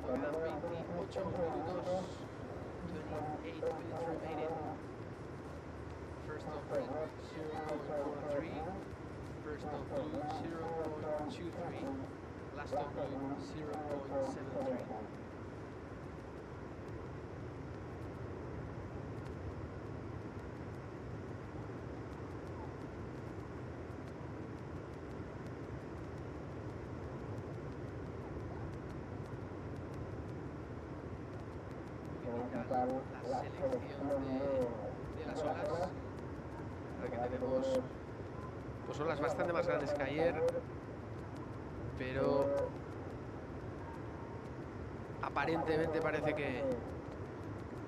Quedan 28 minutos, 28 minutes remaining. First of red, 0.43. First of blue, 0.23. Last of blue, 0.73. La selección de las olas, la que tenemos pues olas bastante más grandes que ayer, pero aparentemente parece que,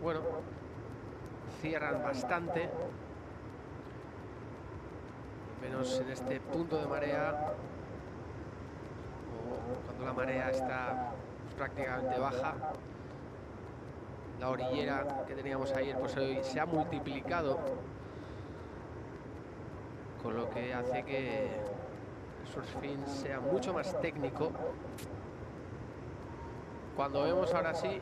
bueno, cierran bastante, menos en este punto de marea, o cuando la marea está pues, prácticamente baja. La orillera que teníamos ayer pues hoy se ha multiplicado, con lo que hace que el surfing sea mucho más técnico. Cuando vemos ahora sí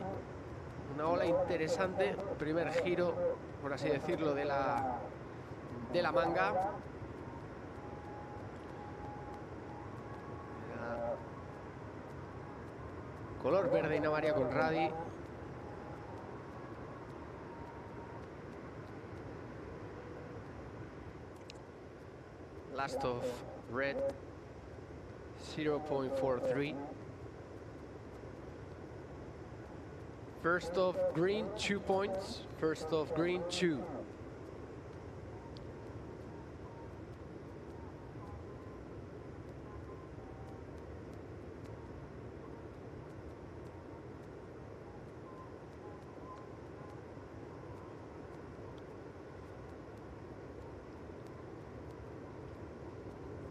una ola interesante, primer giro, por así decirlo, de la manga. Color verde y navaria con radi. Last of red, 0.43. First of green, 2 points. First of green, 2.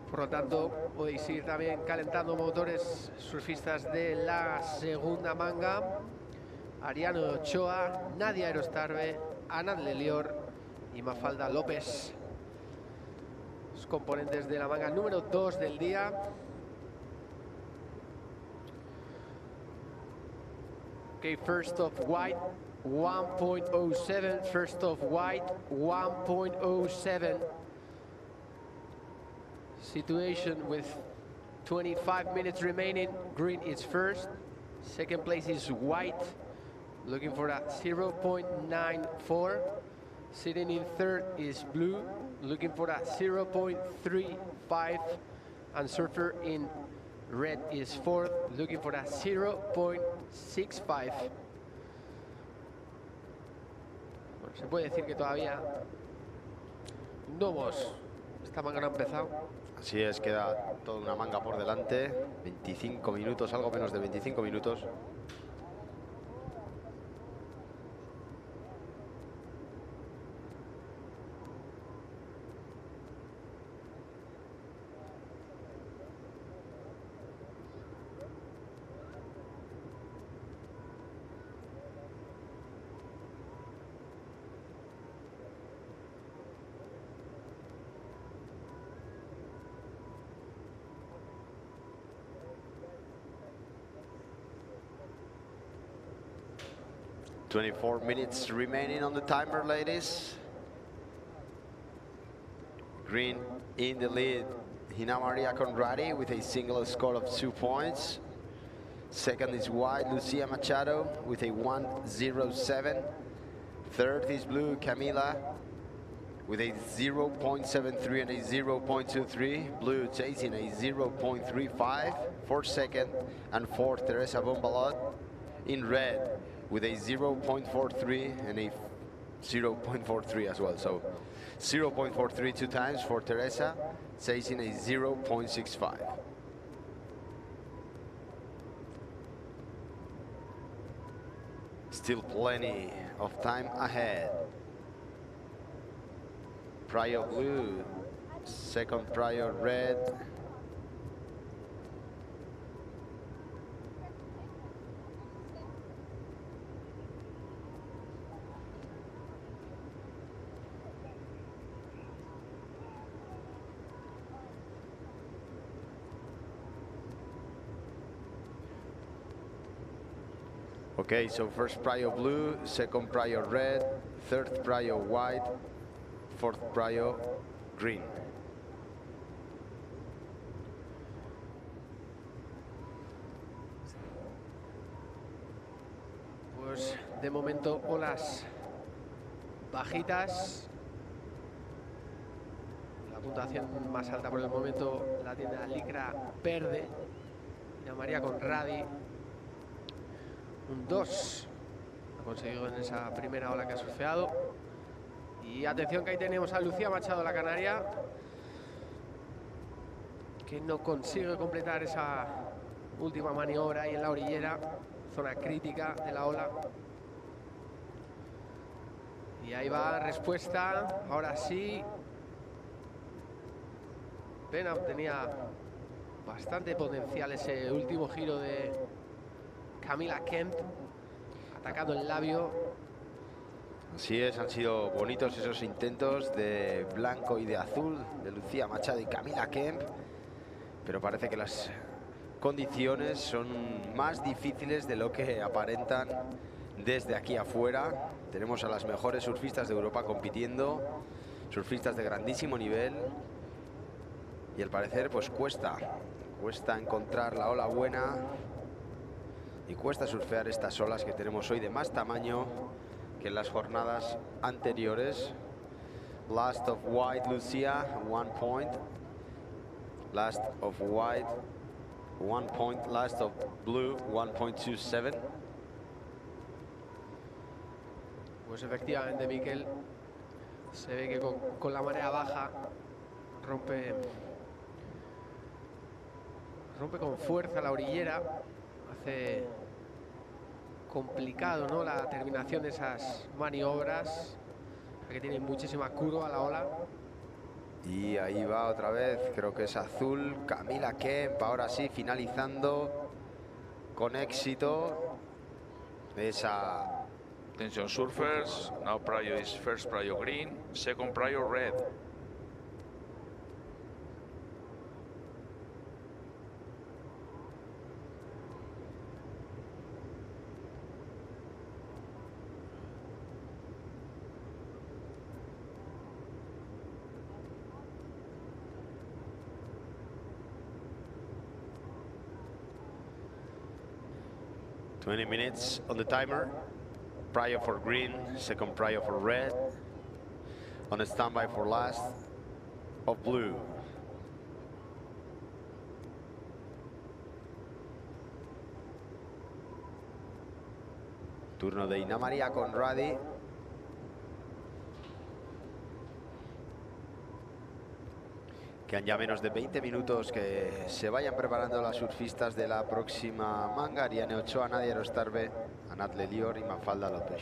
Por lo tanto, podéis ir también calentando motores, surfistas de la segunda manga. Ariano Ochoa, Nadia Aerostarbe, Anat Lelior y Mafalda López. Los componentes de la manga número 2 del día. Okay, first of white, 1.07. First of white, 1.07. Situation with 25 minutes remaining. Green is first. Second place is white, looking for a 0.94. Sitting in third is blue, looking for a 0.35. And surfer in red is fourth, looking for a 0.65. Bueno, se puede decir que todavía no hemos, esta manga no ha empezado. Así es, queda toda una manga por delante, 25 minutos, algo menos de 25 minutos. "24 minutes remaining on the timer, ladies." Green in the lead, Hina Maria Conradi with a single score of 2 points. Second is white, Lucia Machado with a 1.07. Third is blue, Camila with a 0.73 and a 0.23. Blue chasing a 0.35 for second, and fourth, Teresa Bombalot in red with a 0.43 and a 0.43 as well. So 0.43 two times for Teresa, chasing a 0.65. Still plenty of time ahead. Prior blue, second prior red. Okay, so first prior blue, second prior red, third prior white, fourth prior green. Pues de momento olas bajitas. La puntuación más alta por el momento la tiene la licra verde, Hina Maria Conradi. Un 2 ha conseguido en esa primera ola que ha surfeado. Y atención que ahí tenemos a Lucía Machado, la canaria, que no consigue completar esa última maniobra ahí en la orillera, zona crítica de la ola. Y ahí va la respuesta, ahora sí. Pena, tenía bastante potencial ese último giro de Camila Kemp, atacando el labio. Así es, han sido bonitos esos intentos de blanco y de azul de Lucía Machado y Camila Kemp, pero parece que las condiciones son más difíciles de lo que aparentan desde aquí afuera. Tenemos a las mejores surfistas de Europa compitiendo, surfistas de grandísimo nivel, y al parecer pues cuesta encontrar la ola buena y cuesta surfear estas olas que tenemos hoy de más tamaño que en las jornadas anteriores. Last of white, Lucia, 1 point. Last of white, 1 point. Last of blue, 1.27. Pues efectivamente, Miquel, se ve que con la marea baja rompe con fuerza la orillera, hace complicado, ¿no?, la terminación de esas maniobras, que tiene muchísima curva a la ola. Y ahí va otra vez, creo que es azul, Camila Kemp, ahora sí, finalizando con éxito esa... Attention surfers, now prior is first prior green, second prior red. 20 minutes on the timer. Prior for green, second prior for red. On a standby for last of blue. Turno de Ina María Conradi. Quedan ya menos de 20 minutos que se vayan preparando las surfistas de la próxima manga. Ariane Ochoa, Nadia Erostarbe, Anat Lelior y Mafalda López.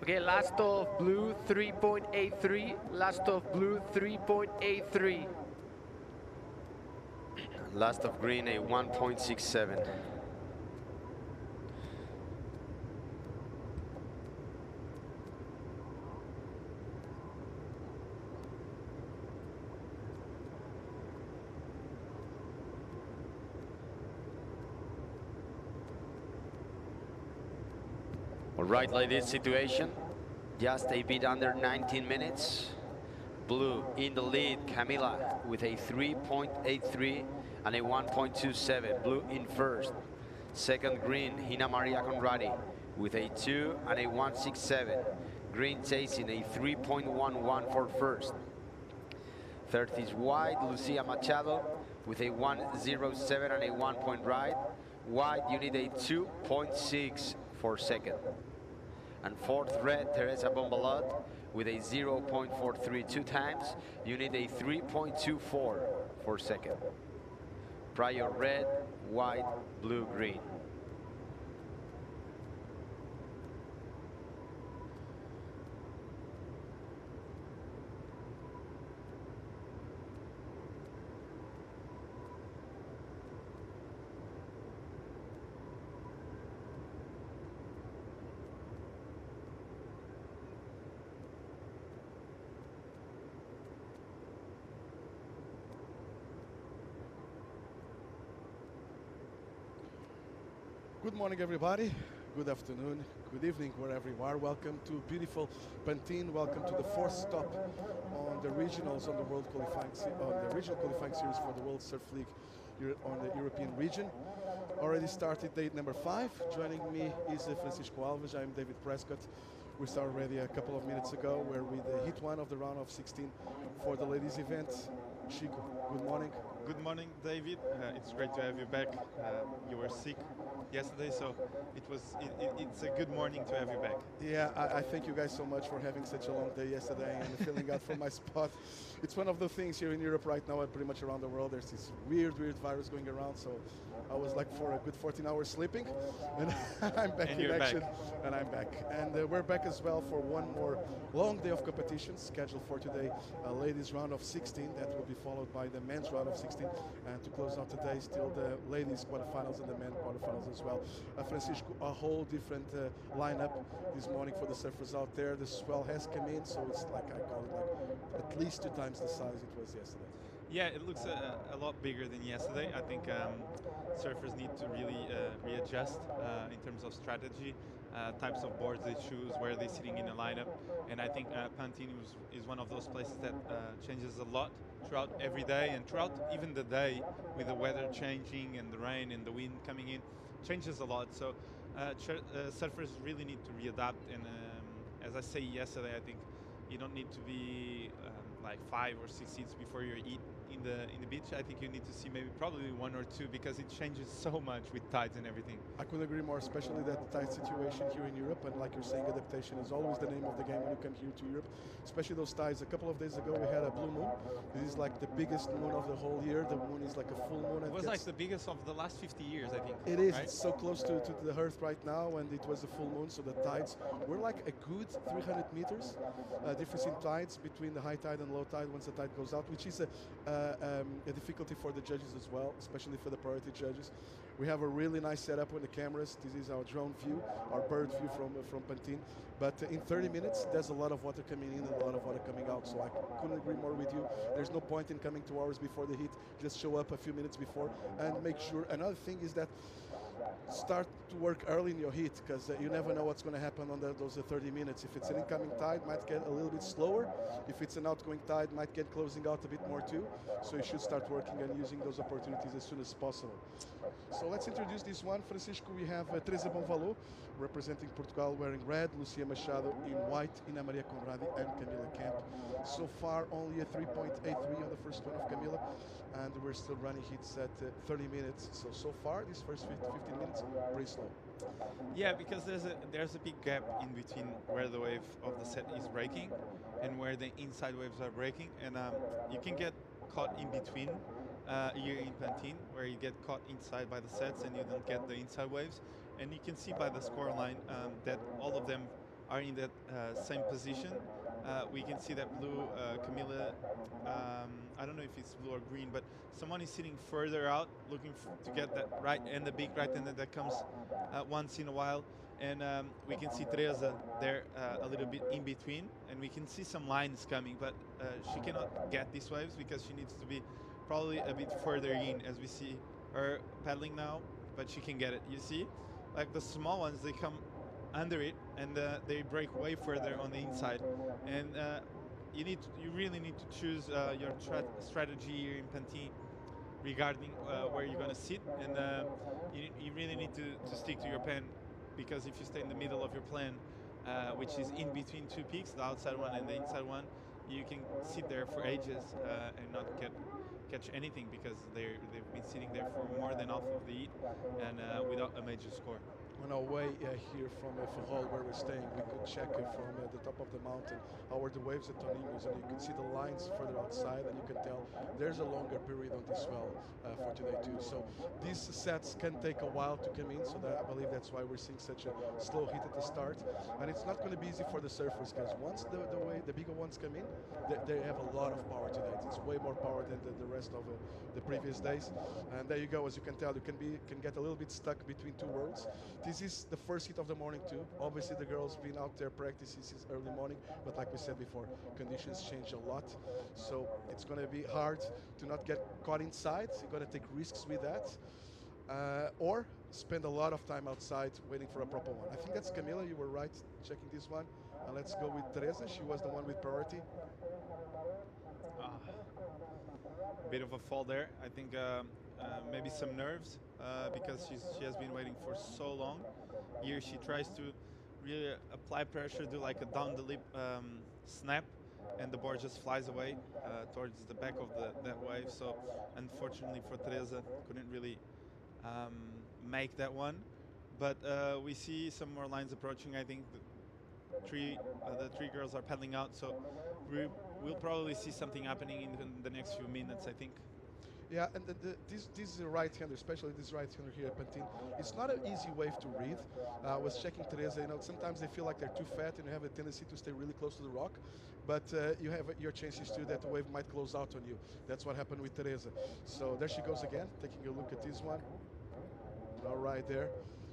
Okay, last of blue 3.83, last of blue 3.83. Last of green a 1.67. All right, ladies, situation. Just a bit under 19 minutes. Blue in the lead, Camila with a 3.83 and a 1.27. Blue in first. Second, green, Ina Maria Conradi with a 2 and a 1.67. Green chasing a 3.11 for first. Third is white, Lucia Machado with a 1.07 and a 1 point ride. White, you need a 2.6 for second. And fourth, red, Teresa Bombalot with a 0.432 times. You need a 3.24 for second. Prior red, white, blue, green. Good morning, everybody. Good afternoon, good evening, wherever you are. Welcome to beautiful Pantin. Welcome to the fourth stop on the regionals on the World Qualifying Regional Qualifying Series for the World Surf League on the European region. Already started day number 5. Joining me is Francisco Alves. I'm David Prescott. We started already a couple of minutes ago. We're with the hit 1 of the round of 16 for the ladies event. Chico, good morning. Good morning, David. It's great to have you back. You were sick yesterday, so it's a good morning to have you back. Yeah, I thank you guys so much for having such a long day yesterday and filling out for my spot. It's one of the things here in Europe right now and pretty much around the world. There's this weird virus going around, so I was like for a good 14 hours sleeping, and I'm back in action, and I'm back. And we're back as well for one more long day of competition scheduled for today, a ladies round of 16 that will be followed by the men's round of 16, and to close out today still the ladies quarterfinals and the men quarterfinals as well. Francisco, a whole different lineup this morning for the surfers out there. The Swell has come in, so it's like, I call it like at least 2 times the size it was yesterday. Yeah, it looks a lot bigger than yesterday. I think surfers need to really readjust in terms of strategy, types of boards they choose, where they're sitting in a lineup. And I think Pantin is one of those places that changes a lot throughout every day and throughout even the day, with the weather changing and the rain and the wind coming in, changes a lot. So surfers really need to readapt. And as I say yesterday, I think you don't need to be like 5 or 6 seats before you eat in the beach. I think you need to see maybe probably 1 or 2, because it changes so much with tides and everything. I couldn't agree more, especially that the tide situation here in Europe, and like you're saying, adaptation is always the name of the game when you come here to Europe, especially those tides. A couple of days ago we had a blue moon. This is like the biggest moon of the whole year. The moon is like a full moon. It was like the biggest of the last 50 years, I think. It is, right? It's so close to the earth right now, and it was a full moon, so the tides were like a good 300 meters difference in tides between the high tide and low tide once the tide goes out, which is a difficulty for the judges as well, especially for the priority judges. We have a really nice setup with the cameras. This is our drone view, our bird view from Pantin. But in 30 minutes, there's a lot of water coming in and a lot of water coming out. So I couldn't agree more with you. There's no point in coming 2 hours before the heat. Just show up a few minutes before and make sure. Another thing is that start to work early in your heat, because you never know what's going to happen on those 30 minutes. If it's an incoming tide, might get a little bit slower. If it's an outgoing tide, might get closing out a bit more too. So you should start working and using those opportunities as soon as possible. So let's introduce this one, Francisco. We have Teresa Bonvalo representing Portugal wearing red, Lucia Machado in white, Ina Maria Conradi and Camila Kemp. So far only a 3.83 on the first one of Camila, and we're still running hits at 30 minutes. So far this first 15 minutes pretty slow. Yeah, because there's a big gap in between where the wave of the set is breaking and where the inside waves are breaking, and you can get caught in between here in Pantin, where you get caught inside by the sets and you don't get the inside waves. And you can see by the scoreline that all of them are in that same position. We can see that blue Camila, I don't know if it's blue or green, but someone is sitting further out looking to get that right, and the big right-hander that comes once in a while. And we can see Teresa there a little bit in between, and we can see some lines coming, but she cannot get these waves because she needs to be probably a bit further in, as we see her paddling now, but she can get it. You see, like the small ones, they come under it and they break way further on the inside, and you really need to choose your strategy here in Pantin regarding where you're going to sit, and you really need to stick to your plan, because if you stay in the middle of your plan, which is in between two peaks, the outside one and the inside one, you can sit there for ages and not catch anything, because they've been sitting there for more than half of the heat and without a major score. On our way here from Ferrol, where we're staying, we could check from the top of the mountain how are the waves at Toninhos, and you can see the lines further outside, and you can tell there's a longer period on this Swell for today too. So these sets can take a while to come in, so I believe that's why we're seeing such a slow hit at the start. And it's not going to be easy for the surfers, because once the bigger ones come in, they have a lot of power today. It's way more power than the rest of the previous days. And there you go, as you can tell, you can get a little bit stuck between two worlds. This is the first hit of the morning too. Obviously the girls been out there practicing since early morning, but like we said before, conditions change a lot. So it's going to be hard to not get caught inside. You're going to take risks with that. Or spend a lot of time outside waiting for a proper one. I think that's Camila, you were right checking this one. Let's go with Teresa, she was the one with priority. Bit of a fall there. I think maybe some nerves because she has been waiting for so long. Here she tries to really apply pressure, do like a down the lip snap, and the board just flies away towards the back of that wave. So unfortunately for Teresa, couldn't really make that one. But we see some more lines approaching. I think the three girls are paddling out, so we'll probably see something happening in the next few minutes, I think. Yeah, and this right-hander, especially this right-hander here at Pantin, it's not an easy wave to read. I was checking Teresa, sometimes they feel like they're too fat and you have a tendency to stay really close to the rock, but you have your chances too that the wave might close out on you. That's what happened with Teresa. So there she goes again, taking a look at this one. All right there.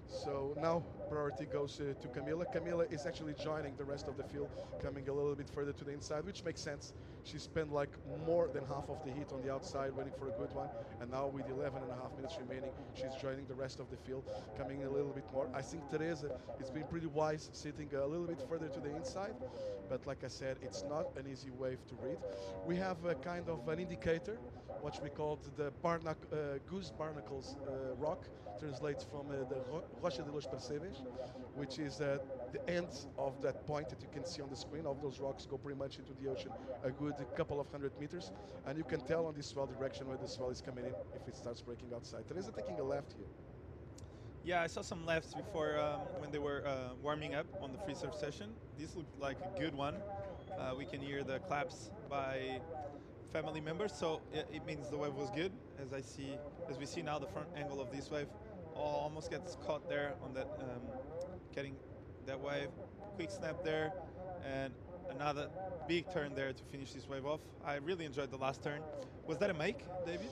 So now priority goes to Camila. Camila is actually joining the rest of the field, coming a little bit further to the inside, which makes sense. She spent like more than half of the heat on the outside waiting for a good one, and now with 11 and a half minutes remaining, she's joining the rest of the field, coming a little bit more. I think Teresa is being pretty wise, sitting a little bit further to the inside, but like I said, it's not an easy wave to read. We have a kind of an indicator, what we call the goose barnacles rock, translates from the Rocha de los Percebes, which is the end of that point that you can see on the screen. All those rocks go pretty much into the ocean a good couple of 100 meters, and you can tell on this swell direction where the swell is coming in if it starts breaking outside. Teresa taking a left here. Yeah, I saw some lefts before when they were warming up on the free surf session. This looked like a good one. We can hear the claps by family members, so it means the wave was good. As we see now, the front angle of this wave almost gets caught there on that, getting that wave. Quick snap there, and another big turn there to finish this wave off. I really enjoyed the last turn. Was that a make, David?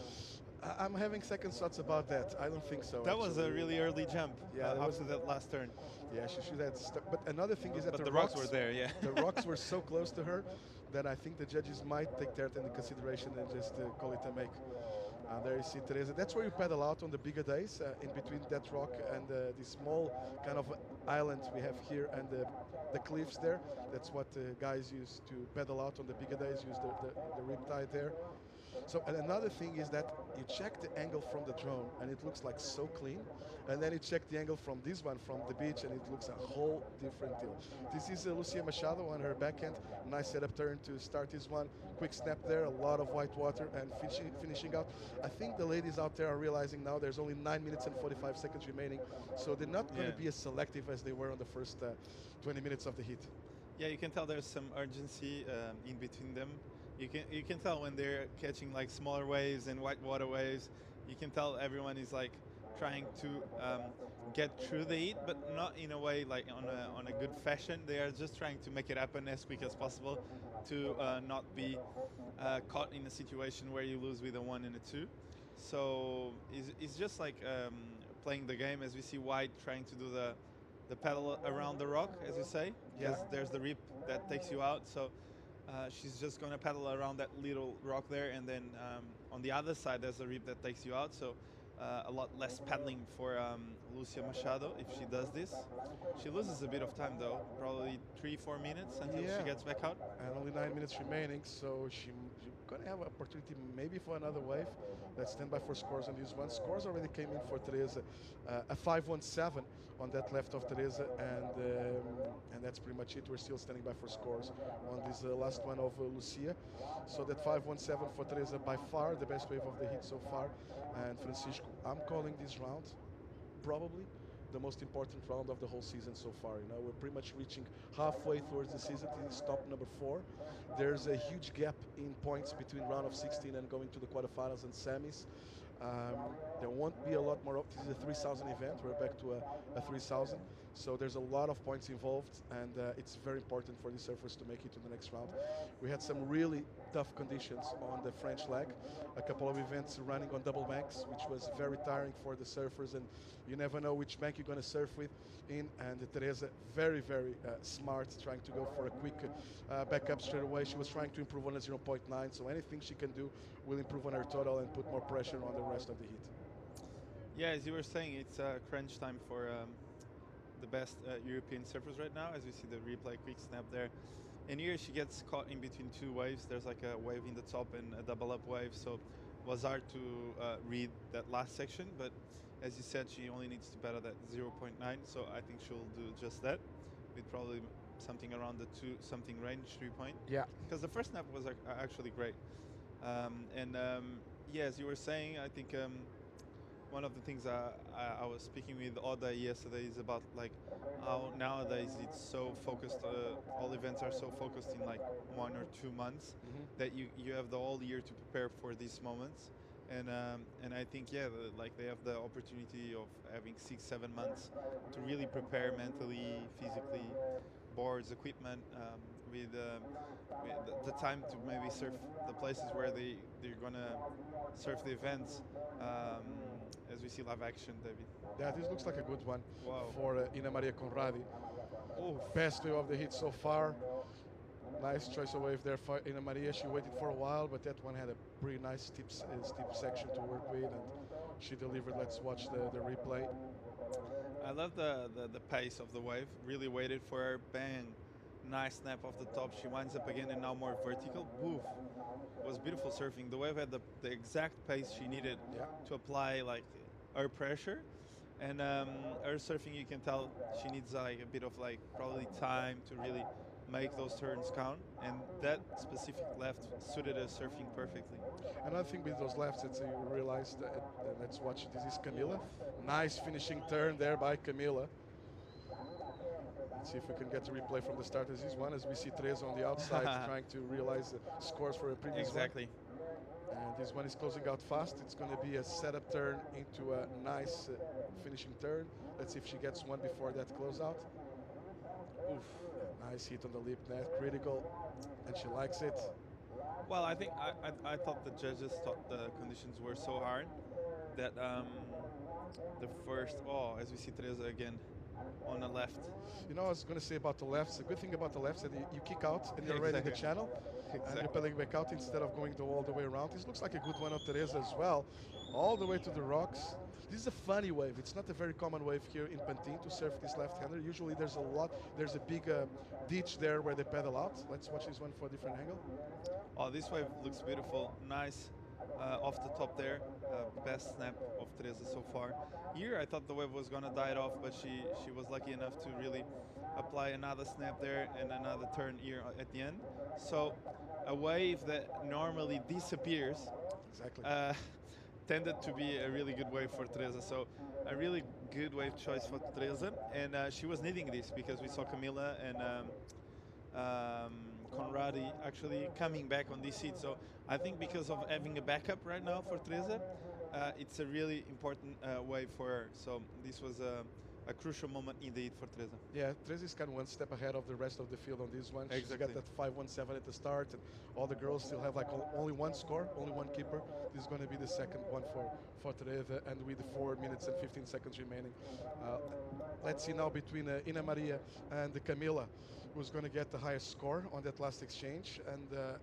I'm having second thoughts about that. I don't think so. That was a really early jump after that last turn. Yeah, she should have stuck. But another thing is that the rocks were there, yeah. The rocks were so close to her that I think the judges might take that into consideration and just call it a make. And there you see Teresa. That's where you pedal out on the bigger days, in between that rock and the small kind of island we have here and the cliffs there. That's what guys use to pedal out on the bigger days, use the riptide there. So, and another thing is that you check the angle from the drone and it looks like so clean, and then you check the angle from this one from the beach and it looks a whole different deal. This is Lucia Machado on her backhand. Nice setup turn to start this one. Quick snap there, a lot of white water, and finishing out. I think the ladies out there are realizing now there's only 9 minutes and 45 seconds remaining, so they're not going to be as selective as they were on the first 20 minutes of the heat. Yeah, you can tell there's some urgency in between them. You can tell when they're catching like smaller waves and white water waves. You can tell everyone is like trying to get through the heat, but not in a way like on a good fashion. They are just trying to make it happen as quick as possible to not be caught in a situation where you lose with a 1 and a 2. So it's just like playing the game, as we see White trying to do the pedal around the rock, as you say. Yeah. There's the rip that takes you out. So she's just going to pedal around that little rock there, and then on the other side there's a rip that takes you out. So a lot less paddling for Lucia Machado if she does this. She loses a bit of time though, probably 3-4 minutes until she gets back out. And only 9 minutes remaining, so she's going to have an opportunity maybe for another wave. Let's stand by for scores on this one. Scores already came in for Teresa, a 5-1-7 on that left of Teresa, and that's pretty much it. We're still standing by for scores on this last one of Lucia. So that 5-1-7 for Teresa, by far the best wave of the heat so far. And Francisco, I'm calling this round probably the most important round of the whole season so far. You know, we're pretty much reaching halfway towards the season. This is top number 4. There's a huge gap in points between round of 16 and going to the quarterfinals and semis. There won't be a lot more. This is a 3,000 event. We're back to a 3,000. So there's a lot of points involved, and it's very important for the surfers to make it to the next round. We had some really tough conditions on the French leg. A couple of events running on double banks, which was very tiring for the surfers, and you never know which bank you're going to surf with in. And Teresa, very, very smart, trying to go for a quick backup straight away. She was trying to improve on a 0.9, so anything she can do will improve on her total and put more pressure on the rest of the heat. Yeah, as you were saying, it's crunch time for the best European surfers right now, as we see the replay quick snap there. And here she gets caught in between 2 waves. There's like a wave in the top and a double up wave, so it was hard to read that last section, but as you said, she only needs to pedal that 0.9, so I think she'll do just that with probably something around the 2 something range, 3 point. Yeah. Because the first snap was actually great. Yeah, as you were saying, I think one of the things I was speaking with Oda yesterday is about like how nowadays it's so focused, all events are so focused in like 1 or 2 months that you have the whole year to prepare for these moments. And I think, yeah, like they have the opportunity of having 6-7 months to really prepare mentally, physically, boards, equipment, with the time to maybe surf the places where they're gonna surf the events, as we see live action, David. Yeah, this looks like a good one. Wow. For Ina Maria Conradi. Best wave of the heat so far. Nice choice of wave there for Ina Maria. She waited for a while, but that one had a pretty nice steep section to work with, and she delivered. Let's watch the replay. I love the pace of the wave. Really waited for her. Bang. Nice snap off the top. She winds up again and now more vertical. Woof. It was beautiful surfing. The wave had the exact pace she needed to apply like her pressure. And her surfing, you can tell she needs like a bit of like probably time to really make those turns count, and that specific left suited her surfing perfectly. Another thing with those lefts that you realize that, let's watch, this is Camila. Nice finishing turn there by Camila. Let's see if we can get the replay from the start as this one, as we see Teresa on the outside trying to realize the scores for a previous one. And this one is closing out fast. It's going to be a setup turn into a nice finishing turn. Let's see if she gets one before that closeout. Oof. Nice hit on the lip net, critical, and she likes it. Well, I think I thought the judges thought the conditions were so hard that the first, as we see Teresa again, on the left. You know, I was going to say about the lefts. The good thing about the lefts is that you kick out and you're already in the channel, and you're pedaling back out instead of going all the way around. This looks like a good one of Teresa as well, all the way to the rocks. This is a funny wave. It's not a very common wave here in Pantin to surf this left-hander. Usually there's a big ditch there where they pedal out. Let's watch this one for a different angle. Oh, this wave looks beautiful. Nice off the top there. Best snap of Teresa so far. Here I thought the wave was gonna die off, but she was lucky enough to really apply another snap there and another turn here at the end. So a wave that normally disappears Exactly. tended to be a really good wave for Teresa. So a really good wave choice for Teresa, and she was needing this because we saw Camila and Conradi actually coming back on this seat. So I think because of having a backup right now for Teresa, it's a really important wave for her. So this was a crucial moment indeed for Teresa. Yeah, Teresa is kind of one step ahead of the rest of the field on this one. She's Exactly. got that 5.17 at the start, and all the girls still have like only one score, only one keeper. This is going to be the second one for Teresa, and with 4 minutes and 15 seconds remaining. Let's see now between Ina Maria and Camila, who's going to get the highest score on that last exchange. And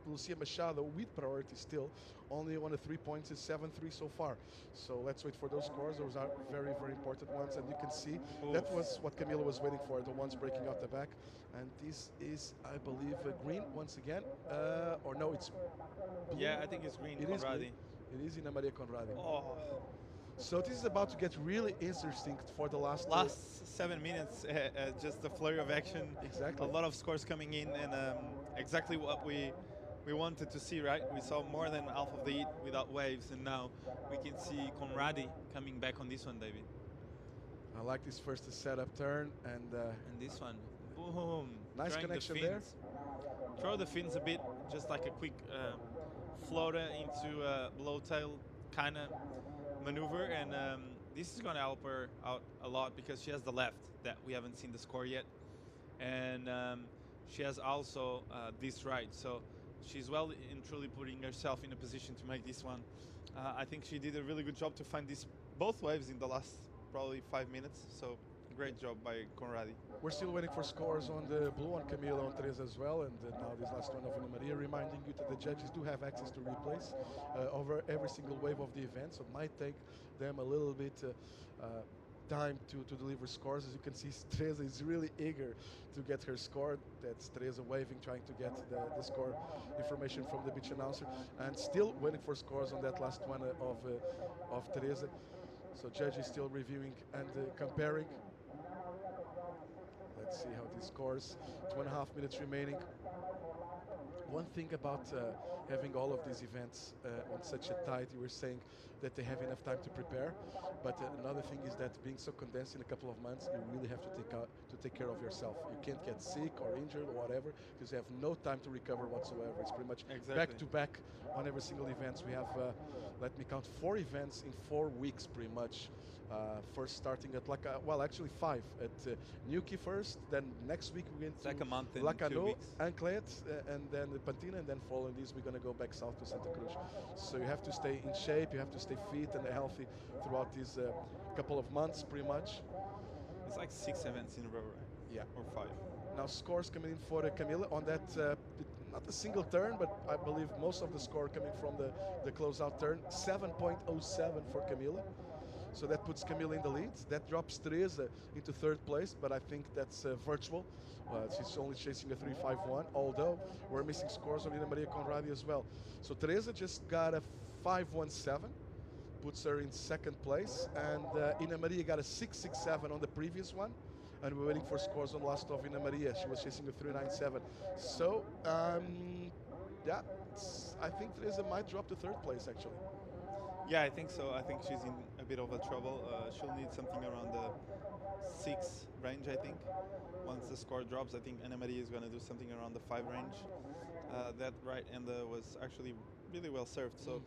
Lucia Machado with priority still, only on the 3 points is 7-3 so far. So let's wait for those scores. Those are very, very important ones. And you can see that was what Camila was waiting for, the ones breaking out the back. And this is, I believe, green once again. Or no, it's blue. Yeah, I think it's green. It is Conradi. green. It is Ina Maria Conradi. Oh. So this is about to get really interesting for the last 7 minutes, just a flurry of action. Exactly. A lot of scores coming in, and exactly what we wanted to see, right? We saw more than half of the heat without waves, and now we can see Conradi coming back on this one, David. I like this first setup turn, and this one, boom. Nice Throwing connection the there. fins. Throw the fins a bit, just like a quick floater into a blow tail kind of maneuver, and this is going to help her out a lot because she has the left that we haven't seen the score yet, and she has also this right, so she's well and truly putting herself in a position to make this one. I think she did a really good job to find both waves in the last probably 5 minutes, so great job by Conradi. We're still waiting for scores on the blue on Camila, on Teresa as well, and now this last one of Ana Maria, reminding you that the judges do have access to replays over every single wave of the event, so it might take them a little bit time to deliver scores. As you can see, Teresa is really eager to get her score. That's Teresa waving, trying to get the score information from the beach announcer, and still waiting for scores on that last one of Teresa. So judges still reviewing and comparing. Let's see how this scores. 2.5 minutes remaining. One thing about having all of these events on such a tight, you were saying that they have enough time to prepare, but another thing is that being so condensed in a couple of months, you really have to take care of yourself. You can't get sick or injured or whatever, because you have no time to recover whatsoever. It's pretty much back to back on every single event. We have, let me count, 4 events in 4 weeks pretty much. First starting at actually 5 at Newquay first, then next week we're going to like a month and 2 Lacano, weeks. Anclet, and then Pantina, and then following this we're going to go back south to Santa Cruz. So you have to stay in shape, you have to stay fit and healthy throughout these couple of months pretty much. It's like 6 events in a row, right? Yeah. Or 5. Now scores coming in for Camila on that, not a single turn, but I believe most of the score coming from the closeout turn, 7.07 for Camila. So that puts Camila in the lead. That drops Teresa into 3rd place, but I think that's virtual. She's only chasing a 3.51, although we're missing scores on Ina Maria Conradi as well. So Teresa just got a 5.17, puts her in 2nd place, and Ina Maria got a 6.67 on the previous one, and we're waiting for scores on last of Ina Maria. She was chasing a 3.97. So, yeah, I think Teresa might drop to 3rd place actually. Yeah, I think so. I think she's in a bit of a trouble. She'll need something around the 6 range, I think. Once the score drops, I think Ana Maria is going to do something around the 5 range. That right-hander was actually really well served. So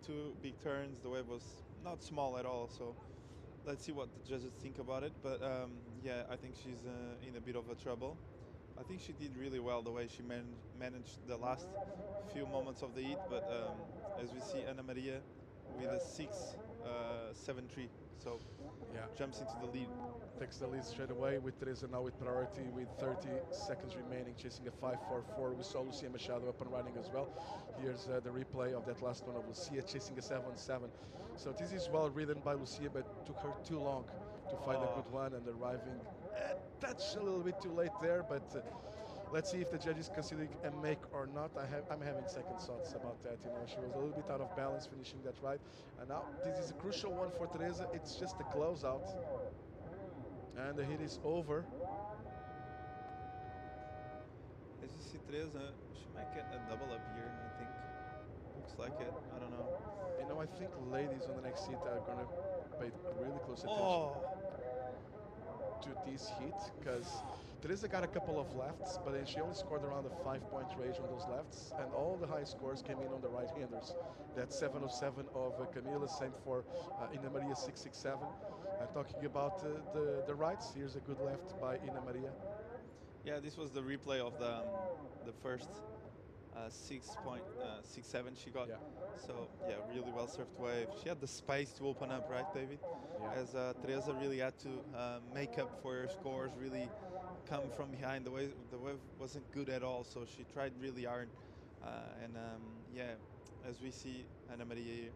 2 big turns. The wave was not small at all. So let's see what the judges think about it. But yeah, I think she's in a bit of a trouble. I think she did really well the way she managed the last few moments of the heat. But as we see, Ana Maria with a 6.73. So Yeah. jumps into the lead. Takes the lead straight away with Teresa now with priority with 30 seconds remaining, chasing a 5-4-4. We saw Lucia Machado up and running as well. Here's the replay of that last one of Lucia chasing a 7-7. So this is well ridden by Lucia, but took her too long to find a good one and arriving touch a little bit too late there, but let's see if the judges consider it a make or not. I'm having second thoughts about that. You know, she was a little bit out of balance finishing that ride, and now this is a crucial one for Teresa. It's just a closeout, and the hit is over. As you see, Teresa, she might get a double up here. I think looks like it. I don't know. You know, I think ladies on the next hit are gonna pay really close attention to this hit, because Teresa got a couple of lefts, but then she only scored around a 5-point range on those lefts, and all the high scores came in on the right-handers. That 707 of Camila, same for Ina Maria 667. And talking about the rights, here's a good left by Ina Maria. Yeah, this was the replay of the first 6.67 she got. Yeah. So yeah, really well served wave. She had the space to open up, right, David? Yeah. As Teresa really had to make up for her scores, really come from behind. The wave wasn't good at all, so she tried really hard. Yeah, as we see Ana Maria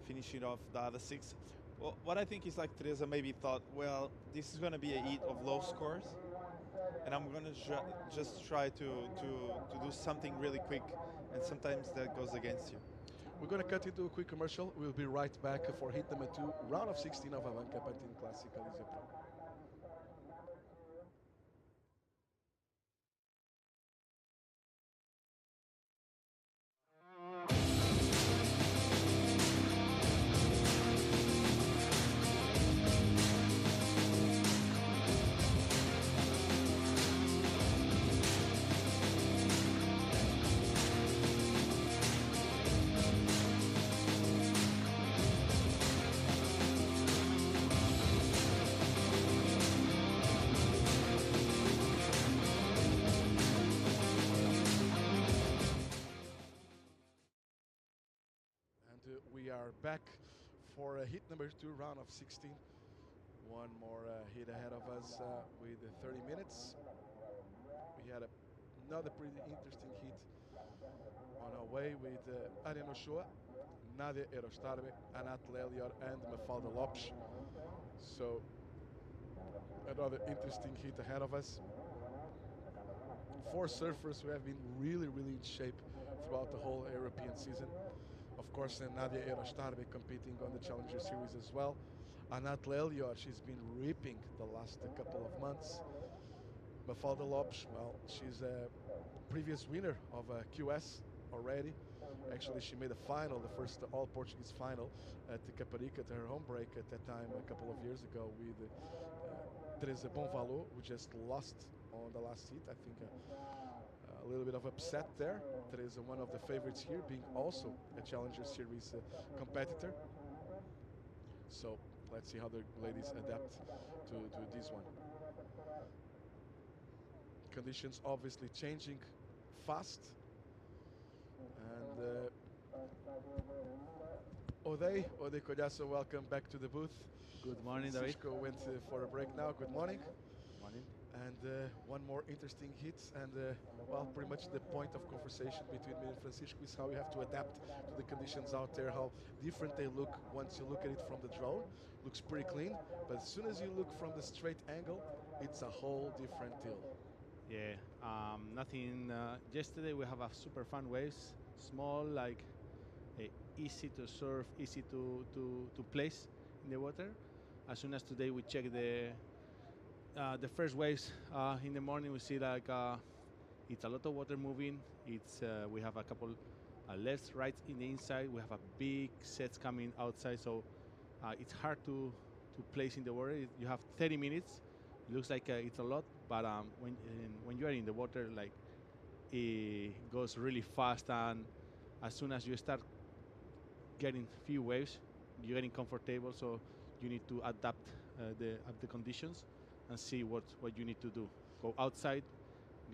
finishing off the other six. Well, what I think is like Teresa maybe thought, well, this is going to be a heat of low scores, and I'm going to just try to do something really quick, and sometimes that goes against you. We're going to cut into a quick commercial. We'll be right back for hit number 2, round of 16 of ABANCA Pantin Classic Galicia Pro. We are back for hit number 2, round of 16. One more hit ahead of us with 30 minutes. We had another pretty interesting hit on our way with Ariane Ochoa, Nadia Erostarbe, Anat Lelior, and Mafalda Lopes. So another interesting hit ahead of us. 4 surfers who have been really in shape throughout the whole European season. Of course, Nadia Erostarbe competing on the Challenger Series as well. Anat Lelior, she's been ripping the last couple of months. Mafalda Lopes, well, she's a previous winner of QS already. Actually, she made a final, the first all-Portuguese final at the Caparica, at her home break at that time a couple of years ago with Teresa Bonvalot, who just lost on the last heat. I think a little bit of upset there. Teresa, one of the favorites here, being also a Challenger Series competitor. So let's see how the ladies adapt to this one. Conditions obviously changing fast. And Ode Collazo, welcome back to the booth. Good morning, David. Cisco went for a break now. Good morning. Morning. And one more interesting hit, and well, pretty much the point of conversation between me and Francisco is how you have to adapt to the conditions out there, how different they look once you look at it from the drone. Looks pretty clean, but as soon as you look from the straight angle, it's a whole different deal. Yeah, nothing. Yesterday we have a super fun waves, small, like easy to surf, easy to place in the water. As soon as today we check the first waves in the morning, we see like it's a lot of water moving. It's we have a couple lefts, rights in the inside. We have a big sets coming outside, so it's hard to place in the water. You have 30 minutes. It looks like it's a lot, but when you are in the water, like it goes really fast, and as soon as you start getting few waves, you're getting comfortable. So you need to adapt the conditions and see what you need to do. Go outside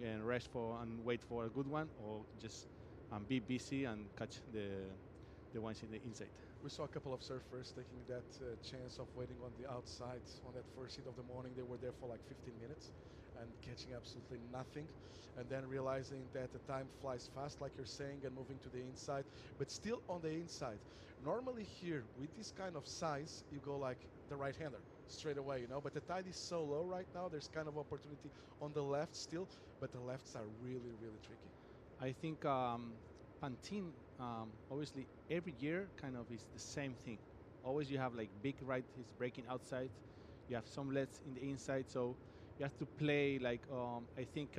and rest and wait for a good one, or just be busy and catch the ones in the inside. We saw a couple of surfers taking that chance of waiting on the outside on that first heat of the morning. They were there for like 15 minutes and catching absolutely nothing, and then realizing that the time flies fast, like you're saying, and moving to the inside, but still on the inside. Normally here, with this kind of size, you go like the right-hander straight away, you know, but the tide is so low right now, there's kind of opportunity on the left still, but the lefts are really, really tricky. I think Pantin, obviously, every year kind of is the same thing. Always you have like big right, he's breaking outside. You have some lets in the inside, so you have to play like I think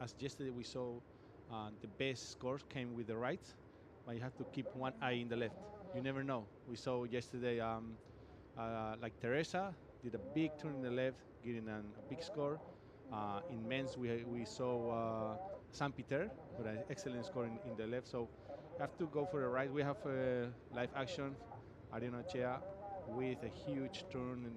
as yesterday we saw the best scores came with the right, but you have to keep one eye in the left. You never know. We saw yesterday like Teresa did a big turn in the left, getting a big score. In men's, we saw San Peter with an excellent score in the left. So you have to go for the right. We have live action, Ariana Chea with a huge turn. And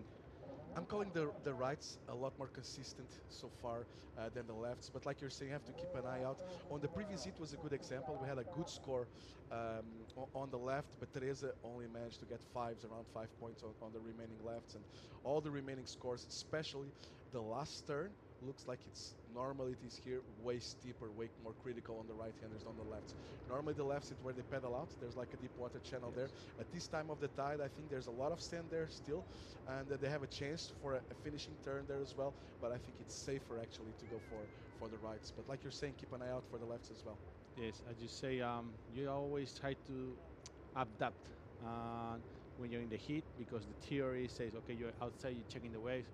I'm calling the rights a lot more consistent so far than the lefts, but like you're saying, you have to keep an eye out. On the previous heat was a good example. We had a good score on the left, but Teresa only managed to get fives, around 5 points on the remaining lefts, and all the remaining scores, especially the last turn, looks like it's normally it is here way steeper, way more critical on the right-handers than the lefts. Normally the lefts is where they pedal out. There's like a deep water channel there. At this time of the tide, I think there's a lot of sand there still, and they have a chance for a finishing turn there as well. But I think it's safer actually to go for the rights. But like you're saying, keep an eye out for the lefts as well. yes, as you say, you always try to adapt when you're in the heat, because the theory says, okay, you're outside, you're checking the waves.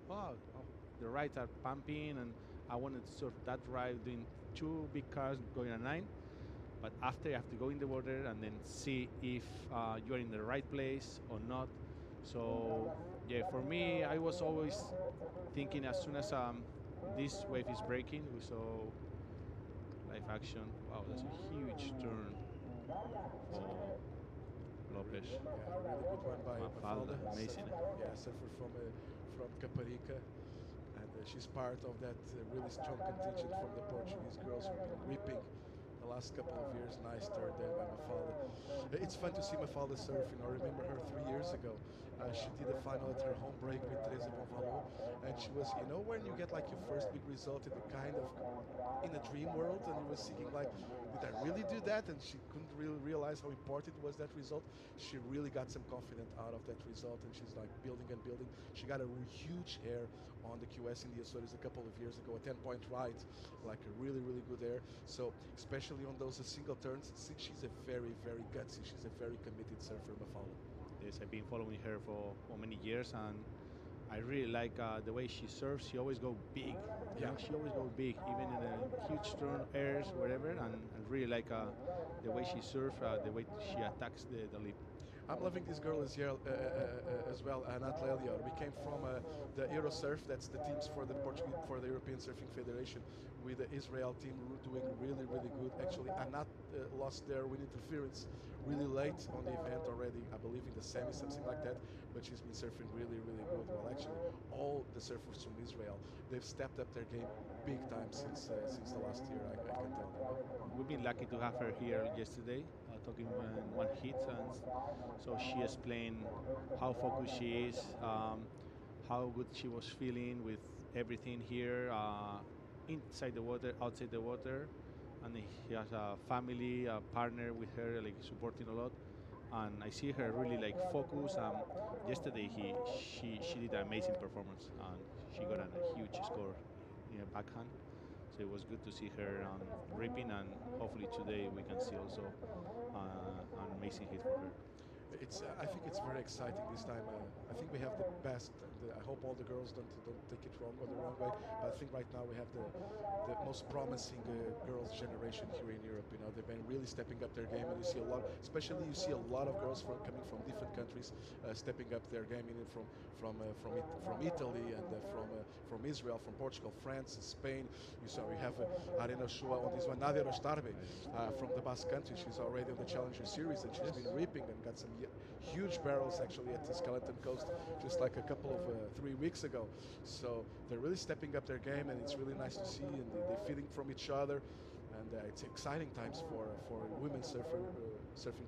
The rights are pumping, and I wanted to surf that ride doing 2 big cars going at 9. But after you have to go in the water and then see if you're in the right place or not. So yeah, for me, I was always thinking as soon as this wave is breaking, we saw live action. Wow, that's a huge turn for Lopez. Yeah, really good one by Mafalda, amazing. Yeah, surfer from Caparica. And she's part of that really strong contingent from the Portuguese girls who've been reaping the last couple of years. Nice turn there by Mafalda. It's fun to see Mafalda surfing. I remember her 3 years ago. She did a final at her home break with Teresa Bonvalot, and she was, you know, when you get like your first big result in the kind of in a dream world, and you were thinking like, did I really do that? And she couldn't really realize how important was that result. She really got some confidence out of that result, and she's like building and building. She got a huge air on the QS in the Açores a couple of years ago, a 10-point ride, like a really, really good air. So especially on those single turns, she's a very, very gutsy. She's a very committed surfer, Mafalda. Yes, I've been following her for many years, and I really like the way she surfs. She always go big. You know, she always go big, even in a huge turn, airs, whatever. And I really like the way she surfs, the way she attacks the lip. I'm loving this girl as well, Anat Lelior. We came from the Eurosurf, that's the teams for the European Surfing Federation, with the Israel team doing really, really good. Actually, Anat lost their wind interference really late on the event already, I believe in the semi, something like that, but she's been surfing really, really good. Well, actually, all the surfers from Israel, they've stepped up their game big time since the last year, I can tell you. We've been lucky to have her here yesterday, talking in one hit, and so she explained how focused she is, how good she was feeling with everything here, inside the water, outside the water, and he has a family, a partner with her, like supporting a lot. And I see her really like focused. Yesterday she did an amazing performance, and she got a huge score in her backhand. So it was good to see her ripping, and hopefully today we can see also an amazing hit for her. I think it's very exciting this time. I think we have the best. I hope all the girls don't take it wrong or the wrong way. But I think right now we have the most promising girls generation here in Europe. You know, they've been really stepping up their game, and you see a lot. Especially you see a lot of girls coming from different countries, stepping up their game. You know, from Italy and from Israel, from Portugal, France, Spain. We have Arena Shua on this one. Nadia Rostarbe from the Basque Country. She's already on the Challenger Series, and she's been ripping and got some huge barrels actually at the Skeleton Coast just like a couple of 3 weeks ago. So they're really stepping up their game, and it's really nice to see, and they're feeding from each other. and it's exciting times for women surfing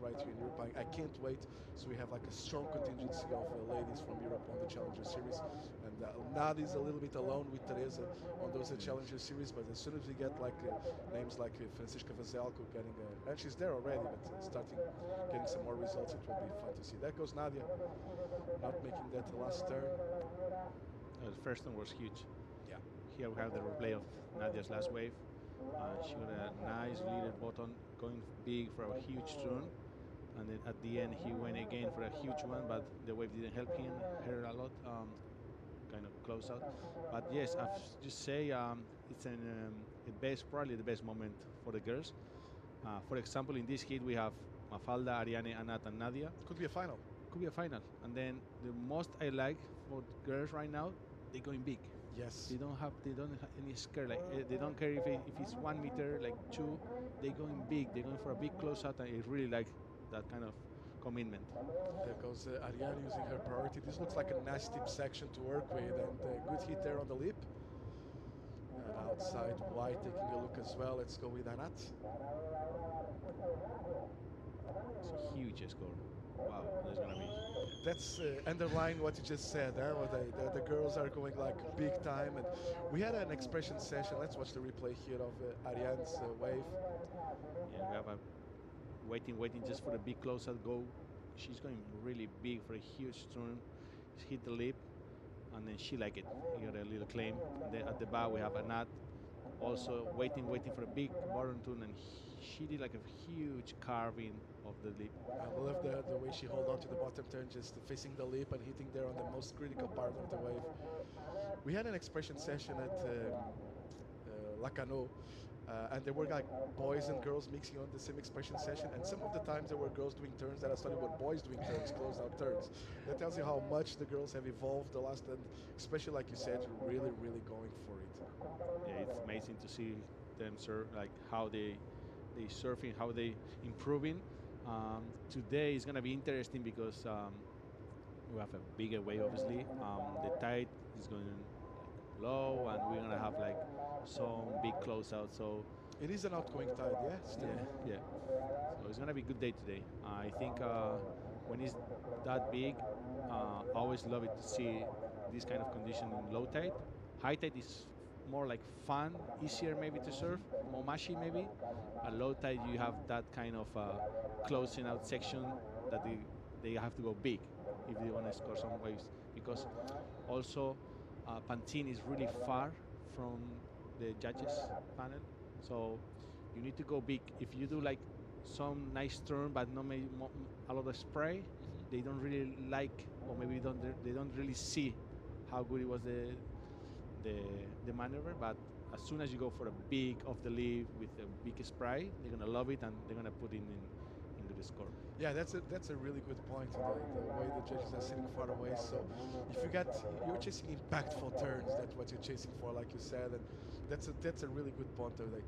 right here in Europe. I can't wait. So we have like a strong contingency of ladies from Europe on the Challenger Series, and Nadi's a little bit alone with Teresa on those Challenger Series. But as soon as we get like names like Francisca Vazelko getting, and she's there already, but starting getting some more results, it will be fun to see. There goes Nadia, not making that last turn. The first one was huge. Yeah. Here we have the replay of Nadia's last wave. She got a nice leader button going big for a huge turn, and then at the end he went again for a huge one, but the wave didn't help her a lot. Kind of close out. But yes, I just say it's probably the best moment for the girls. For example, in this heat we have Mafalda, Ariane, Anat, and Nadia. Could be a final. Could be a final. And then the most I like for girls right now, they're going big. Yes. They don't have any scare. Like they don't care if it's 1 meter, like 2. They're going big. They're going for a big closeout, and I really like that kind of commitment. There goes Ariane using her priority. This looks like a nice tip section to work with, and good hit there on the lip. And outside, White taking a look as well. Let's go with Anat. It's a huge score. Wow, there's gonna be. That's underlying what you just said. The girls are going like big time, and we had an expression session. Let's watch the replay here of Ariane's wave. Yeah, we have a waiting just for the big closeout go. She's going really big for a huge turn. She hit the lip, and then she like it. You got a little claim. Then at the back we have Anat, also waiting for a big bottom turn, and she did like a huge carving of the lip. I love the way she held on to the bottom turn, just facing the lip and hitting there on the most critical part of the wave. We had an expression session at Lacano, and there were like boys and girls mixing on the same expression session, and some of the times there were girls doing turns that I thought were boys doing turns, closed out turns. That tells you how much the girls have evolved the last, and especially like you said, really going for it. Yeah, it's amazing to see them surf, like how they surfing, how they improving. Today is gonna be interesting because we have a bigger wave, obviously. The tide is going low, and we're gonna have like some big closeout. So it is an outgoing tide, yeah. Still. Yeah. So it's gonna be a good day today. I think when it's that big, I always love it to see this kind of condition in low tide. High tide is more like fun, easier maybe to surf, more mushy maybe. At low tide, you have that kind of closing out section that they have to go big if they want to score some waves, because also Pantin is really far from the judges panel, so you need to go big. If you do like some nice turn but not maybe a lot of spray, they don't really like, or maybe they don't really see how good it was the maneuver. But as soon as you go for a big off the leaf with a big spray, they're gonna love it, and they're gonna put into the score. Yeah, that's a really good point. The way the judges are sitting far away. So if you're chasing impactful turns, that's what you're chasing for, like you said, and that's a really good point today.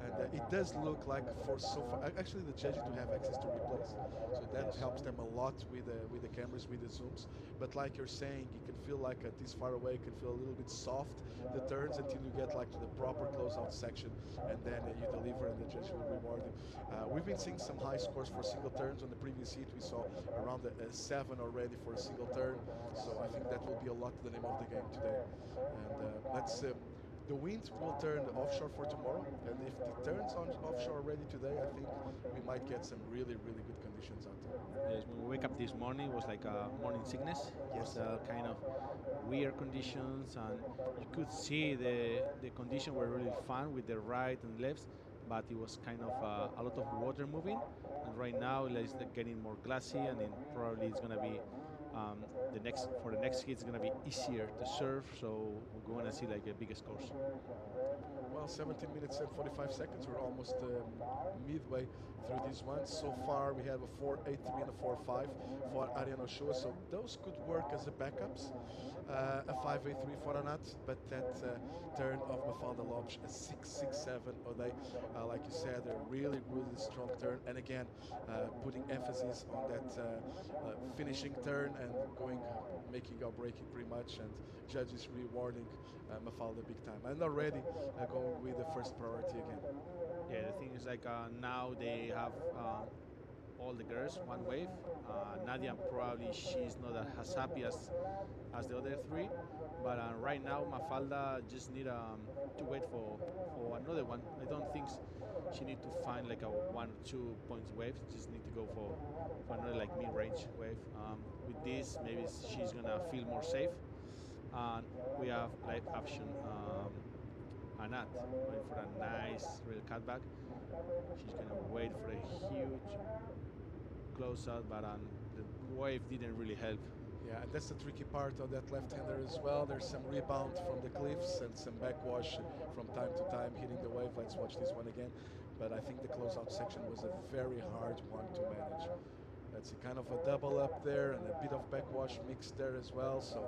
And it does look like for so far, actually the judges do have access to replays, so that helps them a lot with the cameras, with the zooms. But like you're saying, you can feel like this far away, you can feel a little bit soft the turns until you get like to the proper closeout section, and then you deliver, and the judge will reward you. We've been seeing some high scores for single turns. On the previous heat, we saw around a 7 already for a single turn. So I think that will be a lot to the name of the game today. And the wind will turn offshore for tomorrow, and if it turns on offshore already today, I think we might get some really good conditions out there. Yes, when we wake up this morning, it was like a morning sickness. Yes. It was kind of weird conditions, and you could see the conditions were really fun with the right and lefts, but it was kind of a lot of water moving. And right now it's getting more glassy, and then probably it's gonna be for the next hit, it's gonna be easier to surf. So we're gonna see like a bigger scores. Well, 17 minutes and 45 seconds. We're almost midway through this one. So far, we have a 4.83 and a 4.5 for Ariane Ochoa. So those could work as a backups. A 5.83 for Anat, but that turn of Mafalda Lopes, a 6.67. Like you said, a really strong turn. And again, putting emphasis on that finishing turn. and going, making or breaking pretty much, and judges rewarding Mafalda big time. And already going with the first priority again. Yeah, the thing is like now they have all the girls one wave. Nadia probably she's not as happy as the other three, but right now Mafalda just need to wait for another one. I don't think she need to find like a 1 or 2 points wave. Just need to go for another like mid-range wave. With this, maybe she's gonna feel more safe. And we have live action. Anat going for a nice real cutback. She's gonna wait for a huge close out, but the wave didn't really help. Yeah, and that's the tricky part of that left-hander as well. There's some rebound from the cliffs and some backwash from time to time hitting the wave. Let's watch this one again. But I think the closeout section was a very hard one to manage. That's a kind of a double up there and a bit of backwash mixed there as well. So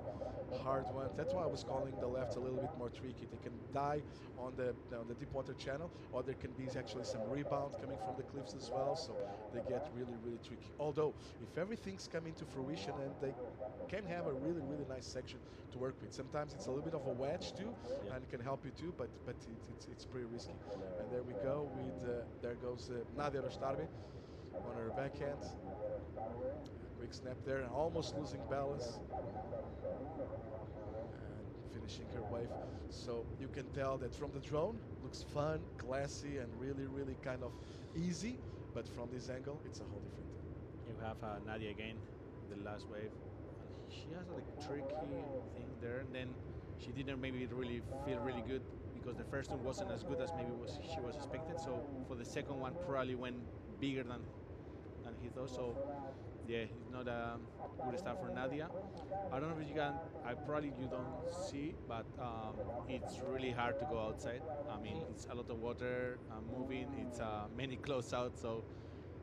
hard one. That's why I was calling the left a little bit more tricky. They can die on the deep water channel, or there can be actually some rebound coming from the cliffs as well. So they get really, really tricky. Although if everything's coming to fruition, and they can have a really, really nice section to work with. Sometimes it's a little bit of a wedge too, Yeah. and can help you too. But it's pretty risky. And there we go with there goes Nadia Rostarbe on her backhand. Quick snap there, and almost losing balance. And finishing her wave. So you can tell that from the drone, looks fun, classy, and really, really kind of easy. But from this angle, it's a whole different thing. You have Nadia again, the last wave. She has a like tricky thing there, and then she didn't maybe really feel really good because the first one wasn't as good as maybe she was expected. So for the second one, probably went bigger than he thought. So yeah, it's not a good start for Nadia. I don't know if you can. I probably you don't see, but it's really hard to go outside. I mean, it's a lot of water moving. It's many close out. So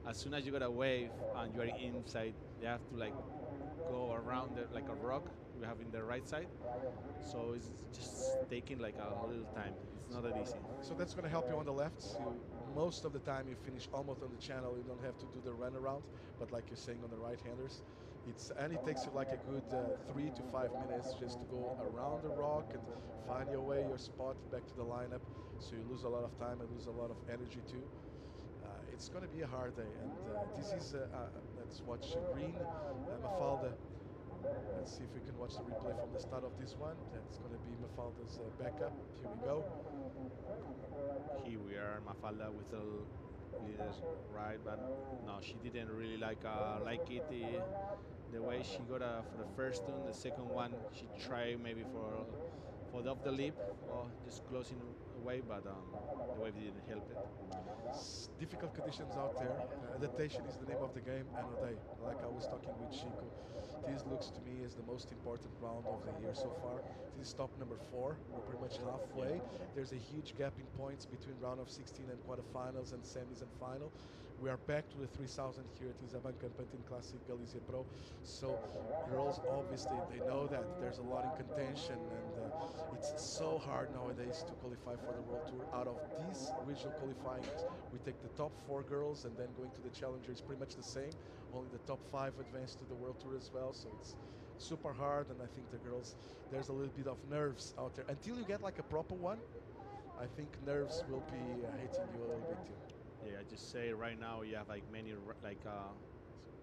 as soon as you got a wave and you are inside, you have to like go around like a rock we have in the right side. So it's just taking like a little time. It's not that easy. So that's going to help you on the left. Most of the time you finish almost on the channel. You don't have to do the run around. But like you're saying on the right-handers, it takes you like a good 3 to 5 minutes just to go around the rock and find your way, your spot back to the lineup. So you lose a lot of time and lose a lot of energy too. It's going to be a hard day. And this is, let's watch green, Mafalda. Let's see if we can watch the replay from the start of this one. That's going to be Mafalda's backup. Here we go. Here we are, Mafalda with the leaders right, but no, she didn't really like it the way she got for the first one. The second one, she tried maybe for the off the lip or just closing away, but the wave didn't help it. Difficult conditions out there. Adaptation is the name of the game, and like I was talking with Chico, this looks to me as the most important round of the year so far. This is stop number 4. We're pretty much halfway. There's a huge gap in points between round of 16 and quarterfinals and semis and final. We are back to the 3000 here at this ABANCA Pantin Classic Galicia Pro. So girls, obviously, they know that there's a lot in contention, and it's so hard nowadays to qualify for the World Tour. Out of these regional qualifying, we take the top 4 girls, and then going to the Challenger is pretty much the same. Only the top 5 advance to the World Tour as well. So it's super hard, and I think the girls, there's a little bit of nerves out there. Until you get like a proper one, I think nerves will be hitting you a little bit too. Yeah, I just say right now you have like many like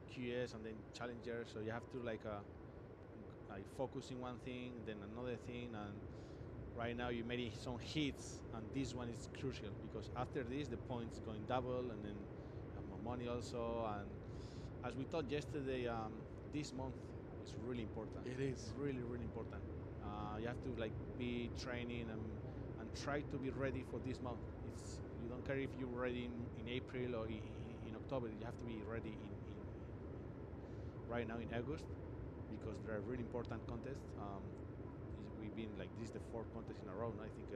QS and then Challenger, so you have to like focus in one thing, then another thing, and right now you made some hits, and this one is crucial because after this the points going double, and then more money also. And as we thought yesterday, this month is really important. It is really, really important. You have to like be training and try to be ready for this month. You don't care if you're ready in April or in October. You have to be ready in right now in August, because there are really important contests. We've been like this the 4th contest in a row. I think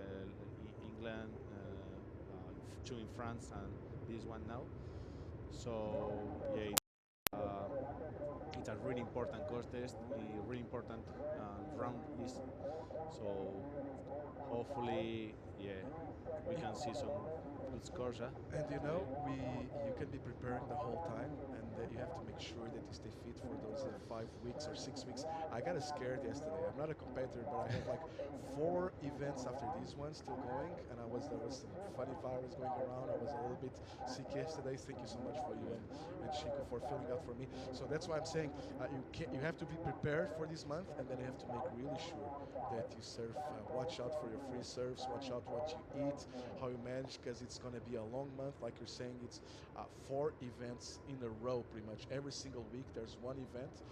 England, 2 in France, and this one now. So yeah, it's a really important contest, a really important round. So hopefully, yeah, we can see some Good scores, huh? And you know, you can be preparing the whole time, and you have to make sure that you stay fit for those 5 weeks or 6 weeks. I got scared yesterday. I'm not a competitor, but I have like 4 events after these ones still going, and there was some funny virus going around. I was a little bit sick yesterday. Thank you so much for you and Chico for filling out for me. So that's why I'm saying you have to be prepared for this month, and then you have to make really sure that you serve. Watch out for your free serves. Watch out what you eat, how you manage, because it's gonna be a long month. Like you're saying, it's 4 events in a row, pretty much every single week. There's one event,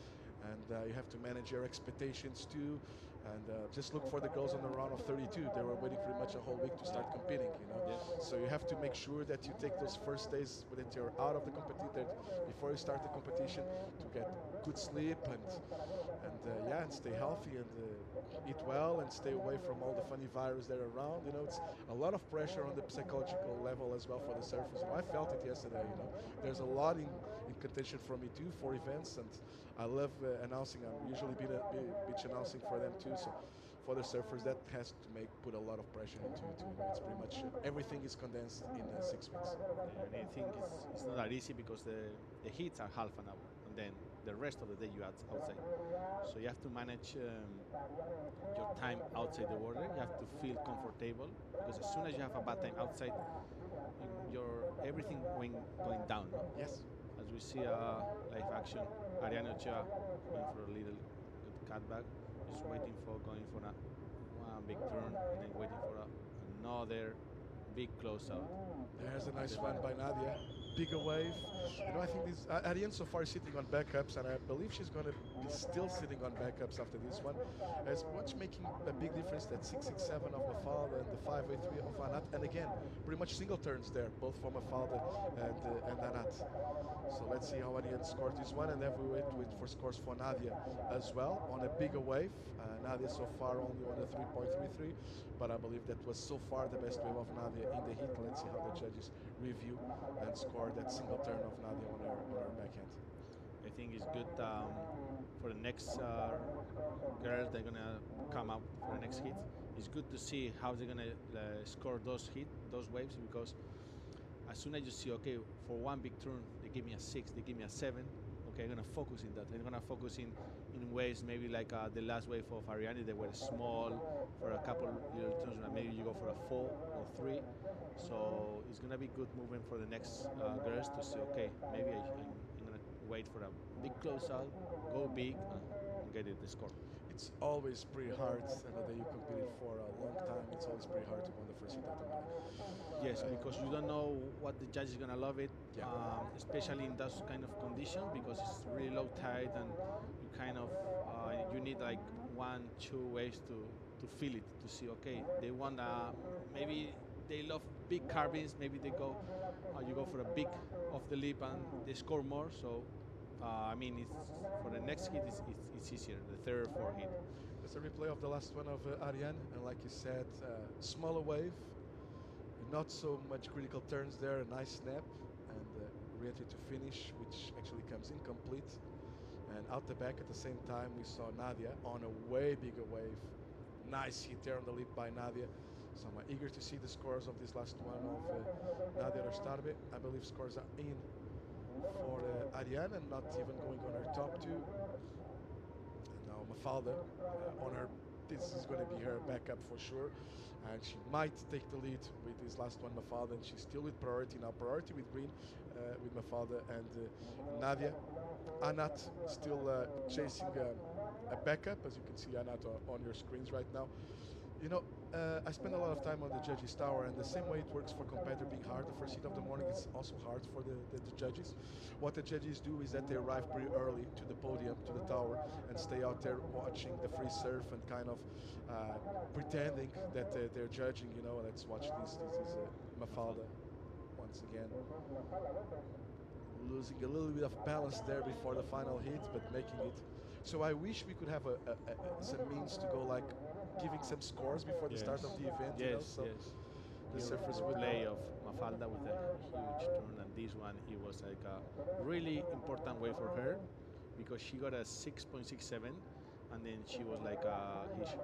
and you have to manage your expectations too. And just look for the girls on the round of 32. They were waiting pretty much a whole week to start competing, you know. Yes. So you have to make sure that you take those first days that you're out of the competition, before you start the competition, to get good sleep and stay healthy and eat well and stay away from all the funny virus that are around. You know, it's a lot of pressure on the psychological level as well for the surfers. You know, I felt it yesterday. You know, there's a lot in contention for me too, for events, and I love announcing. I'm usually beach announcing for them too. So for the surfers, that has to put a lot of pressure into it too. You know, it's pretty much everything is condensed in 6 weeks. And I think it's not that easy because the heats are half an hour, and then the rest of the day you outside. So you have to manage your time outside the water. You have to feel comfortable because as soon as you have a bad time outside, your everything going down. No? Yes. As we see live action, Ariane Ochoa going for a little good cutback, just waiting for going for one big turn and then waiting for another big closeout. There's a nice one by Nadia. Bigger wave. You know, I think this Ariane so far is sitting on backups, and I believe she's going to be still sitting on backups after this one. As much making a big difference that 667 of Mafalda and the 583 of Anat, and again, pretty much single turns there, both for Mafalda and Anat. So let's see how Ariane scores this one, and then we wait for scores for Nadia as well on a bigger wave. Nadia so far only on a 3.33, but I believe that was so far the best wave of Nadia in the heat. Let's see how the judges review and score that single turn of Nadia on her backhand. I think it's good for the next girls they're gonna come up for the next hit. It's good to see how they're gonna score those waves, because as soon as you see, okay, for one big turn they give me a 6, they give me a 7, okay, I'm gonna focus in that. I'm gonna focus in waves maybe like the last wave of Ariane. They were small for a couple little turns, and maybe you go for a 4 or 3. So it's gonna be good movement for the next girls to say, okay, maybe I'm gonna wait for a big closeout, go big, and get it the score. It's always pretty hard, and that you competed for a long time. It's always pretty hard to go on the first hit of the morning. Yes, because you don't know what the judge is gonna love it, Yeah. especially in that kind of condition, because it's really low tide and you kind of you need like 1-2 waves to feel it, to see, okay, they want maybe they love big carvings, maybe they go you go for a big off the lip and they score more. So I mean, it's for the next hit it's easier, the third or fourth hit. There's a replay of the last one of Ariane, and like you said, smaller wave, not so much critical turns there, a nice snap, and re-entry to finish, which actually comes incomplete. And out the back at the same time, we saw Nadia on a way bigger wave. Nice hit there on the lip by Nadia. So I'm eager to see the scores of this last one of Nadia Rostarbe. I believe scores are in for Ariane, and not even going on her top 2. And now Mafalda on her. This is going to be her backup for sure, and she might take the lead with this last one, Mafalda, and she's still with priority now. Priority with green, with Mafalda and Nadia. Anat still chasing a backup, as you can see Anat on your screens right now. You know, I spend a lot of time on the judges' tower, and the same way it works for competitor being hard the first heat of the morning, it's also hard for the judges. What the judges do is that they arrive pretty early to the podium, to the tower, and stay out there watching the free surf and kind of pretending that they're judging. You know, let's watch this. This is Mafalda once again. Losing a little bit of balance there before the final hit, but making it. So I wish we could have some means to go like giving some scores before the start of the event. Yes, you know? So yes. the surfers would play know. of Mafalda with a huge turn, and this one it was like a really important way for her, because she got a 6.67, and then she was like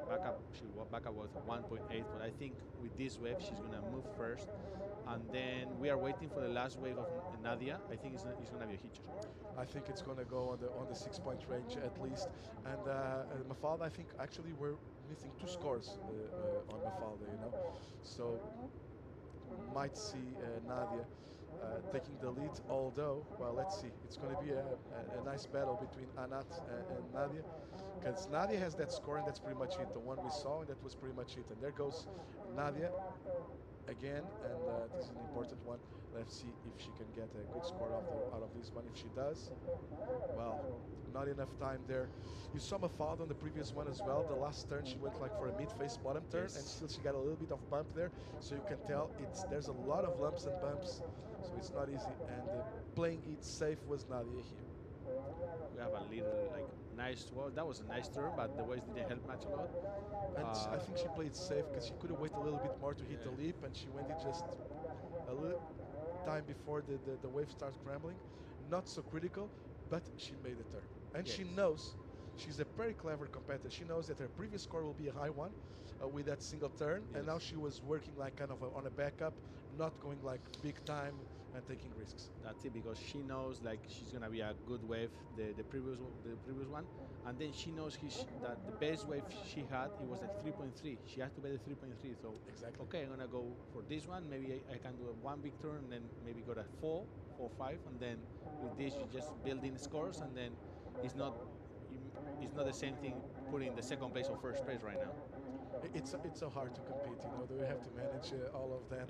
backup was 1.8. But I think with this wave she's gonna move first, and then we are waiting for the last wave of Nadia. I think it's gonna be a huge score. I think it's going to go on the 6 point range at least. And Mafalda, I think actually we're missing 2 scores on Mafalda, you know. So might see Nadia taking the lead. Although, well, let's see. It's going to be a nice battle between Anat and Nadia, because Nadia has that score and that's pretty much it. The one we saw and that was pretty much it. And there goes Nadia again, and this is an important one. Let's see if she can get a good score out of this one. If she does, well, not enough time there. You saw Mafalda on the previous one as well. The last turn she went like for a mid-face bottom turn, and still she got a little bit of bump there. So you can tell there's a lot of lumps and bumps, so it's not easy. And playing it safe was Nadia here. We have a little like nice. Well, that was a nice turn, but the waves didn't help much a lot. And I think she played safe because she could have waited a little bit more to hit the leap, and she went it just a little time before the wave starts scrambling. Not so critical, but she made the turn. And she knows she's a very clever competitor. She knows that her previous score will be a high one with that single turn, and now she was working like kind of on a backup, not going like big time and taking risks. That's it, because she knows like she's gonna be a good wave, the previous one, and then she knows that the best wave she had it was like 3.3. She has to bet the 3.3. So exactly. Okay, I'm gonna go for this one. Maybe I can do a one big turn, and then maybe go to 4, 5, and then with this you just building scores, and then it's not the same thing putting the second place or first place right now. It's so hard to compete, you know. We have to manage all of that,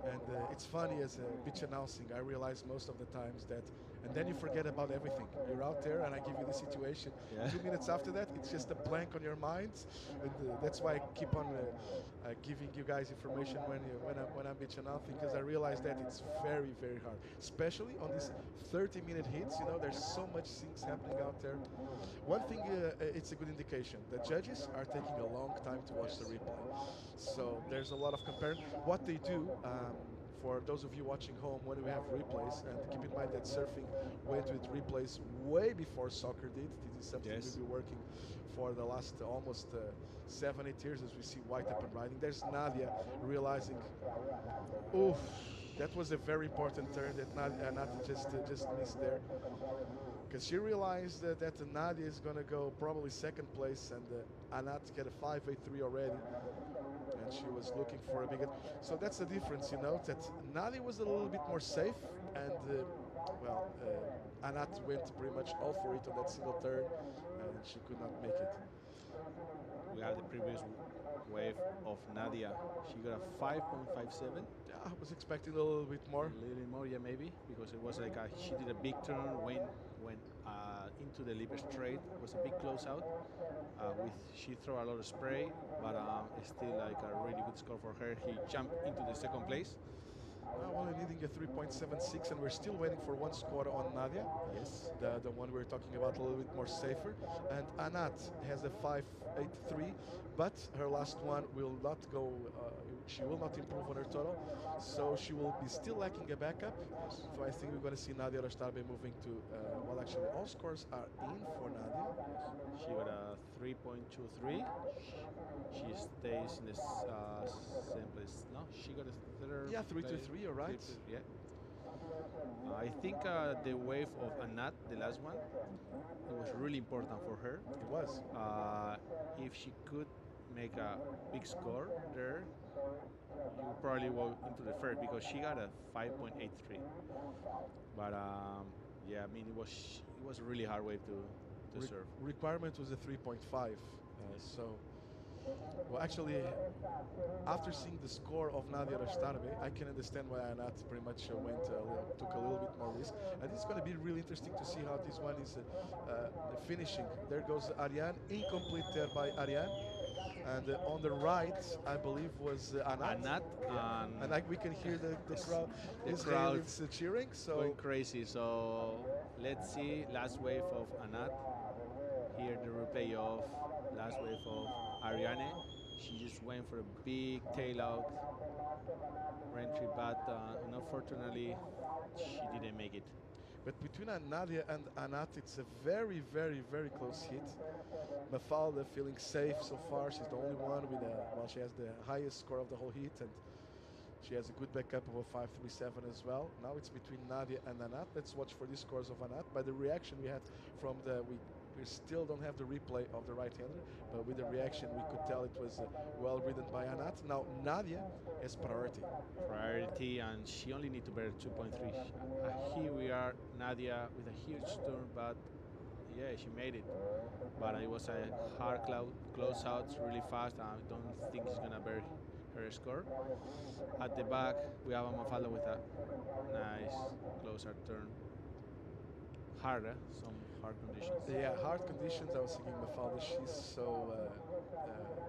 and it's funny as a pitch announcing. I realize most of the times that, and then you forget about everything. You're out there, and I give you the situation. 2 minutes after that, it's just a blank on your mind, and that's why I keep on giving you guys information when I'm pitch announcing, because I realize that it's very, very hard, especially on these 30-minute hits. You know, there's so much things happening out there. One thing, it's a good indication. The judges are taking a long time to watch the replay. So there's a lot of comparing. What they do, for those of you watching home, when we have replays, and keep in mind that surfing went with replays way before soccer did. This is something we've been working for the last almost 7-8 years as we see white up and riding. There's Nadia realizing, oof, that was a very important turn that Nadia just missed there. Because she realized that Nadia is going to go probably second place, and Anat get a 5.83 already, and she was looking for a bigger. So that's the difference, you know, that Nadia was a little bit more safe, and Anat went pretty much all for it on that single turn, and she could not make it. We have the previous wave of Nadia. She got a 5.57. Yeah, I was expecting a little bit more. A little bit more, yeah, maybe, because it was like she did a big turn, went into the lip straight. It was a big closeout. She threw a lot of spray, but it's still like a really good score for her. He jumped into the second place. Now only needing a 3.76, and we're still waiting for one score on Nadia. Yes. The one we're talking about, a little bit more safer. And Anat has a 5.83, but her last one will not go, she will not improve on her total. So she will be still lacking a backup. So I think we're going to see Nadia Rostarbe moving to, well, actually, all scores are in for Nadia. She got a 3.23. She stays in the same place. No, she got a third. Yeah, 3.23, you're right. Yeah. I think the wave of Anat, the last one, it was really important for her. It was. If she could make a big score there, you probably go into the first, because she got a 5.83. But yeah, I mean, it was a really hard wave to serve. Requirement was a 3.5. So, well, actually, after seeing the score of Nadia Rostarbe, I can understand why Anat pretty much took a little bit more risk. And it's going to be really interesting to see how this one is finishing. There goes Ariane, incomplete there by Ariane. And on the right, I believe, was Anat. And we can hear the crowd. The crowd is cheering. So going crazy. So let's see last wave of Anat. Here the replay of last wave of Ariane. She just went for a big tail out entry, but unfortunately she didn't make it. But between Nadia and Anat, it's a very, very, very close hit. Mafalda feeling safe so far. She's the only one with she has the highest score of the whole heat, and she has a good backup of a 5.37 as well. Now it's between Nadia and Anat. Let's watch for the scores of Anat. By the reaction we had from we still don't have the replay of the right-hander, but with the reaction we could tell it was well ridden by Anat. Now Nadia has priority. Priority, and she only need to bear 2.3. Here we are, Nadia with a huge turn, but yeah, she made it. But it was a hard close out really fast. I don't think she's gonna bear her score. At the back, we have a Mafalda with a nice closer turn. Harder, some hard conditions. Yeah, hard conditions. I was thinking Mafalda. She's so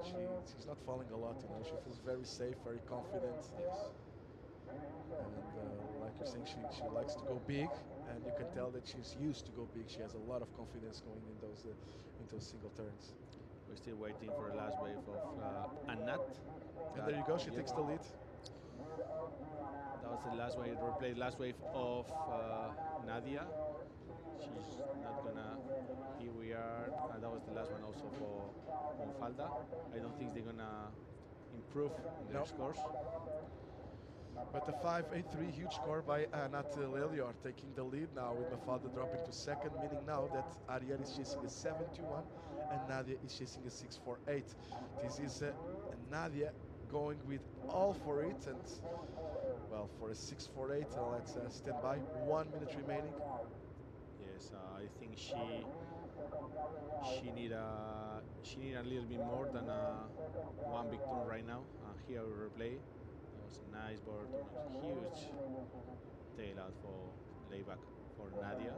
she's not falling a lot. You know, she feels very safe, very confident. Yes. And like you're saying, she likes to go big, and you can tell that she's used to go big. She has a lot of confidence going in those single turns. We're still waiting for the last wave of Anat. And there you go. She takes the lead. That was the last wave. Replay last wave of Nadia. She's not gonna. Here we are. That was the last one also for Mafalda. I don't think they're gonna improve their scores. But the 5.83 huge score by Anat Lelior taking the lead now, with Mafalda dropping to second, meaning now that Ariel is chasing a 7.21 and Nadia is chasing a 6.48. This is Nadia going with all for it, and well, for a 6.48, let's stand by. 1 minute remaining. Yes, I think she need a little bit more than one big turn right now. Here we replay. That was a nice board turn, huge tail out for layback for Nadia.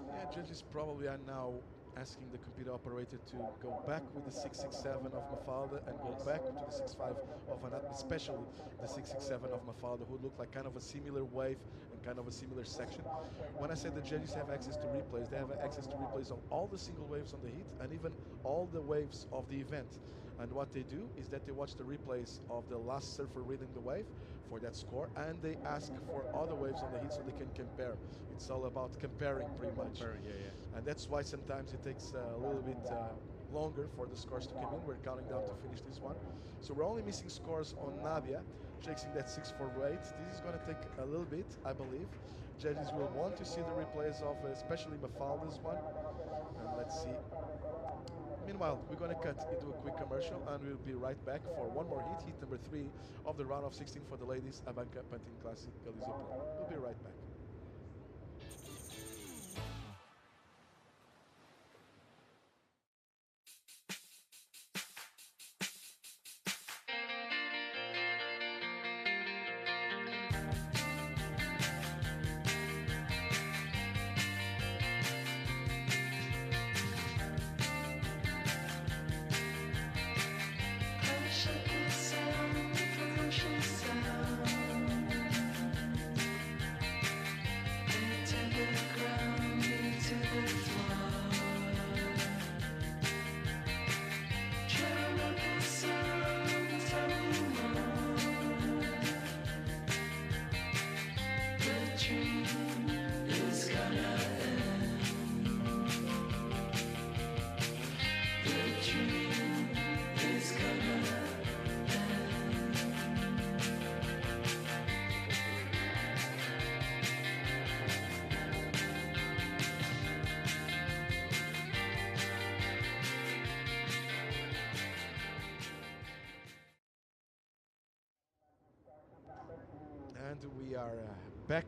Yeah, judges probably are now asking the computer operator to go back with the 6.67 of Mafalda and go back to the 6.5 of Anat, especially the 6.67 of Mafalda, who looked like kind of a similar wave and kind of a similar section. When I say the judges have access to replays, they have access to replays of all the single waves on the heat and even all the waves of the event. And what they do is that they watch the replays of the last surfer reading the wave for that score, and they ask for other waves on the heat so they can compare. It's all about comparing pretty much. Yeah. And that's why sometimes it takes a little bit longer for the scores to come in. We're counting down to finish this one. So we're only missing scores on Nadia, chasing that 6.48. This is going to take a little bit, I believe. Judges will want to see the replays of especially Mafalda's one. And let's see. Meanwhile, we're going to cut into a quick commercial, and we'll be right back for one more heat number 3 of the round of 16 for the ladies ABANCA Pantin Classic Galicia Pro. We'll be right back. And we are back.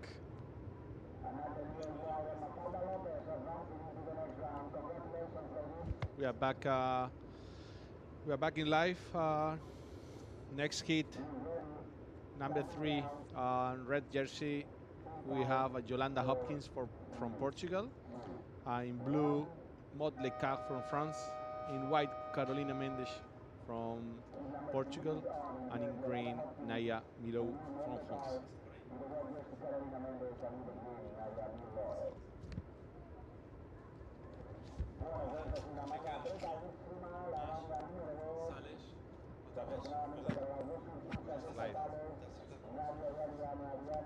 We are back. We are back in live. Next hit, number 3, red jersey. We have Yolanda Hopkins from Portugal. In blue, Maud Lecac from France. In white, Carolina Mendes from Portugal. And in green, Naya Milo from France.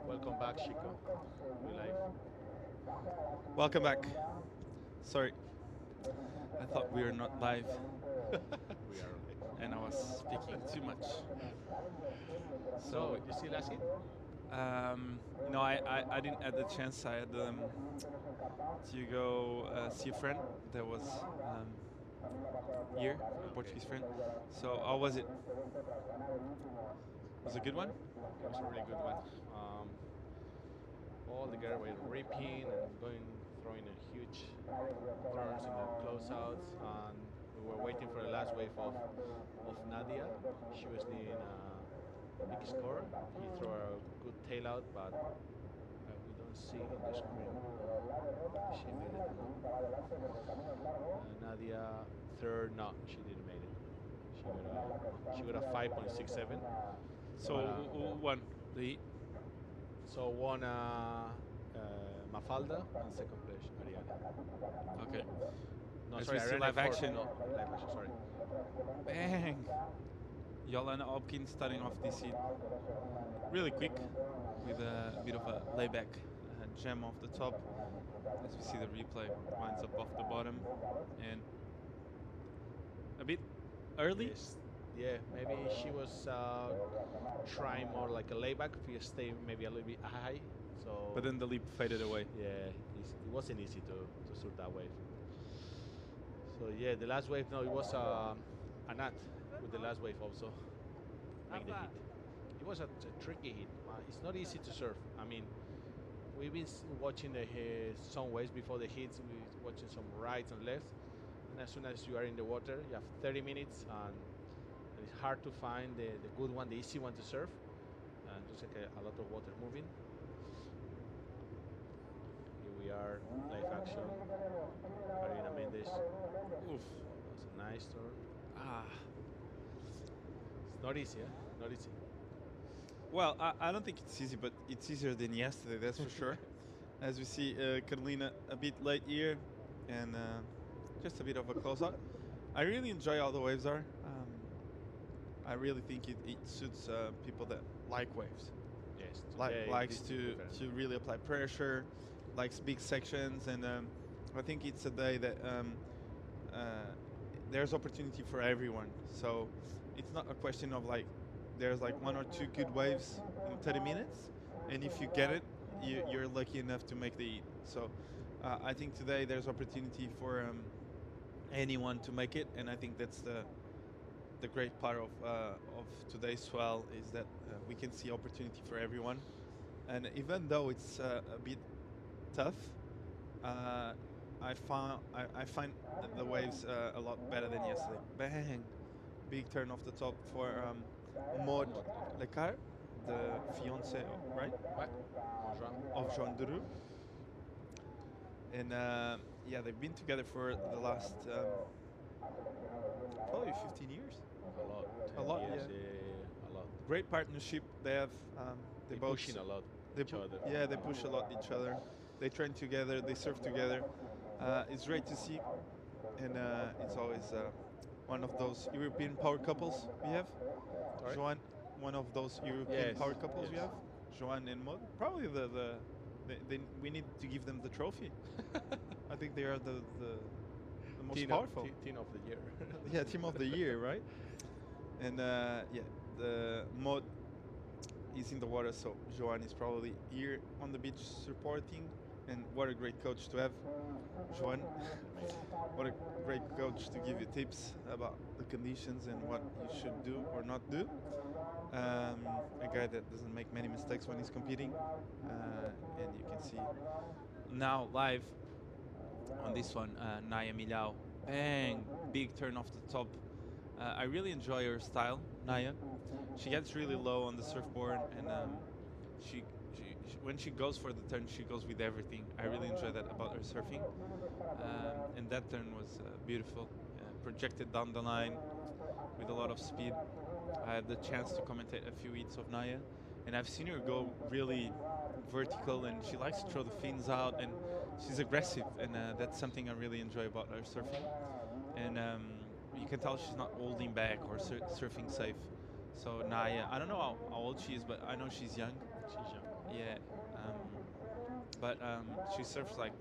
Welcome back, Chico. We live. Welcome back. Sorry, I thought we were not live, We are okay. and I was speaking too much. So, you see last hit? No, I didn't have the chance. I had to go see a friend that was here, a Portuguese friend. So how was it? Was it a good one? It was a really good one. All the girls were ripping and throwing a huge turns in the closeouts, and we were waiting for the last wave of Nadia. She was needing a big score. He threw a good tail out, but we don't see in the screen. She made it. Nadia third, no, she didn't make it. She got a 5.67. So But, who won the heat? So won Mafalda and second place Ariane. Okay. No, As sorry, we see Ariane live fourth. action. No, live action. Sorry. Bang! Yolanda Hopkins starting off this heat really quick with a bit of a layback jam off the top. As we see the replay, winds up off the bottom and a bit early. Yes. Yeah, maybe she was trying more like a layback. If you stay maybe a little bit high. So. But then the leap faded away. Yeah, it wasn't easy to surf that wave. So yeah, the last wave. No, it was Anat with the last wave also make the hit. It was a tricky hit. It's not easy to surf. I mean, we've been watching some waves before the hits. We're watching some rights and lefts, and as soon as you are in the water, you have 30 minutes, and it's hard to find the good one, the easy one to surf. And there's like a lot of water moving. Here we are, live action. Marina Mendes. Oof, that's a nice turn. It's not easy, eh? Not easy. Well, I don't think it's easy, but it's easier than yesterday, that's for sure. As we see Carolina a bit late here and just a bit of a close-up. I really enjoy how the waves are. I really think it suits people that like waves. Yes. Likes to really apply pressure, likes big sections, and I think it's a day that there's opportunity for everyone. So it's not a question of like there's like one or two good waves in 30 minutes, and if you get it, you're lucky enough to make the heat. So I think today there's opportunity for anyone to make it, and I think that's the great part of today's Swell is that we can see opportunity for everyone. And even though it's a bit tough, I find the waves a lot better than yesterday. Bang! Big turn off the top for Maud Lecard, the fiance, right? Of Jean Duru. And yeah, they've been together for the last probably 15 years. A lot. A lot, Years, yeah. a lot. Great partnership. They have. They both pushing a lot They each other. Yeah, they push a lot each other. They train together. They surf together. It's great to see, and it's always one of those European power couples we have. Right. Joan, one of those European Yes, power couples we yes. have. Joan and Maud. Probably we need to give them the trophy. I think they are the most powerful. Team of the year. Yeah, team of the year, right? And yeah, the Maud is in the water, so Joan is probably here on the beach supporting. And what a great coach to have, Joan. What a great coach to give you tips about the conditions and what you should do or not do. A guy that doesn't make many mistakes when he's competing. And you can see now live on this one, Naya Milhao. Bang! Big turn off the top. I really enjoy her style, Naya. She gets really low on the surfboard, and she when she goes for the turn, she goes with everything. I really enjoy that about her surfing. And that turn was beautiful. Projected down the line with a lot of speed. I had the chance to commentate a few heats of Naya, and I've seen her go really vertical, and she likes to throw the fins out, and she's aggressive, and that's something I really enjoy about her surfing. And you can tell she's not holding back or surfing safe. So Naya, I don't know how old she is, but I know she's young. She's young. Yeah. but she surfs like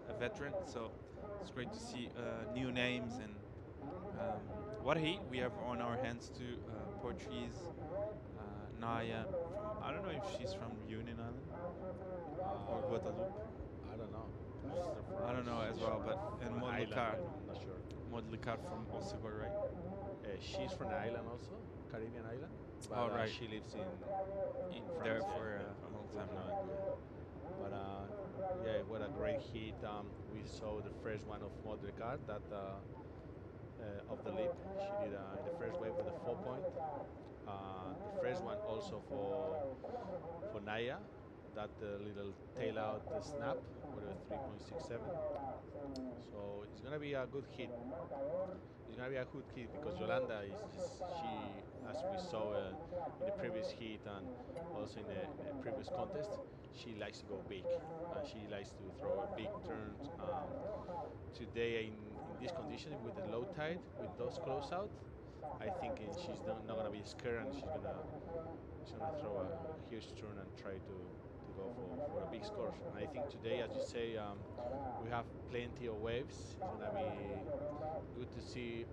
a veteran, so it's great to see new names and what heat we have on our hands too. Portuguese Naya from, I don't know if she's from Reunion Island or Guadalupe. I don't know. But she's not from I don't know as she's well, from- but and from Maud an island, Licard. but I'm not sure. Maud Licard from Osegor, right? She's from an island also, Caribbean island. But Oh, right. she lives in There France, for yeah, a long from time now. Newfoundland, yeah. But yeah, what a great hit. We saw the first one of Maud Licard that of the leap. She did in the first wave with a 4 point. The first one also for Naya, that little tail out snap with a 3.67. So it's gonna be a good hit. It's gonna be a good hit because Yolanda is just she, as we saw in the previous heat and also in the previous contest, she likes to go big and she likes to throw a big turns. Today in this condition with the low tide, with those closeout, I think she's not gonna be scared and she's gonna throw a huge turn and try to go for a big score. And I think today, as you say, we have plenty of waves. It's gonna be good to see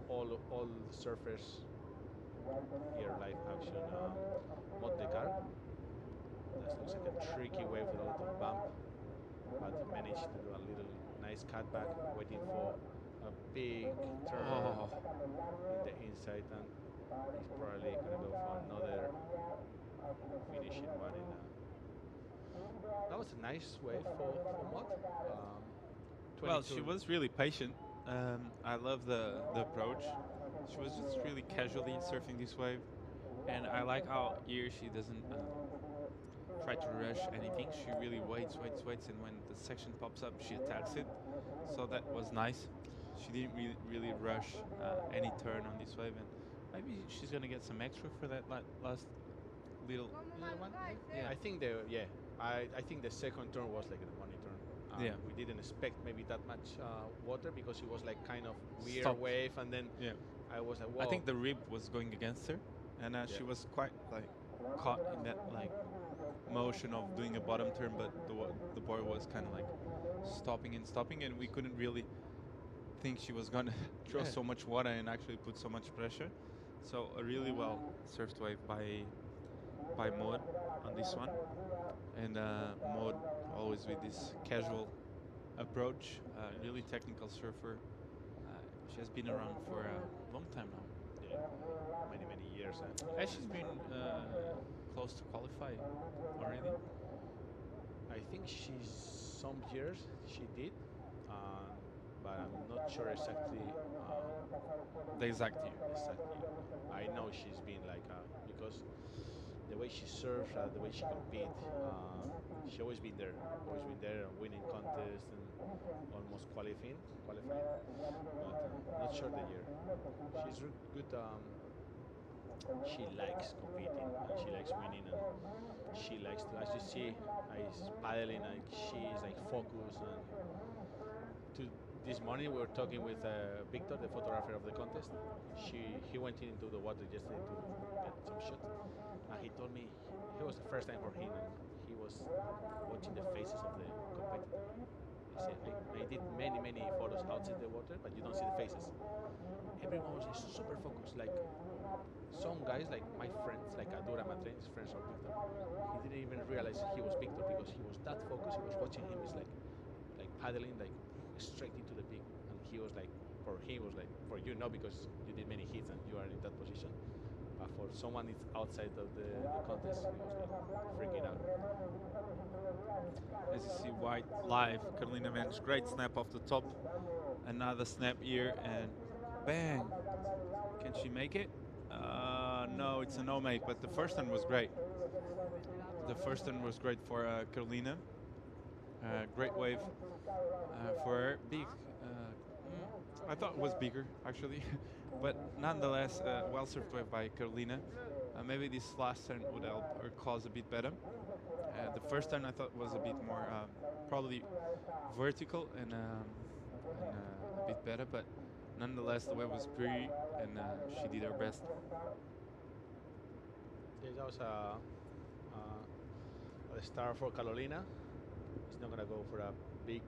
all the surfers here live action. Mont Descartes. That looks like a tricky wave with a lot of bump, but managed to do a little nice cutback, waiting for a big turn in the inside, and he's probably gonna go for another finishing one in. That was a nice wave for Mott. Well, she was really patient. I love the approach. She was just really casually surfing this wave, and I like how here she doesn't try to rush anything. She really waits, and when the section pops up, she attacks it. So that was nice. She didn't really rush any turn on this wave, and maybe she's gonna get some extra for that last little one. Yeah, I think I think the second turn was like the money turn. Yeah. We didn't expect maybe that much water because it was like kind of weird Stopped. wave, and then Yeah. I was like, whoa. I think the rib was going against her, and she was quite like caught in that like motion of doing a bottom turn, but the board was kind of like stopping, and we couldn't really think she was gonna throw so much water and actually put so much pressure. So a really well surfed wave by Maud on this one, and Maud always with this casual approach, really technical surfer. She has been around for a long time now. Yeah, many years. And she's been close to qualify already. I think she's some years she did, but I'm not sure exactly. The exact year. Exactly. I know she's been like because the way she surfs, the way she competes, she always been there, winning contests and almost qualifying. But not sure the year. She's good. She likes competing and she likes winning and she likes to, as you see, is paddling and she's like focused. And this morning we were talking with Victor, the photographer of the contest. He went into the water yesterday to get some shots, and he told me it was the first time for him, and he was watching the faces of the competitor. He said, I did many photos outside the water, but you don't see the faces. Everyone was like, super focused. Like some guys, like my friends, like Adura Matren, his friends are Victor. He didn't even realize he was Victor because he was that focused. He was watching him. He's like paddling like straight into the peak, and he was like, for him was like, for you no, because you did many hits and you are in that position. But for someone it's outside of the contest, he was like freaking out. As you see, White live, Carolina Men's great snap off the top. Another snap here, and bang! Can she make it? No, it's a no make, but the first one was great. The first one was great for Carolina. Great wave for her. Big. I thought it was bigger, actually. But nonetheless, well surfed wave by Carolina. Maybe this last turn would help her cause a bit better. The first turn I thought was a bit more probably vertical and a bit better, but nonetheless the wave was pretty and she did her best. Yes, that was a star for Carolina. it's not gonna go for a big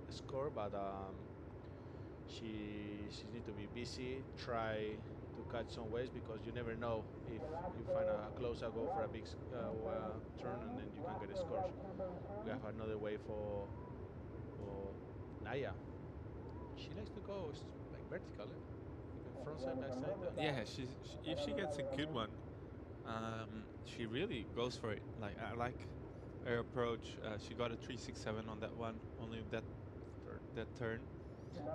score, but she need to be busy, try to catch some waves because you never know if you find a closer go for a big turn and then you can get a score. We have another wave for Naya. She likes to go like vertical, even front side, back side. Yeah, if she gets a good one, she really goes for it. Like I like her approach. She got a 367 on that one, only that turn.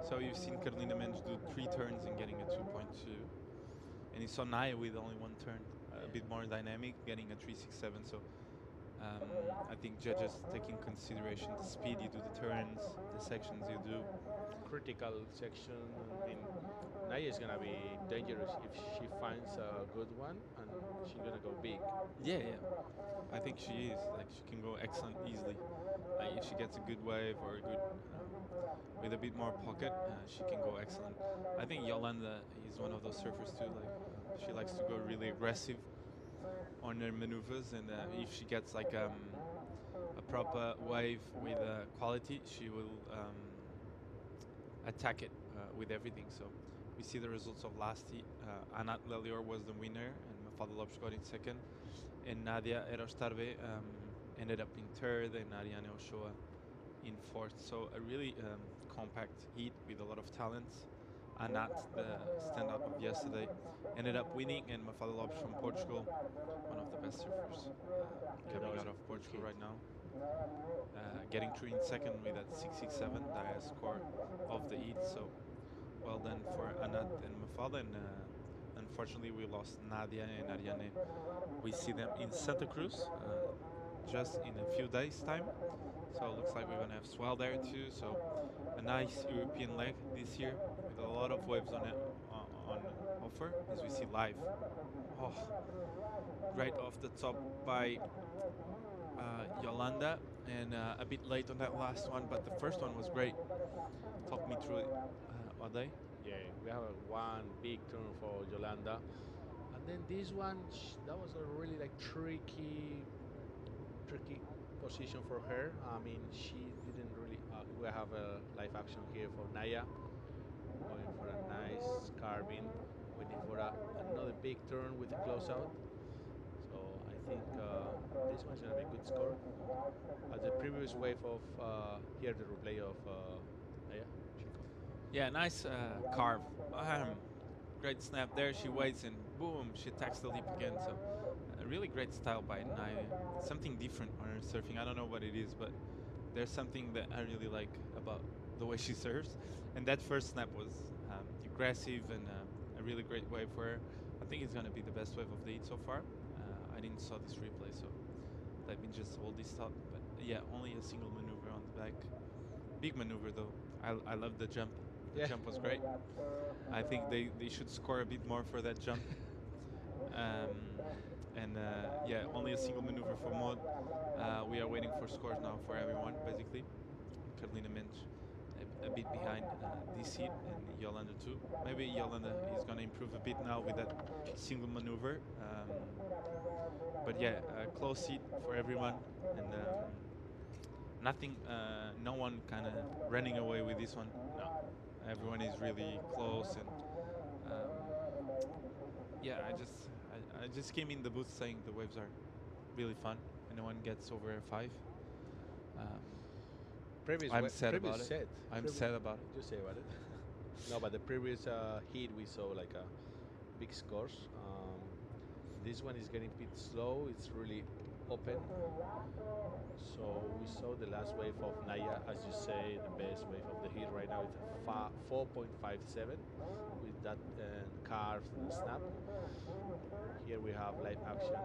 So you've seen Carolina Mendes do 3 turns and getting a 2.2, and you saw Naya with only 1 turn, a bit more dynamic, getting a 367. So I think judges take in consideration the speed you do the turns, the sections you do. Critical section. I mean, Naya is gonna be dangerous if she finds a good one and she's gonna go big. Yeah. I think she is. Like she can go excellent easily. Like if she gets a good wave or a good with a bit more pocket, she can go excellent. I think Yolanda is one of those surfers too. Like she likes to go really aggressive on her maneuvers, and if she gets like a proper wave with quality, she will attack it with everything. So we see the results of last heat. Anat Lelior was the winner, and Mafalda Lopes got in second, and Nadia Erostarbe ended up in third, and Ariane Ochoa in fourth. So a really compact heat with a lot of talents. Anat, the standout of yesterday, ended up winning, and Mafalda Lopes from Portugal, one of the best surfers coming out of Portugal right now, getting through in second with that 667, the highest score of the heat. So well done for Anat and Mafalda, and unfortunately we lost Nadia and Ariane. We see them in Santa Cruz just in a few days time, so it looks like we're gonna have Swell there too. So a nice European leg this year with a lot of waves on offer, as we see live. Oh, great off the top by Yolanda, and a bit late on that last one, but the first one was great. Talk me through it, Ade. Yeah, we have one big turn for Yolanda, and then this one that was a really like tricky position for her. I mean, she didn't really. We have a live action here for Naya, going for a nice carving, waiting for another big turn with a closeout. So I think this one's gonna be a good score. As the previous wave of here the replay of Naya. Yeah, nice carve. Great snap there. She waits and boom, she attacks the leap again. So a really great style by Naya. Something different on her surfing. I don't know what it is, but there's something that I really like about the way she surfs. And that first snap was aggressive and a really great wave for her. I think it's gonna be the best wave of the heat so far. I didn't saw this replay, so let me just hold this thought. But yeah, only a single maneuver on the back. Big maneuver though. I love the jump. The jump was great. I think they should score a bit more for that jump. And yeah, only a single maneuver for Maud. We are waiting for scores now for everyone, basically. Carolina Mendes a bit behind this heat, and Yolanda too. Maybe Yolanda is going to improve a bit now with that single maneuver. But yeah, close heat for everyone, and nothing, no one kind of running away with this one. No, everyone is really close, and yeah, I just came in the booth saying the waves are really fun, and no one gets over a 5. I'm sad about it. I'm sad about it. Just say about it. No, but the previous heat we saw like a big scores. This one is getting a bit slow. It's really open. So we saw the last wave of Naya, as you say, the best wave of the heat right now. It's a 4.57 with that carve and snap. Here we have live action.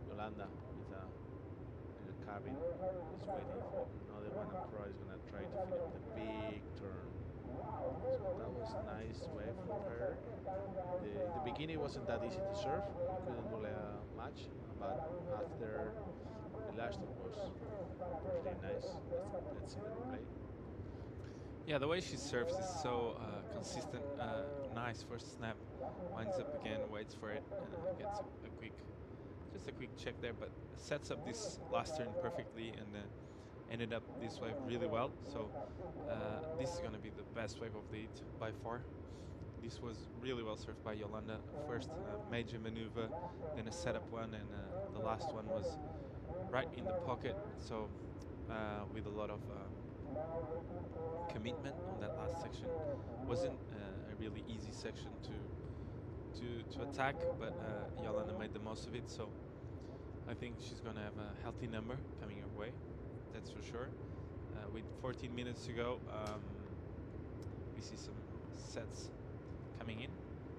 Yolanda with a carving is waiting for another one, and probably is gonna try to finish with a big turn. So that was nice wave for her. In the beginning, it wasn't that easy to surf. You couldn't do much, but after the last turn was pretty nice. Let's see the replay. Yeah, the way she surfs is so consistent. Nice first snap, winds up again, waits for it, gets a quick, just a quick check there, but sets up this last turn perfectly and ended up this wave really well. So this is going to be the best wave of the heat by far. This was really well served by Yolanda. First major maneuver, then a setup one, and the last one was right in the pocket. So with a lot of commitment on that last section. Wasn't a really easy section to attack, but Yolanda made the most of it. So I think she's going to have a healthy number coming her way. That's for sure. With 14 minutes to go, we see some sets coming in.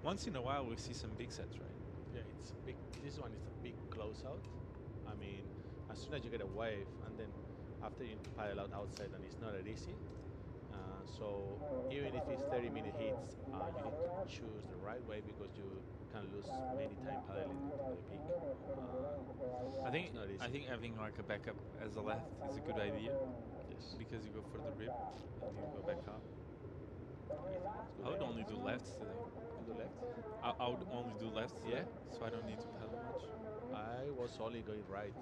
Once in a while, we see some big sets, right? Yeah, it's big. This one is a big closeout. I mean, as soon as you get a wave, and then after you paddle out outside, and it's not that easy. So even if it's 30-minute hits, you need to choose the right way because you can lose many time paddling to the peak. I think it's not easy. I think having like a backup as a left is a good idea Yes. because you go for the rip and you go back up. I would only do lefts today. To the left. I would only do lefts Yeah. today, so I don't need to paddle much. I was only going right,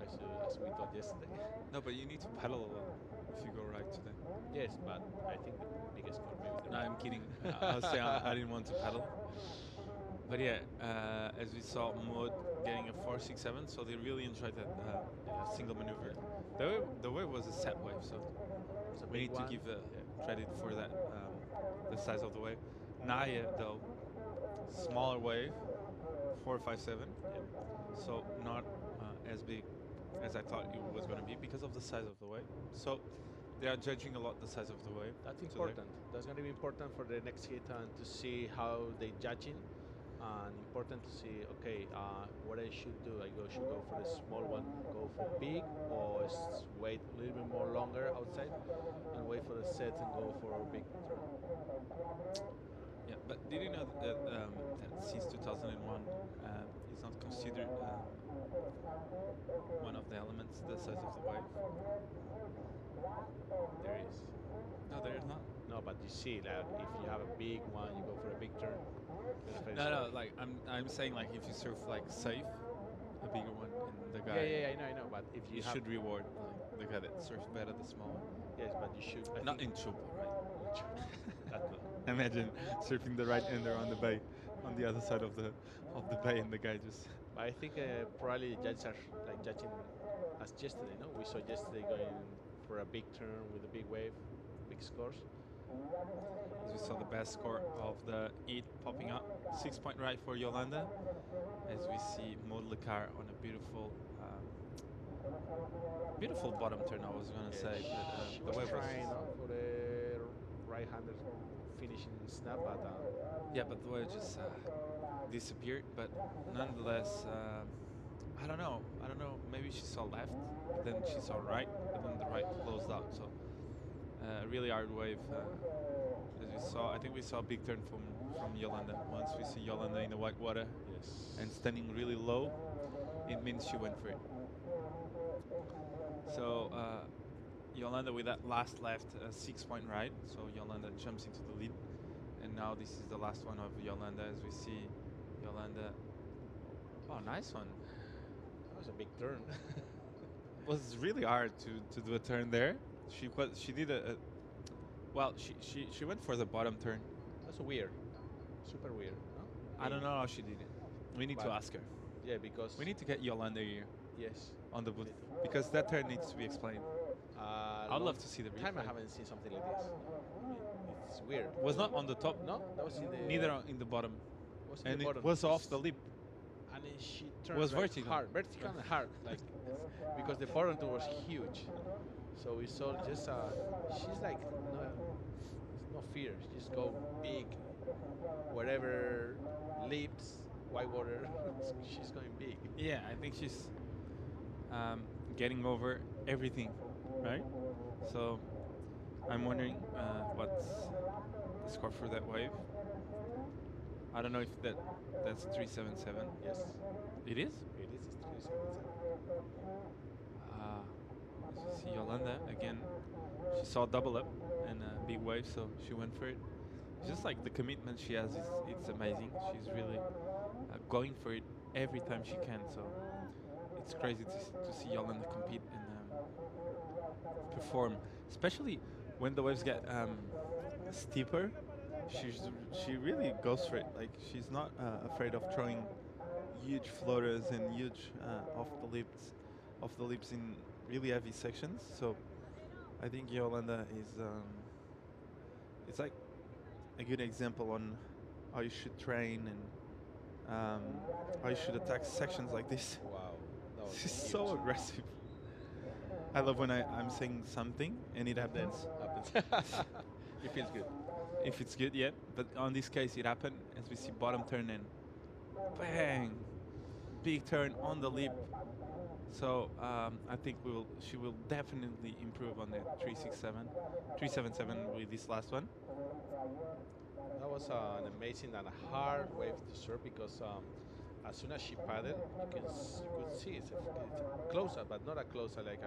as we thought yesterday. No, but you need to paddle a lot if you go right today. Yes, but I think the biggest score maybe is the No, right. I'm kidding. I was saying I didn't want to paddle. But yeah, as we saw, Maud getting a 4-6-7, so they really enjoyed that single maneuver. The wave was a set wave, so It's a we big need to one. give Yeah. credit for that, the size of the wave. Naya, though, smaller wave, 4-5-7, so not as big as I thought it was going to be because of the size of the wave. So they are judging a lot the size of the wave. That's today. important. That's going to be important for the next hit and to see how they judging. And important to see, okay, what I should do. Should go for the small one, go for big, or wait a little bit more longer outside and wait for the sets and go for a big turn. Yeah, but did you know that, that since 2001 is not considered one of the elements, the size of the wave? There is. No, there is not. No, but you see, like if you have a big one, you go for a big turn. No, like I'm saying like if you surf like safe, a bigger one, and the guy Yeah, I know. But if you you have, should reward like the guy that surfs better the small one. yes, but you should. I Not think in Chupa, right? That's not. Imagine surfing the right ender on the bay, on the other side of the bay, and the guy just. But I think probably the judges are like judging as yesterday. No, we saw yesterday going for a big turn with a big wave, big scores. As we saw the best score of the heat popping up, 6-point right for Yolanda. As we see Maud Lecar on a beautiful bottom turn, I was gonna say, She but the was wave was trying for the right-handed finishing snap, but yeah, but the wave just disappeared. But nonetheless, I don't know. Maybe she saw left, then she saw right, but then the right closed out. So a really hard wave. As we saw, I think we saw a big turn from Yolanda. Once we see Yolanda in the white water yes. and standing really low, it means she went for it. So Yolanda with that last left, 6-point right. So Yolanda jumps into the lead. And now this is the last one of Yolanda as we see Yolanda. Oh, nice one. That was a big turn. It was really hard to do a turn there. She did she went for the bottom turn. That's weird. Super weird. No? I don't know how she did it. We need to ask her. Yeah, because We need to get Yolanda here yes. on the booth because that turn needs to be explained. I'd love to see the time I replay. haven't seen something like this. I mean, it's weird. Was not on the top. No, that was in the Neither in the bottom. was in And the it bottom. was off the lip. And then she turned Was like vertical. vertical and hard, like because the bottom two was huge. So we saw just she's like no fear. She just go big, wherever lips, white water. She's going big. Yeah, I think she's getting over everything, right? So I'm wondering what's the score for that wave. I don't know if that's 377. Yes, It is. it is. It's 377. As you see Yolanda again, she saw double up and a big wave, so she went for it. Just like the commitment she has, it's amazing. She's really going for it every time she can. So it's crazy to see Yolanda compete and perform, especially when the waves get steeper. She's she really goes for it. Like she's not afraid of throwing huge floaters and huge off the lips in really heavy sections. So I think Yolanda is it's like a good example on how you should train and how you should attack sections like this. Wow, that was She's huge. so aggressive. I love when I'm saying something and it And then happens. happens. It feels good. If it's good yet, but on this case it happened as we see bottom turn and bang, big turn on the lip. So I think she will definitely improve on the 377 with this last one. That was an amazing and a hard wave to serve because as soon as she paddled, you could see it's a closer, but not a closer like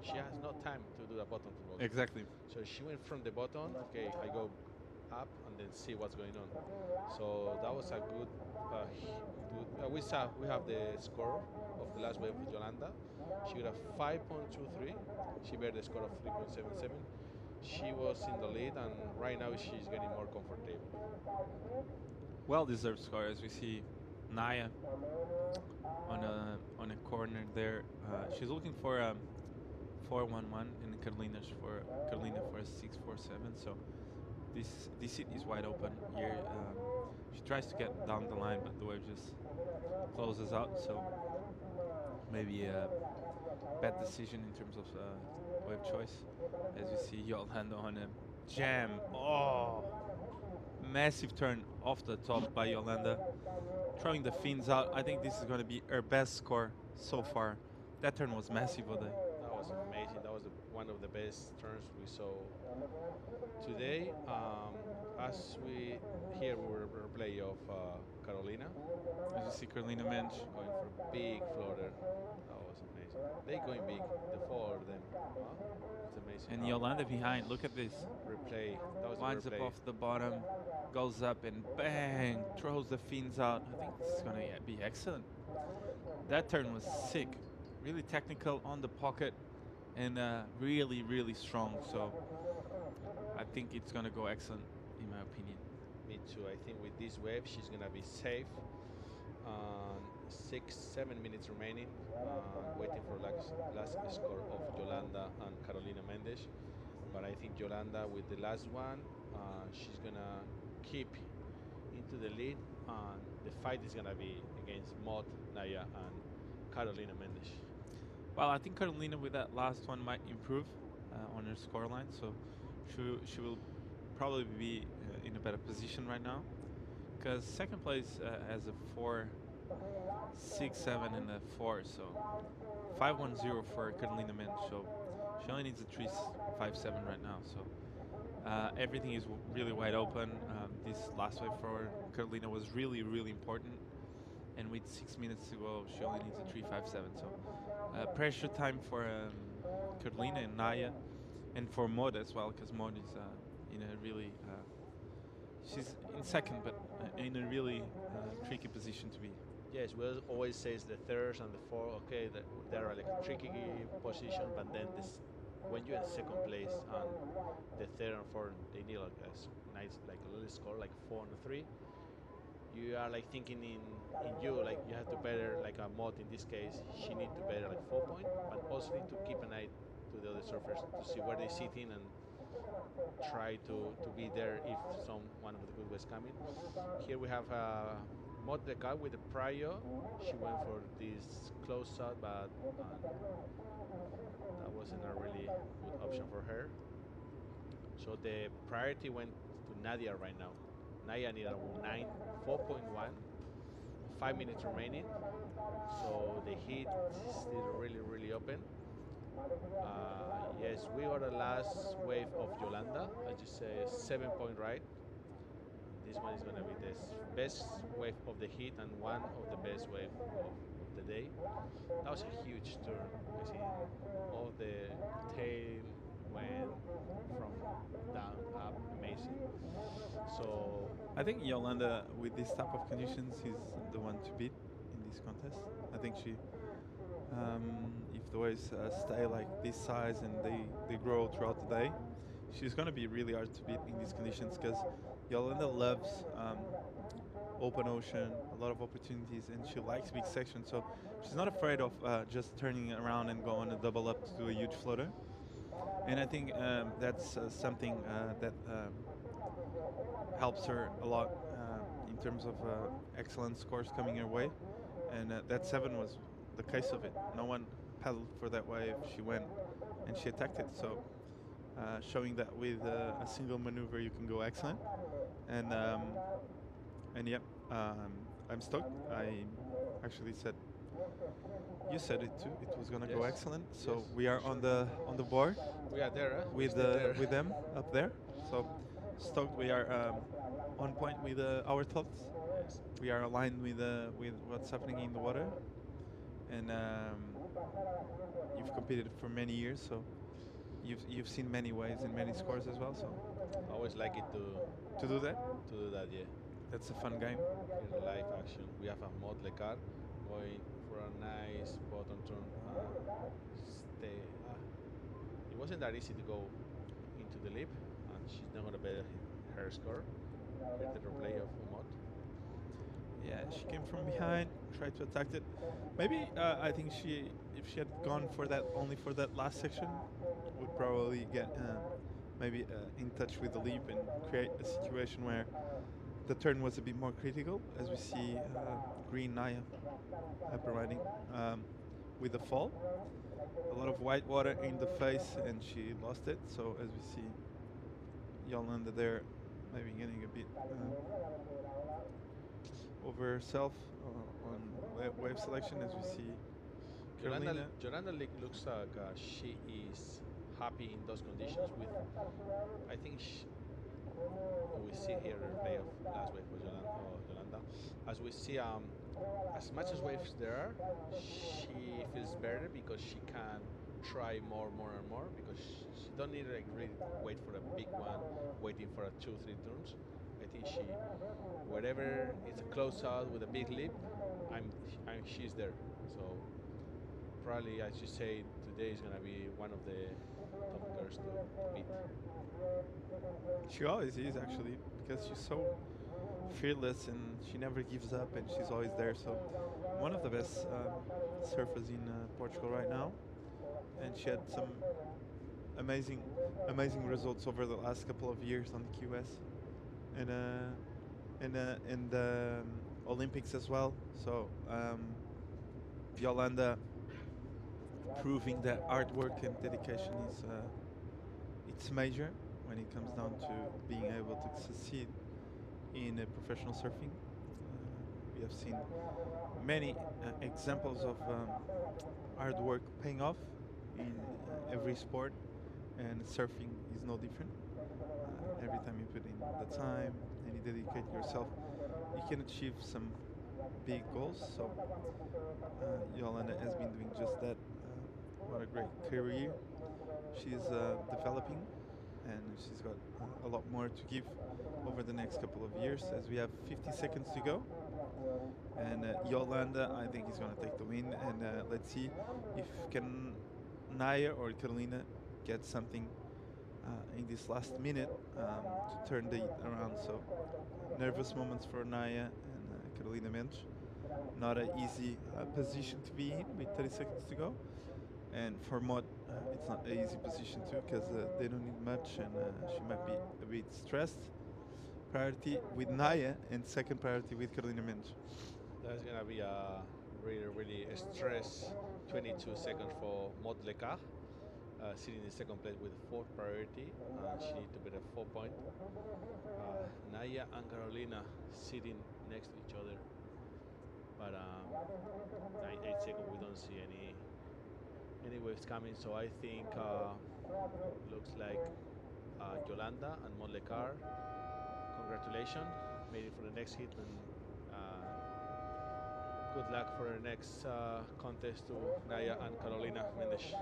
she has no time to do the bottom to bottom. Exactly. So she went from the bottom. Okay, I go up and then see what's going on. So that was a good. We have the score of the last wave of Yolanda. She got a 5.23. She beat the score of 3.77. She was in the lead, and right now she's getting more comfortable. Well-deserved score as we see Naya on a corner there. She's looking for a 4-1-1 and Carolina for a 6-4-7. So this seat is wide open here. She tries to get down the line, but the wave just closes out. So maybe a bad decision in terms of wave choice. As we see Yolanda on a jam. Oh, massive turn off the top by Yolanda, throwing the fins out. I think this is going to be her best score so far. That turn was massive, Ode. That was amazing. That was one of the best turns we saw today. As we here we were replay of Carolina As you see Carolina Mensch. going for a big floater. That was amazing. They going big, the four of them. Huh? It's amazing. And how Yolanda behind, look at this. replay. That was Winds the up replay. off the bottom, goes up and bang, throws the fins out. I think this is going to be excellent. That turn was sick. Really technical on the pocket and really, really strong. So I think it's going to go excellent in my opinion. Me too. I think with this wave, she's gonna be safe. 6-7 minutes remaining. Waiting for last score of Yolanda and Carolina Mendes. But I think Yolanda with the last one, she's gonna keep into the lead. And the fight is gonna be against Maud, Naya, and Carolina Mendes. Well, I think Carolina with that last one might improve on her scoreline. So she will probably be in a better position right now. Because second place has a 4, 6, 7, and a 4. So 5-1-0 for Carolina Mendes. So she only needs a 3-5-7 right now. So everything is really wide open. This last wave for Carolina was really, really important. And with 6 minutes to go, she only needs a 3-5-7. So pressure time for Carolina and Naya, and for Maud as well, because Maud is in a really she's in second, but in a really tricky position to be. Yes, we always says the thirds and the four. Okay, they're like a tricky position, but then when you're in second place and the third and fourth, they need like nice, like a little score, like 4 and 3. You are like thinking in you, like you have to better like a Mod in this case. She need to better like 4 point, but also need to keep an eye to the other surfers to see where they sitting and try to be there if one of the good was coming. Here we have Mod the guy with the Prio. She went for this close shot, but that wasn't a really good option for her. So the priority went to Nadia right now. Nadia needed a 4.1, 5 minutes remaining. So the heat is still really, really open. Yes, we are the last wave of Yolanda. I just say 7-point right. This one is going to be the best wave of the heat and one of the best wave of the day. That was a huge turn. I see all the tail went from down up, amazing. So I think Yolanda with this type of conditions is the one to beat in contest. I think she, if the waves stay like this size and they grow throughout the day, she's going to be really hard to beat in these conditions because Yolanda loves open ocean, a lot of opportunities, and she likes big sections. So she's not afraid of just turning around and going a double up to do a huge floater. And I think that's something that helps her a lot in terms of excellent scores coming her way. And that 7 was the case of it. No one paddled for that wave. She went and she attacked it. So showing that with a single maneuver you can go excellent. And yep, I'm stoked. I actually said you said it too. It was gonna go Yes. excellent. So Yes, we are sure. on the board We are there, huh? with with them up there. So stoked. We are on point with our thoughts. Yes. We are aligned with what's happening in the water, and you've competed for many years, so you've seen many waves and many scores as well. So Always like it to do that, to do that, yeah. that's a fun game. In live action. We have a mod car going for a nice bottom turn. Stay. It wasn't that easy to go into the lip, and she's not gonna bet her score. Get the replay of mod. Yeah, she came from behind, tried to attack it. Maybe I think if she had gone for that only for that last section, would probably get maybe in touch with the leap and create a situation where the turn was a bit more critical, as we see Green Naya providing with the fall. A lot of white water in the face, and she lost it. So as we see, Yolanda there, maybe getting a bit over herself on wave selection, as we see Carolina. Yolanda looks like she is happy in those conditions. With, I think we see here the replay of last wave for Yolanda. As we see, as much as waves there are, she feels better because she can try more and more because she don't need to like really wait for a big one, waiting for a 2-3 turns. I think wherever it's a close out with a big leap, she's there. So probably, as you say, today is gonna be one of the top girls to beat. She always is actually, because she's so fearless and she never gives up and she's always there. So one of the best surfers in Portugal right now, and she had some amazing results over the last couple of years on the QS and Olympics as well. So Yolanda proving that hard work and dedication is it's major when it comes down to being able to succeed in professional surfing. We have seen many examples of hard work paying off in every sport, and surfing is no different. Every time you put in the time and you dedicate yourself, you can achieve some big goals. So Yolanda has been doing just that. What a great career. She's developing, and she's got a lot more to give over the next couple of years, as we have 50 seconds to go. And Yolanda, I think, is going to take the win. And let's see if can Naya or Carolina get something in this last minute to turn the heat around. So nervous moments for Naya and Carolina Mendes. Not an easy position to be in with 30 seconds to go. And for Mod, it's not an easy position too, because they don't need much, and she might be a bit stressed. Priority with Naya, and second priority with Carolina Mendes. That's gonna be a really stress 22 seconds for Maud Lecar, sitting in second place with fourth priority. She needs to get a 4 point. Naya and Carolina sitting next to each other, but 8 seconds we don't see any waves coming. So I think looks like Yolanda and Maud Lecar. Congratulations, made it for the next hit, and good luck for the next contest to Naya and Carolina Mendes.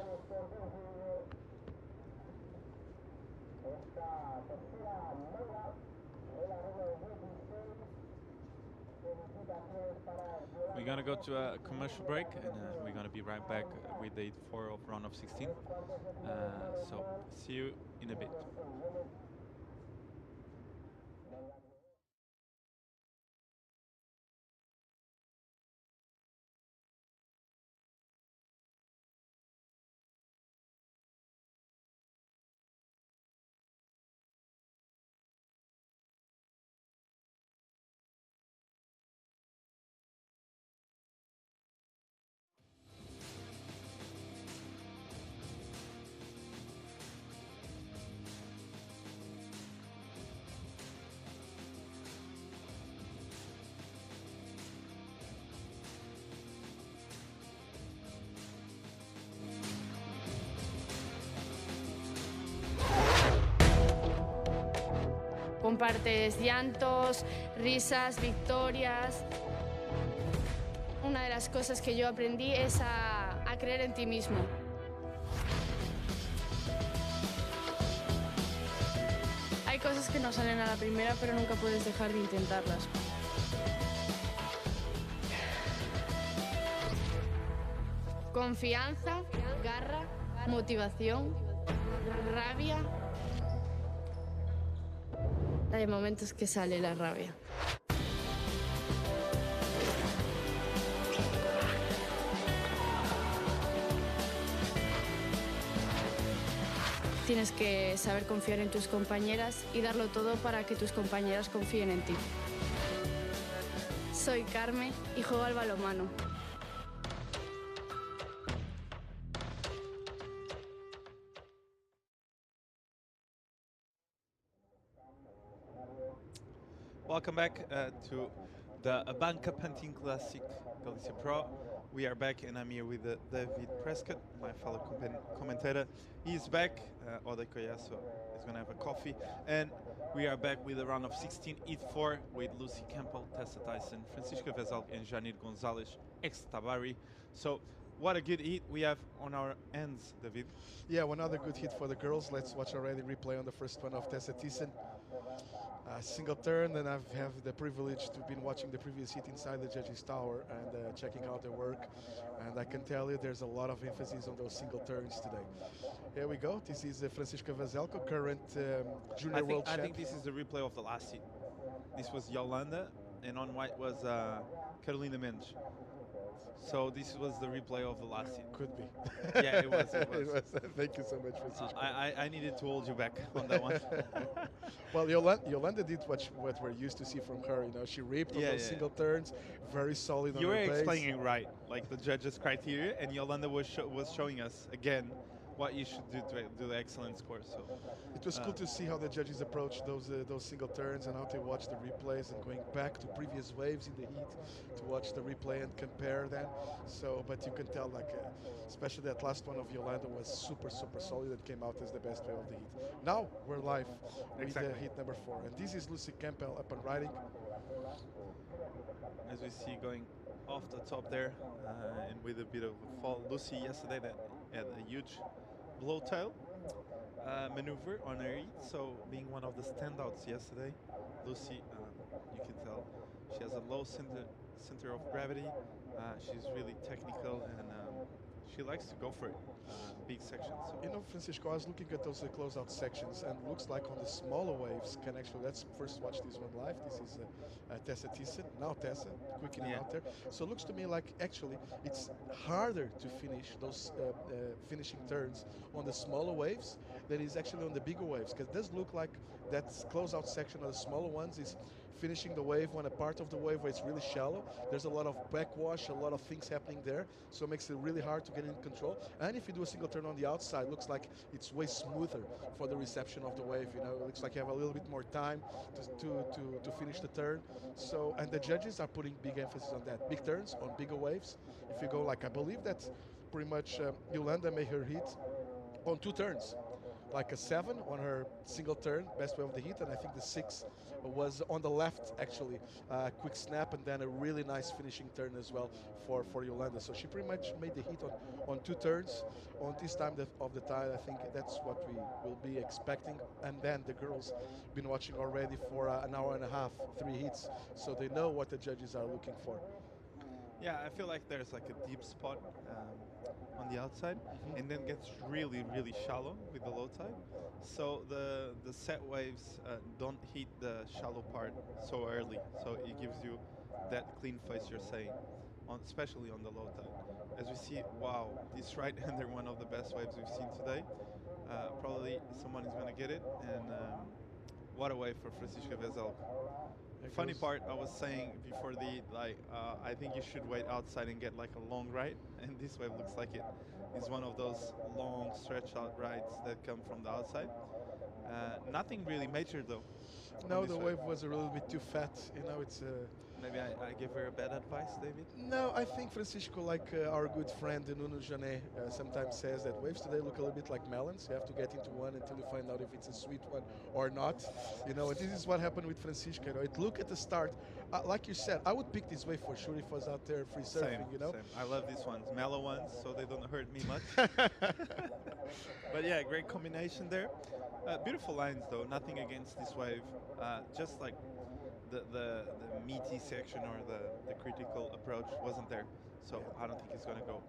We're gonna go to a commercial break, and we're gonna be right back with the 4 of round of 16. So see you in a bit. Compartes llantos, risas, victorias. Una de las cosas que yo aprendí es a creer en ti mismo. Hay cosas que no salen a la primera, pero nunca puedes dejar de intentarlas. Confianza, garra, motivación, rabia. Hay momentos que sale la rabia. Tienes que saber confiar en tus compañeras y darlo todo para que tus compañeras confíen en ti. Soy Carmen y juego al balonmano. Welcome back to the ABANCA Pantin Classic Galicia Pro. We are back, and I'm here with David Prescott, my fellow commentator. He's back. Ode Koyaso is going to have a coffee. And we are back with a round of 16, Heat 4, with Lucy Campbell, Tessa Tyson, Francisca Vezal, and Janir Gonzalez, ex-Tabari. So, what a good heat we have on our ends, David. Yeah, one other good hit for the girls. Let's watch already replay on the first one of Tessa Tyson. Single turn, and I've have the privilege to been watching the previous hit inside the judges' tower and checking out their work. And I can tell you there's a lot of emphasis on those single turns today. Here we go. This is Francisca Vazelko, current junior world champ. I think this is the replay of the last hit. This was Yolanda, and on white was Carolina Mendes. So this was the replay of the last hit. Could be. Yeah, it was. It was. Thank you so much, Francisco. I needed to hold you back on that one. Well, Yolanda did what we're used to see from her. You know, she ripped on those single turns, very solid on You her were base. explaining right, like the judges' criteria, and Yolanda was showing us again what you should do to do the excellent score. So it was cool to see how the judges approached those single turns and how they watched the replays and going back to previous waves in the heat to watch the replay and compare them. So, but you can tell, like, especially that last one of Yolanda was super solid and came out as the best wave of the heat. Now we're live with the heat number 4, and this is Lucy Campbell up and riding. As we see going off the top there, and with a bit of a fall. Lucy yesterday that had a huge blow tail maneuver on her heat, so being one of the standouts yesterday, Lucy, you can tell she has a low center of gravity. She's really technical, and she likes to go for it. Big sections. So. You know, Francisco, I was looking at those close-out sections, and looks like on the smaller waves can actually. Let's first watch this one live. This is Tessa Tyson. Now Tessa, quickening out there. So it looks to me like actually it's harder to finish those finishing turns on the smaller waves than is actually on the bigger waves, because it does look like that close-out section of the smaller ones is finishing the wave on a part of the wave where it's really shallow. There's a lot of backwash, a lot of things happening there, so it makes it really hard to get in control. And if you do a single turn on the outside, looks like it's way smoother for the reception of the wave. You know, it looks like you have a little bit more time to finish the turn. So, and the judges are putting big emphasis on that. Big turns on bigger waves. If you go, like, I believe that pretty much Yolanda made her hit on 2 turns. like a 7 on her single turn, best wave of the heat, and I think the 6 was on the left actually, quick snap, and then a really nice finishing turn as well for Yolanda. So she pretty much made the heat on 2 turns. On this time of the tide, I think that's what we will be expecting. And then the girls been watching already for an hour and a half, 3 heats, so they know what the judges are looking for. Yeah, I feel like there's like a deep spot on the outside, and then gets really, really shallow with the low tide. So the set waves don't hit the shallow part so early. So it gives you that clean face you're saying, especially on the low tide. As we see, wow, this right-hander, one of the best waves we've seen today. Probably someone is going to get it, and what a wave for Francisca Vezal. Funny part, I was saying before I think you should wait outside and get like a long ride, and this wave looks like it is one of those long stretch out rides that come from the outside. Nothing really major though. No, the wave was a little bit too fat. It's maybe I gave her a bad advice, David. No, I think Francisco, like our good friend Nuno Janet, sometimes says that waves today look a little bit like melons. You have to get into one until you find out if it's a sweet one or not. And this is what happened with Francisco. It looked at the start, like you said, I would pick this wave for sure if I was out there free surfing. Same. I love these ones, mellow ones, so they don't hurt me much. But yeah, great combination there. Beautiful lines though, nothing against this wave. Just like the meaty section or the critical approach wasn't there. So I don't think it's going to go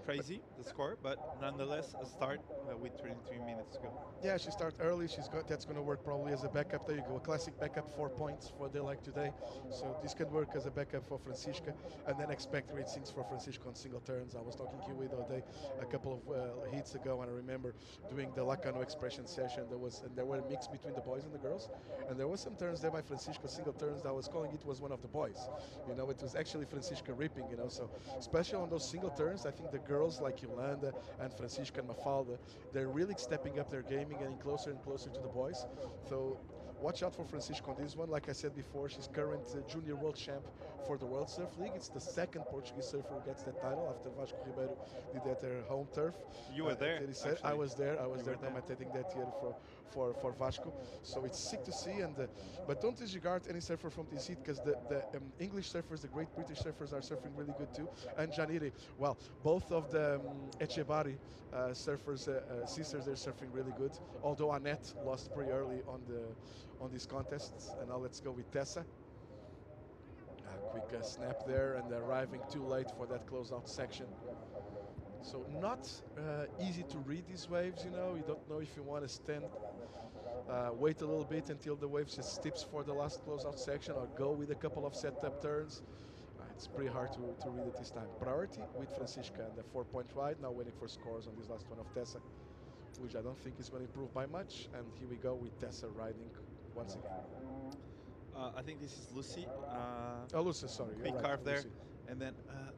crazy, the score, but nonetheless a start with 23 minutes to go. Yeah, she started early. That's going to work probably as a backup. There you go, a classic backup, 4 points for day like today. So this can work as a backup for Francisca, and then expect great things for Francisco on single turns. I was talking to you with O'Day a couple of heats ago, and I remember doing the Lacano expression session. There were a mix between the boys and the girls, and there was some turns there by Francisco, single turns. I was calling it was one of the boys. It was actually Francisca ripping. So especially on those single turns, I think the girls like Yolanda and Francisca and Mafalda, they're really stepping up their gaming, getting closer and closer to the boys. So watch out for Francisco on this one. Like I said before, she's current junior world champ for the World Surf League. It's the second Portuguese surfer who gets that title after Vasco Ribeiro did at their home turf. You were there. I was there. I was there commentating that year for Vasco. So it's sick to see. But don't disregard any surfer from this heat, because the English surfers, the great British surfers, are surfing really good too. And Janire, well, both of the Echebari surfers, sisters, they're surfing really good. Although Annette lost pretty early on these contests. And now let's go with Tessa. Quick snap there, and arriving too late for that closeout section. So not easy to read these waves. You don't know if you want to stand, wait a little bit until the wave just tips for the last closeout section, or go with a couple of setup turns. It's pretty hard to read at this time. Priority with Francisca and the 4-point ride. Now waiting for scores on this last one of Tessa, which I don't think is going to improve by much. And here we go with Tessa riding once again. I think this is Lucy. Lucy, sorry. Quick carve there, and then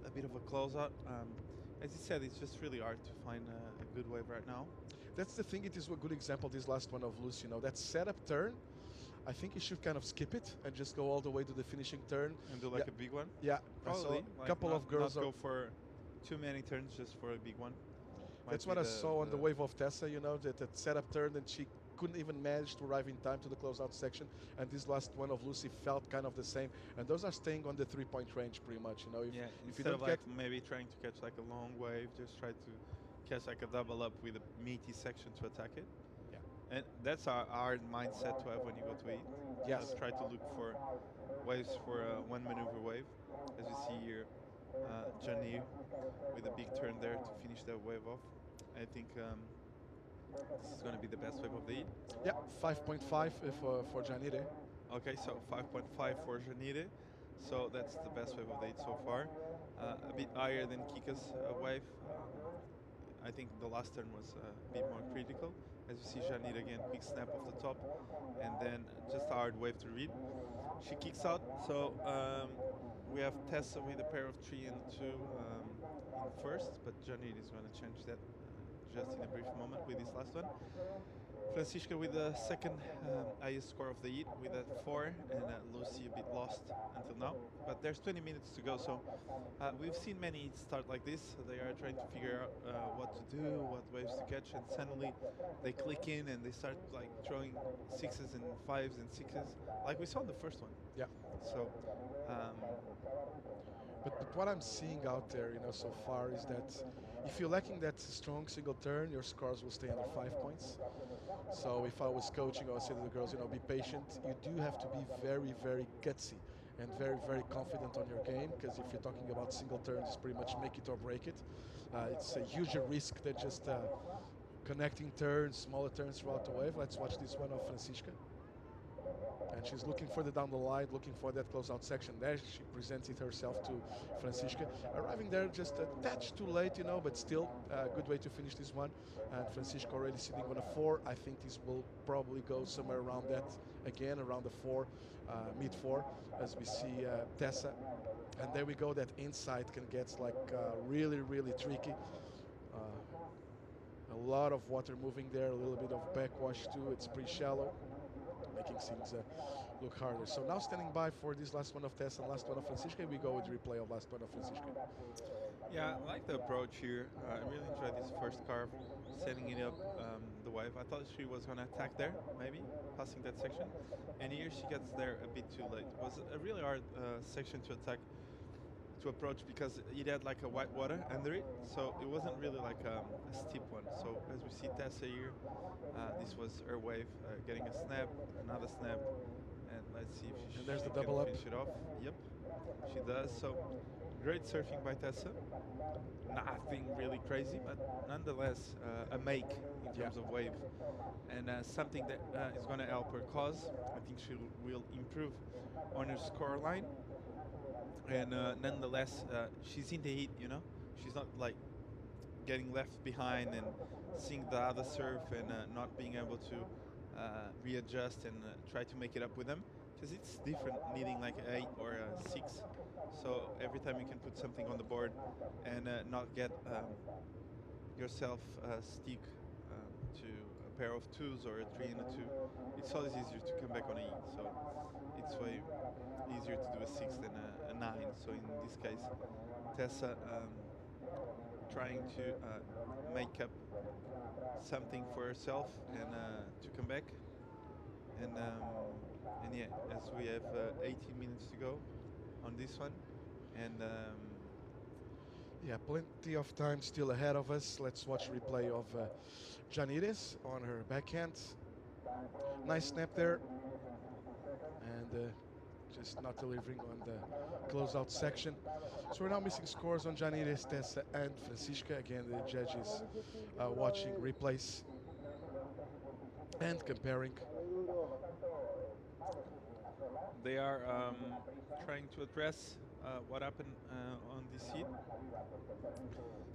a bit of a closeout. As you said, it's just really hard to find a good wave right now. That's the thing. It is a good example, this last one of Lucy. That setup turn, I think you should kind of skip it and just go all the way to the finishing turn. And do like a big one? Yeah. Probably. A couple of girls not go for too many turns, just for a big one. That's what I saw on the wave of Tessa, that setup turn, and she couldn't even manage to arrive in time to the closeout section. And this last one of Lucy felt kind of the same. And those are staying on the 3-point range pretty much. If you don't get maybe trying to catch like a long wave, just try to catch like a double up with a meaty section to attack it. Yeah. And that's our hard mindset to have when you go to eat. Yes. Try to look for waves for one maneuver wave. As you see here, Janir with a big turn there to finish that wave off. I think this is going to be the best wave of the heat. Yeah, 5.5 for Janire. Okay, so 5.5 for Janire. So that's the best wave of the heat so far. A bit higher than Kika's wave. I think the last turn was a bit more critical. As you see, Janire again, quick snap off the top, and then just a hard wave to read. She kicks out, so we have Tessa with a pair of 3 and 2 in first, but Janire is going to change that just in a brief moment with this last one. Francisca with the second highest score of the heat with a 4, and Lucy a bit lost until now. But there's 20 minutes to go, so we've seen many heats start like this. They are trying to figure out what to do, what waves to catch, and suddenly they click in and they start like throwing 6s and 5s and 6s, like we saw in the first one. Yeah. So. But what I'm seeing out there, so far is that if you're lacking that strong single turn, your scores will stay under 5 points. So if I was coaching, I would say to the girls, be patient. You do have to be very, very gutsy and very, very confident on your game, because if you're talking about single turns, it's pretty much make it or break it. It's a huge risk than just connecting turns, smaller turns throughout the wave. Let's watch this one of Francisca. And she's looking further down the line, looking for that closeout section. There she presents it herself to Francisca. Arriving there just a touch too late, but still a good way to finish this one. And Francisca already sitting on a 4. I think this will probably go somewhere around that again, around the 4, mid-4, as we see Tessa. And there we go, that inside can get like really, really tricky. A lot of water moving there, a little bit of backwash too. It's pretty shallow, making things look harder. So now standing by for this last one of Tessa and last one of Francisca. We go with the replay of last one of Francisca. Yeah, I like the approach here. I really enjoyed this first carve, setting it up the wave. I thought she was going to attack there, maybe, passing that section. And here she gets there a bit too late. It was a really hard section to attack, to approach, because it had like a white water under it. So it wasn't really like a steep one. So as we see Tessa here, this was her wave, getting a snap, another snap. And let's see if she, there's she the can double up. finish it off. Yep, she does. So great surfing by Tessa. Nothing really crazy, but nonetheless a make in terms of wave, and something that is going to help her cause. I think she will improve on her score line, and nonetheless she's in the heat. She's not like getting left behind and seeing the other surf and not being able to readjust and try to make it up with them, because it's different needing like an 8 or a 6. So every time you can put something on the board and not get yourself stick to a pair of 2s or a 3 and a 2, it's always easier to come back on a 8. So it's way easier to do a 6 than a 9. So in this case, Tessa trying to make up something for herself and to come back. And yeah, as we have 18 minutes to go on this one, and yeah, plenty of time still ahead of us. Let's watch replay of Janires on her backhand. Nice snap there, and just not delivering on the closeout section. So we're now missing scores on Janires, Tessa, and Francisca. Again, the judges watching replays and comparing. they are trying to address what happened on this heat.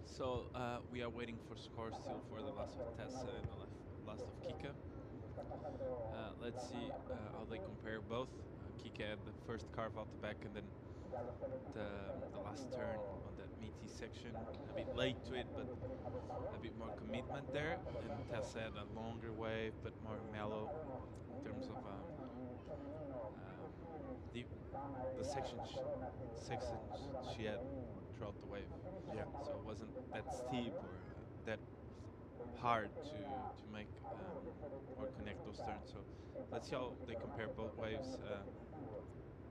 So we are waiting for scores still for the last of Tessa and the last of Kika. Let's see how they compare both. Kika had the first carve out the back, and then the last turn on that meaty section. A bit late to it, but a bit more commitment there. And Tessa had a longer wave, but more mellow in terms of the sections she had throughout the wave. Yeah. So it wasn't that steep or that hard to make or connect those turns. So let's see how they compare both waves,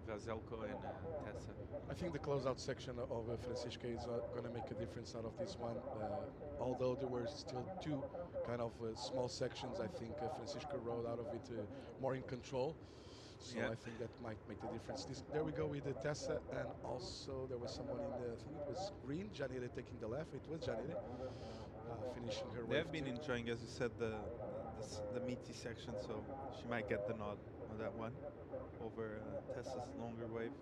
Vazelko and Tessa. I think the closeout section of Francisca is going to make a difference out of this one. Although there were still two kind of small sections, I think Francisca rode out of it more in control. So Yeah. I think that might make the difference. There we go with Tessa, and also there was someone in the, I think it was green, Janire taking the left. It was Janire finishing her They wave have been too. enjoying, as you said, the meaty section, so she might get the nod on that one over Tessa's longer wave.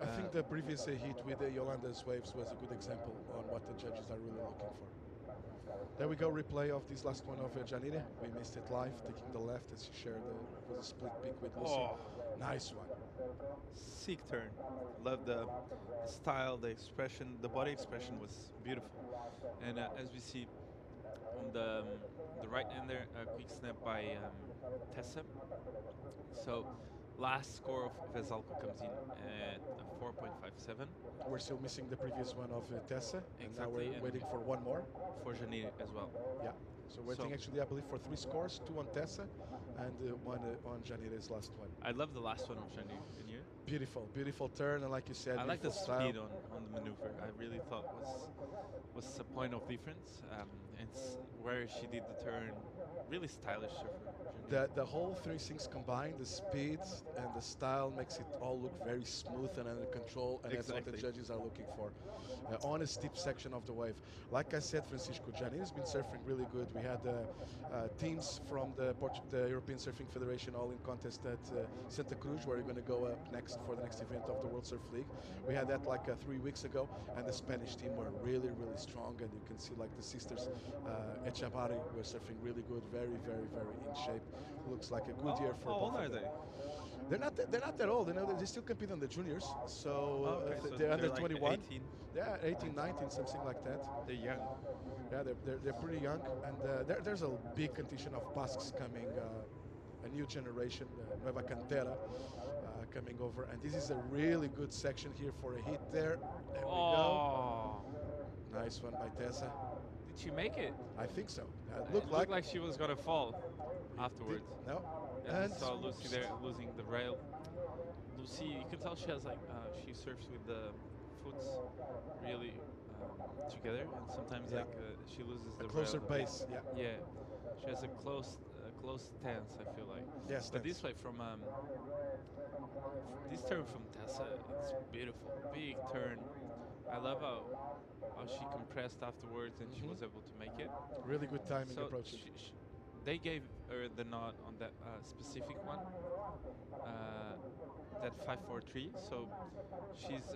I think the previous heat with Yolanda's waves was a good example on what the judges are really looking for. There we go, replay of this last one of Janire. We missed it live, taking the left as she shared was a split pick with Lucy. Oh. Nice one. Sick turn. Love the style, the expression, the body expression was beautiful. And as we see, on the right hander, a quick snap by Tessa. So last score of Vesalco comes in at a 4.57 We're still missing the previous one of Tessa, and now Exactly, we're and- waiting for one more. for Janir as well. Yeah. So we're waiting So- actually, I believe, for 3 scores, 2 on Tessa and one on Janire's last one. I love the last one of Janir. Can you? Beautiful, beautiful turn, and like you said, I like the beautiful style. speed on the maneuver. I really thought was a point of difference. It's where she did the turn, really stylish surfer. Janir. The whole three things combined, the speed and the style, makes it all look very smooth and under control, and that's what the Exactly. judges are looking for. On a steep section of the wave. Like I said, Francisco, Janir's been surfing really good. We had teams from the European Surfing Federation all in contest at Santa Cruz, where we're going to go up next for the next event of the World Surf League. We had that like 3 weeks ago, and the Spanish team were really, really strong, and you can see like the sisters at Chabari were surfing really good, very, very, very in shape. Looks like a good year for How both old of are them. they? They're not that old. You know, they still compete on the juniors, so, So they're under like 21. 18. Yeah, 18, 19, something like that. They're young. Yeah, they're pretty young, and there's a big contingent of Basques coming, a new generation, Nueva Cantera, coming over, and this is a really good section here for a hit there. There we go. Nice one by Tessa. Did she make it? I think so. It It looked looked like she was gonna fall afterwards. no. And I saw Lucy there losing the rail. Lucy, you can tell she has like she surfs with the foots really together, and sometimes Yeah. like she loses the closer rail a bit. base. Yeah. Yeah, she has a close stance. I feel like. Yes. But this way from this turn from Tessa, it's beautiful, big turn. I love how she compressed afterwards and she was able to make it. Really good timing So approach. they gave her the nod on that specific one, that 5-4-3. So she's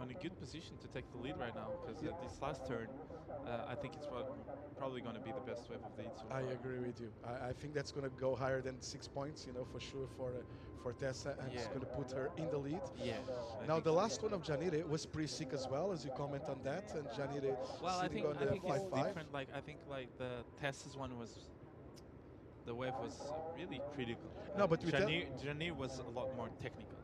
on a good position to take the lead right now because this last turn, I think it's probably going to be the best wave of the heat so I far. agree with you. I think that's going to go higher than 6 points, you know, for sure for Tessa, and it's Yeah. going to put her in the lead. Yeah. I Now think the so. last one of Janire was pretty sick as well, as you comment on that, and Janire Well, I sitting think on I the think it's 5-5. different. Like I think like the Tessa's one was. The wave was really critical. No, but with that- Janir was a lot more technical.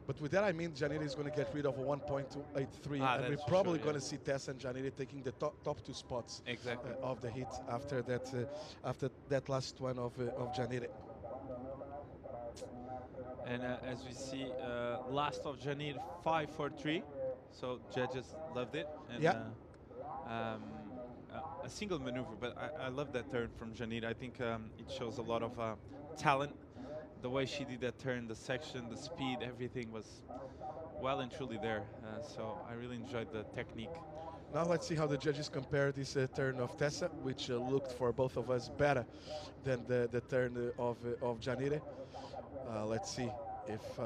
But with that, I mean, Janire is going to get rid of a 1.283, and we're that's for probably sure, going yeah. to see Tessa and Janire taking the top 2 spots Exactly. of the heat after that last one of Janire. And as we see, last of Janir 5-4-3. So judges loved it. And, Yeah. A single maneuver, but I love that turn from Janir. I think it shows a lot of talent. The way she did that turn, the section, the speed, everything was well and truly there. So I really enjoyed the technique. Now let's see how the judges compare this turn of Tessa, which looked for both of us better than the turn of Janire. Let's see if,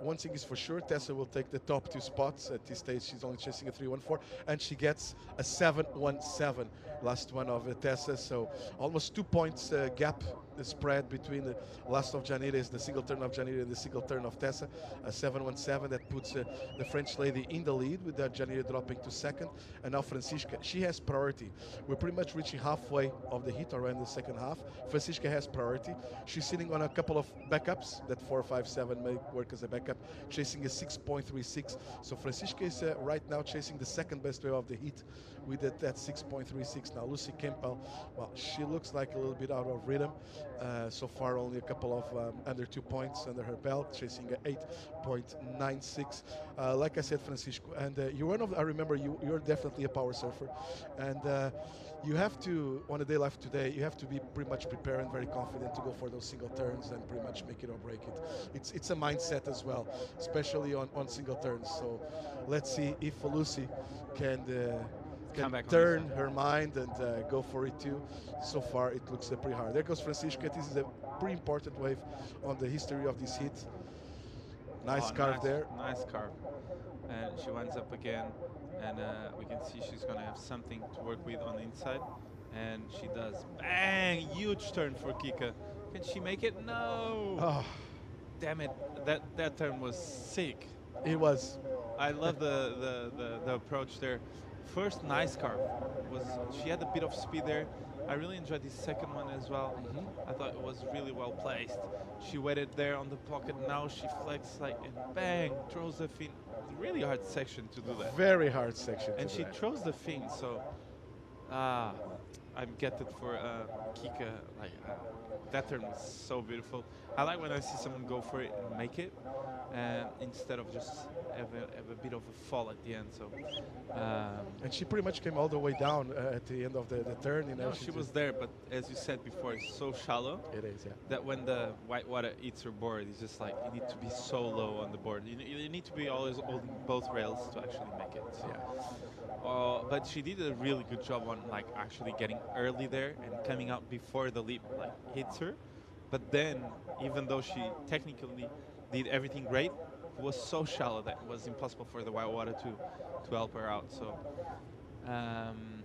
one thing is for sure, Tessa will take the top 2 spots. At this stage, she's only chasing a 3-1-4, and she gets a 7-1-7, last one of Tessa. So almost 2 points gap, the spread between the last of Janire, the single turn of Janire, and the single turn of Tessa. A 7-1-7 that puts the French lady in the lead, with Janire dropping to second. And now Francisca, she has priority. We're pretty much reaching halfway of the heat, or in the second half. Francisca has priority. She's sitting on a couple of backups. That 4-5-7 may work as a backup, chasing a 6.36. So Francisca is right now chasing the second best wave of the heat with that 6.36. Now Lucy Campbell, well, she looks like a little bit out of rhythm. So far only a couple of under 2 points under her belt, chasing a 8.96. Like I said, Francisco, and you're one of, I remember you're definitely a power surfer, and you have to, on a day like today, you have to be pretty much prepared and very confident to go for those single turns and pretty much make it or break it. It's a mindset as well, especially on single turns. So let's see if Lucy can Come back on turn this one. her mind and go for it too. So far it looks pretty hard. There goes Francisca. This is a pretty important wave on the history of this heat. Nice carve there. Nice carve. And she winds up again, and we can see she's going to have something to work with on the inside. And she does. Bang! Huge turn for Kika. Can she make it? No! Oh, Damn it. That turn was sick. it was. I love the approach there. first nice carve was she had a bit of speed there. I really enjoyed this second one as well. I thought it was really well placed. She waited there on the pocket. Now she flex like and bang throws the fin. Really hard section to do that. Very hard section. And to she do that. throws the fin. So I'm get it for Kika. Like that turn was so beautiful. I like when I see someone go for it and make it, instead of just have a bit of a fall at the end. So. And she pretty much came all the way down at the end of the turn. You know, No, she was there, but as you said before, it's so shallow. It is, yeah. That when the white water eats her board, it's just like you need to be so low on the board. You need to be always holding both rails to actually make it. So. Yeah. But she did a really good job on like actually getting early there and coming out before the leap like hits her. But then, even though she technically did everything great, it was so shallow that it was impossible for the white water to help her out. So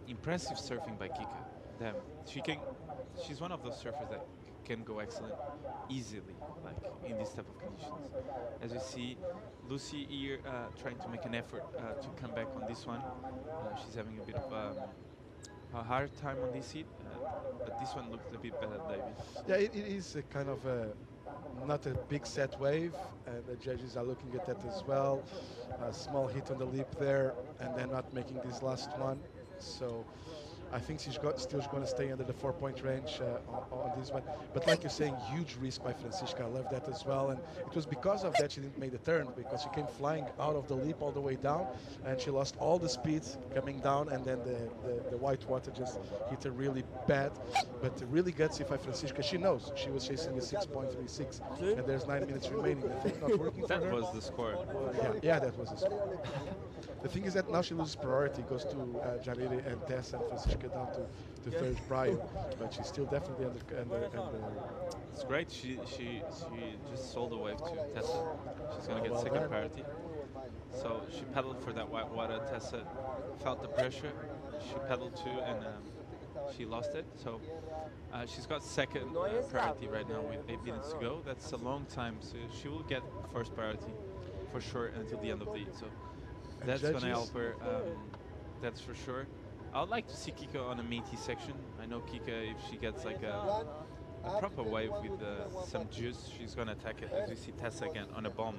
impressive surfing by Kika. Damn, she's one of those surfers that can go excellent easily, like in this type of conditions. As you see, Lucy here trying to make an effort to come back on this one. She's having a bit of a hard time on this heat, but this one looked a bit better, David. Yeah, it is a kind of not a big set wave, and the judges are looking at that as well. A small hit on the lip there, and then not making this last one. So I think she's still going to stay under the 4-point range on this one. But like you're saying, huge risk by Francisca. I love that as well. And it was because of that she didn't make the turn, because she came flying out of the leap all the way down, and she lost all the speed coming down, and then the white water just hit her really bad. But really gutsy by Francisca. She knows she was chasing a 6.36, and there's 9 minutes remaining. The thing not working for her. That was the score. Yeah, that was the score. The thing is that now she loses priority, goes to Janine and Tessa and Francisca down to third prior, but she's still definitely under. It's great. She just sold the wave to Tessa. She's gonna get second priority. So she pedaled for that white water. Tessa felt the pressure. She pedaled too, and she lost it. So she's got second priority right now with 8 minutes to go. That's a long time, so she will get first priority for sure until the end of the heat. So that's gonna help her. That's for sure. I'd like to see Kika on a meaty section. I know Kika, if she gets like a proper wave with some juice, she's gonna attack it. As you see Tessa again on a bomb.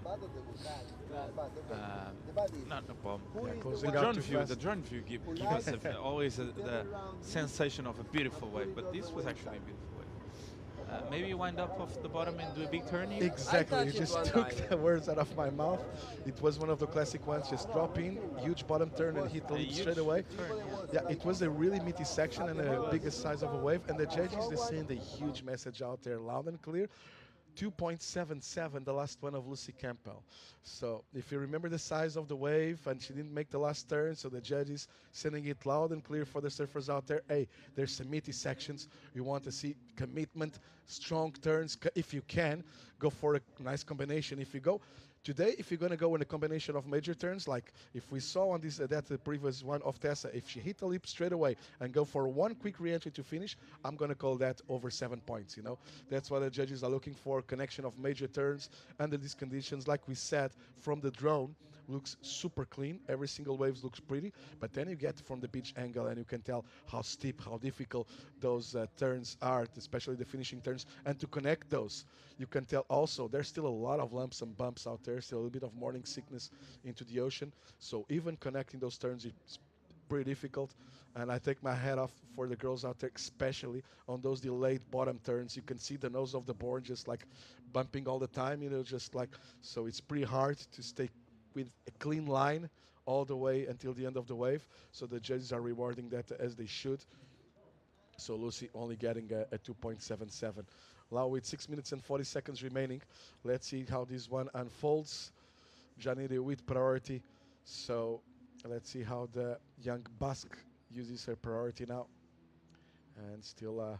Not a bomb. Yeah, the drone view gives us always the sensation of a beautiful wave, but this was actually a beautiful wave. Maybe wind up off the bottom and do a big turn here? Exactly, you just took the words out of my mouth. It was one of the classic ones, just drop in, huge bottom turn and hit the lead straight away. Yeah, it was a really meaty section and the biggest size of a wave, and the judges, they send a huge message out there, loud and clear. 2.77, the last one of Lucy Campbell. So if you remember the size of the wave, and she didn't make the last turn, so the judges sending it loud and clear for the surfers out there. Hey, there's some meaty sections. You want to see commitment, strong turns. If you can, go for a nice combination. If you go today, if you're going to go in a combination of major turns, like if we saw on this the previous one of Tessa, if she hit the leap straight away and go for one quick re-entry to finish, I'm going to call that over 7 points. You know, that's what the judges are looking for: connection of major turns under these conditions. Like we said, from the drone, looks super clean. Every single wave looks pretty, but then you get from the beach angle and you can tell how steep, how difficult those turns are, especially the finishing turns. And to connect those, you can tell also there's still a lot of lumps and bumps out there, still a little bit of morning sickness into the ocean. So even connecting those turns is pretty difficult. And I take my hat off for the girls out there, especially on those delayed bottom turns. You can see the nose of the board just like bumping all the time, you know, just like, so it's pretty hard to stay with a clean line all the way until the end of the wave. So the judges are rewarding that as they should. So Lucy only getting a 2.77. Now with 6 minutes and 40 seconds remaining, let's see how this one unfolds. Janine with priority. So let's see how the young Basque uses her priority now. And still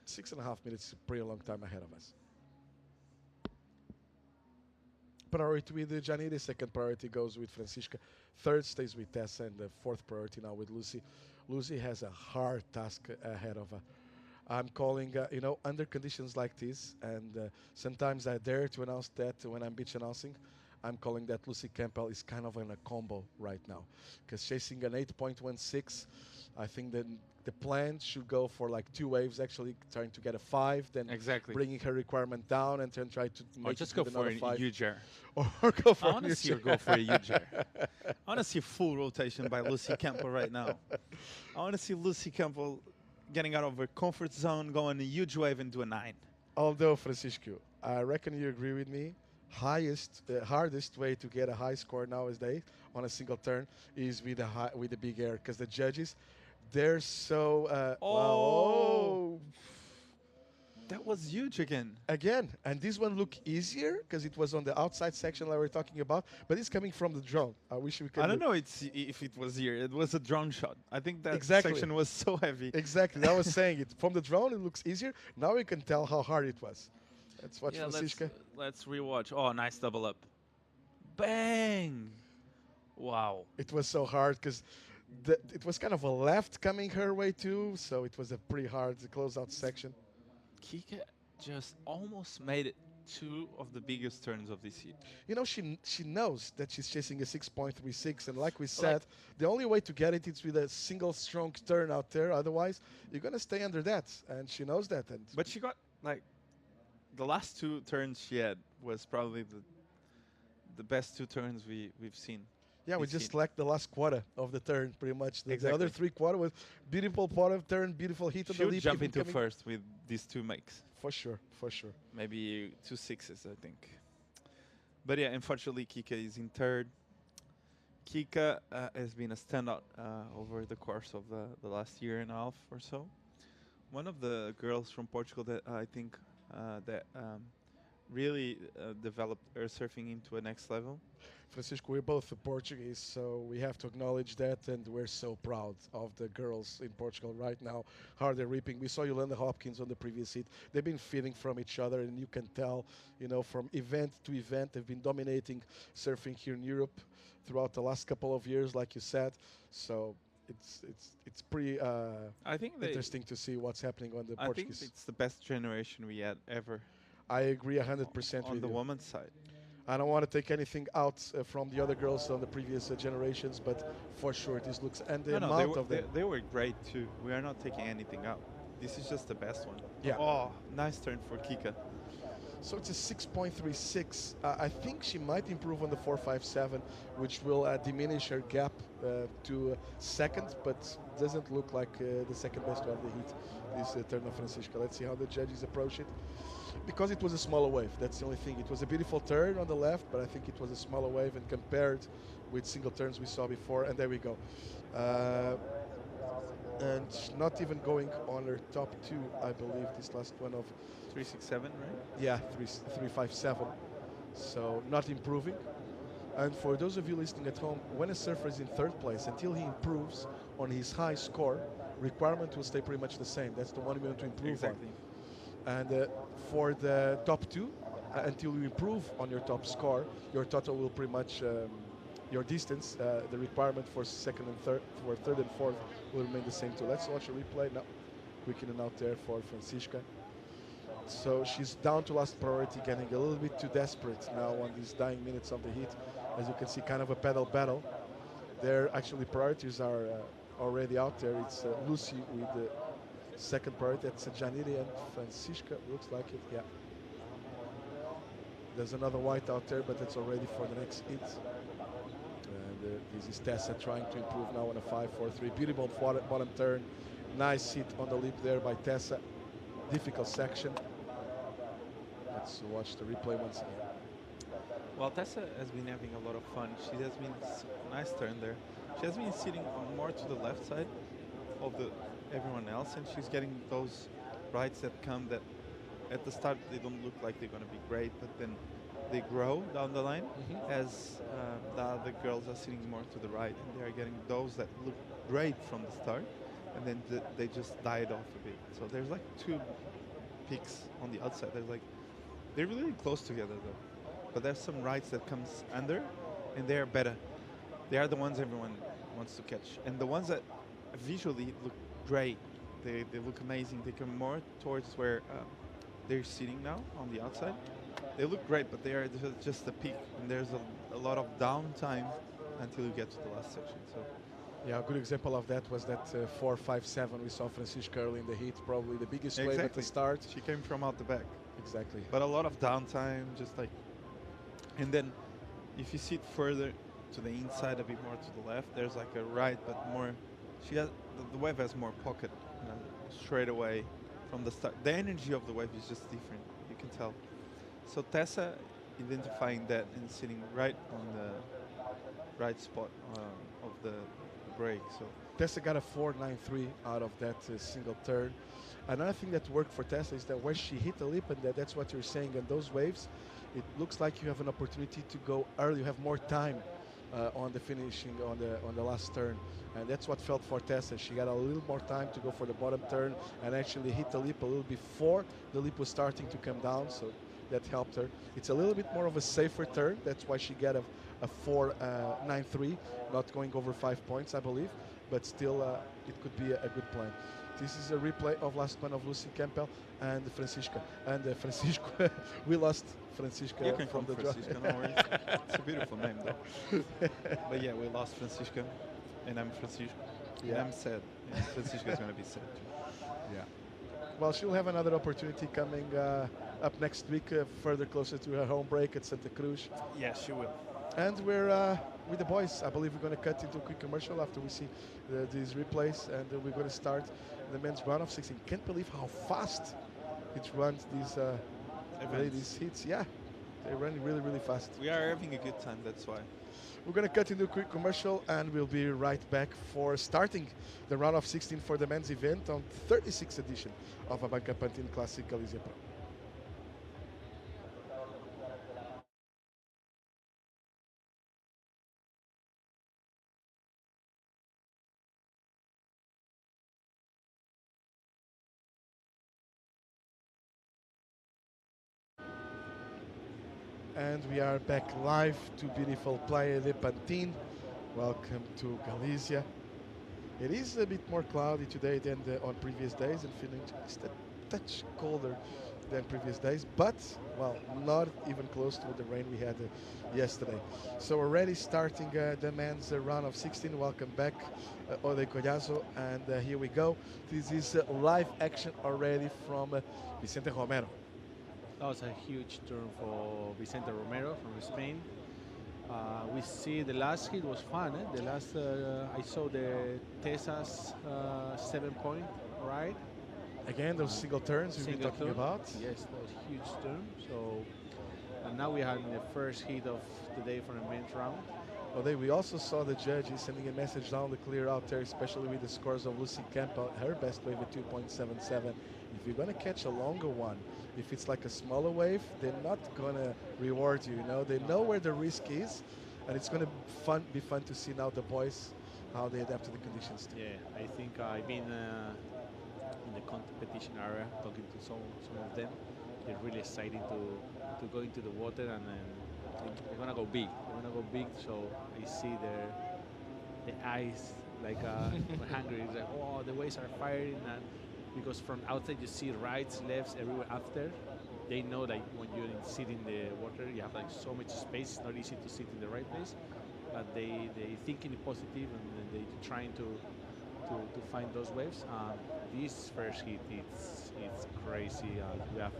6.5 minutes, a pretty long time ahead of us. Priority with Janine, second priority goes with Francisca, third stays with Tessa, and the fourth priority now with Lucy. Lucy has a hard task ahead of her. I'm calling, you know, under conditions like this, and sometimes I dare to announce that when I'm beach announcing, I'm calling that Lucy Campbell is kind of in a combo right now, because chasing an 8.16, I think that the plan should go for like 2 waves, actually trying to get a 5, then Exactly. bringing her requirement down, and then try to make Or it just go with for another a 5. huge air. Or go for I want to see her go for a huge air. I want to see full rotation by Lucy Campbell right now. I want to see Lucy Campbell getting out of her comfort zone, going a huge wave and do a 9. Although, Francisco, I reckon you agree with me, hardest way to get a high score nowadays on a single turn is with the big air, because the judges, they're so wow. That was huge again. Again, and this one looked easier because it was on the outside section that we were talking about, but it's coming from the drone. I wish we could. I don't know if it was here. It was a drone shot. I think that Exactly. section was so heavy. Exactly. I was saying it. From the drone, it looks easier. Now we can tell how hard it was. Let's watch Francisca. Let's rewatch. Oh, nice double up. Bang! Wow. It was so hard because it was kind of a left coming her way too, so it was a pretty hard closeout section. Kika just almost made it 2 of the biggest turns of this heat. You know, she knows that she's chasing a 6.36, and like we said, the only way to get it is with a single strong turn out there. Otherwise, you're gonna stay under that, and she knows that. And But she got like the last 2 turns she had was probably the best 2 turns we've seen. yeah, we just lacked the last quarter of the turn, pretty much. The other 3 quarters was beautiful part of turn, beautiful hit on She the would leap. jump into first with these 2 makes. For sure, for sure. Maybe 2 6s, I think. But yeah, unfortunately, Kika is in third. Kika has been a standout over the course of the last year and a half or so. One of the girls from Portugal that I think that really developed air surfing into a next level. Francisco, we're both Portuguese, so we have to acknowledge that, and we're so proud of the girls in Portugal right now, how they're reaping. We saw Yolanda Hopkins on the previous heat. They've been feeding from each other, and you can tell, you know, from event to event, they've been dominating surfing here in Europe throughout the last couple of years, like you said. So it's pretty I think interesting to see what's happening on the Portuguese. I think it's the best generation we had ever. I agree 100% on with the you. women's side. I don't want to take anything out from the other girls on the previous generations, but for sure this looks, and the amount of them. They were great too. We are not taking anything out. This is just the best one. Yeah. Oh, nice turn for Kika. So it's a 6.36. I think she might improve on the 4.57, which will diminish her gap to second, but doesn't look like the second best of the heat, this turn of Francisca. Let's see how the judges approach it. Because it was a smaller wave, that's the only thing. It was a beautiful turn on the left, but I think it was a smaller wave, and compared with single turns we saw before, and there we go. And not even going on her top 2, I believe, this last one of 367, right? Yeah, 357. So not improving. And for those of you listening at home, when a surfer is in third place, until he improves on his high score, requirement will stay pretty much the same. That's the one we want to improve on. And for the top 2, until you improve on your top score, your total will pretty much, your distance, the requirement for second and third, for third and fourth will remain the same too. Let's watch a replay now. Quick in and out there for Francisca. So she's down to last priority, getting a little bit too desperate now on these dying minutes of the heat. As you can see, kind of a pedal battle. Their actually priorities are already out there. It's Lucy with the second priority. That's Janiri, and Francisca looks like it. Yeah. There's another white out there, but it's already for the next hit. And this is Tessa trying to improve now on a 5.43. Beautiful bottom turn. Nice hit on the lip there by Tessa. Difficult section. Let's watch the replay once again. Well, Tessa has been having a lot of fun. She has been nice turn there. She has been sitting more to the left side of everyone else, and she's getting those rides that come that at the start they don't look like they're going to be great, but then they grow down the line as the other girls are sitting more to the right, and they are getting those that look great from the start, and then they just died off a bit. So there's like 2 peaks on the outside. They're really close together though. But there's some rides that comes under, and they are better. They are the ones everyone wants to catch. And the ones that visually look great, they look amazing. They come more towards where they're sitting now on the outside. they look great, but they are just the peak, and there's a lot of downtime until you get to the last section. So Yeah, a good example of that was that 4.57 we saw Francisca early in the heat, probably the biggest wave at the start. She came from out the back. Exactly. But a lot of downtime, just like, and then if you see it further to the inside, a bit more to the left, there's like a right, but more, she has, the wave has more pocket, straight away from the start. The energy of the wave is just different, you can tell. So Tessa identifying that and sitting right on the right spot of the break. So Tessa got a 4.93 out of that single turn. Another thing that worked for Tessa is that when she hit the lip, and that's what you're saying, and those waves, it looks like you have an opportunity to go early. You have more time on the finishing on the last turn, and that's what felt for Tessa. She got a little more time to go for the bottom turn and actually hit the lip a little before the lip was starting to come down, so that helped her. It's a little bit more of a safer turn. That's why she got a 4.93, not going over 5 points, I believe, but still it could be a good plan. This is a replay of last one of Lucy Campbell and Francisca. And Francisco, we lost Francisca you can from the draw. Francisca, no worries. It's a beautiful name though. But yeah, we lost Francisca, and I'm Francisco. Yeah. And I'm sad. And Francisca's going to be sad too. Yeah. Well, she'll have another opportunity coming up next week, further closer to her home break at Santa Cruz. Yes, she will. And we're with the boys. I believe we're going to cut into a quick commercial after we see these replays, and we're going to start the men's round of 16. Can't believe how fast it runs these hits. Yeah, they're running really, really fast. We are having a good time, that's why. We're going to cut into a quick commercial, and we'll be right back for starting the round of 16 for the men's event on 36th edition of ABANCA Pantin Classic Galicia Pro. And we are back live to beautiful Playa de Pantin. Welcome to Galicia. It is a bit more cloudy today than on previous days, and feeling just a touch colder than previous days, but, well, not even close to the rain we had yesterday. So already starting the men's round of 16. Welcome back, Ode Collazo, and here we go. This is live action already from Vicente Romero. That was a huge turn for Vicente Romero from Spain. We see the last hit was fun. The last, I saw the Tessa's 7-point ride. Again, those single turns we've been talking about. Yes, that was a huge turn. So, and now we have the first hit of the day for the men's round. Well, we also saw the judges sending a message down the clear out there, especially with the scores of Lucy Campbell, her best wave at 2.77. If you're going to catch a longer one, if it's like a smaller wave, they're not going to reward you, They know where the risk is, and it's going to be fun to see now the boys, how they adapt to the conditions. Yeah, I think I've been in the competition area talking to some of them. They're really excited to go into the water, and they're going to go big. They're going to go big, so I see the eyes like hungry. It's like, oh, the waves are firing, and because from outside you see rights, lefts, everywhere after. They know like when you sit in the water, you have like so much space. It's not easy to sit in the right place, but they thinking positive, and they trying to find those waves. This first hit, it's crazy. We have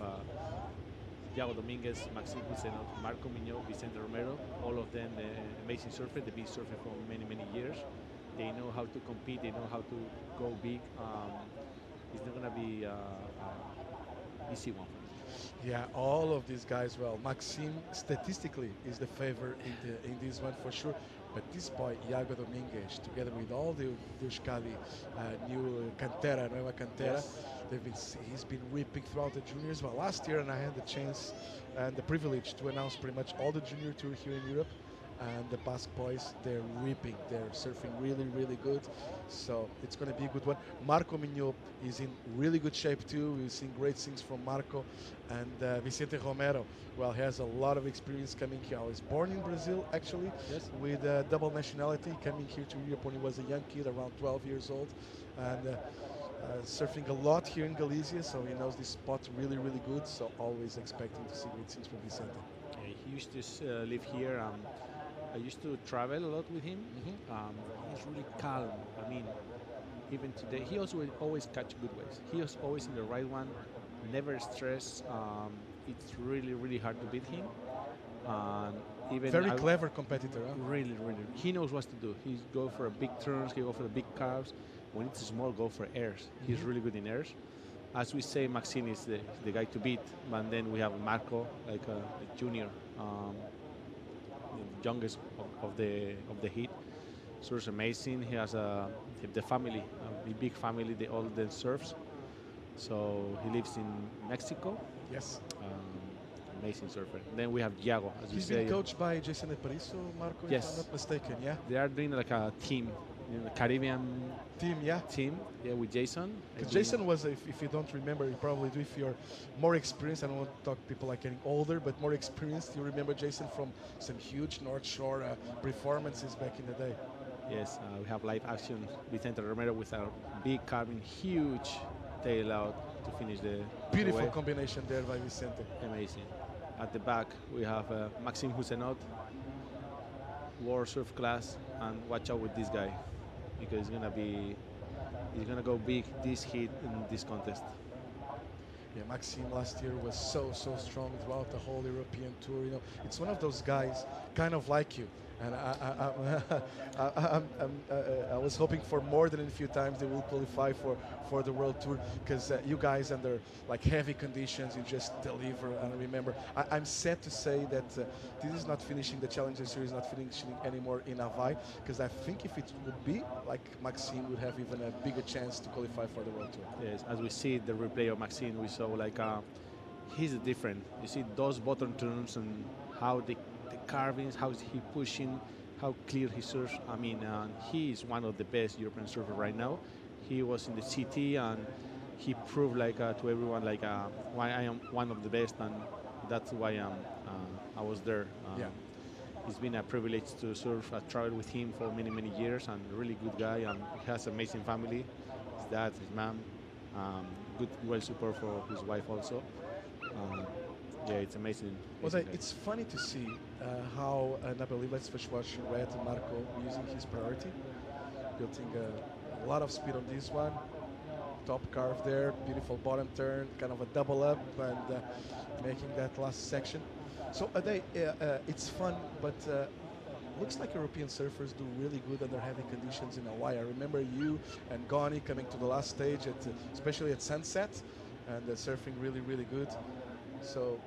Thiago Dominguez, Maxime Buceno, Marco Mignot, Vicente Romero, all of them amazing surfers. They've been surfing for many years. They know how to compete. They know how to go big. It's not going to be an easy one. Yeah, all of these guys, well, Maxime statistically is the favorite in this one for sure. But this boy, Iago Dominguez, together with all the Euskadi new Cantera, Nueva Cantera, yes. He's been ripping throughout the juniors. Well, last year, and I had the chance and the privilege to announce pretty much all the junior tour here in Europe. And the Basque boys, they're ripping. They're surfing really good. So it's going to be a good one. Marco Mignot is in really good shape too. We've seen great things from Marco. And Vicente Romero, well, has a lot of experience coming here. He was born in Brazil, actually, yes, with double nationality, coming here to Europe when he was a young kid, around 12 years old. And surfing a lot here in Galicia, so he knows this spot really, really good. So always expecting to see great things from Vicente. He used to live here. I used to travel a lot with him. He's really calm. I mean, even today, he also will always catch good waves. He was always in the right one, never stressed. It's really, really hard to beat him. Even very clever competitor. Huh? Really, really. He knows what to do. He go for a big turns. He go for the big carves. When it's small, go for airs. He's really good in airs. As we say, Maxine is the guy to beat. But then we have Marco, like the junior, the youngest of the heat. So it's amazing. He has the family, a big family. They all then surfs. So he lives in Mexico. Yes. Amazing surfer. Then we have Diago, as He's you say. been coached by Jason Epariso, Marco, yes. if I'm not mistaken, yeah? They are doing like a team, the Caribbean team, yeah, with Jason. Because Jason was, if you don't remember, you probably do if you're more experienced. I don't want to talk people like getting older, but more experienced. You remember Jason from some huge North Shore performances back in the day. Yes, we have live action Vicente Romero with a big carving, huge tail out to finish the beautiful wave. Combination there by Vicente. Amazing. At the back, we have Maxime Husenot, World Surf Class, and watch out with this guy because he's gonna go big this heat in this contest. Yeah, Maxime last year was so strong throughout the whole European tour. You know, it's one of those guys, kind of like you. And I was hoping for more than a few times they will qualify for the World Tour because you guys under like heavy conditions, you just deliver. And remember, I'm sad to say that this is not finishing the Challenger Series, not finishing anymore in Hawaii because I think if it would be, like Maxime would have even a bigger chance to qualify for the World Tour. Yes, as we see the replay of Maxime, we saw like he's different. You see those bottom turns and how the carvings, how is he pushing, how clear he surfs. I mean, he is one of the best European surfers right now. He was in the CT and he proved like to everyone like why I am one of the best, and that's why I was there. It's been a privilege to surf. I traveled with him for many years, and a really good guy. And he has an amazing family. His dad, his mom, good well support for his wife also. Yeah, it's amazing. Well, it's funny to see how, and I believe let's first watch Red Marco using his priority, building a lot of speed on this one. Top carve there, beautiful bottom turn, kind of a double up, and making that last section. So it's fun, but looks like European surfers do really good under heavy conditions in Hawaii. I remember you and Goni coming to the last stage, especially at sunset, and surfing really good. So.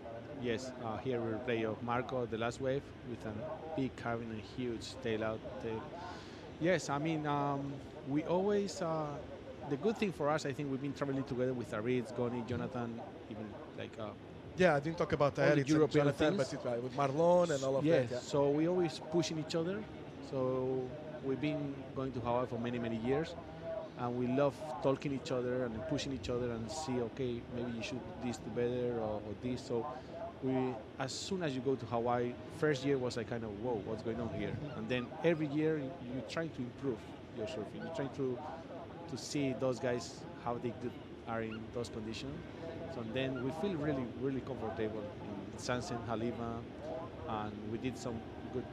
Yes, here we play of Marco, the last wave, with a big carving and huge tail out. Yes, I mean, we always, the good thing for us, I think we've been traveling together with Aritz, Goni, Jonathan, even like... yeah, I didn't talk about Aritz and Jonathan, but with Marlon and all of that. Yeah, so we always pushing each other. So we've been going to Hawaii for many years. And we love talking each other and pushing each other and see, okay, maybe you should do this better or this. So as soon as you go to Hawaii, first year was like kind of, whoa, what's going on here? And then every year you're trying to improve your surfing. You're trying to see those guys, how they are in those conditions. So then we feel really comfortable in Sansen, Halima, and we did some good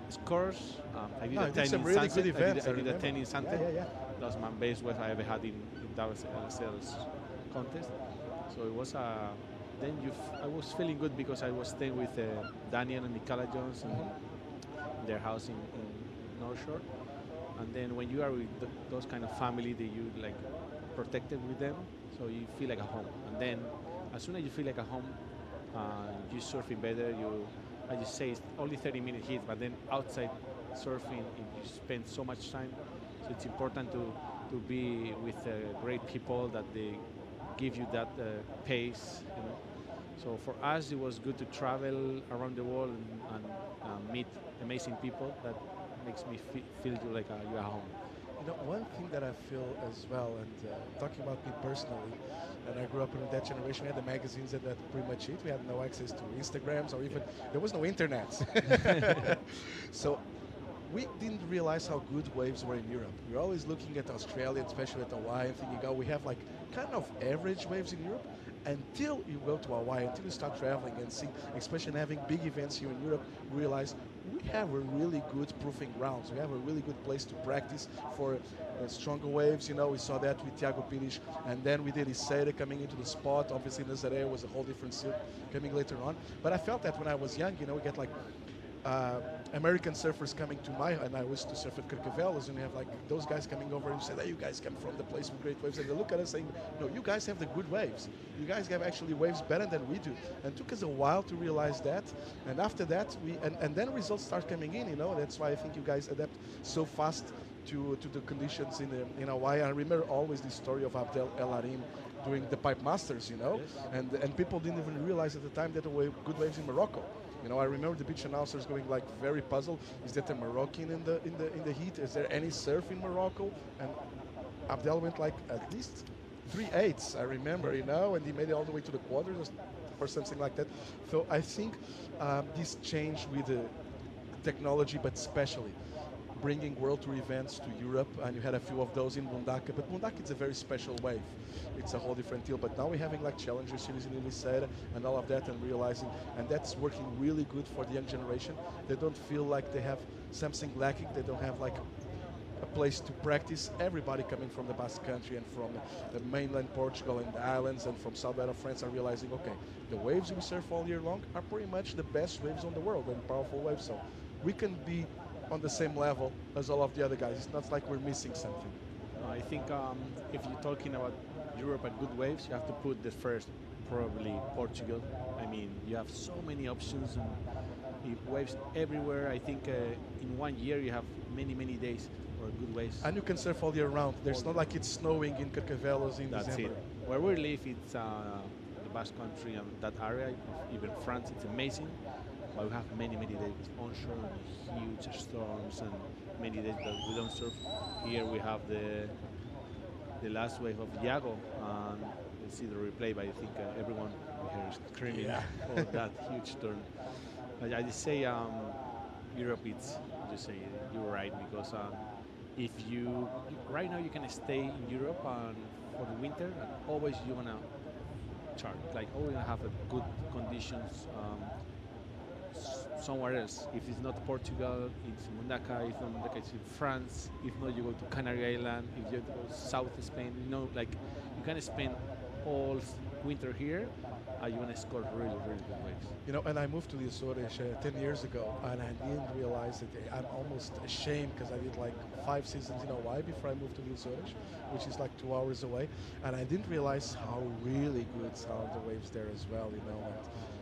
scores. I did a 10 in really Sansen. good events, I did a 10 in Santen. Yeah. That was my best wave I ever had in that sales contest. So it was then I was feeling good because I was staying with Daniel and Nicola Jones in their house in North Shore. And then when you are with those kind of family that you like protected with them, so you feel like a home. And then as soon as you feel like a home, you surfing better. I just say it's only 30-minute hits, but then outside surfing, you spend so much time. So it's important to be with great people that they give you that pace. You know? So for us, it was good to travel around the world and meet amazing people. That makes me feel like you're at home. You know, one thing that I feel as well, and talking about me personally, and I grew up in that generation, we had the magazines and that's pretty much it. We had no access to Instagrams or even, there was no internet. So we didn't realize how good waves were in Europe. We were always looking at Australia, especially at Hawaii, and thinking, oh, we have like kind of average waves in Europe. Until you go to Hawaii, until you start traveling and see, especially having big events here in Europe, realize we have a really good proofing grounds. We have a really good place to practice for stronger waves. You know, we saw that with Thiago Pires, and then we did Isera coming into the spot. Obviously, Nazaré was a whole different suit coming later on. But I felt that when I was young, you know, we get like American surfers coming to and I used to surf at Carcavelos, and you have like those guys coming over and say, hey, you guys come from the place with great waves, and they look at us saying, no, you guys have the good waves. You guys have actually waves better than we do. And it took us a while to realize that, and after that, and then results start coming in, you know. That's why I think you guys adapt so fast to the conditions in Hawaii. I remember always the story of Abdel El Arim doing the Pipe Masters, you know, yes. and people didn't even realize at the time that there were good waves in Morocco. You know, I remember the beach announcers going like very puzzled. Is that a Moroccan in the heat? Is there any surf in Morocco? And Abdel went like at least 3/8. I remember, you know, and he made it all the way to the quarters or something like that. So I think this changed with the technology, but especially bringing World Tour events to Europe, and you had a few of those in Mundaka, but Mundaka is a very special wave. It's a whole different deal, but now we're having like Challenger Series in Iliceira and all of that, and realizing, and that's working really good for the young generation. They don't feel like they have something lacking. They don't have like a place to practice. Everybody coming from the Basque Country and from the mainland Portugal and the islands and from south of France are realizing, okay, the waves we surf all year long are pretty much the best waves on the world and powerful waves, so we can be on the same level as all of the other guys. It's not like we're missing something. I think if you're talking about Europe and good waves, you have to put the first, probably Portugal. I mean, you have so many options and waves everywhere. I think in 1 year you have many days for good waves. And you can surf all year round. There's not like it's snowing in Carcavelos in December. It. Where we live, it's the Basque Country and that area, even France, it's amazing. But we have many days onshore and huge storms and many days that we don't surf. Here we have the last wave of Iago, and we'll see the replay, but I think everyone here is screaming for that huge turn. But I just say Europe, you're right, because if you right now you can stay in Europe for the winter, and always you're gonna chart, like always gonna have a good conditions somewhere else. If it's not Portugal, it's Mundaka. If not Mundaka, it's in France. If not, you go to Canary Island. If you go south Spain, you know, like you can spend all winter here. You want to score really good waves. You know, and I moved to the Azores 10 years ago, and I didn't realize it. I'm almost ashamed because I did like 5 seasons in Hawaii before I moved to the Azores, which is like 2 hours away, and I didn't realize how really good are the waves there as well, you know. And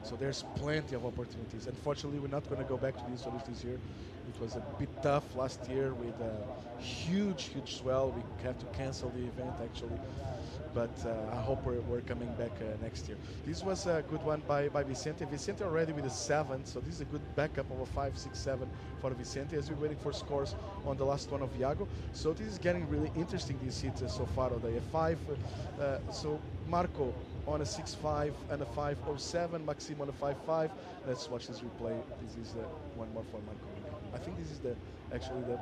so there's plenty of opportunities. Unfortunately, we're not going to go back to the Azores this year. It was a bit tough last year with a huge swell. We had to cancel the event actually, but I hope we're coming back next year. This was a good one by Vicente. Vicente already with a 7, so this is a good backup of a 5, 6, 7 for Vicente as we're waiting for scores on the last one of Iago. So this is getting really interesting, this hit so far today. A 5, so Marco on a 6.5 and a 5.07, Maxim on a 5.5. Let's watch this replay. This is one more for Marco. I think this is actually the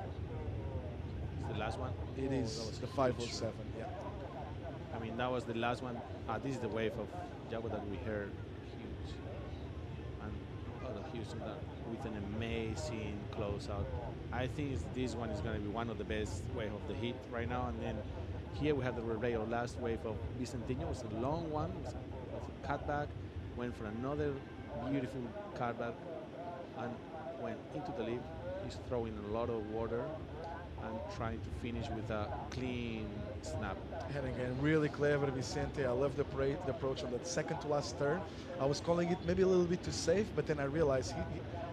last one. It is the 5.07. Yeah. I mean, that was the last one. This is the wave of Iago that we heard, huge, and Houston with an amazing closeout. I think this one is going to be one of the best wave of the heat right now. And then here we have the replay of last wave of Vicentino. It's a long one, it's a cutback, went for another beautiful cutback, and went into the lip. He's throwing a lot of water and trying to finish with a clean snap. And again, really clever Vicente. I love the approach on that second to last turn. I was calling it maybe a little bit too safe, but then I realized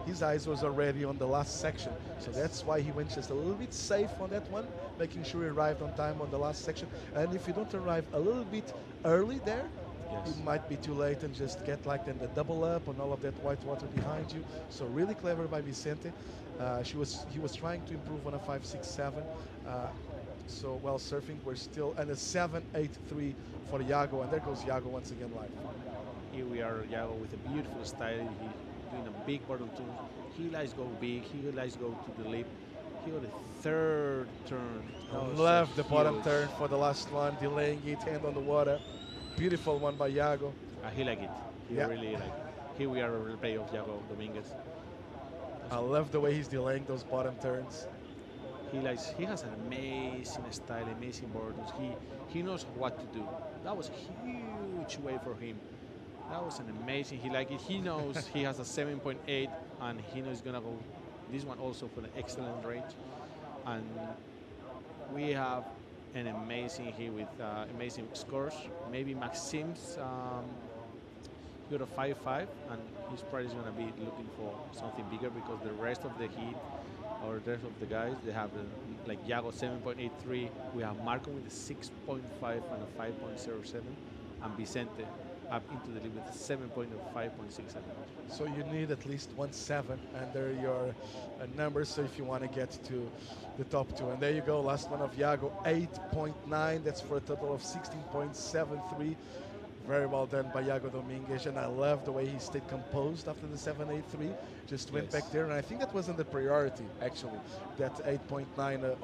his eyes was already on the last section. So that's why he went just a little bit safe on that one, making sure he arrived on time on the last section. And if you don't arrive a little bit early there, it might be too late and just get like then the double up and all of that white water behind you. So really clever by Vicente. He was trying to improve on a 5, 6, 7. So while surfing, we're still at a 7, 8, 3 for Iago, and there goes Iago once again live. Here we are, Iago with a beautiful style. He's doing a big bottle turn. He likes go big. He likes go to the lip. He got a third turn. That was Left the bottom huge. turn for the last one, delaying it, hand on the water. Beautiful one by Iago. He like it. He Yeah. really like. Here we are a replay of Iago Dominguez. I love the way he's delaying those bottom turns. He has an amazing style, amazing boards. He knows what to do. That was a huge way for him. That was an amazing. He like it. He knows he has a 7.8, and he knows he's gonna go this one also for an excellent range. And we have an amazing here with amazing scores. Maybe Maxim's he got a 5.5, and he's probably going to be looking for something bigger because the rest of the heat or the rest of the guys, they have like Iago 7.83. We have Marco with a 6.5 and a 5.07, and Vicente up into the limit 7.5.67. So you need at least 1.7, and there are your numbers. So if you want to get to the top two, and there you go, last one of Iago 8.9. That's for a total of 16.73. Very well done by Iago Dominguez, and I love the way he stayed composed after the 7.83. Just went back there, and I think that wasn't the priority actually. That 8.9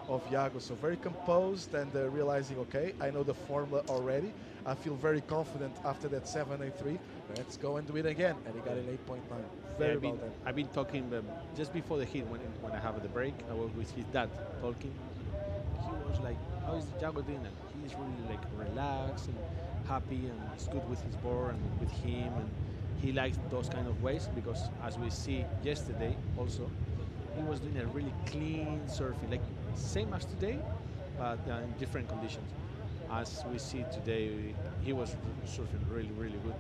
of Iago. So very composed and realizing, okay, I know the formula already. I feel very confident after that 7.83. Let's go and do it again, and he got an 8.9. Very well done. I've been talking just before the hit when I have the break. I was with his dad talking. He was like, "How is Iago doing?" And he's really like relaxed and happy, and it's good with his board and with him, and he likes those kind of ways because as we see yesterday also, he was doing a really clean surfing, like same as today, but in different conditions. As we see today, he was surfing really, really good.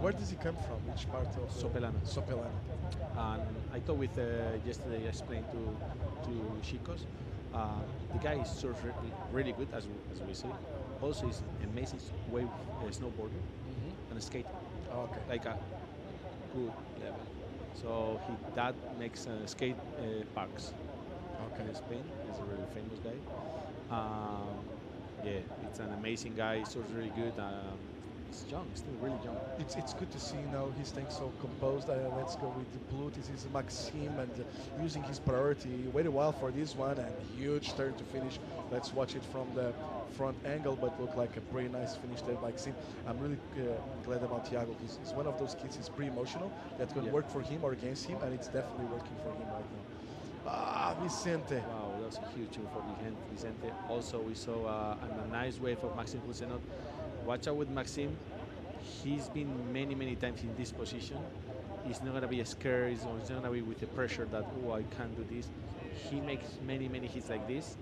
Where does he come from? Which part of Sopelana. Sopelana. And I thought with yesterday I explained to Chicos, the guy is surfing really good as we see. Also, he's amazing wave snowboarder and skater. Okay. Like a good level. So that makes skate parks. Okay. In Spain, he's a really famous guy. Yeah, it's an amazing guy. He's surfs really good. He's young, still really young. It's good to see he's staying so composed. Let's go with the blue. This is Maxime, and using his priority. He waited a while for this one, and huge turn to finish. Let's watch it from the front angle, but looked like a pretty nice finish there, Maxime. I'm really glad about Iago. He's one of those kids. He's pretty emotional. That's going to work for him or against him, and it's definitely working for him right now. Vicente. Wow, that was a huge move for Vicente. Also, we saw a nice wave of Maxime Cousenot. Watch out with Maxime. He's been many, many times in this position. He's not going to be scared. He's not going to be with the pressure that, oh, I can't do this. He makes many, many hits like this.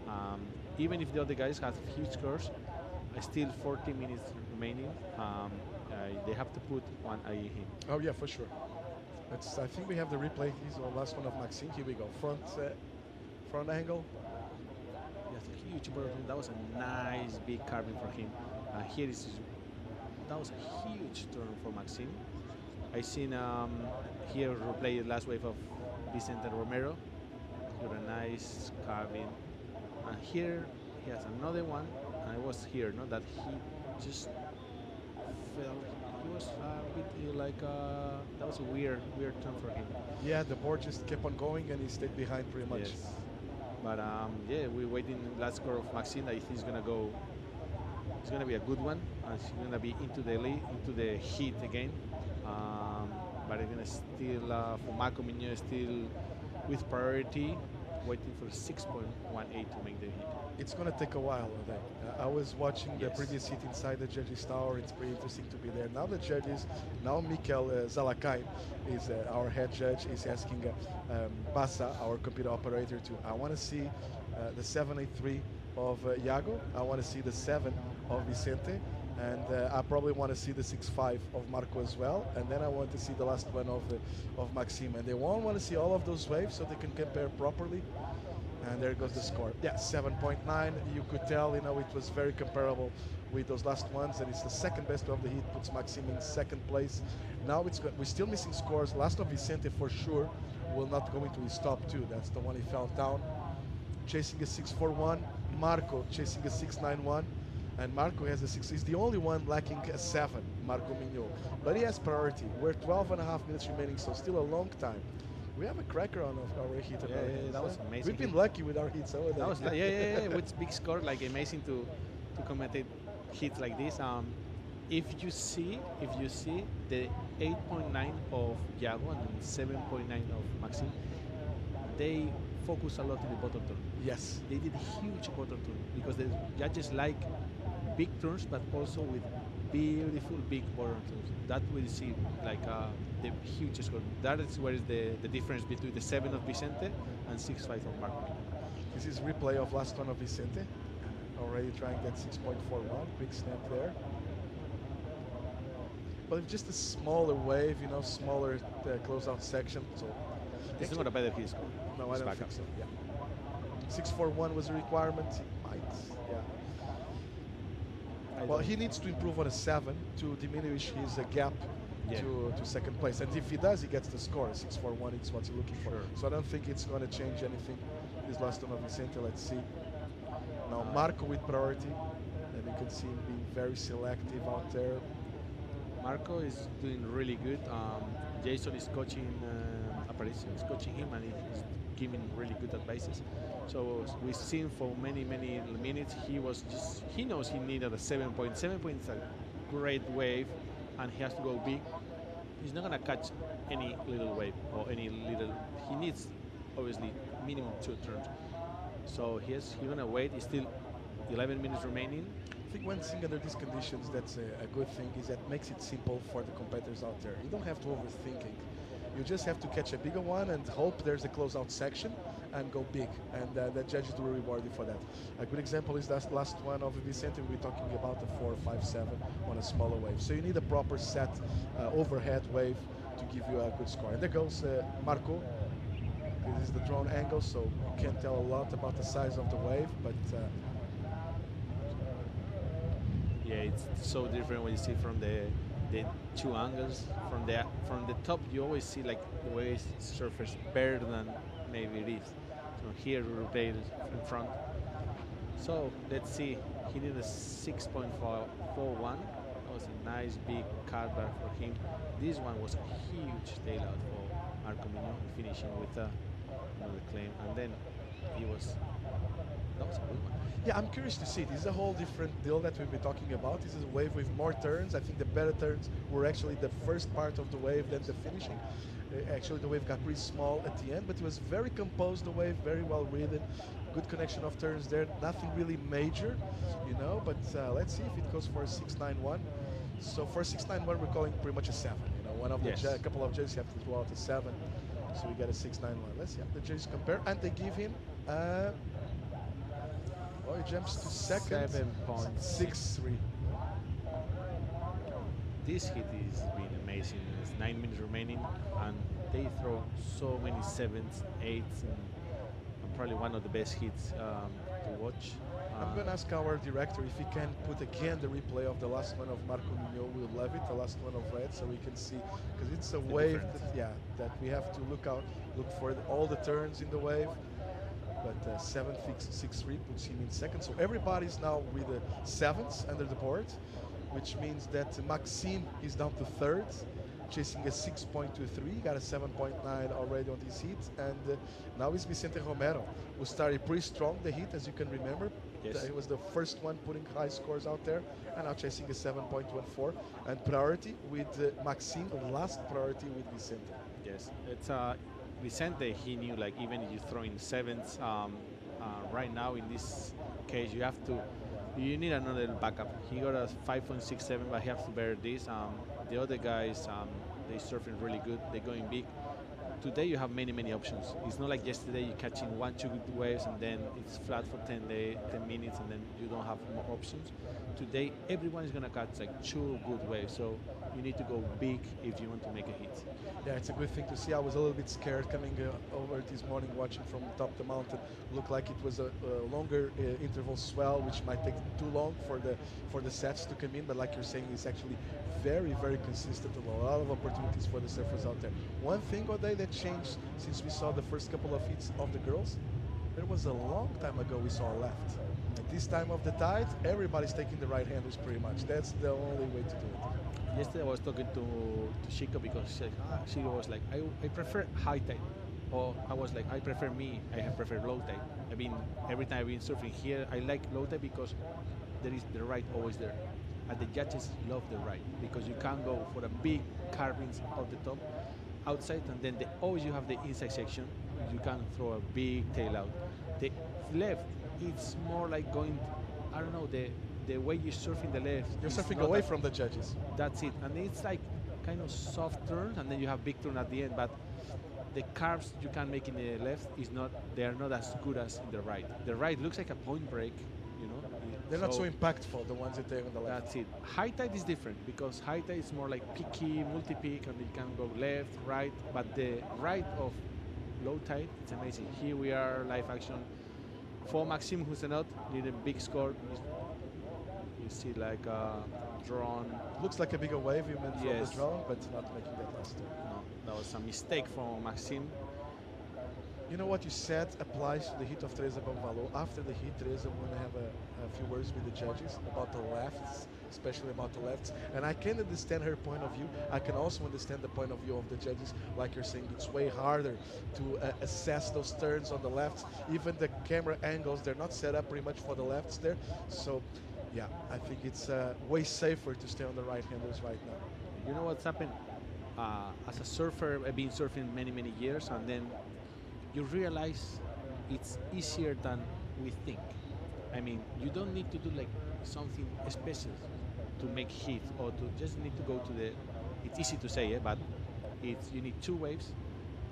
Even if the other guys have huge scores, still 40 minutes remaining. They have to put one eye in him. Oh, yeah, for sure. I think we have the replay. He's the last one of Maxime. Here we go. Front angle. That's a huge bird. That was a nice big carving for him. That was a huge turn for Maxime. I seen here replay the last wave of Vicente Romero. Got a nice carving. And here he has another one. And it was here, not that he just fell. He was a bit like that was a weird turn for him. Yeah, the board just kept on going and he stayed behind pretty much. Yes. But yeah, we're waiting last score of Maxime. I think he's gonna go. It's gonna be a good one. He's gonna be into the lead, into the heat again. But I'm gonna still for Marco Mignot still with priority, waiting for 6.18 to make the hit. It's going to take a while. I was watching the previous hit inside the judges' tower. It's pretty interesting to be there. Now the judges, Mikel Zalakain is our head judge, is asking Bassa, our computer operator, I want to see the 7.83 of Iago. I want to see the 7 of Vicente. And I probably want to see the 6.5 of Marco as well. And then I want to see the last one of Maxime. And they won't want to see all of those waves so they can compare properly. And there goes the score. Yeah, 7.9. You could tell, it was very comparable with those last ones. And it's the second best of the heat, puts Maxime in second place. Now we're still missing scores. Last of Vicente for sure will not go into his top 2. That's the one he fell down. Chasing a 6.41. Marco chasing a 6.91. And Marco has a 6. He's the only one lacking a 7, Marco Mignot. But he has priority. We're 12.5 minutes remaining, so still a long time We have a cracker on our heat. Yeah, that was amazing. We've been hit. lucky with our heats over there. That was yeah. With big score, like amazing to commentate hits like this. If you see the 8.9 of Yago and 7.9 of Maxim, they focus a lot in the bottom turn. Yes. They did huge bottom turn because the judges like big turns, but also with beautiful big bottom turns. That will see like the huge score. That is where is the difference between the 7 of Vicente and 6.5 of Marco. This is replay of last one of Vicente. Already trying that 6.41. Big snap there. But it's just a smaller wave, you know, smaller closeout section. So This is not a better hit score. no, I It's don't back think up. so. Yeah. 6.41 was a requirement. He might. Yeah. Well, he needs to improve on a 7 to diminish his gap to second place. And if he does, he gets the score. 6.41 is what he's looking for. Sure. So I don't think it's going to change anything. This last one of Vicente, let's see. Now Marco with priority. And you can see him being very selective out there. Marco is doing really good. Jason is coaching Aparicio, is coaching him, and he's giving really good advices. So we've seen for many minutes he knows he needed a 7 point. 7 point is a great wave, and he has to go big. He's not gonna catch any little wave or any little. He needs obviously minimum 2 turns. So he's gonna wait. It's still 11 minutes remaining. I think one thing under these conditions that's a good thing is that makes it simple for the competitors out there. You don't have to overthink it. You just have to catch a bigger one and hope there's a closeout section and go big. And the judges will reward you for that. A good example is that last one of Vicente. We'll be talking about the 4, 5, 7 on a smaller wave. So you need a proper set overhead wave to give you a good score. And there goes Marco. This is the drone angle, so you can't tell a lot about the size of the wave, but yeah, it's so different when you see from the 2 angles. From the top, you always see like the wave surface better than maybe it is. So here we play it in front. So let's see. He did a 6.41. That was a nice big cardback for him. This one was a huge bailout for Marco Mignon, finishing with another claim, and then that was a good one. yeah, I'm curious to see. This is a whole different deal that we've been talking about. This is a wave with more turns. I think the better turns were actually the first part of the wave than the finishing. Actually, the wave got pretty small at the end, but it was very composed, the wave, very well ridden. Good connection of turns there. Nothing really major, you know, but let's see if it goes for a 6.91. So for 6.91, we're calling pretty much a 7. You know, one of the a couple of judges have to throw out a 7. So we got a 6.91. Let's see how the judges compare. And they give him oh, he jumps to second. 7.63. This hit is been amazing. It's 9 minutes remaining, and they throw so many 7s, 8s, and probably one of the best hits to watch. I'm going to ask our director if he can put again the replay of the last one of Marco Mignon. We'll love it, the last one of red, so we can see, because it's a wave that we have to look for all the turns in the wave. But 7.63 puts him in second. So everybody's now with the 7s under the board, which means that Maxime is down to third, chasing a 6.23, got a 7.9 already on this heat. And now it's Vicente Romero, who started pretty strong the heat, as you can remember. Yes. He was the first one putting high scores out there, and now chasing a 7.14. And priority with Maxime, last priority with Vicente. Yes, it's Vicente. He knew, like, even if you throw in 7s, right now in this case you need another backup. He got a 5.67, but he has to bear this. The other guys, they're surfing really good. They're going big. Today you have many options. It's not like yesterday you catching 1-2 good waves and then it's flat for 10 minutes and then you don't have more options. Today everyone is gonna catch like 2 good waves, so you need to go big if you want to make a hit. Yeah, it's a good thing to see. I was a little bit scared coming over this morning, watching from top of the mountain. Looked like it was a longer interval swell, which might take too long for the sets to come in. But like you're saying, it's actually very consistent. A lot of opportunities for the surfers out there. One thing, O'Day, that changed since we saw the first couple of hits of the girls, there was a long time ago we saw a left. At this time of the tide, everybody's taking the right handers pretty much. That's the only way to do it. Yesterday I was talking to Chico because she was like, I prefer high tide. or I was like, I have preferred low tide. I mean, every time I've been surfing here, I like low tide because there is the right always there. And the judges love the right because you can go for a big carvings of the top outside, and then always you have the inside section. You can throw a big tail out. The left, it's more like going, I don't know, the way you surf in the left. You're is surfing not away that- from the judges. That's it. And it's like kind of soft turns, and then you have big turn at the end. But the carves you can make in the left they are not as good as in the right. The right looks like a point break, you know. They're not so impactful, the ones that take on the left. That's it. High tide is different because high tide is more like picky, multi-pick, and you can go left, right. But the right of low tide, it's amazing. Here we are, live action. For Maxime Husenot, need a big score. You see like a drone. Looks like a bigger wave you meant from Yes. the drone, but not making that last turn. No, that was a mistake from Maxime. You know what you said applies to the hit of Teresa Bonvalo. After the hit, Teresa will have a few words with the judges about the lefts, especially about the lefts. And I can understand her point of view. I can also understand the point of view of the judges. Like you're saying, it's way harder to assess those turns on the lefts. Even the camera angles, they're not set up pretty much for the lefts there. So, yeah, I think it's way safer to stay on the right-handers right now. You know what's happened? As a surfer, I've been surfing many years, and then you realize it's easier than we think. I mean, you don't need to do like something special to make hit, or to just need to go to the. It's easy to say, but you need 2 waves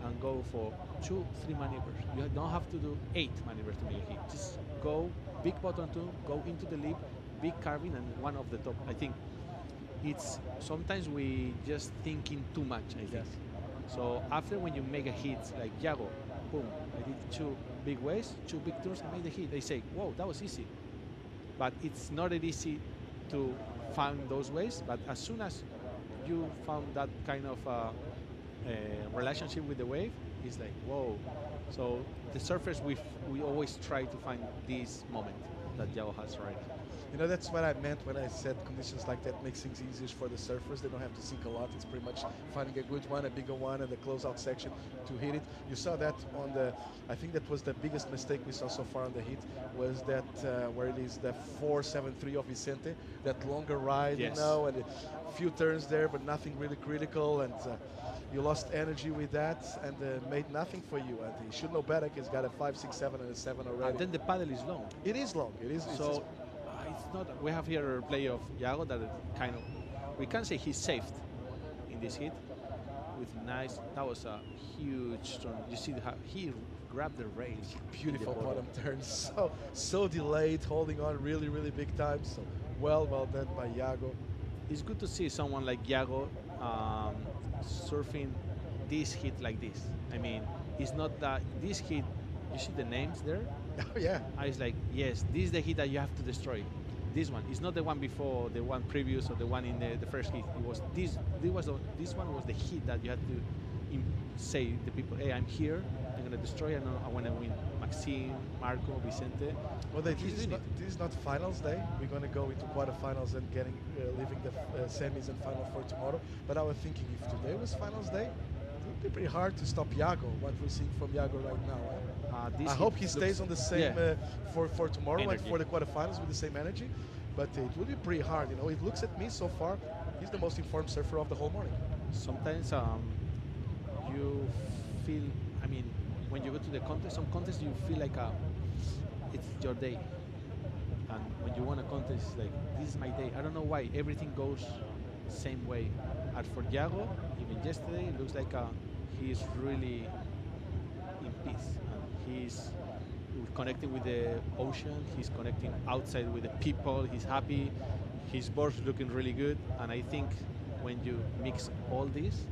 and go for 2, 3 maneuvers. You don't have to do 8 maneuvers to make a hit. Just go big bottom turn, go into the lip, big carving, and one off the top. I think it's sometimes we just thinking too much. I think. So after when you make a hit like Yago, boom, I did 2 big waves, 2 big turns, I made the hit. They say, whoa, that was easy. But it's not that easy to find those ways. But as soon as you found that kind of relationship with the wave, it's like, whoa. So the surfers, we always try to find this moment that Yago has right. You know, that's what I meant when I said conditions like that makes things easier for the surfers. They don't have to sink a lot. It's pretty much finding a good one, a bigger one, and the closeout section to hit it. You saw that on the, I think that was the biggest mistake we saw so far on the hit, was that where it is the 473 of Vicente, that longer ride, Yes. you know, and a few turns there, but nothing really critical, and you lost energy with that, and made nothing for you. And he should know better. He's got a 5, 6, 7, and a 7 already. And then the paddle is long. It is long. It is. So it's not. We have here a play of Yago that kind of, we can say he's saved in this hit with nice. That was a huge turn. You see how he grabbed the rails. Beautiful bottom turn. So delayed, holding on really big time. So well done by Yago. It's good to see someone like Yago surfing this hit like this. I mean, it's not that this hit. You see the names there? Oh yeah. It's like, yes, this is the hit that you have to destroy. This one. It's not the one before, the one previous, or the one in the first hit. It was this. This one was the hit that you had to say to the people, hey, I'm here. I'm gonna destroy. I want to win. Maxime, Marco, Vicente. Well, this is not finals day. We're going to go into quarterfinals and leaving the semis and final for tomorrow. But I was thinking, if today was finals day, it would be pretty hard to stop Yago. What we're seeing from Yago right now. I hope he stays on the same for tomorrow, like for the quarterfinals, with the same energy. But it will be pretty hard. You know, it looks at me so far. He's the most informed surfer of the whole morning. Sometimes you feel. I mean, when you go to the contest, some contests you feel like it's your day. And when you won a contest, it's like, this is my day. I don't know why. Everything goes same way. And for Yago, even yesterday, it looks like he's really in peace. And he's connecting with the ocean. He's connecting outside with the people. He's happy. His board's looking really good. And I think when you mix all this,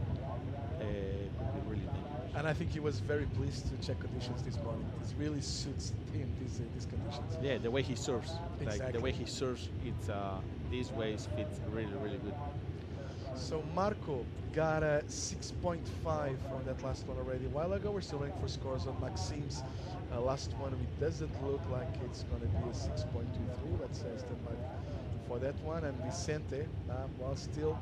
it could be really dangerous. And I think he was very pleased to check conditions this morning. This really suits him, these conditions. Yeah, the way he serves. Exactly. Like the way he serves, it's these ways fits really good. So Marco got a 6.5 on that last one already a while ago. We're still waiting for scores on Maxime's last one. It doesn't look like it's going to be a 6.23. Let's say stand by for that one. And Vicente, well, still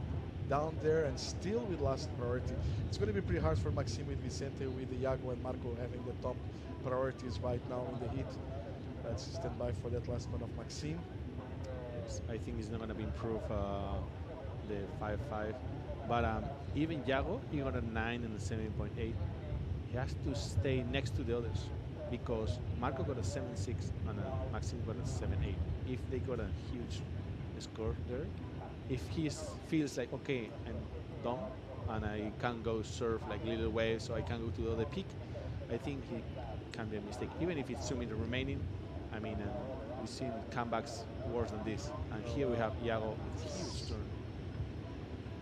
down there and still we lost priority. It's going to be pretty hard for Maxime with Vicente, with Iago and Marco having the top priorities right now in the heat. Let's stand by for that last one of Maxime. Yes, I think it's not going to be improved the 5-5. But even Iago, he got a 9 and a 7.8. He has to stay next to the others because Marco got a 7.6 and Maxime got a 7.8. If they got a huge score there, if he feels like, okay, I'm done and I can't go surf like little waves, so I can go to the other peak, I think he can be a mistake. Even if it's 2 minutes remaining, I mean, we've seen comebacks worse than this. And here we have Iago with a huge turn.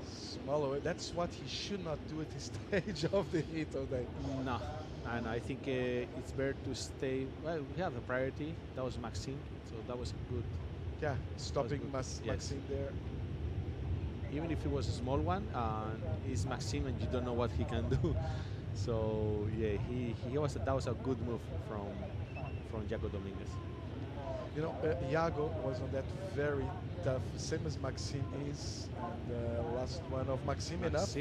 Small, that's what he should not do at this stage of the heat today. No, and I think it's better to stay. Well, we have a priority. That was Maxime, so that was good. Yeah, stopping good. Maxime there. Even if it was a small one, it's Maxime, and you don't know what he can do. So yeah, that was a good move from Iago Dominguez. You know, Iago was on that very tough, same as Maxime is, and the last one of Maxime enough,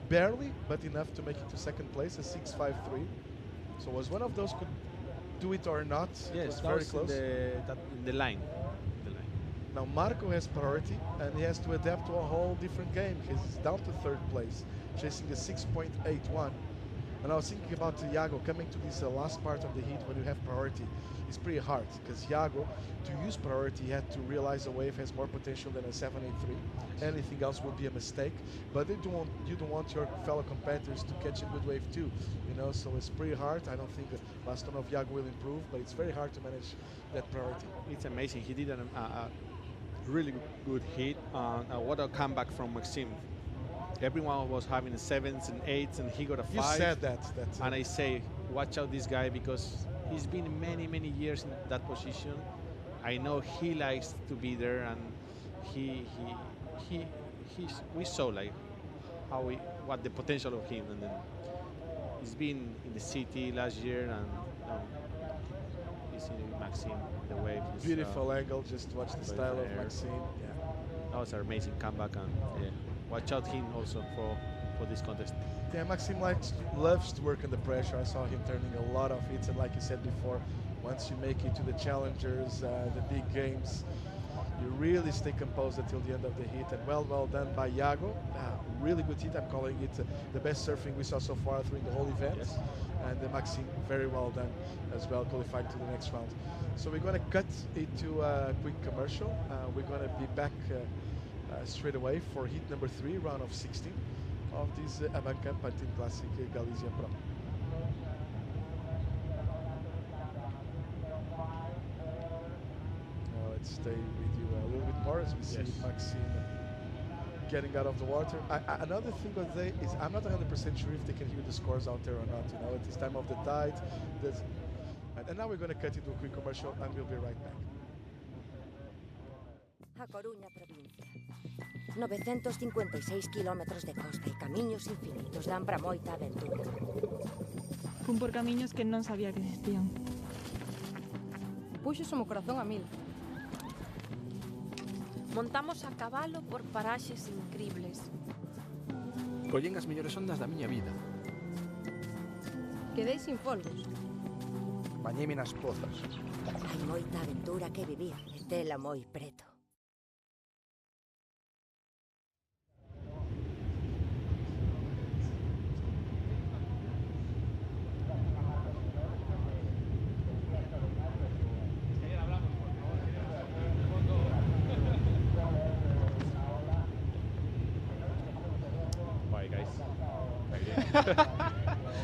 barely, but enough to make it to second place, a 6.53. So was one of those could do it or not. Yes, it was that very was close. in the line. Now Marco has priority and he has to adapt to a whole different game. He's down to third place, chasing the 6.81. And I was thinking about Iago coming to this last part of the heat when you have priority. It's pretty hard because Iago, to use priority, he had to realize a wave has more potential than a 783. Anything else will be a mistake. But you don't want your fellow competitors to catch a good wave too, you know. So it's pretty hard. I don't think the last one of Iago will improve, but it's very hard to manage that priority. It's amazing. He did a really good hit. What a comeback from Maxime. Everyone was having 7s and 8s, and he got a 5. You said that. And I say, watch out this guy because he's been many years in that position. I know he likes to be there, and we saw like what the potential of him, and then he's been in the city last year, and he's in Maxime the wave. Beautiful angle. Just watch the style of Maxime. Yeah, that was an amazing comeback, and yeah. Watch out him also for this contest. Yeah, Maxime loves to work under pressure. I saw him turning a lot of hits, and like you said before, once you make it to the challengers, the big games, you really stay composed until the end of the heat. And well done by Iago. Really good hit. I'm calling it the best surfing we saw so far through the whole event. Yes. And Maxime, very well done as well, qualifying to the next round. So we're going to cut into a quick commercial. We're going to be back straight away for heat number 3, round of 16 of this ABANCA Pantin Classic Galicia Pro. Now let's stay with you a little bit more as we see Maxime getting out of the water. Another thing I'd say is I'm not 100% sure if they can hear the scores out there or not. You know, at this time of the tide. And now we're going to cut into a quick commercial, and we'll be right back. A Coruña, provincia. 956 kilómetros de costa e camiños infinitos dan para moita aventura. Fun por camiños que non sabía que existían. Puxos o corazón a mil. Montamos a cabalo por paraxes incribles. Collen as mellores ondas da miña vida. Quedei sin folgos. Bañeime nas pozas. Hai moita aventura que vivir e tela moi preto.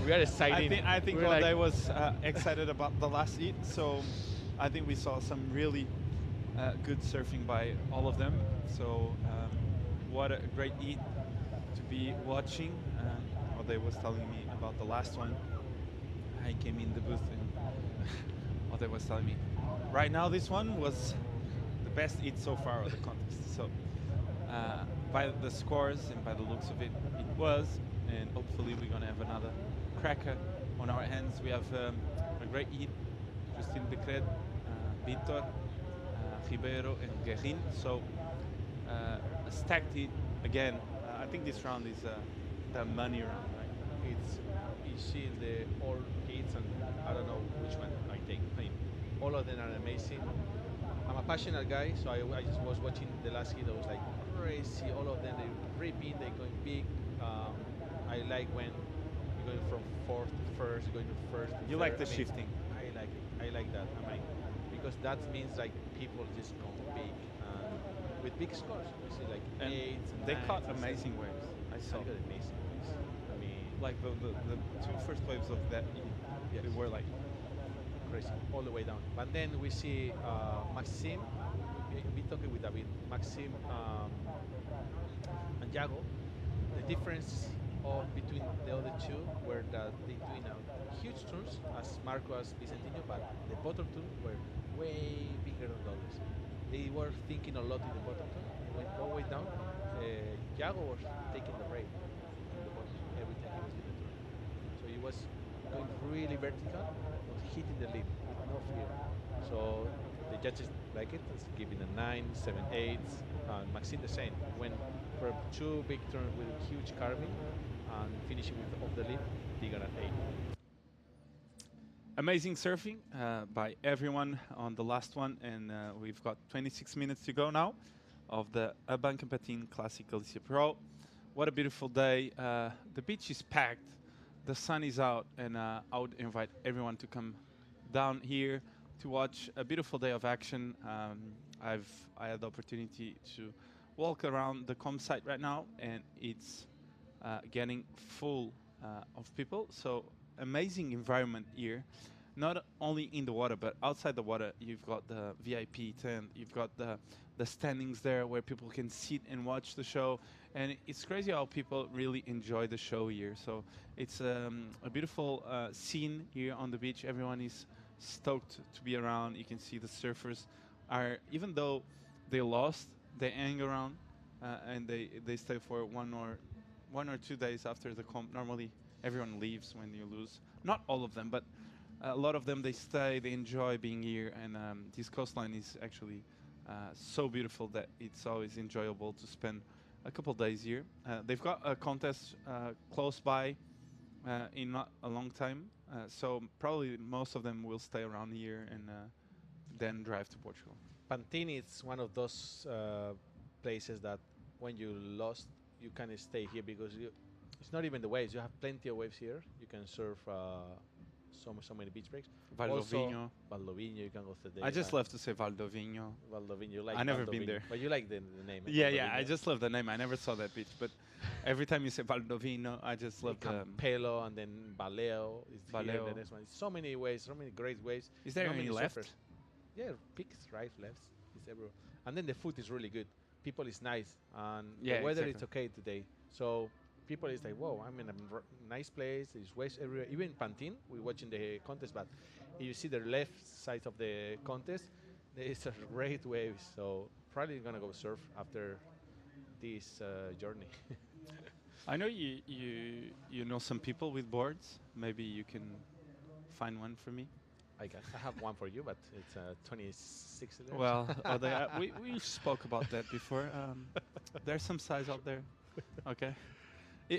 We are excited. I think I was excited about the last heat, so I think we saw some really good surfing by all of them. So what a great heat to be watching. What they was telling me about the last one, I came in the booth and what they was telling me. Right now, this one was the best heat so far of the contest. So by the scores and by the looks of it, it was. And hopefully we're going to have another cracker on our hands. We have a great heat, Justine Becret, Vitor, Ribeiro and Guerin. So a stacked heat again. I think this round is the money round, right? It's you see the all hits, and I don't know which one I take. I mean, all of them are amazing. I'm a passionate guy, so I just was watching the last hit. I was like crazy. All of them, they ripping, they going big. I like when you're going from fourth to first, going to first. To You third. like the I mean, shifting. I like it. I like that. I mean, because that means like people just go big with big scores. You see like And eights and they nines caught and amazing sevens. waves. I They saw. got amazing waves. I mean, Like the two first waves of that, yes. they were like Crazy, all the way down. But then we see Maxime, we talking with David, Maxime and Yago. The difference of between the other two were that they doing a huge turns as Marco as Vicentino, but the bottom two were way bigger than the others. They were thinking a lot in the bottom two. They went all the way down. Yago was taking the rail in the bottom every time he was doing the turn. So he was going really vertical, but hitting the lip with no fear. So the judges like it, it's giving a 9, 7, 8. Maxime the same. Went for two big turns with huge carving and finishing with off the lip, they got an 8. amazing surfing by everyone on the last one, and we've got 26 minutes to go now of the ABANCA Pantin Classic Galicia Pro. What a beautiful day. The beach is packed, the sun is out, and I would invite everyone to come down here to watch a beautiful day of action. I had the opportunity to walk around the comp site right now, and it's getting full of people. So amazing environment here, not only in the water but outside the water. You've got the VIP tent, you've got the standings there where people can sit and watch the show, and it's crazy how people really enjoy the show here. So it's a beautiful scene here on the beach. Everyone is stoked to be around. You can see the surfers are, even though they lost, they hang around and they stay for one or 2 days after the comp. Normally everyone leaves when you lose, not all of them, but a lot of them, they stay, they enjoy being here. And this coastline is actually so beautiful that it's always enjoyable to spend a couple days here. They've got a contest close by in not a long time, so probably most of them will stay around here and then drive to Portugal. Pantin is one of those places that when you lost, you can stay here because it's not even the waves. You have plenty of waves here. You can surf so many beach breaks. Valdovino. Valdovino, you can go to the. I just love to say Valdovino. Valdovino, you like. I never Valdovino, been there, but you like the name. Yeah, yeah. Valdovino. I just love the name. I never saw that beach, but every time you say Valdovino, I just love the. Campello and then Baleo is here. Baleo. The next one. So many waves, so many great waves. Is there so any many left? surfers. Yeah, peaks, right, lefts. It's everywhere. And then the food is really good. People is nice, and Yeah, the weather exactly. is okay today. So people is like, whoa, I'm in a nice place. There's waves everywhere. Even Pantin, we're watching the contest, but if you see the left side of the contest, there is a great waves. So probably gonna go surf after this journey. I know you know some people with boards. Maybe you can find one for me. I have one for you, but it's 26 liters. Well, we spoke about that before. There's some size out there. Okay.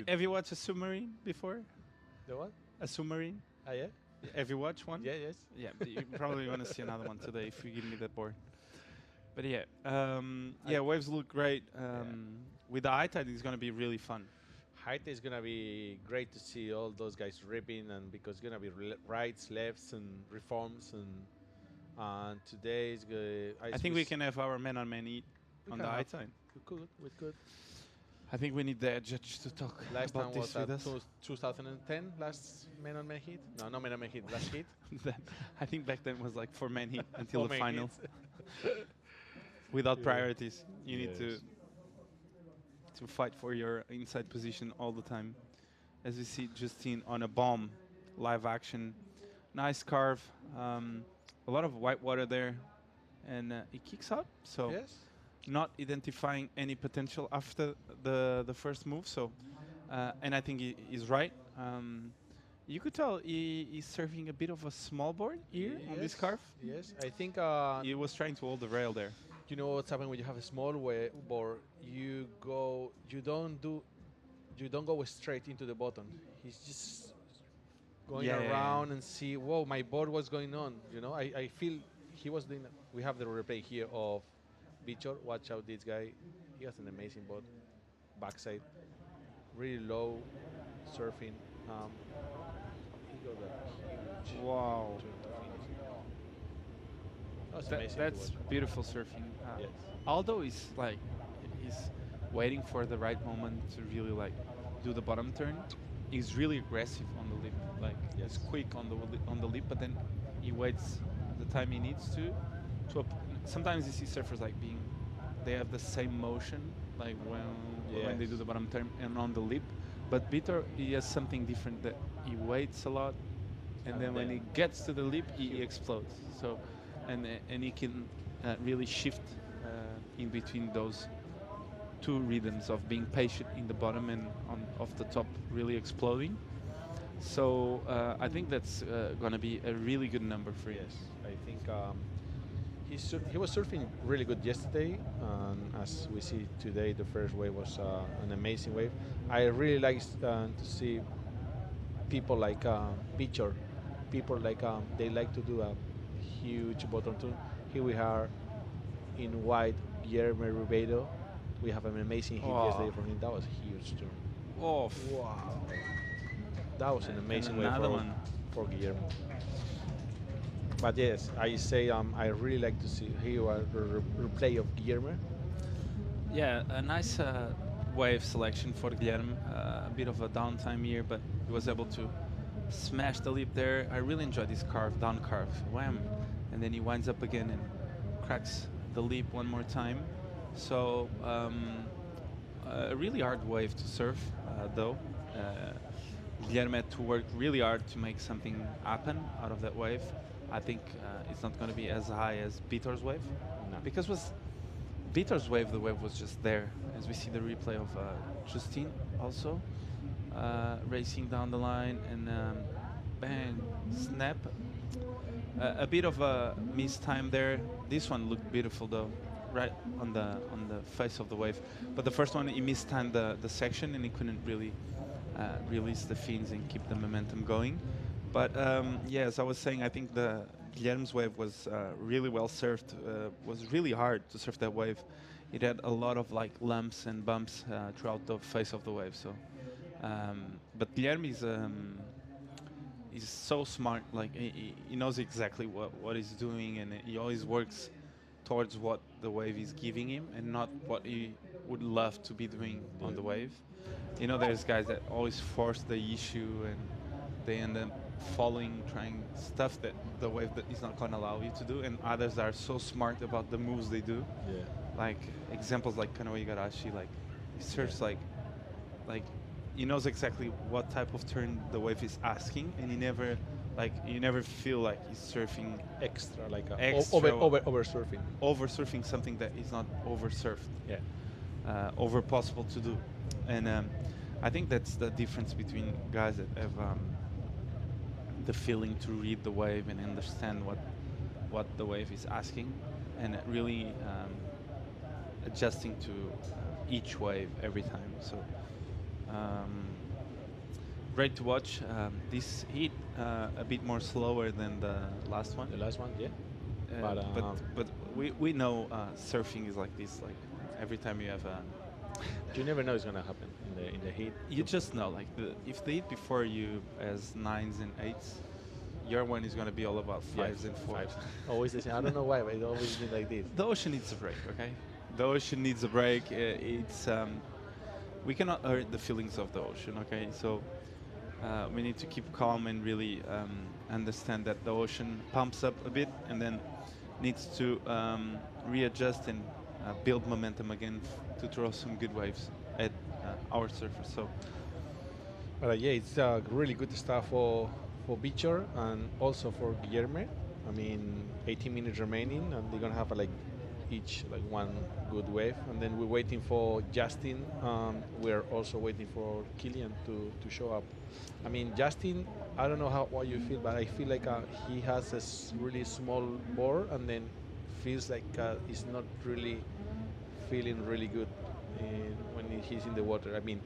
Have you watched a submarine before? The what? A submarine? Ah, yeah. Have you watched one? Yeah, yes. Yeah, but you probably want to see another one today if you give me that board. But yeah, yeah, waves look great. With the high tide, it's going to be really fun. Height is gonna be great to see all those guys ripping, and because it's gonna be rights, lefts, and reforms, and today is good. I think we can have our man-on-man eat on the high tide. We could. I think we need the judge to talk Last about time this was with us. 2010, last man on man hit. No, not man on man hit, last hit. I think back then was like for man hit until For the man final. hits. Without priorities, you need Yes. to fight for your inside position all the time. As we see Justine on a bomb, live action, nice carve, a lot of white water there, and it kicks out. So Yes. not identifying any potential after the first move. So and I think he's right. You could tell he's surfing a bit of a small board here on this carve. Yes, I think He was trying to hold the rail there. you know what's happening when you have a small board. You don't do you don't go straight into the bottom. He's just going Yeah, yeah, yeah. around and see, whoa, my board, what's going on? You know, I feel he was doing. We have the replay here of Bichor. Watch out, this guy. He has an amazing board, backside, really low, surfing. He got a huge Wow. turn to finish. That's amazing. That's to watch. beautiful surfing. Yes. Although he's waiting for the right moment to really like do the bottom turn. He's really aggressive on the lip, like he's quick on the lip, but then he waits the time he needs to. Sometimes you see surfers like they have the same motion, like when they do the bottom turn and on the lip. But Vitor, he has something different that he waits a lot, and then when he gets to the lip, he explodes. So, and he can really shift in between those two rhythms of being patient in the bottom and off the top really exploding. So I think that's going to be a really good number for you. Yes, I think he was surfing really good yesterday, and as we see today, the first wave was an amazing wave. I really like to see people like Bichor, people like they like to do a huge bottom turn. Here we are in white, Guillermo Ribeiro. We have an amazing hit yesterday from him. That was a huge turn. Oh, wow. That was an amazing way for Guillermo. But yes, I say I really like to see here a replay of Guillermo. Yeah, a nice wave selection for Guillermo. A bit of a downtime here, but he was able to smash the lip there. I really enjoyed this carve, down carve, wham, and then he winds up again and cracks the lip one more time. So a really hard wave to surf, though. Guillermo had to work really hard to make something happen out of that wave. I think it's not going to be as high as Vitor's wave, because was Vitor's wave, the wave was just there, as we see the replay of Justine also racing down the line and bang, snap. A bit of a missed time there. This one looked beautiful though, right on the face of the wave. But the first one, he missed time the section and he couldn't really release the fins and keep the momentum going. But yeah, as I was saying, I think the Guillermo's wave was really well surfed. Was really hard to surf that wave. It had a lot of like lumps and bumps throughout the face of the wave. So, but Guillermo is so smart. Like he knows exactly what he's doing, and he always works towards what the wave is giving him, and not what he would love to be doing on the wave. You know, there's guys that always force the issue and they end up trying stuff that the wave that is not going to allow you to do, and others are so smart about the moves they do. Yeah. Like examples like Kanoe Igarashi, like he surfs like he knows exactly what type of turn the wave is asking, and he never you never feel like he's surfing extra, like over surfing. Over surfing something that is not over surfed. Yeah. Over possible to do, and I think that's the difference between guys that have the feeling to read the wave and understand what the wave is asking, and really adjusting to each wave every time. So great to watch. This heat a bit more slower than the last one. The last one, yeah. But we know surfing is like this. Like every time you have a you never know what's gonna happen in the heat. You just know, like if the heat before you has 9s and 8s, your one is gonna be all about 5s and 4s. Always the same. I don't know why, but it always been like this. The ocean needs a break, okay? The ocean needs a break. It's we cannot hurt the feelings of the ocean, okay? So we need to keep calm and really understand that the ocean pumps up a bit and then needs to readjust and build momentum again to throw some good waves at our surfers. So, but yeah, it's really good stuff for Bichor and also for Guillermo. I mean, 18 minutes remaining, and they're gonna have each one good wave, and then we're waiting for Justin. We're also waiting for Killian to show up. I mean, Justin, I don't know what you feel, but I feel like he has a really small board, and then feels like he's not really feeling really good when he's in the water. I mean,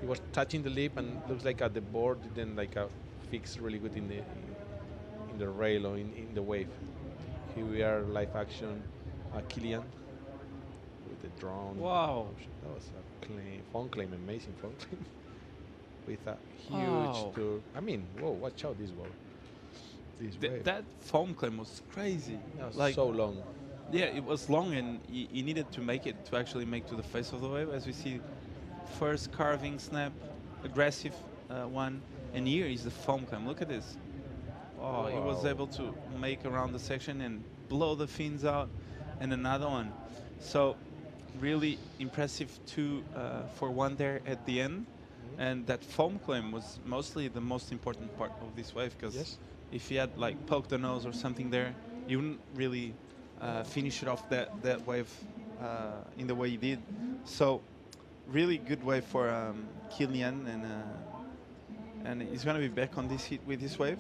he was touching the lip and looks like the board didn't like fix really good in the rail or in the wave. Here we are live action, Kilian with the drone. Wow. That was a phone claim, amazing phone claim. With a huge Wow. tour. I mean, whoa, watch out this wall. This wave. That foam claim was crazy. That was Like, so long. yeah, it was long, and he needed to make it to actually make to the face of the wave. As we see, first carving snap, aggressive one, and here is the foam climb. Look at this. Oh, he was Wow. able to make around the section and blow the fins out, and another one. So really impressive two for one there at the end. And that foam climb was mostly the most important part of this wave, because Yes. if he had like poked the nose or something there, he wouldn't really finish it off that wave in the way he did. So really good wave for Kilian, and he's gonna be back on this heat with this wave.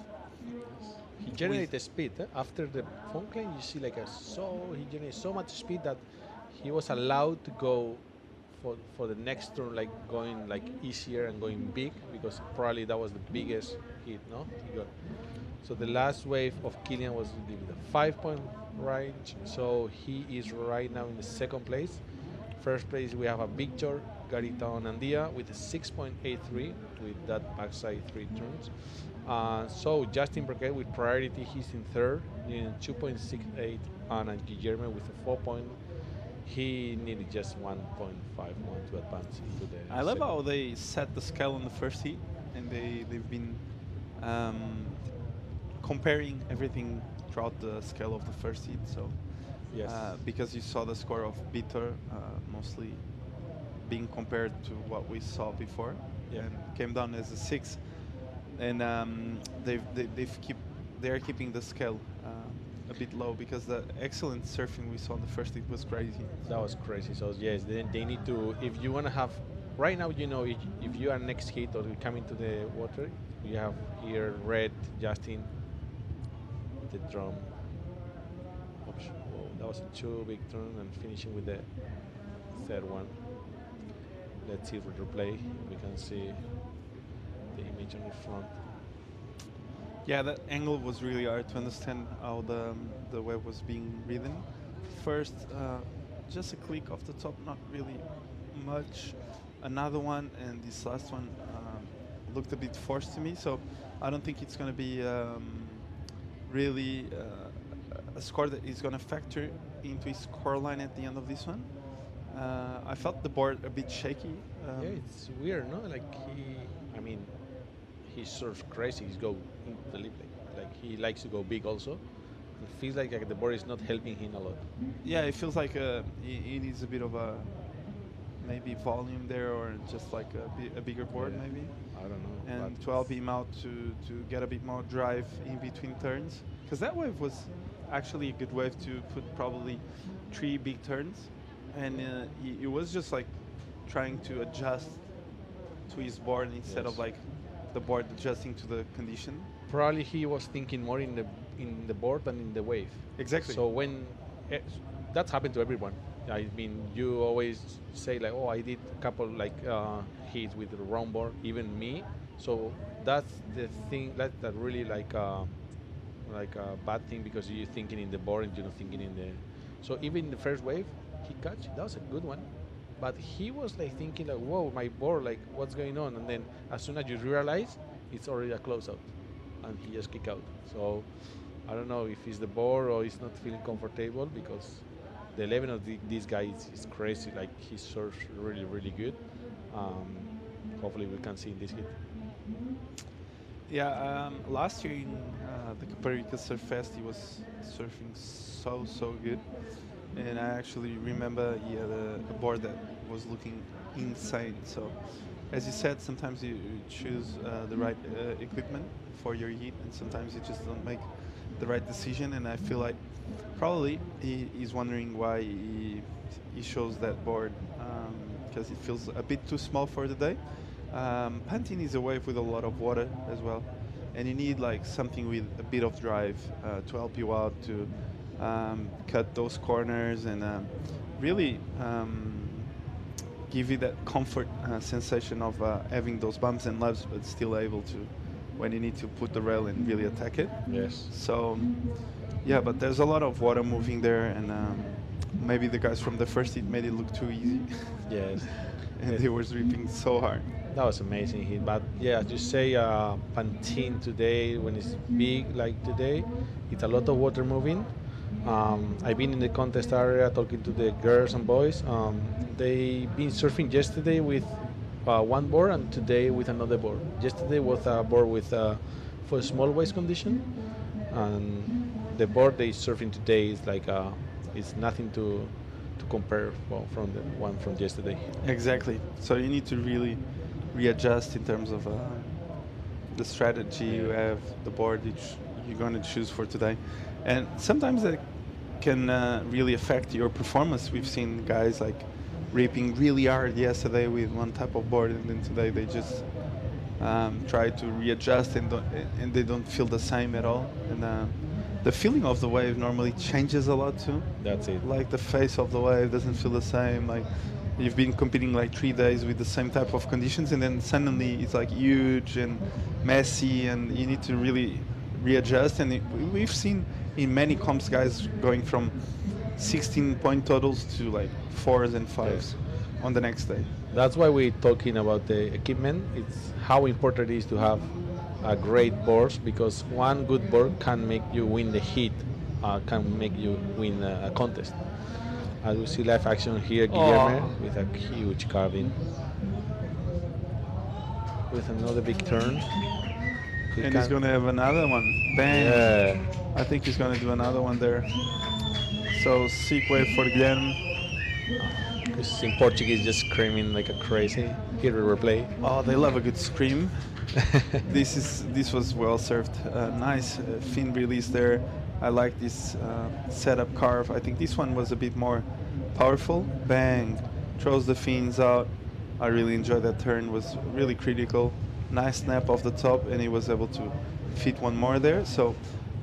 He generated speed. After the phone claim, you see like he generated so much speed that he was allowed to go for the next turn, like going like easier and going big, because probably that was the biggest hit, no? He got. So the last wave of Kilian was with the 5-point range. So he is right now in the second place. First place we have a Victor Garita Andia with a 6.83 with that backside 3 turns. So Justin Burkett with priority, he's in third in 2.68, and Guillermo with a 4 point. He needed just 1.51 to advance into the. I love how they set the scale on the first heat, and they've been comparing everything throughout the scale of the first heat. So yes, because you saw the score of Bitter mostly being compared to what we saw before, and came down as a 6, and they're keeping the scale a bit low, because the excellent surfing we saw in the first heat was crazy. That was crazy. So yes, they need to, if you want to have, right now, you know, if you are next hit or you come into the water, you have here Red, Justin, the drum option. Whoa, that was a 2 big turn, and finishing with the third one. Let's see the replay. We can see the image on the front. Yeah, that angle was really hard to understand how the wave was being ridden. First, just a click off the top, not really much. Another one, and this last one looked a bit forced to me. So I don't think it's going to be really a score that is going to factor into his score line at the end of this one. I felt the board a bit shaky. Yeah, it's weird, no? Like he surfs crazy. He's go into the lip, like he likes to go big also. It feels like the board is not helping him a lot. Yeah, it feels like he needs a bit of a maybe volume there, or just like a bigger board, maybe. I don't know. And to help him out to get a bit more drive in between turns, because that wave was actually a good wave to put probably 3 big turns, and he was just like trying to adjust to his board instead of like the board adjusting to the condition. Probably he was thinking more in the board than in the wave. Exactly. So when that's happened to everyone. I mean, you always say like, oh, I did a couple like hits with the wrong board, even me. So that's the thing that really like a bad thing, because you're thinking in the board and you're not thinking in the. So even in the first wave, he catch. That was a good one. But he was like thinking like, whoa, my board, like what's going on? And then as soon as you realize, it's already a closeout, and he just kick out. So I don't know if it's the board or he's not feeling comfortable, because the 11 of this guy is crazy. Like he surfs really, really good. Hopefully we can see in this hit. Yeah, last year in the Costa Rica Surf Fest, he was surfing so good. And I actually remember he had a board that was looking insane. So, as you said, sometimes you choose the right equipment for your heat, and sometimes you just don't make the right decision. And I feel like probably he's wondering why he chose that board, because it feels a bit too small for the day. Pantin is a wave with a lot of water as well, and you need like something with a bit of drive to help you out to cut those corners and really give you that comfort sensation of having those bumps and lubs, but still able to, when you need to put the rail and really attack it. Yes. So, yeah, but there's a lot of water moving there, and maybe the guys from the first heat made it look too easy. Yes. And they were sweeping so hard. That was amazing hit. But yeah, as you say, Pantin today, when it's big like today, it's a lot of water moving. I've been in the contest area talking to the girls and boys. They've been surfing yesterday with one board and today with another board. Yesterday was a board with for small waves condition, and the board they surfing today is like it's nothing to compare from the one from yesterday. Exactly. So you need to really readjust in terms of the strategy you have, the board you're going to choose for today. And sometimes that can really affect your performance. We've seen guys like ripping really hard yesterday with one type of board, and then today they just try to readjust and they don't feel the same at all. And the feeling of the wave normally changes a lot too. That's it. Like the face of the wave doesn't feel the same. Like you've been competing like 3 days with the same type of conditions, and then suddenly it's like huge and messy, and you need to really readjust. And we've seen in many comps guys going from 16-point totals to like 4s and 5s on the next day. That's why we're talking about the equipment. It's how important it is to have a great board, because one good board can make you win the heat, can make you win a contest. As we see live action here, Guillermo with a huge carving. With another big turn. And he's going to have another one. Bang! Yeah. I think he's going to do another one there. So sick wave for Guillermo. He's in Portuguese just screaming like a crazy. Here we replay. Oh, they love a good scream. This was well served. Nice fin release there. I like this setup carve. I think this one was a bit more powerful. Bang! Throws the fins out. I really enjoyed that turn. Was really critical. Nice snap off the top, and he was able to fit one more there. So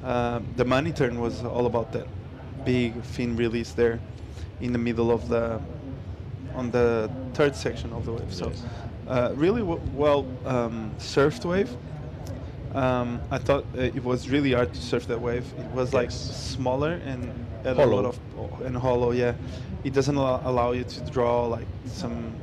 the money turn was all about that big fin release there in the middle of on the third section of the wave. So really well surfed wave. I thought it was really hard to surf that wave. It was like smaller and had a lot of hollow. Yeah, it doesn't allow you to draw like some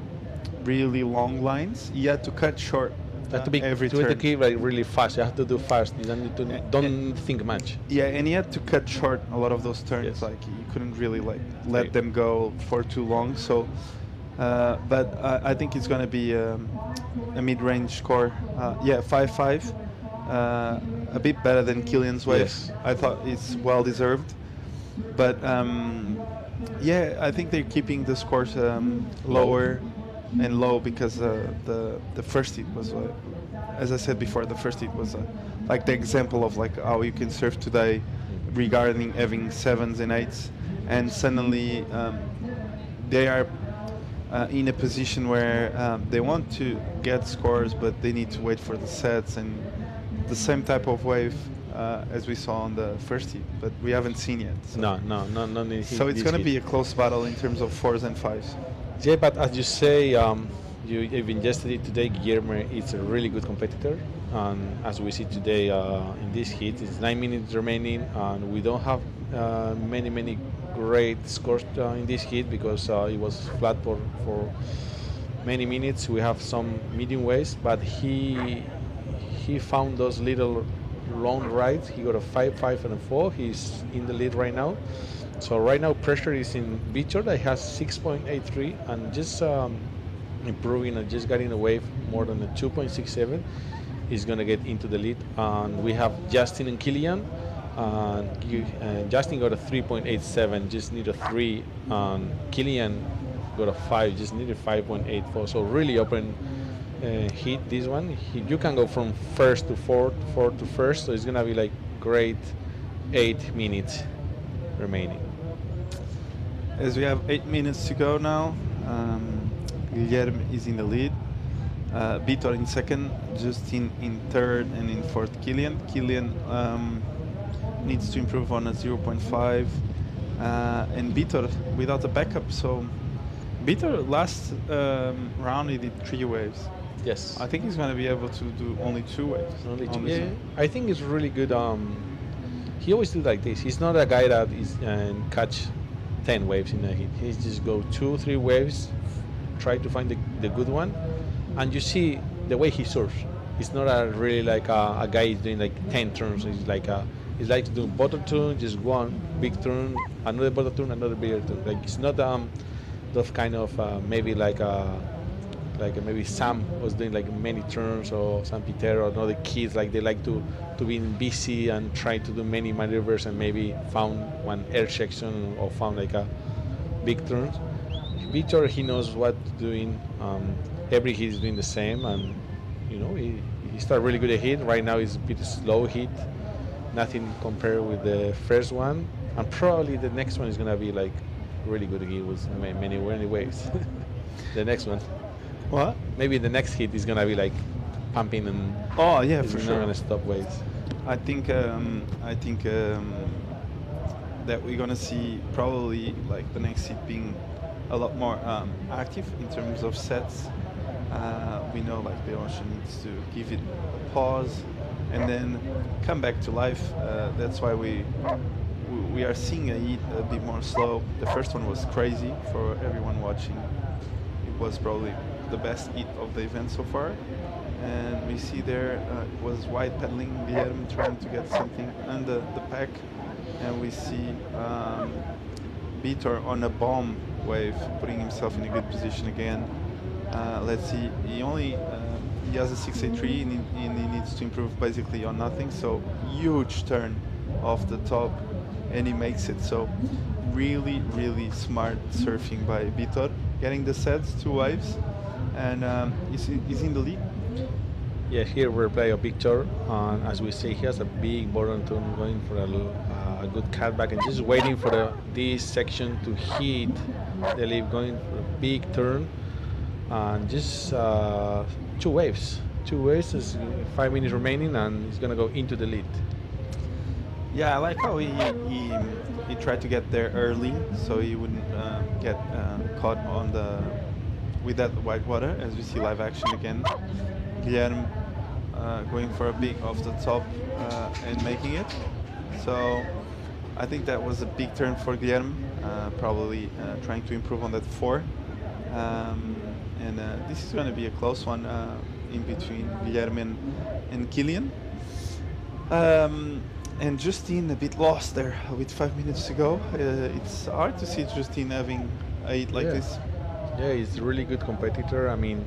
really long lines. You had to cut short. To be every to turn. the key like really fast. You have to do fast. You don't need to don't think much. Yeah, and you had to cut short a lot of those turns. Yes. Like you couldn't really like let them go for too long. So, but I think it's going to be a mid-range score. Yeah, 5-5. A bit better than Killian's wave. Yes. I thought it's well deserved. But yeah, I think they're keeping the scores lower and low because the first heat was, as I said before, the first heat was like the example of like how you can surf today regarding having 7s and 8s, and suddenly they are in a position where they want to get scores, but they need to wait for the sets, and the same type of wave as we saw on the first heat, but we haven't seen yet. So. No. So it's going to be a close battle in terms of 4s and 5s. Yeah, but as you say, even yesterday, today, Guillermo is a really good competitor. And as we see today in this heat, it's 9 minutes remaining, and we don't have many great scores in this heat because it was flat for many minutes. We have some medium waves, but he found those little long rides. He got a 5, 5, and a 4. He's in the lead right now. So right now pressure is in Victor that has 6.83 and just improving and just getting a wave more than a 2.67. He's going to get into the lead. And we have Justin and Killian. Justin got a 3.87, just need a 3. And Killian got a 5, just needed 5.84. So really open heat this one. You can go from first to fourth, fourth to first. So it's going to be like great 8 minutes remaining. As we have 8 minutes to go now, Guillermo is in the lead. Vitor in second, Justin in third, and in fourth Killian. Killian needs to improve on a 0.5, and Vitor without a backup. So Vitor last round he did 3 waves. Yes. I think he's going to be able to do only 2 waves. Only on two. this Yeah, one. I think it's really good. He always do like this. He's not a guy that is catch 10 waves in a hit. He just go 2, 3 waves, try to find the good one, and you see the way he surfs. He's not a really like a guy is doing like 10 turns. He's like doing bottle turn, just one big turn, another bottle turn, another bigger turn. Like it's not those kind of maybe like maybe Sam was doing like many turns, or San Peter or other kids like they like to be busy and try to do many maneuvers and maybe found one air section or found like a big turns. Victor, he knows what doing. Every hit is doing the same, and you know he started really good at hit. Right now he's a bit slow hit, nothing compared with the first one, and probably the next one is gonna be like really good hit with many ways. The next one. What? Maybe the next hit is gonna be like pumping and Oh yeah, it's for not sure. gonna stop waves. I think that we're gonna see probably like the next hit being a lot more active in terms of sets. We know like the ocean needs to give it a pause and then come back to life. That's why we are seeing a hit a bit more slow. The first one was crazy for everyone watching. It was probably the best hit of the event so far. And we see there it was wide pedaling, Guillermo trying to get something under the pack. And we see Vitor on a bomb wave, putting himself in a good position again. Let's see, he has a 683 and he needs to improve basically on nothing. So huge turn off the top and he makes it. So really, really smart surfing by Vitor, getting the sets, 2 waves, and he's in the lead. Yeah, here we're playing a Victor, and as we see, he has a big bottom turn going for a good cutback and just waiting for this section to hit the leaf, going for a big turn, and just 2 waves. 2 waves, is 5 minutes remaining, and he's gonna go into the lead. Yeah, I like how he tried to get there early so he wouldn't get caught on with that white water, as we see live action again. Guillermo going for a big off the top and making it. So I think that was a big turn for Guillermo, probably trying to improve on that 4. And this is going to be a close one in between Guillermo and Killian. And Justine a bit lost there with 5 minutes to go. It's hard to see Justine having a hit like this. Yeah, he's a really good competitor. I mean,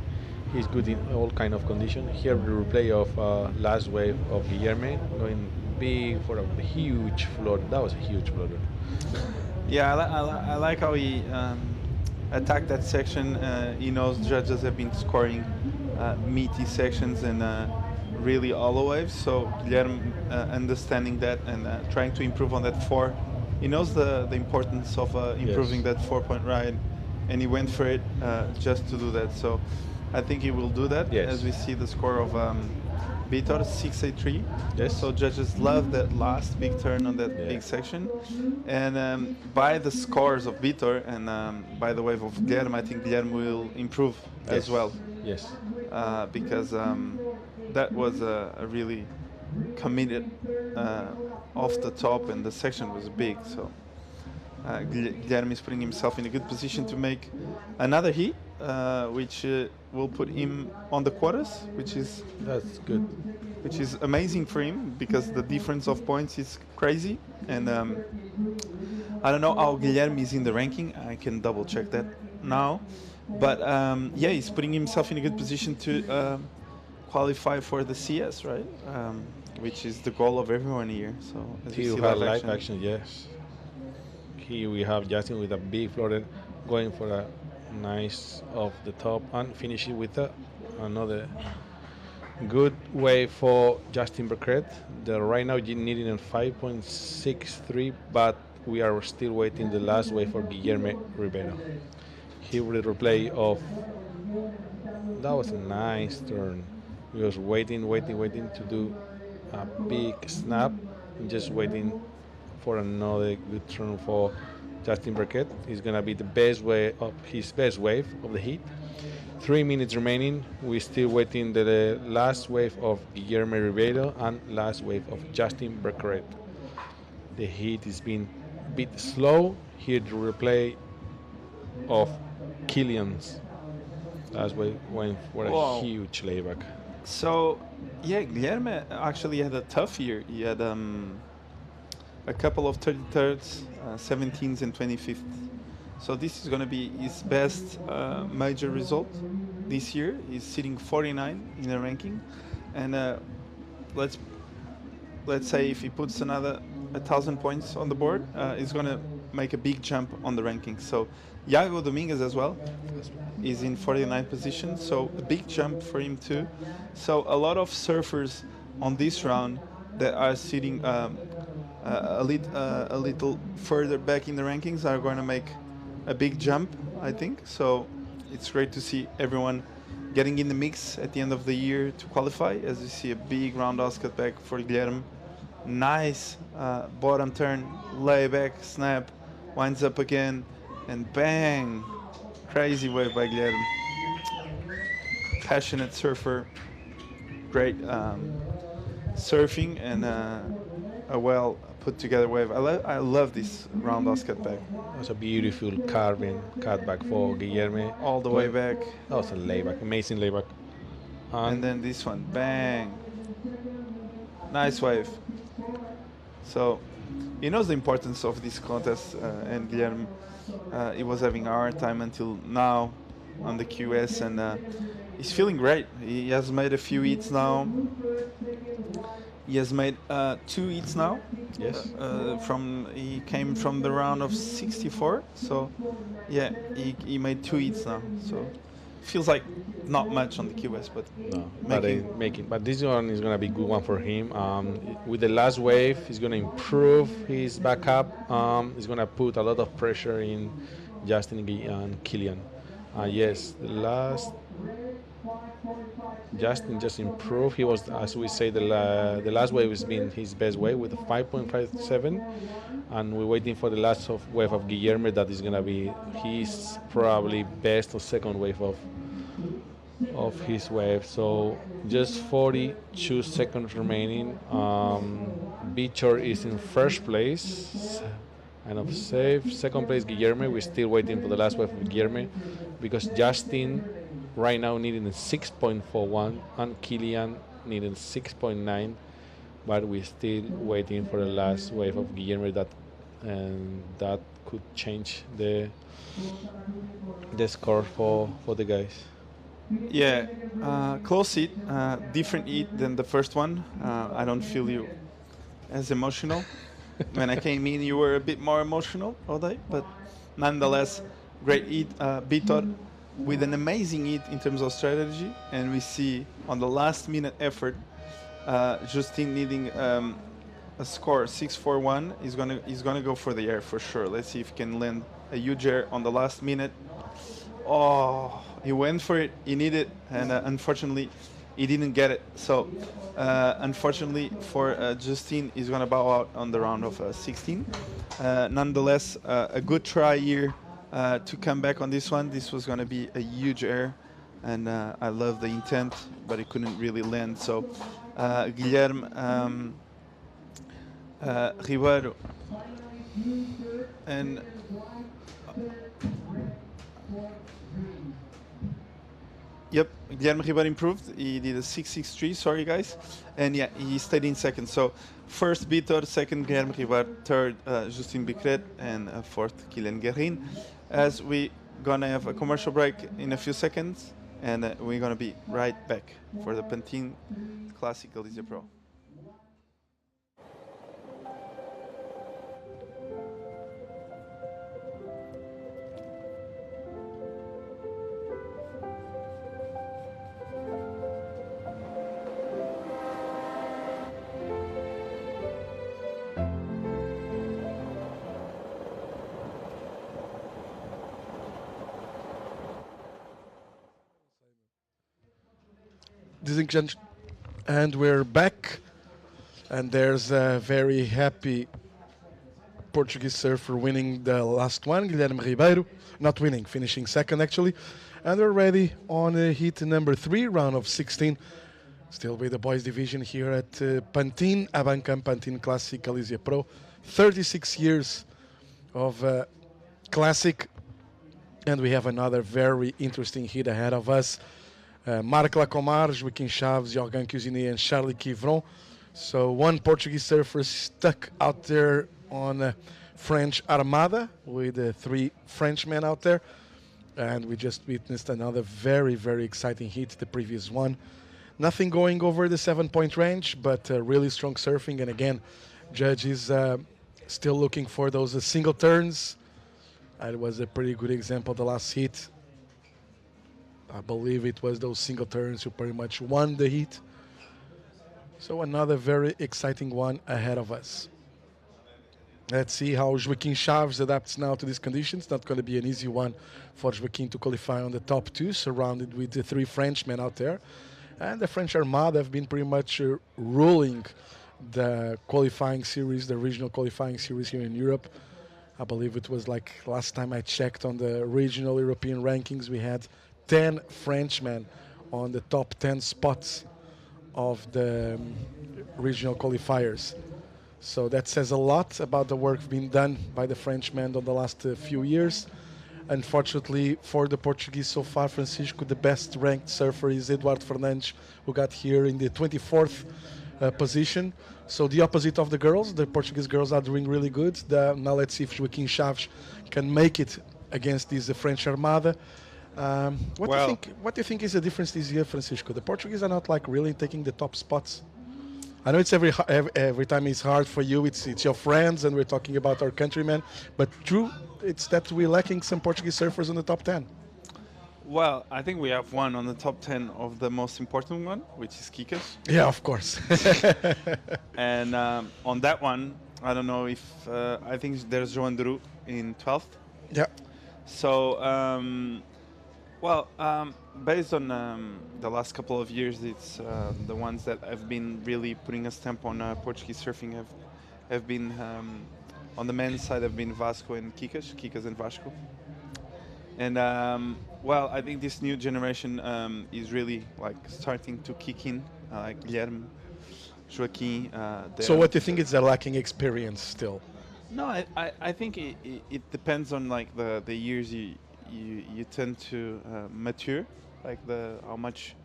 he's good in all kind of conditions. Here the replay of last wave of Guillermo going big for a huge float. That was a huge floater. Yeah, I like how he attacked that section. He knows judges have been scoring meaty sections and really hollow waves. So Guillermo understanding that and trying to improve on that 4. He knows the importance of improving that 4-point ride, and he went for it just to do that. So I think he will do that, as we see the score of Vitor 683. Yes. So judges love that last big turn on that big section. And by the scores of Vitor and by the wave of Guillermo, I think Guillermo will improve as well. Yes. Because that was a really committed off the top, and the section was big. So Guillermo is putting himself in a good position to make another hit, which will put him on the quarters, that's good. Which is amazing for him because the difference of points is crazy. And I don't know how Guillermo is in the ranking. I can double check that now. But yeah, he's putting himself in a good position to qualify for the CS, right? Which is the goal of everyone here. So as Here we see we have live action, yes. Here we have Justin with a big floater going for a nice off the top and finishing with another good way for Justin Berkret. Right now needing a 5.63, but we are still waiting the last wave for Guillermo Rivera. Here with the replay of that was a nice turn. He was waiting to do a big snap and just waiting for another good turn for Justin Burkett. Is going to be the best way of his best wave of the heat. 3 minutes remaining. We're still waiting the last wave of Guillermo Ribeiro and last wave of Justin Burkett. The heat is being a bit slow. Here the replay of Killian's last wave went for a huge layback. So, yeah, Guillermo actually had a tough year. He had a couple of 33rds, 17s, and 25th. So this is going to be his best major result this year. He's sitting 49 in the ranking, and let's say if he puts another 1,000 points on the board, he's going to make a big jump on the ranking. So Iago Dominguez as well is in 49th position, so a big jump for him too. So a lot of surfers on this round that are sitting a little further back in the rankings are going to make a big jump, I think. So it's great to see everyone getting in the mix at the end of the year to qualify, as you see a big roundhouse cutback for Guilherme. Nice bottom turn, layback, snap, winds up again, and bang! Crazy wave by Guilherme. Passionate surfer, great surfing, and a well put together wave. I love this roundhouse cutback. It was a beautiful carving cutback for Guillermo. All the way back. That was a layback, amazing layback. And then this one, bang. Nice wave. So he knows the importance of this contest, and Guillermo, he was having a hard time until now on the QS, and he's feeling great. He has made a few hits now. He has made 2 hits now. Yes. He came from the round of 64, so yeah, he made 2 hits now. So feels like not much on the QS, but no, making. But this one is gonna be a good one for him. With the last wave, he's gonna improve his backup. He's gonna put a lot of pressure in Justin and Killian. Yes, the last. Justin just improved. He was, as we say, the last wave has been his best wave with a 5.57, and we're waiting for the last wave of Guillermo. That is gonna be his probably best or second wave of his wave. So just 42 seconds remaining. Bichor is in first place, and of safe second place Guillermo. We're still waiting for the last wave of Guillermo because Justin right now needing a 6.41 and Killian needing 6.9, but we're still waiting for the last wave of Guillermo that could change the score for the guys. Yeah, close hit, different hit than the first one. I don't feel you as emotional. When I came in, you were a bit more emotional all day, but nonetheless, great hit. Vitor with an amazing hit in terms of strategy, and we see on the last minute effort, Justin needing a score 641. He's gonna go for the air for sure. Let's see if he can land a huge air on the last minute. Oh, he went for it. He needed it, and unfortunately, he didn't get it. So, unfortunately for Justin, he's gonna bow out on the round of 16. Nonetheless, a good try here. To come back on this one. This was going to be a huge air, and I love the intent, but it couldn't really land. So Guilherme Ribeiro and yep, Guilherme Ribeiro improved. He did a 6.63. Sorry, guys, and yeah, he stayed in second. So first Vitor, second Guilherme Ribeiro, third Justin Bicret, and fourth Kylian Guerin. As we gonna have a commercial break in a few seconds, and we're gonna be right back for the Pantin Classic Galicia Pro. And we're back, and there's a very happy Portuguese surfer winning the last one, Guilherme Ribeiro. Not winning, finishing second actually. And we're ready on heat number 3, round of 16. Still with the boys division here at Pantin, ABANCA Pantin Classic Galicia Pro. 36 years of Classic. And we have another very interesting heat ahead of us. Marc Lacomar, Joaquim Chaves, Jorgan Cuisinet and Charlie Quivron. So one Portuguese surfer stuck out there on French Armada with 3 Frenchmen out there. And we just witnessed another very, very exciting heat, the previous one. Nothing going over the 7-point range, but really strong surfing. And again, judges still looking for those single turns. It was a pretty good example the last heat. I believe it was those single turns who pretty much won the heat. So another very exciting one ahead of us. Let's see how Joaquim Chaves adapts now to these conditions. Not going to be an easy one for Joaquim to qualify on the top 2, surrounded with the 3 Frenchmen out there. And the French Armada have been pretty much ruling the qualifying series, the regional qualifying series here in Europe. I believe it was like last time I checked on the regional European rankings, we had 10 Frenchmen on the top 10 spots of the regional qualifiers. So that says a lot about the work being done by the Frenchmen on the last few years. Unfortunately for the Portuguese so far, Francisco, the best ranked surfer is Eduardo Fernandes, who got here in the 24th position. So the opposite of the girls, the Portuguese girls are doing really good. Now let's see if Joaquim Chaves can make it against this French Armada. What do you think is the difference this year, Francisco? The Portuguese are not like really taking the top spots. I know it's every time it's hard for you. It's your friends, and we're talking about our countrymen. But true, it's that we're lacking some Portuguese surfers in the top 10. Well, I think we have one on the top 10 of the most important one, which is Kikas. Yeah, of course. And on that one, I don't know if I think there's Joan Dru in 12th. Yeah. So, based on the last couple of years, it's the ones that have been really putting a stamp on Portuguese surfing have been on the men's side have been Vasco and Kikas and Vasco. And I think this new generation is really like starting to kick in, like Guilherme, Joaquim. So what do you think is the lacking experience still? No, I think it depends on like the years you tend to mature, like how much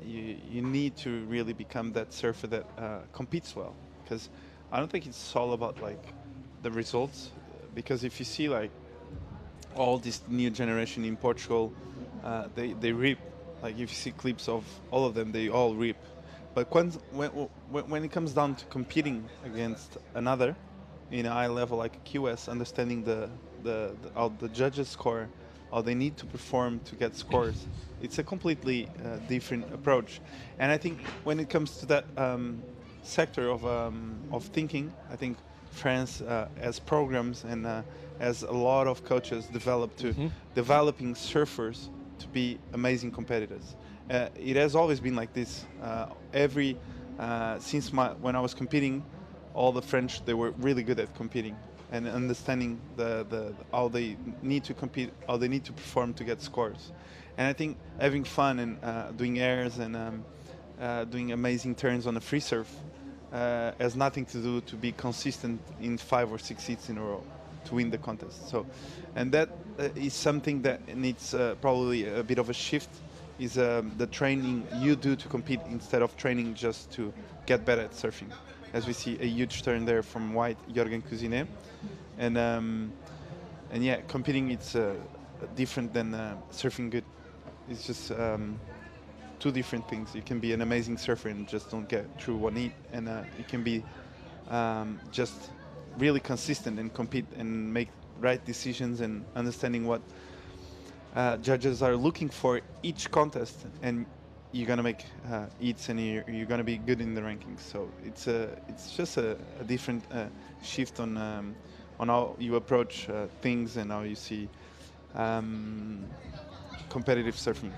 you need to really become that surfer that competes well. Because I don't think it's all about like the results. Because if you see like all this new generation in Portugal, they rip. Like if you see clips of all of them, they all rip. But when it comes down to competing against another in a high level like QS, understanding how the judges score, how they need to perform to get scores, it's a completely different approach. And I think when it comes to that sector of thinking, I think France has programs and has a lot of coaches developing surfers to be amazing competitors. It has always been like this. Since when I was competing, all the French, they were really good at competing and understanding how they need to compete, how they need to perform to get scores. And I think having fun and doing airs and doing amazing turns on a free surf has nothing to do to be consistent in 5 or 6 heats in a row to win the contest. So, and that is something that needs probably a bit of a shift, is the training you do to compete instead of training just to get better at surfing. As we see a huge turn there from White, Jorgan Cuisinet. And yeah, competing it's different than surfing good. It's just two different things. You can be an amazing surfer and just don't get through one heat, and you can be just really consistent and compete and make right decisions and understanding what judges are looking for each contest, and you're gonna make heats and you're gonna be good in the rankings. So it's just a different shift on how you approach things and how you see competitive surfing.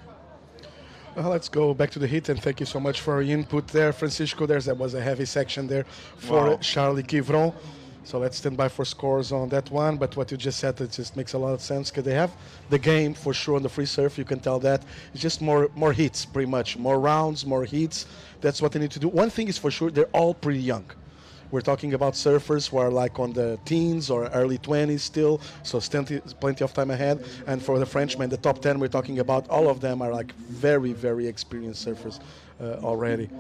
Well, let's go back to the heat, and thank you so much for your input there, Francisco. That was a heavy section there for Charlie Quivron. So let's stand by for scores on that one. But what you just said, it just makes a lot of sense because they have the game for sure on the free surf. You can tell that it's just more hits, pretty much, more rounds, more hits. That's what they need to do. One thing is for sure, they're all pretty young. We're talking about surfers who are like on the teens or early 20s still, so plenty of time ahead. And for the Frenchmen, the top 10 we're talking about, all of them are like very, very experienced surfers already.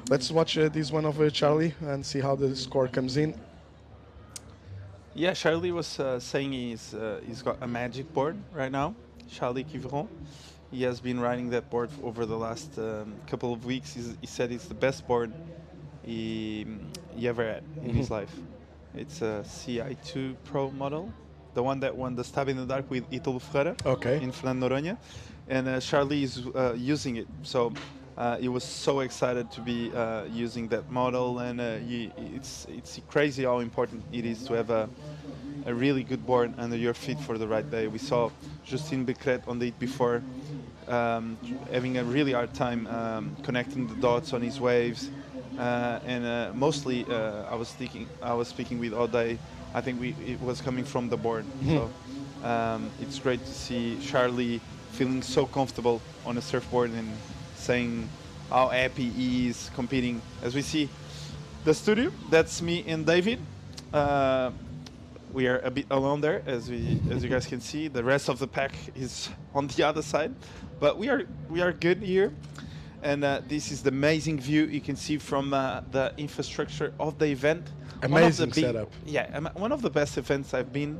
Let's watch this one of Charlie and see how the score comes in. Yeah, Charlie was saying he's got a magic board right now, Charlie Quiveron. He has been riding that board over the last couple of weeks. He said it's the best board he ever had in his life. It's a CI2 Pro model, the one that won the Stab in the Dark with Ítalo Ferreira in Fernando Noronha. And Charlie is using it. So he was so excited to be using that model, and it's crazy how important it is to have a really good board under your feet for the right day. We saw Justine Becret on the hit before having a really hard time connecting the dots on his waves. And mostly I was speaking with Oday. I think it was coming from the board. So it's great to see Charlie feeling so comfortable on a surfboard and saying how happy he is competing. As we see the studio, that's me and David. We are a bit alone there, as you guys can see. The rest of the pack is on the other side, but we are good here. And this is the amazing view you can see from the infrastructure of the event. Amazing setup. Yeah, one of the best events I've been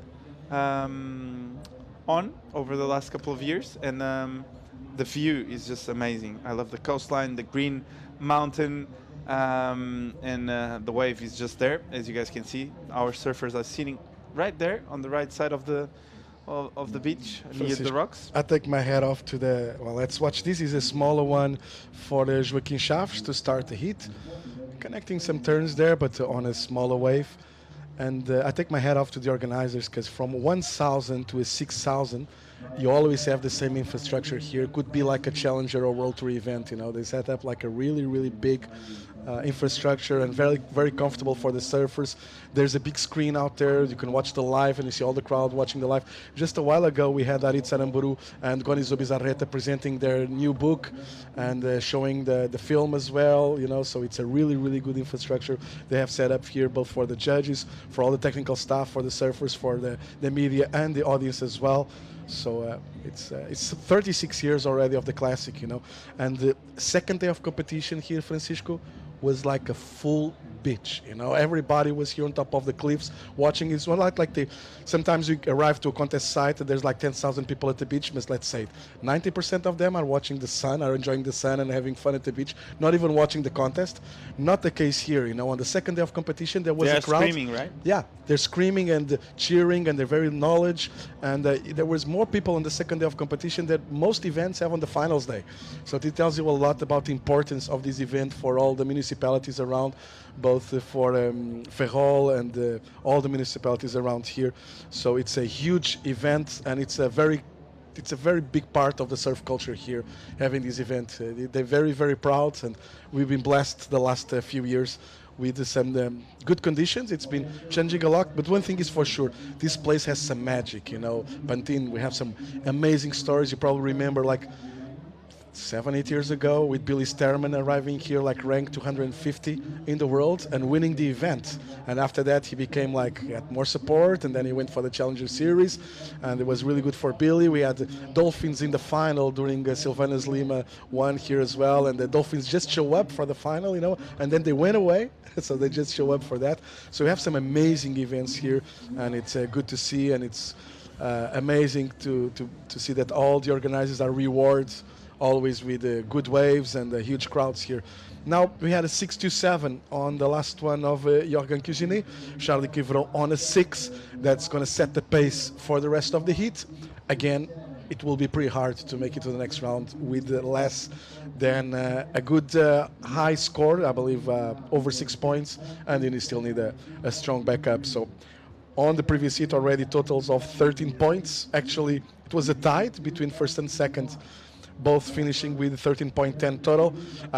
on over the last couple of years. And the view is just amazing. I love the coastline, the green mountain, and the wave is just there. As you guys can see, our surfers are sitting right there on the right side of the beach near the rocks. I take my hat off to the... Well, let's watch. This is a smaller one for Joaquim Chaves to start the heat. Connecting some turns there, but on a smaller wave. And I take my hat off to the organizers, because from 1,000 to a 6,000, you always have the same infrastructure here. Could be like a Challenger or World Tour event, you know. They set up like a really, really big infrastructure and very, very comfortable for the surfers. There's a big screen out there. You can watch the live and you see all the crowd watching the live. Just a while ago, we had Aritz Aramburu and Gonizo Bizarreta presenting their new book and showing the film as well, you know. So it's a really, really good infrastructure they have set up here, both for the judges, for all the technical staff, for the surfers, for the media and the audience as well. So it's 36 years already of the classic, you know. And the second day of competition here, Francisco, was like a full beach, you know. Everybody was here on top of the cliffs watching. It's not like sometimes you arrive to a contest site and there's like 10,000 people at the beach, but let's say 90% of them are watching the sun, are enjoying the sun and having fun at the beach, not even watching the contest. Not the case here, you know. On the second day of competition, there was a crowd. They're screaming, right? Yeah, they're screaming and cheering, and they're very knowledge. And there was more people on the second day of competition that most events have on the finals day. So it tells you a lot about the importance of this event for all the municipalities around, both for Ferrol and all the municipalities around here. So it's a huge event, and it's a very big part of the surf culture here, having this event. They're very, very proud, and we've been blessed the last few years with some good conditions. It's been changing a lot, but one thing is for sure, this place has some magic, you know. Pantin, we have some amazing stories. You probably remember, like 7-8 years ago, with Billy Sterman arriving here like ranked 250 in the world and winning the event. And after that, he became like, he had more support, and then he went for the Challenger Series, and it was really good for Billy. We had Dolphins in the final during Silvanas Lima one here as well, and the Dolphins just show up for the final, you know, and then they went away. So they just show up for that. So we have some amazing events here, and it's good to see, and it's amazing to see that all the organizers are rewarded always with good waves and huge crowds here. Now we had a 6-2-7 on the last one of Jorgen Cuisinet. Charlie Quiveron on a 6. That's going to set the pace for the rest of the heat. Again, it will be pretty hard to make it to the next round with less than a good high score, I believe over 6 points, and then you still need a strong backup. So on the previous heat already totals of 13 points. Actually, it was a tie between first and second both finishing with 13.10 total.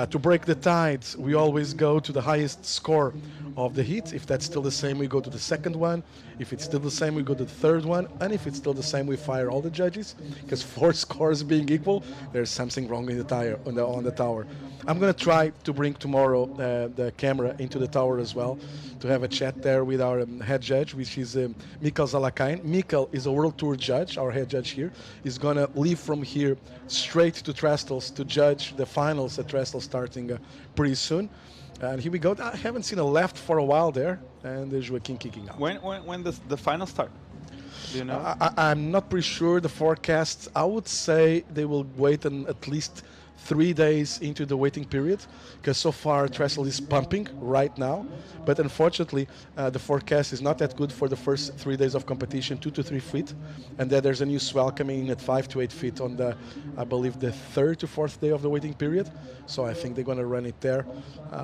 To break the tides, we always go to the highest score of the heat. If that's still the same, we go to the second one. If it's still the same, we go to the third one. And if it's still the same, we fire all the judges. Because 4 scores being equal, there's something wrong in the tire on the tower. I'm going to try to bring tomorrow the camera into the tower as well to have a chat there with our head judge, which is Mikel Zalakain. Mikel is a World Tour judge, our head judge here. He's going to leave from here straight to Trestles to judge the finals at Trestles starting pretty soon. And here we go. I haven't seen a left for a while there, and there's Joaquin kicking out. When does the final start? Do you know? I'm not pretty sure the forecasts. I would say they will wait at least 3 days into the waiting period, because so far Trestle is pumping right now, but unfortunately the forecast is not that good for the first 3 days of competition, 2 to 3 feet, and then there's a new swell coming in at 5 to 8 feet on the, I believe, the 3rd to 4th day of the waiting period. So I think they're going to run it there.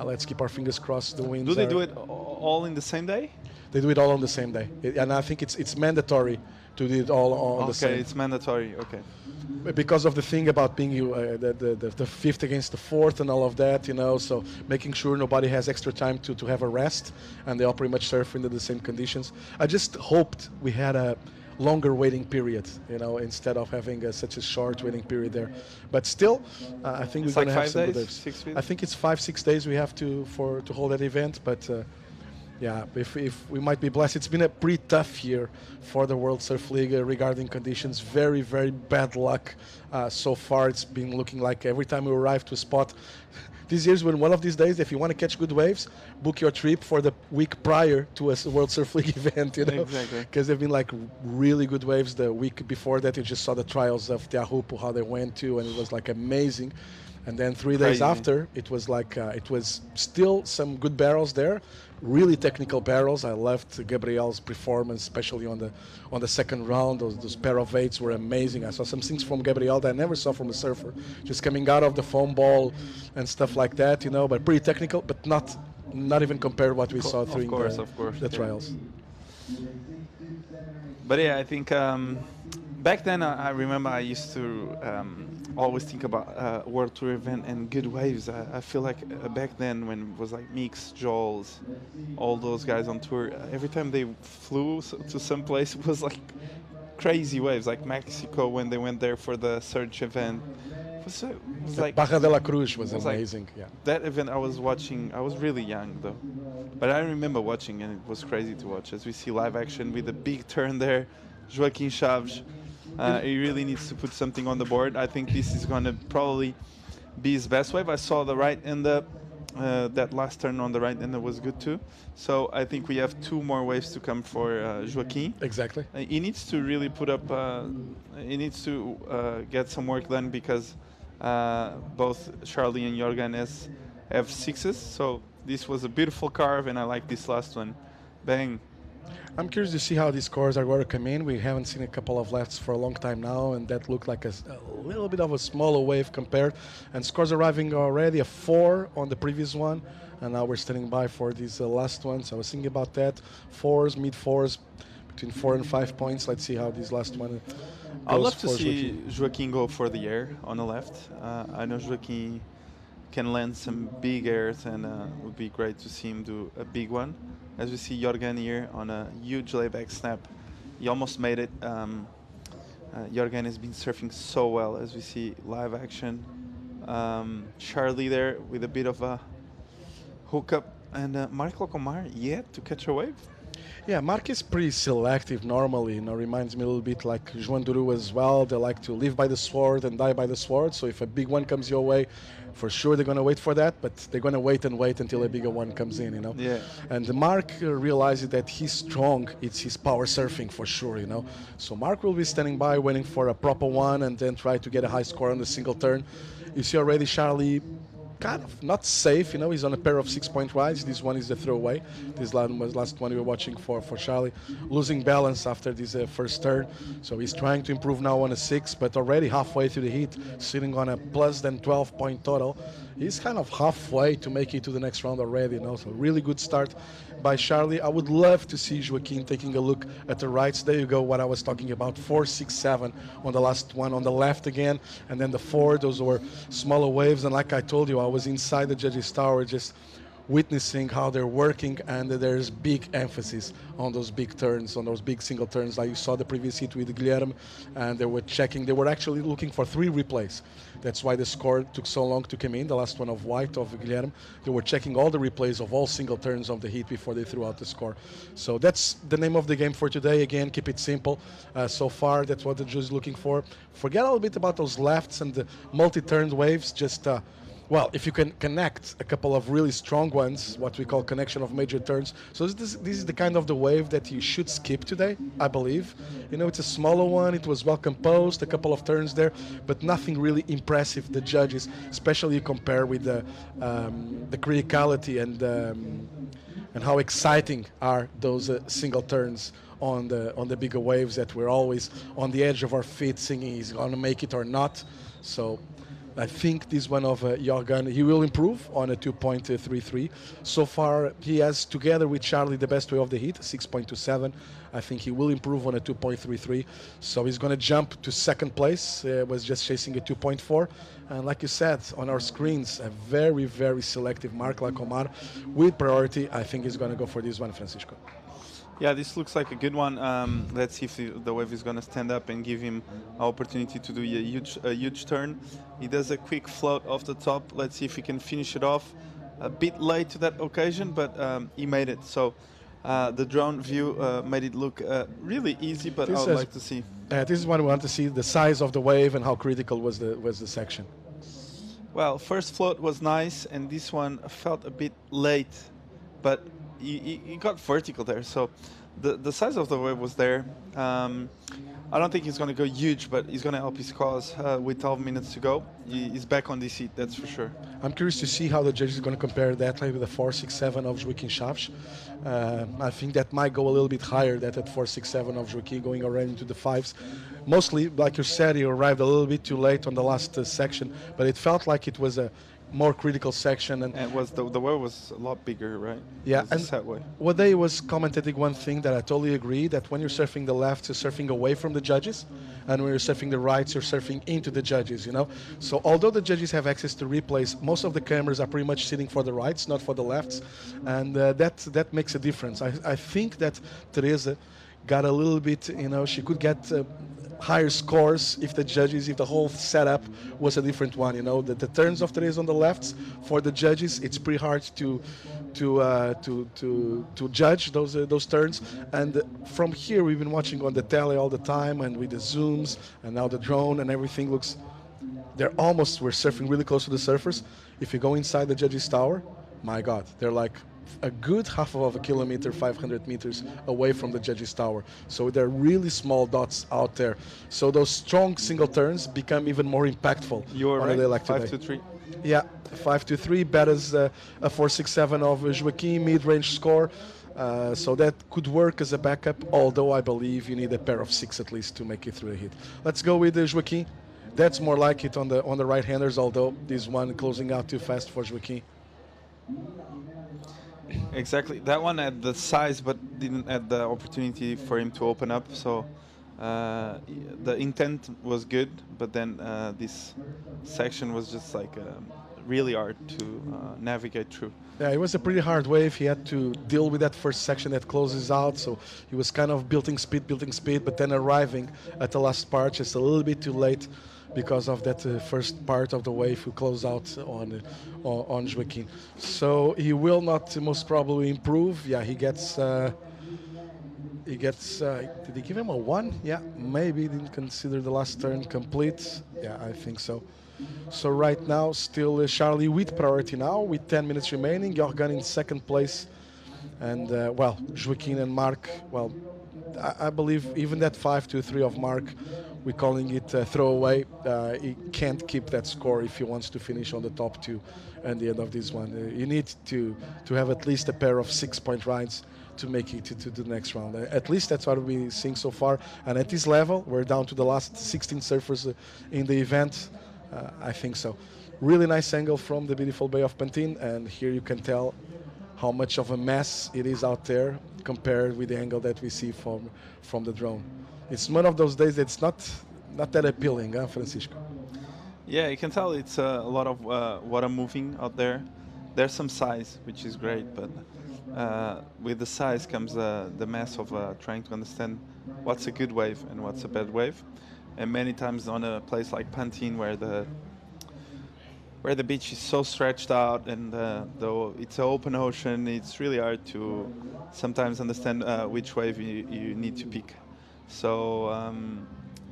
Let's keep our fingers crossed. The winds. Do they do it all in the same day? They do it all on the same day, and I think it's mandatory to do it all on the same. Okay, it's mandatory. Okay. Because of the thing about being the 5th against the 4th and all of that, so making sure nobody has extra time to have a rest, and they all pretty much surf into the same conditions. I just hoped we had a longer waiting period, instead of having such a short waiting period there. But still, I think we're going to have some good waves. 6 weeks? I think it's 5-6 days we have to hold that event, but yeah, if we might be blessed. It's been a pretty tough year for the World Surf League regarding conditions. Very, very bad luck so far. It's been looking like every time we arrive to a spot. These years, when one of these days, if you want to catch good waves, book your trip for the week prior to a World Surf League event, Exactly. Because they've been like really good waves. The week before that, you just saw the trials of Te Ahupu, how they went to, and it was like amazing. And then 3 days after, it was like, it was still some good barrels there, really technical barrels. I loved Gabriel's performance, especially on the second round. Those pair of 8s were amazing. I saw some things from Gabriel that I never saw from a surfer, just coming out of the foam ball and stuff like that, but pretty technical, but not even compared to what we saw during the trials. But yeah, I think back then I remember I used to always think about World Tour event and good waves. I feel like back then when it was like Meeks, Joels, all those guys on tour, every time they flew to some place, it was like crazy waves, like Mexico when they went there for the Surge event. It was like Baja de la Cruz was amazing. Like, yeah. That event I was watching, I was really young though, but I remember watching and it was crazy to watch as we see live action with a big turn there. Joaquin Chaves. He really needs to put something on the board. I think this is going to probably be his best wave. I saw the right end up, that last turn on the right end was good too. So I think we have 2 more waves to come for Joaquin. Exactly. He needs to really put up, he needs to get some work done because both Charlie and Jorgen have 6s. So this was a beautiful carve and I like this last one. Bang. I'm curious to see how these scores are going to come in. We haven't seen a couple of lefts for a long time now, and that looked like a little bit of a smaller wave compared. And scores arriving already, a 4 on the previous one, and now we're standing by for these last ones. I was thinking about that. 4s, mid-4s, between 4 and 5 points. Let's see how this last one goes. I'd love to see Joaquin go for the air on the left. I know Joaquin can land some big airs, and it would be great to see him do a big one. As we see Jorgen here on a huge layback snap. He almost made it. Jorgen has been surfing so well as we see live action. Charlie there with a bit of a hookup. And Mark Locomar yet to catch a wave. Yeah, Mark is pretty selective normally. Reminds me a little bit like Joan Duru as well. They like to live by the sword and die by the sword. So if a big one comes your way, for sure they're going to wait for that, but they're going to wait until a bigger one comes in, Yeah. And Mark realizes that he's strong. It's his power surfing for sure, So Mark will be standing by waiting for a proper one and then try to get a high score on the single turn. You see already Charlie kind of not safe, he's on a pair of 6-point rides. This one is the throwaway. This last one we were watching for Charlie. Losing balance after this first turn. So he's trying to improve now on a 6, but already halfway through the heat, sitting on a plus than 12-point total. He's kind of halfway to make it to the next round already, So really good start by Charlie. I would love to see Joaquin taking a look at the rights. There you go, what I was talking about, 4, 6, 7 on the last one, on the left again, and then the 4, those were smaller waves. And like I told you, I was inside the judges' tower just witnessing how they're working, and there's big emphasis on those big turns, on those big single turns. Like you saw the previous hit with Guilherme, and they were checking, they were actually looking for 3 replays. That's why the score took so long to come in, the last one of white of Guilherme. They were checking all the replays of all single turns of the hit before they threw out the score. So that's the name of the game for today. Again, keep it simple. So far, that's what the judge is looking for. Forget a little bit about those lefts and the multi-turned waves. Just well, if you can connect a couple of really strong ones, what we call connection of major turns. So this is the kind of the wave that you should skip today, I believe. You know, it's a smaller one. It was well composed, a couple of turns there, but nothing really impressive. The judges, especially you compare with the criticality and how exciting are those single turns on the bigger waves that we're always on the edge of our feet singing, is going to make it or not. So I think this one of Jorgen, he will improve on a 2.33. So far, he has, together with Charlie, the best way of the hit, 6.27. I think he will improve on a 2.33. So he's going to jump to second place. Was just chasing a 2.4. And like you said, on our screens, a very, very selective Mark Lacomar with priority. I think he's going to go for this one, Francisco. Yeah, this looks like a good one. Let's see if the wave is going to stand up and give him an opportunity to do a huge turn. He does a quick float off the top. Let's see if he can finish it off. A bit late to that occasion, but he made it. So the drone view made it look really easy, but I would like to see. This is what we want to see, the size of the wave and how critical was the section. Well, first float was nice, and this one felt a bit late, but he got vertical there, so the size of the wave was there. I don't think he's going to go huge, but he's going to help his cause with 12 minutes to go. He's back on this seat, that's for sure. I'm curious to see how the judges are going to compare that with the 4.67 of Joaquin Chaves. I think that might go a little bit higher, that at 4.67 of Joaquin, going already into the 5s. Mostly, like you said, he arrived a little bit too late on the last section, but it felt like it was a more critical section, and it was the wave was a lot bigger, right? Yeah, and what they was commenting one thing that I totally agree, that when you're surfing the left, you're surfing away from the judges, and when you're surfing the rights, you're surfing into the judges, you know. So although the judges have access to replays, most of the cameras are pretty much sitting for the rights, not for the lefts, and that makes a difference. I think that Teresa got a little bit, you know, she could get higher scores if the whole setup was a different one. You know, the turns of Teresa on the lefts for the judges, it's pretty hard to judge those turns. And from here, we've been watching on the tele all the time, and with the zooms, and now the drone and everything looks. We're surfing really close to the surfers. If you go inside the judges' tower, my God, they're like a good half of a kilometer, 500 meters away from the judges' tower. So they're really small dots out there. So those strong single turns become even more impactful. You're right, like 5-3. Yeah, 5-3, batters a 4.67 of Joaquin, mid-range score. So that could work as a backup, although I believe you need a pair of 6 at least to make it through a hit. Let's go with Joaquin. That's more like it on the right-handers, although this one closing out too fast for Joaquin. Exactly, that one had the size but didn't have the opportunity for him to open up, so the intent was good, but then this section was just like really hard to navigate through. Yeah, it was a pretty hard wave. He had to deal with that first section that closes out, so he was kind of building speed, but then arriving at the last part just a little bit too late because of that first part of the wave who closed out on Joaquin. So he will not most probably improve. Yeah, he gets. Did he give him a 1? Yeah, maybe didn't consider the last turn complete. Yeah, I think so. So right now, still Charlie with priority now, with 10 minutes remaining. Jorgen in second place, and Joaquin and Mark. Well, I believe even that 5-3 of Mark, we're calling it throwaway. He can't keep that score if he wants to finish on the top 2 at the end of this one. You need to have at least a pair of 6-point rides to make it to the next round. At least that's what we're seeing so far. And at this level, we're down to the last 16 surfers in the event. I think so. Really nice angle from the beautiful Bay of Pantin, and here you can tell how much of a mess it is out there compared with the angle that we see from the drone. It's one of those days that's not that appealing, huh, Francisco? Yeah, you can tell it's a lot of water moving out there. There's some size, which is great, but with the size comes the mess of trying to understand what's a good wave and what's a bad wave. And many times on a place like Pantin, where the beach is so stretched out and though it's an open ocean, it's really hard to sometimes understand which wave you need to pick. So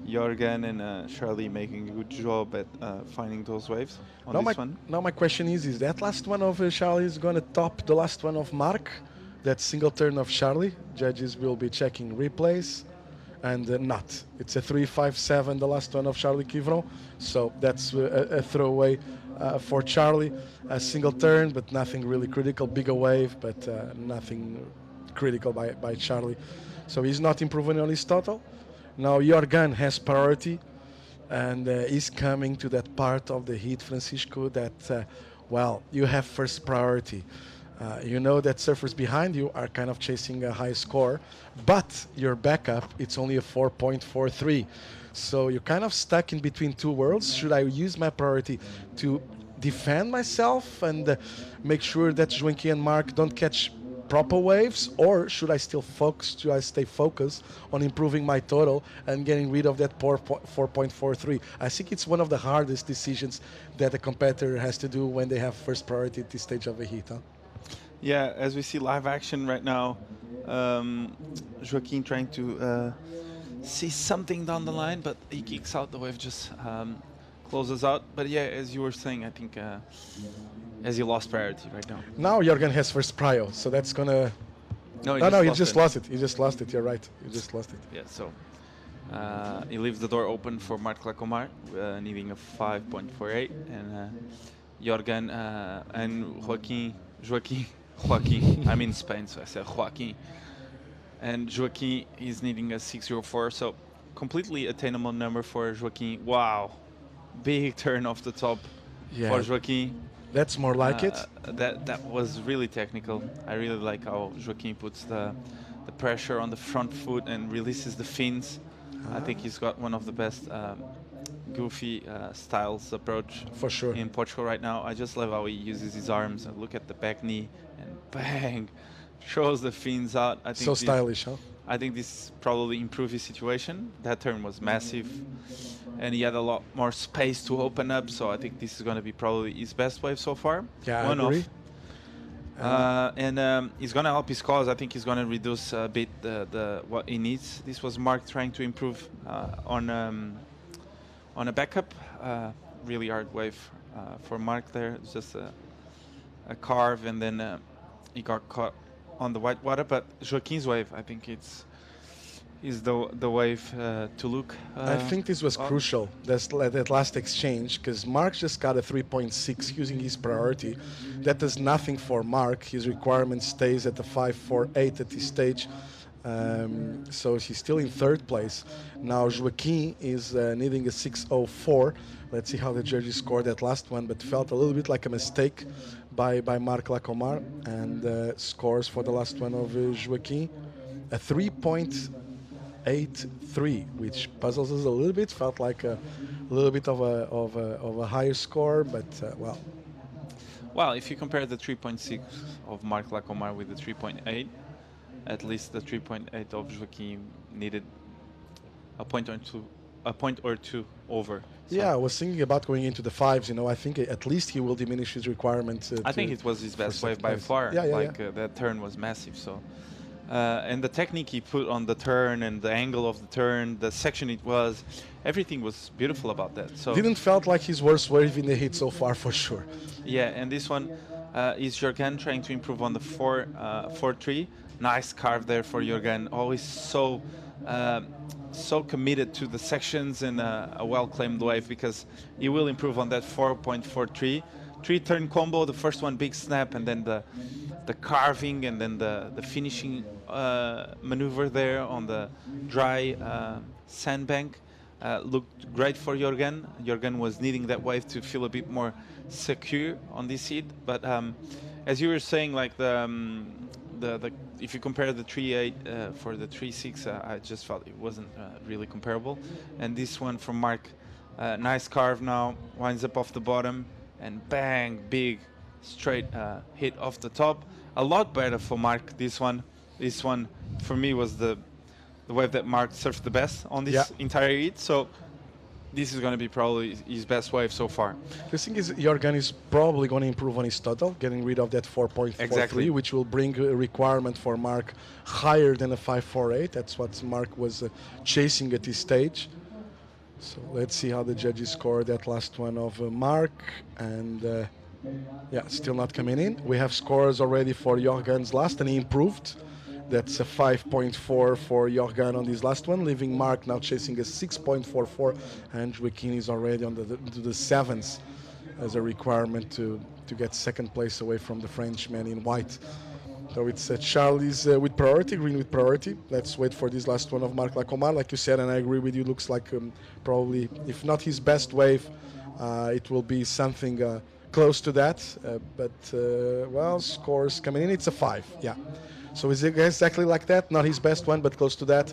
Jorgen and Charlie making a good job at finding those waves on this one. Now my question is that last one of Charlie is going to top the last one of Mark? That single turn of Charlie? Judges will be checking replays. And not. It's a 3.57, the last one of Charlie Quivron. So that's a throwaway for Charlie. A single turn, but nothing really critical. Bigger wave, but nothing critical by Charlie. So he's not improving on his total. Now Jorgen has priority, and he's coming to that part of the heat, Francisco, that, well, you have first priority. You know that surfers behind you are kind of chasing a high score, but your backup, it's only a 4.43. So you're kind of stuck in between two worlds. Should I use my priority to defend myself and make sure that Joaquim and Mark don't catch proper waves, or should I still focus? Should I stay focused on improving my total and getting rid of that 4.43? I think it's one of the hardest decisions that a competitor has to do when they have first priority at this stage of a heat. Huh? Yeah, as we see live action right now, Joaquim trying to see something down the line, but he kicks out, the wave just closes out. But yeah, as you were saying, I think as he lost priority right now. Now Jorgen has first prio, so that's gonna... No, he just lost it. He just lost it, you're right. He just lost it. Yeah, so he leaves the door open for Marc Lacomar, needing a 5.48, and Jorgen and Joaquim, I'm in Spain, so I said Joaquim. And Joaquim is needing a 6.04, so completely attainable number for Joaquim. Wow, big turn off the top for Joaquim. That's more like it. That was really technical. I really like how Joaquim puts the pressure on the front foot and releases the fins. I think he's got one of the best goofy styles approach for sure in Portugal right now. I just love how he uses his arms and look at the back knee and bang, throws the fins out. I think so stylish, huh? I think this probably improved his situation. That turn was massive and he had a lot more space to open up, so I think this is going to be probably his best wave so far. Yeah, I agree. And he's going to help his cause. I think he's going to reduce a bit the what he needs. This was Mark trying to improve on a backup. Really hard wave for Mark there. It's just a carve, and then he got caught on the white water. But Joaquim's wave, I think is the wave to look. I think this was crucial, that last exchange, because Mark just got a 3.6 using his priority. That does nothing for Mark. His requirement stays at the 5.48 at this stage. So he's still in third place. Now Joaquim is needing a 6.04. Let's see how the judges scored that last one, but felt a little bit like a mistake by Marc Lacomar, and scores for the last one of Joaquim a 3.83, which puzzles us a little bit. Felt like a little bit of a higher score, but well. Well, if you compare the 3.6 of Marc Lacomar with the 3.8, at least the 3.8 of Joaquim needed a point or two over. So yeah, I was thinking about going into the fives. You know, I think at least he will diminish his requirement. I think it was his best wave by far. That turn was massive. So, and the technique he put on the turn and the angle of the turn, the section it was, everything was beautiful about that. So didn't felt like his worst wave in the hit so far, for sure. Yeah, and this one is Jorgen trying to improve on the 4.3. Nice carve there for Jorgen. Always so committed to the sections, and a well-claimed wave, because he will improve on that 4.43. 3-turn combo, the first one big snap, and then the carving, and then the finishing maneuver there on the dry sandbank. Looked great for Jorgen. Jorgen was needing that wave to feel a bit more secure on this heat, but as you were saying, like the if you compare the 3.8 for the 3.6, I just felt it wasn't really comparable. And this one from Mark, nice carve now, winds up off the bottom, and bang, big straight hit off the top. A lot better for Mark. This one for me was the wave that Mark surfed the best on this entire heat. So this is going to be probably his best wave so far. The thing is, Jorgen is probably going to improve on his total, getting rid of that 4.43, which will bring a requirement for Mark higher than a 5.48. That's what Mark was chasing at this stage. So let's see how the judges score that last one of Mark. And yeah, still not coming in. We have scores already for Jorgen's last, and he improved. That's a 5.4 for Jorgen on this last one, leaving Mark now chasing a 6.44, and Joaquin is already on the sevens as a requirement to get second place away from the Frenchman in white. So it's Charlie's with priority, green with priority. Let's wait for this last one of Mark Lacomar. Like you said, and I agree with you, looks like probably, if not his best wave, it will be something close to that. But, well, scores coming in, it's a 5, yeah. So is it exactly like that? Not his best one, but close to that.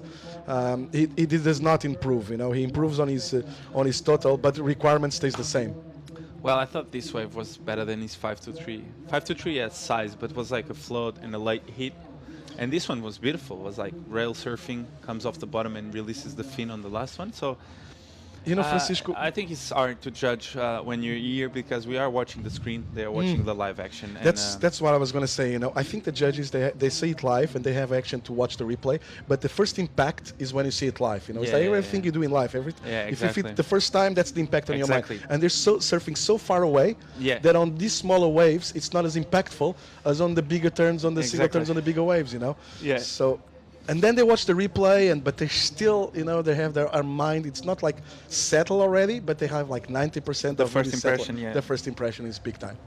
He does not improve. You know, he improves on his total, but the requirement stays the same. Well, I thought this wave was better than his 5.23. 5.23 has size, but was like a float and a light hit. And this one was beautiful. It was like rail surfing, comes off the bottom and releases the fin on the last one. So, you know, Francisco, I think it's hard to judge when you're here because we are watching the screen. They are watching the live action. And that's what I was going to say. You know, I think the judges they see it live and they have action to watch the replay. But the first impact is when you see it live. You know, it's like everything you do in live. Exactly. If you feel the first time, that's the impact on your mind. And they're surfing so far away that on these smaller waves, it's not as impactful as on the bigger turns, on the single turns, on the bigger waves. You know. Yeah. So. And then they watch the replay, but they still, you know, they have their mind. It's not like settled already, but they have like 90% of first impression. The first impression is big time.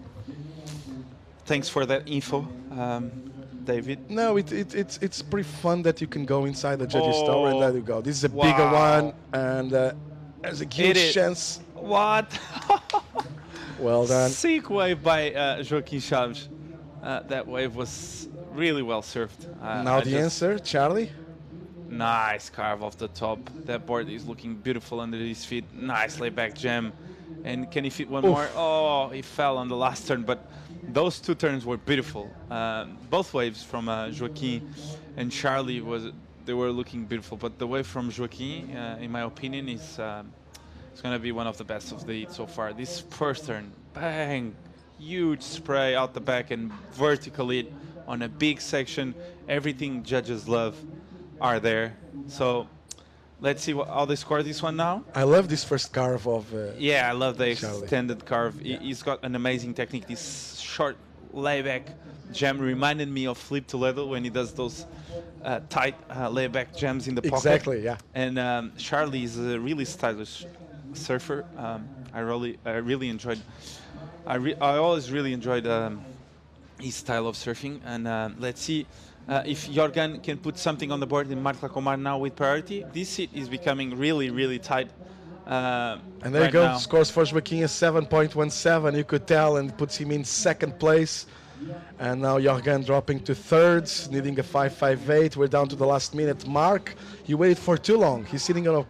Thanks for that info, David. No, it's pretty fun that you can go inside the judges' tower and let you go. This is a bigger one, and there's a huge chance. What? Well done. Sick wave by Joaquim Chaves. That wave was really well surfed. Now the answer, Charlie? Nice carve off the top. That board is looking beautiful under his feet. Nice layback jam. And can he fit one more? Oh, he fell on the last turn, but those two turns were beautiful. Both waves from Joaquim and Charlie they were looking beautiful, but the wave from Joaquim, in my opinion, is going to be one of the best of the heat so far. This first turn, bang, huge spray out the back and vertical hit on a big section. Everything judges love are there. So let's see how they score this one now. I love this first carve of yeah, I love the Charlie. Extended carve. Yeah. He's got an amazing technique. This short layback jam reminded me of Flip Toledo when he does those tight layback jams in the pocket. Exactly, yeah. And Charlie is a really stylish surfer. I really enjoyed. I always really enjoyed his style of surfing, and let's see if Jorgen can put something on the board in Marc Lacomar now with priority. This hit is becoming really, really tight. And there you go, now. Scores for Joaquim is 7.17, you could tell, and puts him in second place. And now Jorgen dropping to thirds, needing a 5.58. We're down to the last minute mark. He waited for too long. He's sitting on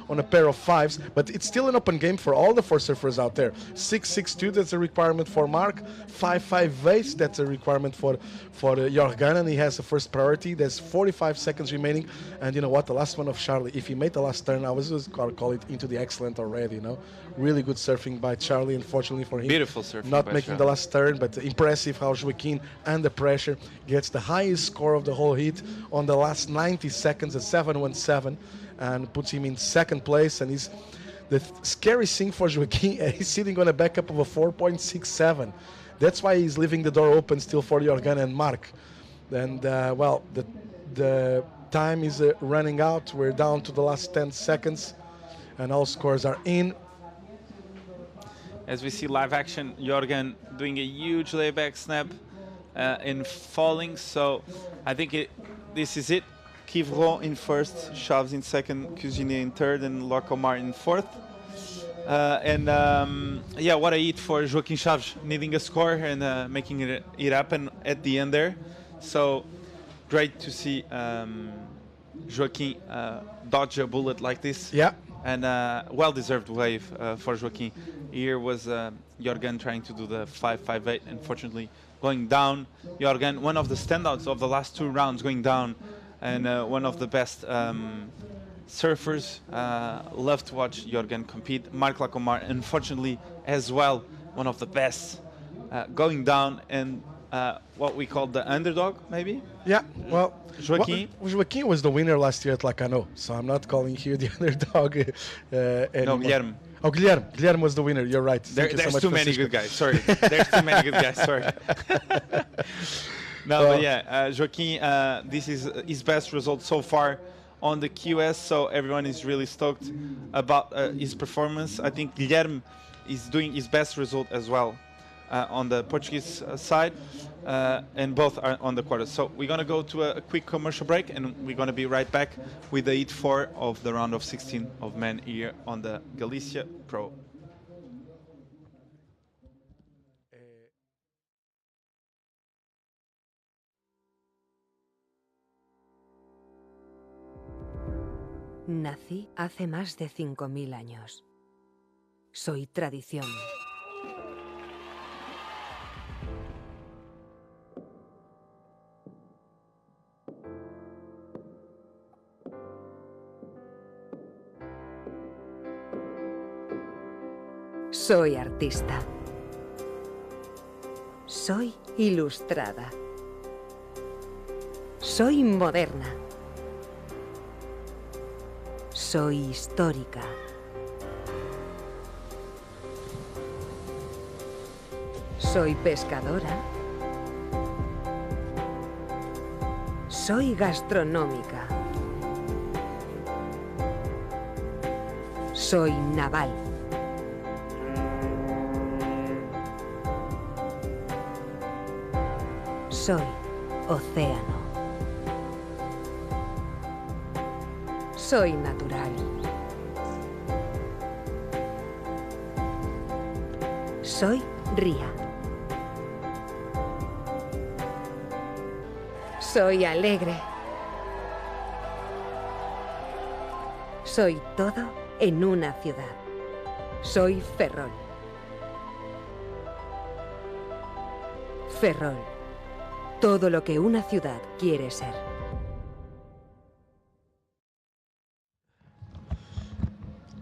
a pair of fives, but it's still an open game for all the four surfers out there. 6.62, that's a requirement for Mark. 5.58, that's a requirement for Jorgen, and he has the first priority. There's 45 seconds remaining, and you know what? The last one of Charlie, if he made the last turn, I was just going to call it into the excellent already, you know? Really good surfing by Charlie, unfortunately for him. Beautiful surfing Not by making Charlie. the last turn, but impressive how Joaquim, under pressure, gets the highest score of the whole heat on the last 90 seconds at 7.17, and puts him in second place. And he's the scary thing for Joaquim, he's sitting on a backup of a 4.67. That's why he's leaving the door open still for Jorgen and Mark. And well, the time is running out. We're down to the last 10 seconds, and all scores are in. As we see live action, Jorgen doing a huge layback snap in falling. So I think this is it. Kivron in first, Chaves in second, Cuisinier in third, and Lacomar in fourth. Yeah, what a hit for Joaquim Chaves, needing a score and making it happen at the end there. So great to see Joaquim dodge a bullet like this. Yeah. And well-deserved wave for Joaquim. Here was Jorgen trying to do the 5-5-8, unfortunately going down. Jorgen, one of the standouts of the last 2 rounds, going down, and one of the best surfers. Love to watch Jorgen compete. Mark Lacomar, unfortunately, as well, one of the best, going down, and what we call the underdog, maybe? Yeah, well, Joaquim. Joaquim was the winner last year at Lacano, so I'm not calling here the underdog anymore. No, Guilherme. Oh, Guilherme. Guilherme was the winner. You're right. There's too many good guys. Sorry. There's too many good guys. Sorry. No, but yeah, Joaquim, this is his best result so far on the QS, so everyone is really stoked about his performance. I think Guilherme is doing his best result as well on the Portuguese side, and both are on the quarters. So we're going to go to a quick commercial break, and we're going to be right back with the Heat 4 of the round of 16 of men here on the Galicia Pro. Nací hace más de 5000 años. Soy tradición. Soy artista. Soy ilustrada. Soy moderna. Soy histórica. Soy pescadora. Soy gastronómica. Soy naval. Soy océano. Soy natural. Soy ría. Soy alegre. Soy todo en una ciudad. Soy Ferrol. Ferrol. Todo lo que una ciudad quiere ser.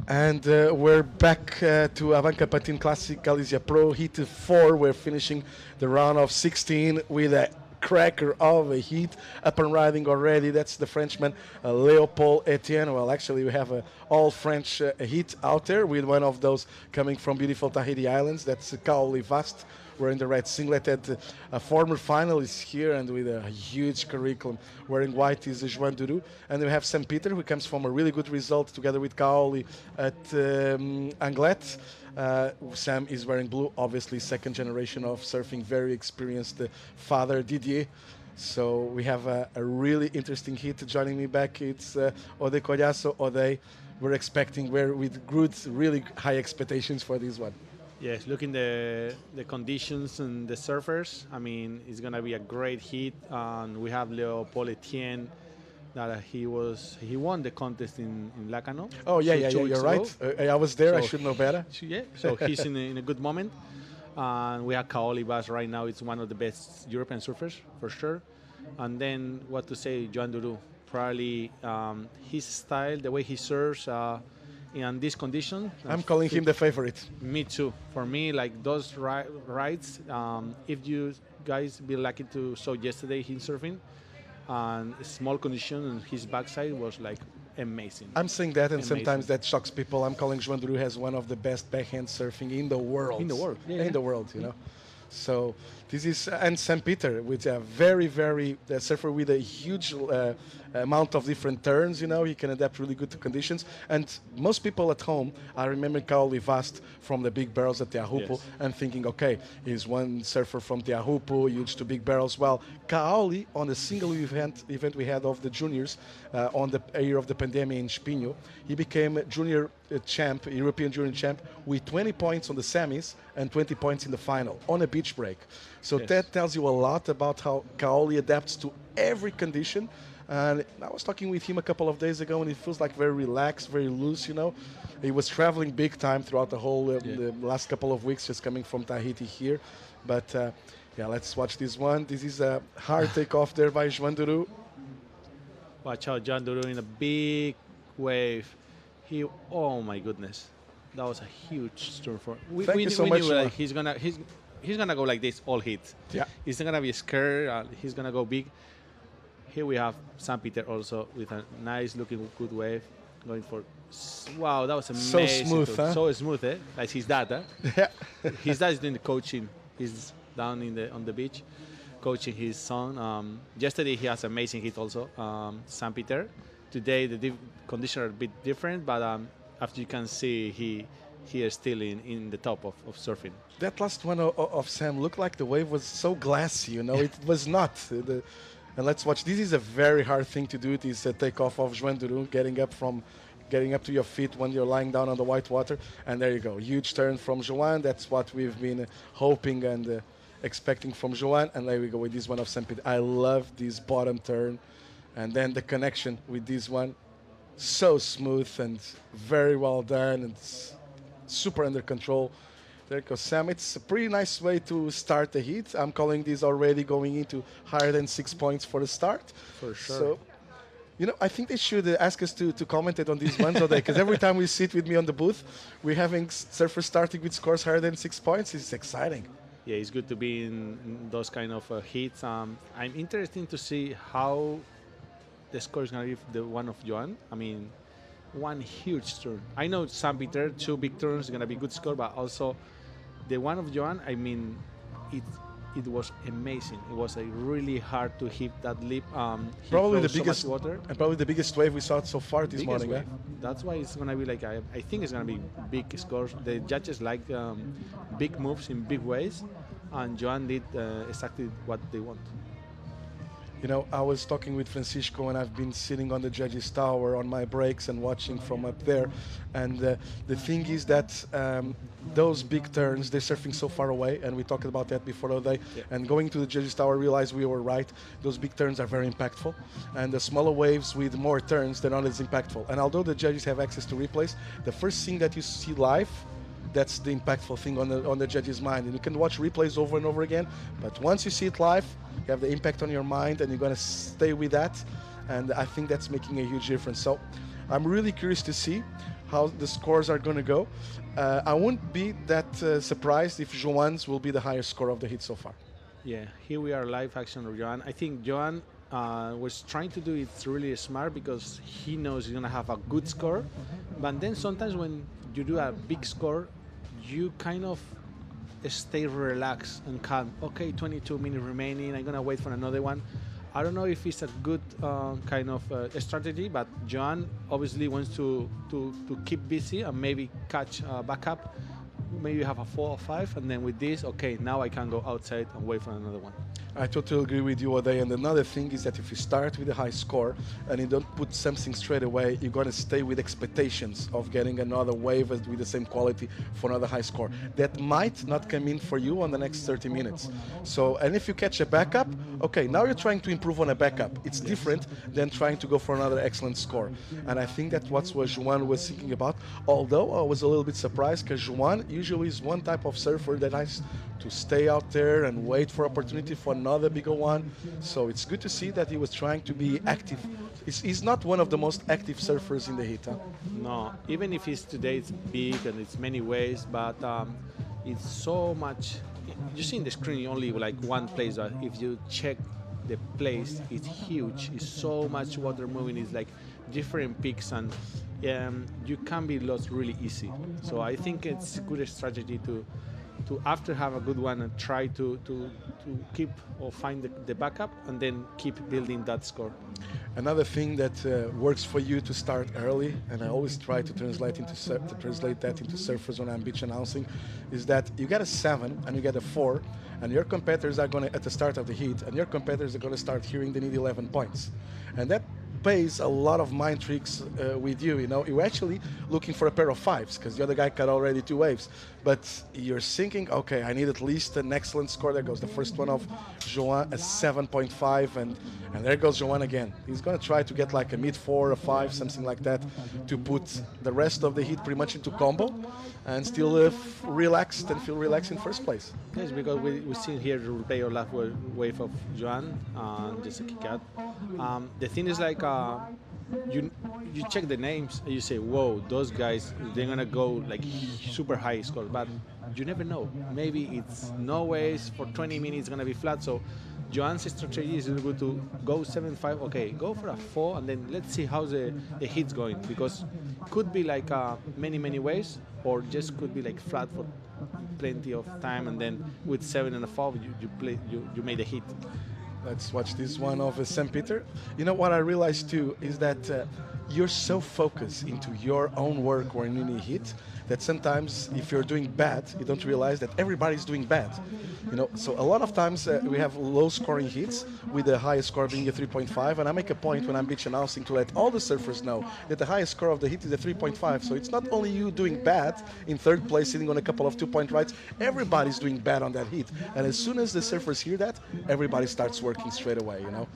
And we're back to ABANCA Pantin Classic Galicia Pro Heat 4. We're finishing the round of 16 with a cracker of a heat up and riding already. That's the Frenchman Léopold Etienne. Well, actually, we have a all-French heat out there with one of those coming from beautiful Tahiti Islands. That's Kaoli Vast. We're in the red singlet. A former finalist here and with a huge curriculum. Wearing white is Joan Duru. And we have Sam Peter, who comes from a really good result together with Kaoli at Anglet. Sam is wearing blue, obviously second generation of surfing, very experienced father Didier. So we have a really interesting hit. Joining me back, it's Ode Collazo. Ode, we're expecting, with good, really high expectations for this one. Yes, looking the conditions and the surfers, I mean, it's gonna be a great hit. And we have Léopold Etienne, that he won the contest in Lacano. Oh yeah, you're right. I was there. So I should know better. Yeah, so he's in a good moment. And we have Kaoli Vaz right now. It's one of the best European surfers for sure. And then what to say, Joan Duru, probably his style, the way he surfs. In this condition, I'm calling him the favorite. Me too. For me, like those rides, if you guys be lucky to saw yesterday him surfing, and small condition, and his backside was like amazing. I'm saying that, and sometimes that shocks people. I'm calling Joan Duru as one of the best backhand surfing in the world. In the world, in the world, you know. So this is, and St. Peter, with a very, very surfer with a huge amount of different turns, you know, he can adapt really good to conditions. And most people at home are remembering Kaoli Vast from the big barrels at Teahupo and thinking, okay, he's one surfer from Teahupo, huge to big barrels. Well, Kaoli, on the single event we had of the juniors on the year of the pandemic in Espinho, he became junior champ, European Junior champ, with 20 points on the semis and 20 points in the final on a beach break. So that tells you a lot about how Kaoli adapts to every condition. And I was talking with him a couple of days ago, and he feels like very relaxed, very loose, you know. He was traveling big time throughout the whole the last couple of weeks, just coming from Tahiti here. But yeah, let's watch this one. This is a hard takeoff there by Joan Duru. Watch out, Joan Duru in a big wave. Oh my goodness, that was a huge storm for. Thank you so much. Knew, like, he's gonna go like this all hits. Yeah, he's not gonna be scared. He's gonna go big. Here we have Sam Peter also with a nice looking good wave, going for. Wow, that was amazing. So smooth, huh? So smooth, eh? Like his dad, huh? Yeah. His dad is doing the coaching. He's down on the beach, coaching his son. Yesterday he has amazing hit also, Sam Peter. Today the conditions are a bit different, but as you can see, he is still in the top of surfing. That last one of Sam looked like the wave was so glassy, you know. It was not. And let's watch. This is a very hard thing to do. It is a takeoff of Joan Duru, getting up to your feet when you're lying down on the white water. And there you go. Huge turn from Joan. That's what we've been hoping and expecting from Joan. And there we go with this one of Sam Peter. I love this bottom turn. And then the connection with this one. So smooth and very well done. And super under control. There goes Sam. It's a pretty nice way to start the heat. I'm calling this already going into higher than 6 points for the start. For sure. So, you know, I think they should ask us to comment on these ones all day, because every time we sit with me on the booth, we're having surfers starting with scores higher than 6 points. It's exciting. Yeah, it's good to be in those kind of heats. I'm interested to see how the score is going to be the one of Joan. I mean, one huge turn. I know Sam Peter, 2 big turns, going to be good score, but also the one of Joan, I mean, it was amazing. It was really hard to hit that lip. Probably the biggest so much water. And probably the biggest wave we saw so far this morning. Wave. That's why it's gonna be like I think it's gonna be big scores. The judges like big moves in big ways, and Joan did exactly what they want. You know, I was talking with Francisco, and I've been sitting on the judges' tower on my breaks and watching from up there. And the thing is that those big turns, they're surfing so far away, and we talked about that before today. Yeah. And going to the judges' tower, realized we were right. Those big turns are very impactful, and the smaller waves with more turns, they're not as impactful. And although the judges have access to replays, the first thing that you see live, that's the impactful thing on the judge's mind. And you can watch replays over and over again, but once you see it live, you have the impact on your mind, and you're going to stay with that. And I think that's making a huge difference. So I'm really curious to see how the scores are going to go. I wouldn't be that surprised if Joan's will be the highest score of the hit so far. Yeah, here we are live action of Joan. I think Joan was trying to do it really smart, because he knows he's going to have a good score. But then sometimes when you do a big score, you kind of stay relaxed and calm. Okay, 22 minutes remaining. I'm gonna wait for another one. I don't know if it's a good kind of strategy, but Joan obviously wants to keep busy and maybe catch back up. Maybe have a 4 or 5, and then with this, okay, now I can go outside and wait for another one. I totally agree with you, Ode. And another thing is that if you start with a high score and you don't put something straight away, you're going to stay with expectations of getting another wave with the same quality for another high score. That might not come in for you on the next 30 minutes. So, and if you catch a backup, okay, now you're trying to improve on a backup. It's different than trying to go for another excellent score. And I think that's what Joan was thinking about. Although I was a little bit surprised, because Joan usually is one type of surfer that has to stay out there and wait for opportunity for another bigger one. So it's good to see that he was trying to be active. He's not one of the most active surfers in the heat. Huh? No, even if today it's big and it's many ways, but it's so much. You see in the screen only like one place, but if you check the place, it's huge. It's so much water moving. It's like different peaks, and you can be lost really easy. So I think it's a good strategy to after have a good one and try to keep or find the backup, and then keep building that score. Another thing that works for you to start early, and I always try to translate that into surfers when I'm beach announcing, is that you get a 7 and you get a 4, and your competitors are going to, at the start of the heat, and your competitors are going to start hearing they need 11 points. And that plays a lot of mind tricks with you. You know, you're actually looking for a pair of fives because the other guy got already 2 waves. But you're thinking, okay, I need at least an excellent score. There goes the first one of Joan, a 7.5, and there goes Joan again. He's going to try to get like a mid-4, a 5, something like that, to put the rest of the heat pretty much into combo and still relaxed and feel relaxed in first place. Yes, because we see here the replay of last wave of Joan and just a kick out. The thing is like you check the names and you say, whoa, those guys, they're gonna go like super high score, but you never know. Maybe it's no ways for 20 minutes gonna be flat. So Joan's strategy is good to go 7-5. Okay, go for a 4, and then let's see how the hit's going, because could be like many ways, or just could be like flat for plenty of time, and then with 7 and a 4 you made a hit. Let's watch this one of St. Peter. You know what I realized too is that you're so focused into your own work when you need hit that sometimes if you're doing bad, you don't realize that everybody's doing bad. You know, so a lot of times we have low scoring hits with the highest score being a 3.5, and I make a point when I'm beach announcing to let all the surfers know that the highest score of the hit is a 3.5. So it's not only you doing bad in third place, sitting on a couple of 2-point rights, everybody's doing bad on that hit. And as soon as the surfers hear that, everybody starts working straight away, you know.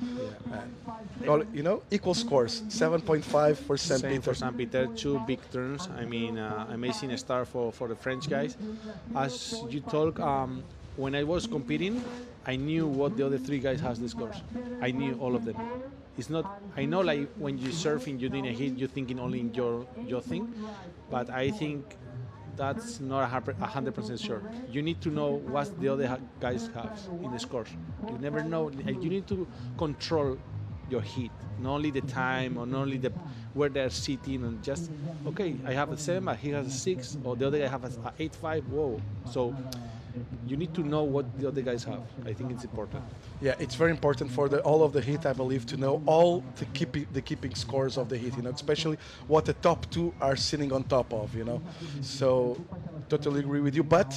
You know, equal scores, 7.5 for St. Peter. For St. Peter, 2 big turns. I mean, amazing start for the French guys. As you talk, when I was competing, I knew what the other 3 guys has the scores. I knew all of them. It's not, I know like when you're surfing, you're doing a hit, you're thinking only in your thing, but I think that's not 100% sure. You need to know what the other guys have in the scores. You never know. You need to control your hit, not only the time or not only where they're sitting, and just, okay, I have a 7, but he has a 6, or the other guy has a 8-5, whoa. So you need to know what the other guys have. I think it's important. Yeah, it's very important for all of the hit, I believe, to know all the keeping scores of the hit, you know, especially what the top 2 are sitting on top of, you know. So totally agree with you, but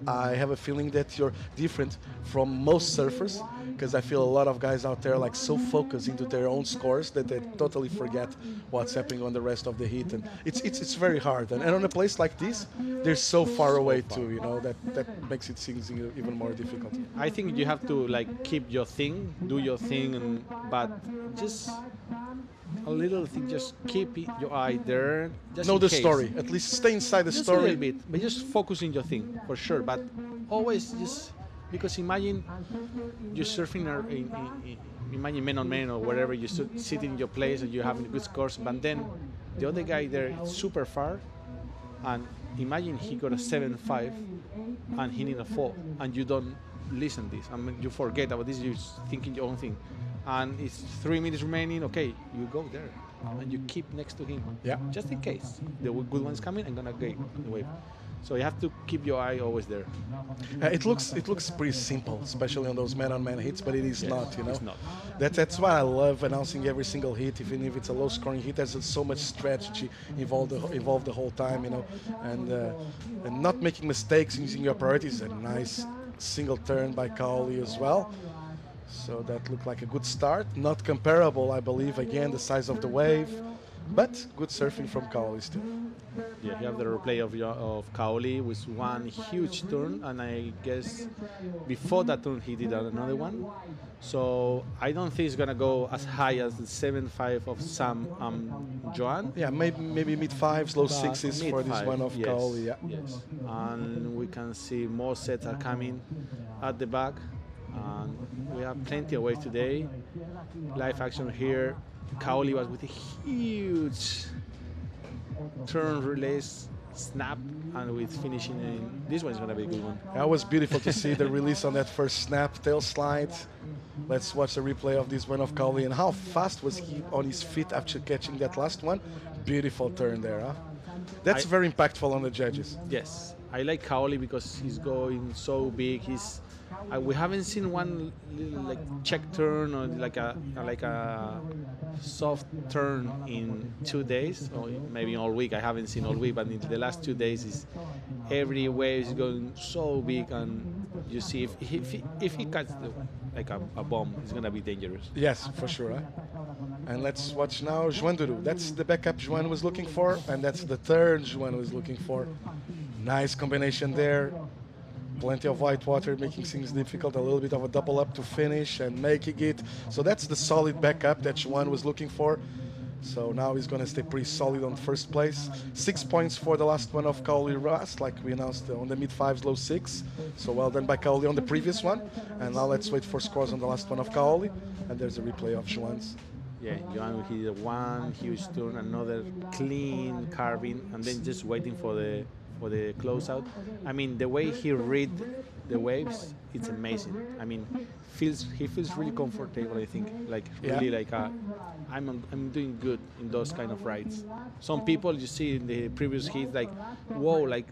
I have a feeling that you're different from most surfers, because I feel a lot of guys out there like so focused into their own scores that they totally forget what's happening on the rest of the heat, and it's very hard. And on a place like this, they're so far away too, you know, that makes it seems even more difficult. I think you have to like keep your thing, do your thing, but just a little thing, just keep your eye there. Just know the case. story, at least stay inside the just story. a little bit, but just focus on your thing for sure. But always just, because imagine you're surfing imagine man on man or wherever, you sit in your place and you're having good scores, but then the other guy there is super far, and imagine he got a 7.5 and he need a 4, and you don't listen this. I mean, you forget about this, you're thinking your own thing. And it's 3 minutes remaining, okay, you go there and you keep next to him. Yeah. Just in case the good one's coming, I'm gonna get the wave. So you have to keep your eye always there. It looks pretty simple, especially on those man-on-man hits, but it is not, you know. It's not. That's why I love announcing every single hit, even if it's a low-scoring hit. There's so much strategy involved the whole time, you know, and not making mistakes using your priorities. A nice single turn by Kaoli as well. So that looked like a good start. Not comparable, I believe, again, the size of the wave, but good surfing from Kaoli still. Yeah, you have the replay of Kaoli with one huge turn, and I guess before that turn he did another one. So I don't think it's gonna go as high as the 7.5 of Sam Joan. Yeah, maybe mid-5s, low 6s for this one of yes, Kaoli. Yeah. Yes, and we can see more sets are coming at the back. And we have plenty of waves today. Live action here. Kaoli was with a huge turn release snap, and with finishing in this one is going to be a good one. That was beautiful to see the release on that first snap, tail slide. Let's watch the replay of this one of Kaoli, and how fast was he on his feet after catching that last one. Beautiful turn there, huh? That's very impactful on the judges. Yes, I like Kaoli because he's going so big. We haven't seen one little like check turn or like a soft turn in 2 days, or maybe all week. I haven't seen all week, but in the last 2 days, every wave is going so big, and you see if he cuts like a bomb, it's gonna be dangerous. Yes, for sure. Huh? And let's watch now Joan Duru. That's the backup Joan was looking for, and that's the third Joan was looking for. Nice combination there. Plenty of white water, making things difficult. A little bit of a double up to finish and making it. So that's the solid backup that Joan was looking for. So now he's going to stay pretty solid on first place. 6 points for the last one of Kaoli Ras, like we announced on the mid-5s, low 6. So well done by Kaoli on the previous one. And now let's wait for scores on the last one of Kaoli. And there's a replay of Joan's. Yeah, Joan he did one huge turn, another clean carving, and then just waiting for the closeout. I mean, the way he read the waves, it's amazing. I mean, he feels really comfortable. I think, like really like I'm doing good in those kind of rides. Some people you see in the previous heats, like whoa, like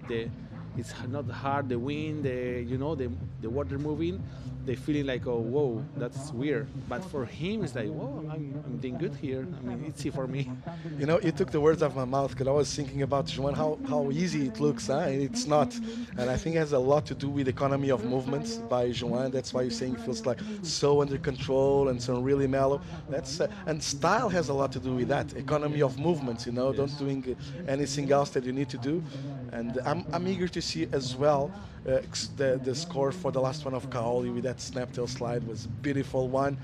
it's not hard, the wind, the water moving. They feeling like, oh, whoa, that's weird. But for him, it's like, whoa, I'm doing good here. I mean, it's easy for me. You know, you took the words out of my mouth because I was thinking about Joan, how easy it looks, huh? And it's not. And I think it has a lot to do with economy of movements by Joan. That's why you're saying it feels like so under control and so really mellow. That's and style has a lot to do with that. Economy of movements, you know, yes. Don't doing anything else that you need to do. And I'm eager to see as well the score for the last one of Kaoli with that snaptail slide was a beautiful one.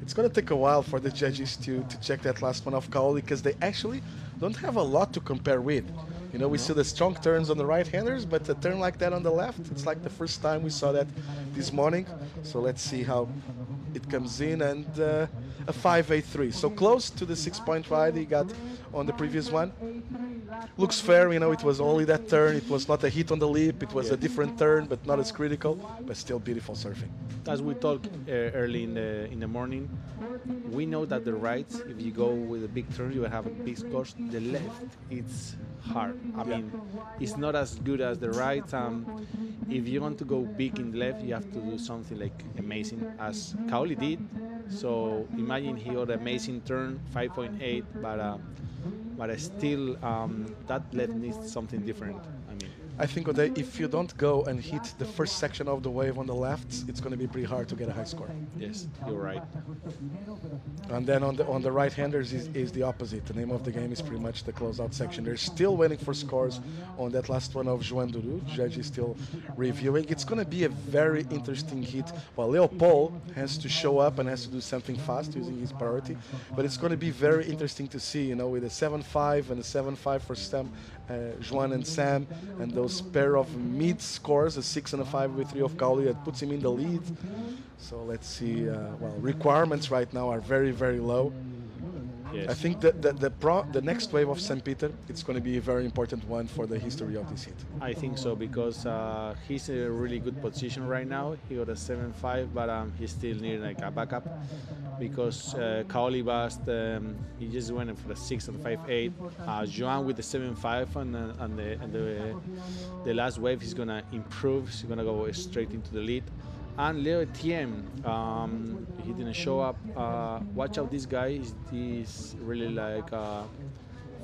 It's going to take a while for the judges to check that last one of Kaoli because they actually don't have a lot to compare with. You know, we see the strong turns on the right-handers, but a turn like that on the left, it's like the first time we saw that this morning. So let's see how it comes in, and a 5.83. So close to the 6-point ride he got on the previous one. Looks fair, you know, it was only that turn. It was not a hit on the lip. It was a different turn, but not as critical, but still beautiful surfing. As we talked early in the morning, we know that the right, if you go with a big turn, you will have a big score. The left, it's hard. I mean, it's not as good as the right. If you want to go big in the left, you have to do something like amazing, as Kaoli did. So imagine he got an amazing turn, 5.8, but still that left needs something different. I mean, I think if you don't go and hit the first section of the wave on the left, it's going to be pretty hard to get a high score. Yes, you're right. And then on the right-handers is the opposite. The name of the game is pretty much the closeout section. They're still waiting for scores on that last one of Joan Duru. Judge is still reviewing. It's going to be a very interesting hit. Well, Leopold has to show up and has to do something fast using his priority. But it's going to be very interesting to see, you know, with a 7.5 and a 7.5 for Joan and Sam, and those pair of mid scores, a 6 and a 5 with 3 of Kaoli, that puts him in the lead. So let's see. Well, requirements right now are very, very low. Yes. I think that the next wave of St. Peter, it's going to be a very important one for the history of this hit. I think so, because he's in a really good position right now. He got a 7.5, but he's still near like a backup, because Kaoli Bast, he just went for the 6 and 5.8. Joan with the 7.5, and the last wave he's gonna improve. He's gonna go straight into the lead. And Leo Etienne, he didn't show up. Watch out, this guy is really like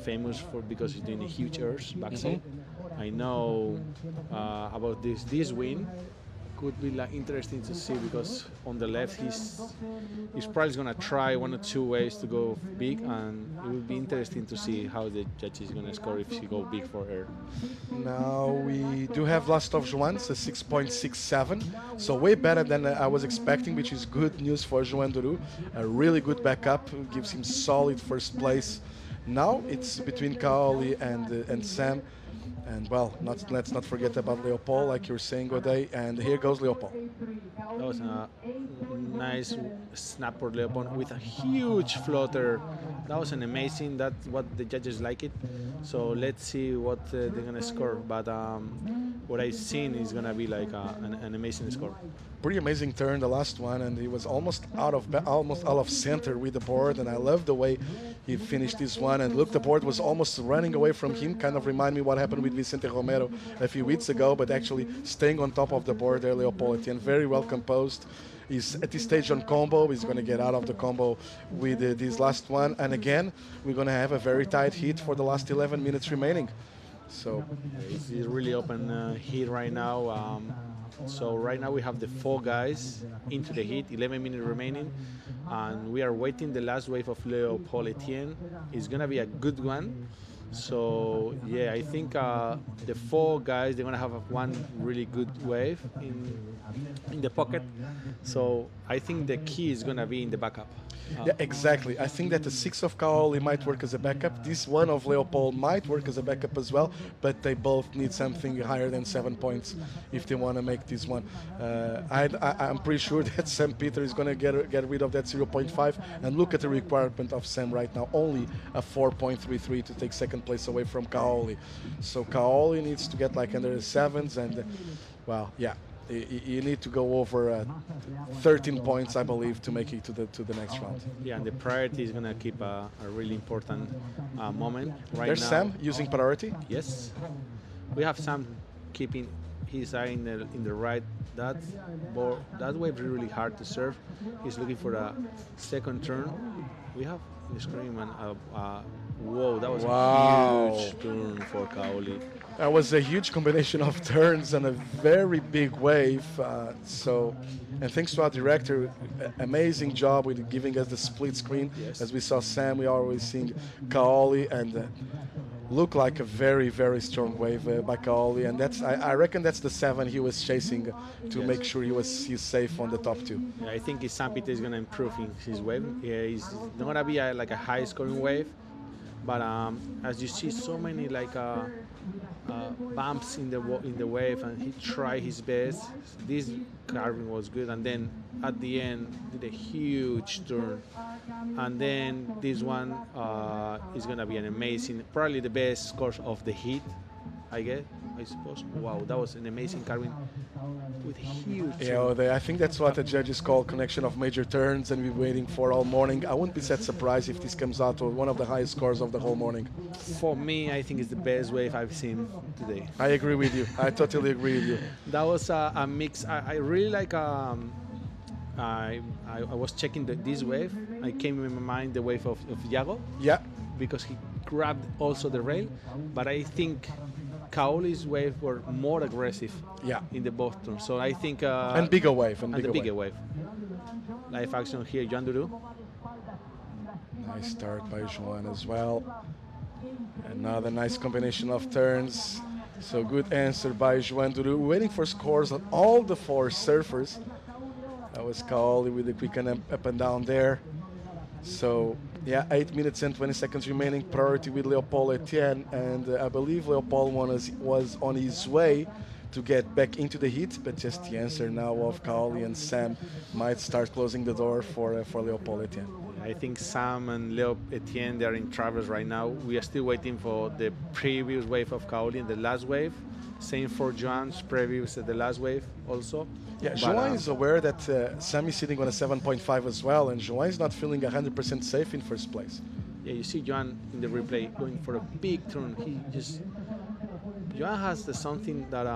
famous because he's doing huge airs backside. I know about this win. Could be like interesting to see, because on the left he's probably gonna try 1 or 2 ways to go big, and it will be interesting to see how the judge is gonna score if he go big for air. Now we do have last of Joan's, a 6.67, so way better than I was expecting, which is good news for Joan Duru. A really good backup, gives him solid first place. Now it's between Kaoli and Sam. And well, let's not forget about Leopold, like you were saying, Goday. And here goes Leopold. That was a nice snap for Leopold with a huge floater. That was an amazing. That's what the judges like it. So let's see what they're gonna score. But what I've seen is gonna be like an amazing score. Pretty amazing turn, the last one, and he was almost out of center with the board. And I love the way he finished this one. And look, the board was almost running away from him. Kind of remind me what happened with Vicente Romero a few weeks ago, but actually staying on top of the board there, Leopold Etienne, very well composed. He's at this stage on combo. He's going to get out of the combo with this last one. And again, we're going to have a very tight hit for the last 11 minutes remaining. So it's really open heat right now. So right now we have the 4 guys into the heat, 11 minutes remaining, and we are waiting the last wave of Leo Paul Etienne. It's gonna be a good one. So yeah, I think the 4 guys, they're gonna have one really good wave in the pocket. So I think the key is gonna be in the backup. Yeah, exactly. I think that the 6 of Kaoli might work as a backup. This one of Leopold might work as a backup as well, but they both need something higher than 7 points if they want to make this one. I'm pretty sure that Sam Peter is going to get rid of that 0.5. And look at the requirement of Sam right now, only a 4.33 to take second place away from Kaoli. So Kaoli needs to get like under the 7s, and well, yeah. You need to go over 13 points, I believe, to make it to the next round. Yeah, and the priority is going to keep a really important moment right There's now. Sam using priority? Yes. We have Sam keeping his eye in the right. That wave is really hard to serve. He's looking for a second turn. We have in the screen, and whoa, that was a huge turn for Kaoli. That was a huge combination of turns and a very big wave. And thanks to our director, amazing job with giving us the split screen. Yes. As we saw Sam, we always seen Kaoli, and looked like a very, very strong wave by Kaoli. And I reckon that's the 7 he was chasing to make sure he's safe on the top 2. Yeah, I think Sam Peter is going to improve in his wave. Yeah, it's not going to be like a high scoring wave, but as you see, so many like bumps in the wave, and he tried his best. This carving was good, and then at the end did a huge turn, and then this one is gonna be an amazing, probably the best score of the heat, I suppose. Wow, that was an amazing carving with huge. Yeah, I think that's what the judges call connection of major turns, and we're waiting for all morning. I wouldn't be that surprised if this comes out with one of the highest scores of the whole morning. For me, I think it's the best wave I've seen today. I agree with you. I totally agree with you. That was a mix. I really like. I was checking this wave. I came in my mind the wave of Yago. Yeah. Because he grabbed also the rail, but I think Kaoli's wave were more aggressive. Yeah. In the both turns. So I think. And bigger wave. And the bigger wave. Live action here, Joan Duru. Nice start by Joan as well. Another nice combination of turns. So good answer by Joan Duru. Waiting for scores on all the 4 surfers. That was Kaoli with a quick up and down there. So yeah, 8 minutes and 20 seconds remaining. Priority with Leopold Etienne, and I believe Leopold was on his way to get back into the heat, but just the answer now of Kaoli and Sam might start closing the door for Leopold Etienne. I think Sam and Leo Etienne, they are in travels right now. We are still waiting for the previous wave of Kaoli and the last wave. Same for Joan's previous the last wave also. Yeah, Joan is aware that Sam is sitting on a 7.5 as well, and Joan is not feeling 100% safe in first place. Yeah, you see Joan in the replay going for a big turn. Joan has something that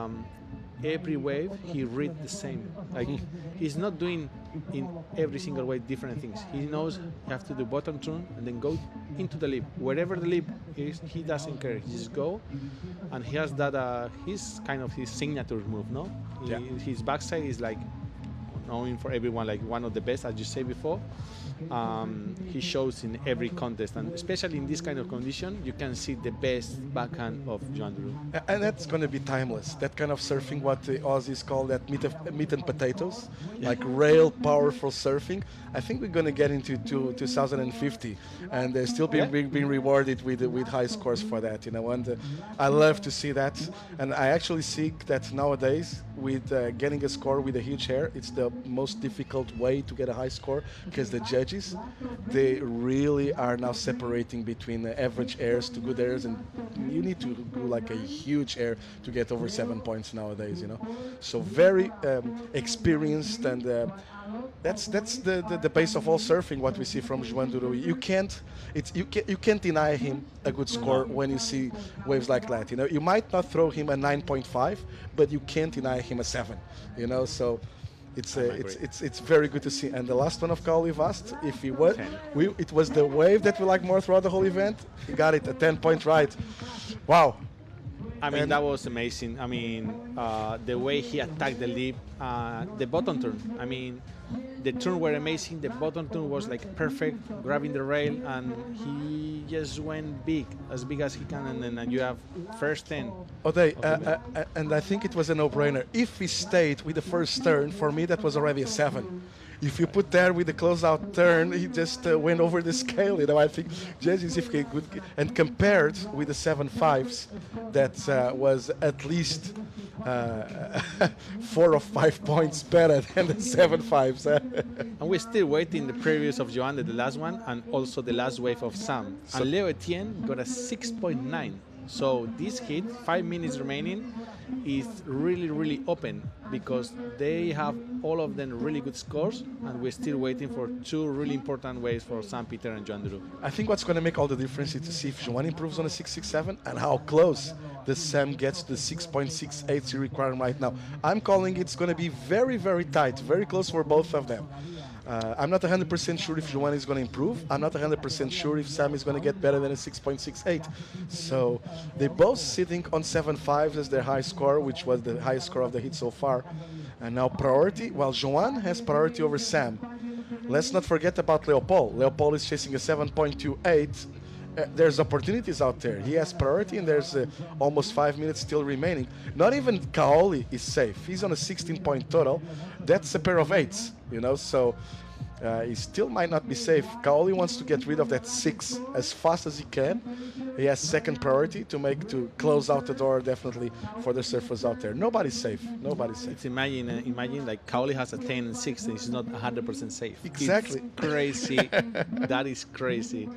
every wave he read the same. Like he's not doing in every single wave different things. He knows you have to do bottom turn and then go into the lip. Wherever the lip is, he doesn't care. He just go, and he has that. He's kind of his signature move, no? Yeah. His backside is like known for everyone, like one of the best, as you say before. He shows in every contest, and especially in this kind of condition, you can see the best backhand of Joan Duru. And that's going to be timeless. That kind of surfing, what the Aussies call that meat and potatoes, like real powerful surfing. I think we're going to get into 2050, and they're still being rewarded with high scores for that. And I love to see that. And I actually see that nowadays, with getting a score with a huge hair, it's the most difficult way to get a high score, because the judges, they really are now separating between average airs to good airs, and you need to do like a huge air to get over 7 points nowadays. So very experienced, and that's the base of all surfing. What we see from Joan Duru, you can't deny him a good score when you see waves like that. You might not throw him a 9.5, but you can't deny him a 7. So. It's very good to see. And the last one of Kaoli Vast, if he was, it was the wave that we like more throughout the whole event. He got it, a 10-point right. Wow. I mean, And that was amazing. I mean, the way he attacked the leap, the bottom turn. I mean, the turn were amazing. The bottom turn was like perfect, grabbing the rail, and he just went big as he can. And then you have first 10. Oday, and I think it was a no-brainer. If he stayed with the first turn, for me that was already a 7. If you put there with the closeout turn, he just went over the scale. You know, I think just if he could, and compared with the 7.5s, that was at least 4 or 5 points better than the 7.5s. And we're still waiting the previews of Joan, the last one, and also the last wave of Sam. So and Leo Etienne got a 6.9. So this hit, 5 minutes remaining, is really, really open because they have all of them really good scores, and we're still waiting for 2 really important waves for Sam Peter and Joan Duru. I think what's going to make all the difference is to see if Joan improves on a 6.67 and how close the Sam gets to the 6.68 she requires right now. I'm calling it's going to be very, very tight, very close for both of them. I'm not 100% sure if Joan is going to improve. I'm not 100% sure if Sam is going to get better than a 6.68. So they're both sitting on 7.5 as their high score, which was the highest score of the hit so far. And now priority, well, Joan has priority over Sam. Let's not forget about Leopold. Leopold is chasing a 7.28. There's opportunities out there. He has priority, and there's almost 5 minutes still remaining. Not even Kaoli is safe. He's on a 16-point total. That's a pair of 8s, you know, so he still might not be safe. Kaoli wants to get rid of that 6 as fast as he can. He has second priority to close out the door definitely for the surfers out there. Nobody's safe. Nobody's safe. It's imagine like Kaoli has a 10 and 6 and he's not 100% safe. Exactly. It's crazy. That is crazy.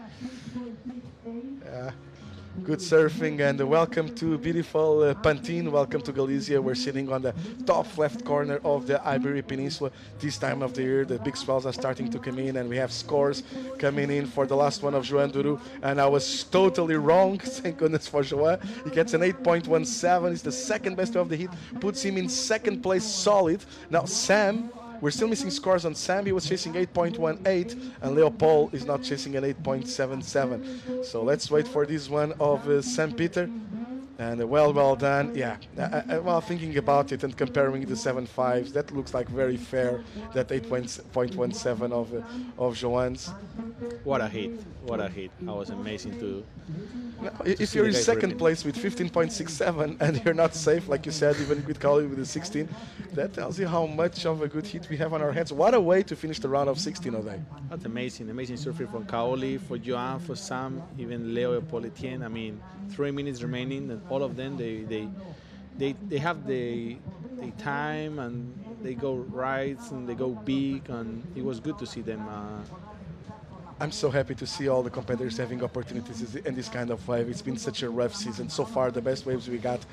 Good surfing, and welcome to beautiful Pantin. Welcome to Galicia. We're sitting on the top left corner of the Iberian Peninsula. This time of the year, the big swells are starting to come in, and we have scores coming in for the last one of Joan Duru. And I was totally wrong. Thank goodness for Joan. He gets an 8.17. It's the second best of the heat. Puts him in second place solid. Now Sam, we're still missing scores on Sam. He was chasing 8.18, and Leopold is not chasing an 8.77. So let's wait for this one of Sam Peter. And well done. Yeah, well, thinking about it and comparing the 7.5s, that looks like very fair, that 8.17 of Joan's. What a hit. What a hit. That was amazing to if you're in second place with 15.67 and you're not safe, like you said, even with Kaoli with the 16, that tells you how much of a good hit we have on our hands. What a way to finish the round of 16 of that. That's amazing. Amazing surfing from Kaoli, for Joan, for Sam, even Leo Etienne. I mean, 3 minutes remaining, and all of them, they have the time, and they go right, and they go big, and it was good to see them. I'm so happy to see all the competitors having opportunities in this kind of wave. It's been such a rough season. So far, the best waves we got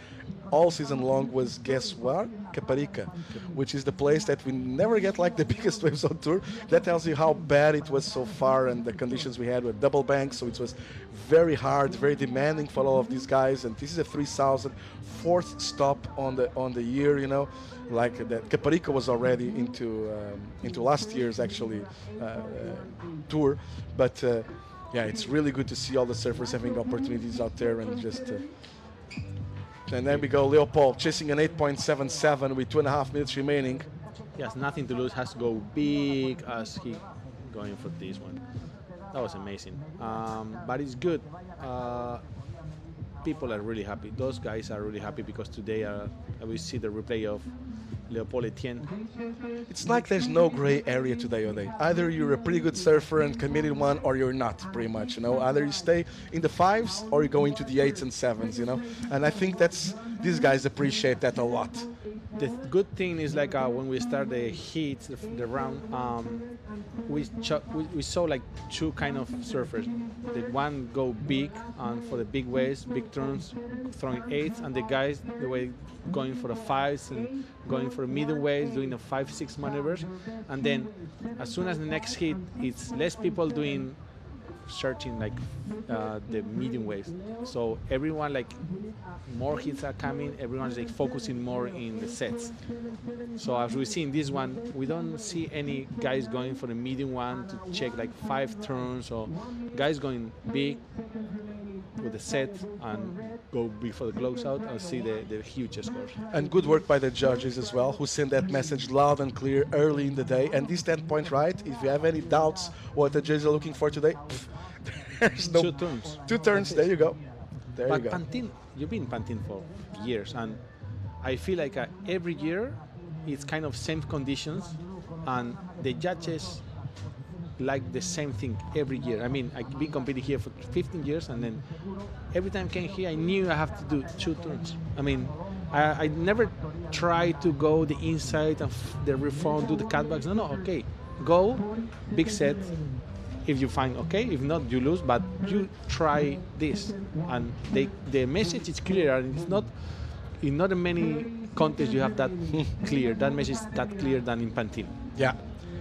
all season long was, guess what? Caparica, which is the place that we never get like the biggest waves on tour. That tells you how bad it was so far, and the conditions we had were double bank, so it was very hard, very demanding for all of these guys. And this is a 3,000 fourth stop on the year, you know. Like that, Caparica was already into last year's actually tour, but yeah, it's really good to see all the surfers having opportunities out there, and just. And then we go Leopold chasing an 8.77 with 2.5 minutes remaining. He has nothing to lose, has to go big as he going for this one. That was amazing. But it's good. People are really happy. Those guys are really happy because today we see the replay of Leopold Etienne. It's like there's no gray area today or day. Either you're a pretty good surfer and committed one, or you're not, pretty much, you know. Either you stay in the 5s or you go into the 8s and 7s, you know. And I think these guys appreciate that a lot. The good thing is like when we start the heat, the round, we saw like 2 kind of surfers. The one go big and for the big waves, big turns, throwing 8s, and the guys the way going for the 5s and going for medium waves, doing the 5-6 maneuvers, and then as soon as the next hit, it's less people doing searching like the medium waves. So everyone, like, more hits are coming, everyone's like focusing more in the sets. So as we see in this one, we don't see any guys going for the medium one to check like 5 turns, or guys going big, with the set and go before the closeout and see the huge scores. And good work by the judges as well, who sent that message loud and clear early in the day. And this 10-point right, if you have any doubts what the judges are looking for today, there's no 2 turns. 2 turns. There you go. There But you go. Pantin, you've been Pantin for years, and I feel like every year it's kind of same conditions, and the judges like the same thing every year. I mean, I've been competing here for 15 years, and then every time I came here, I knew I have to do 2 turns. I mean, I never try to go the inside of the reform, do the cutbacks. No, okay, go, big set. If you find okay, if not, you lose. But you try this, and the message is clear, and it's not in not many contests you have that clear. That message is that clear than in Pantin. Yeah.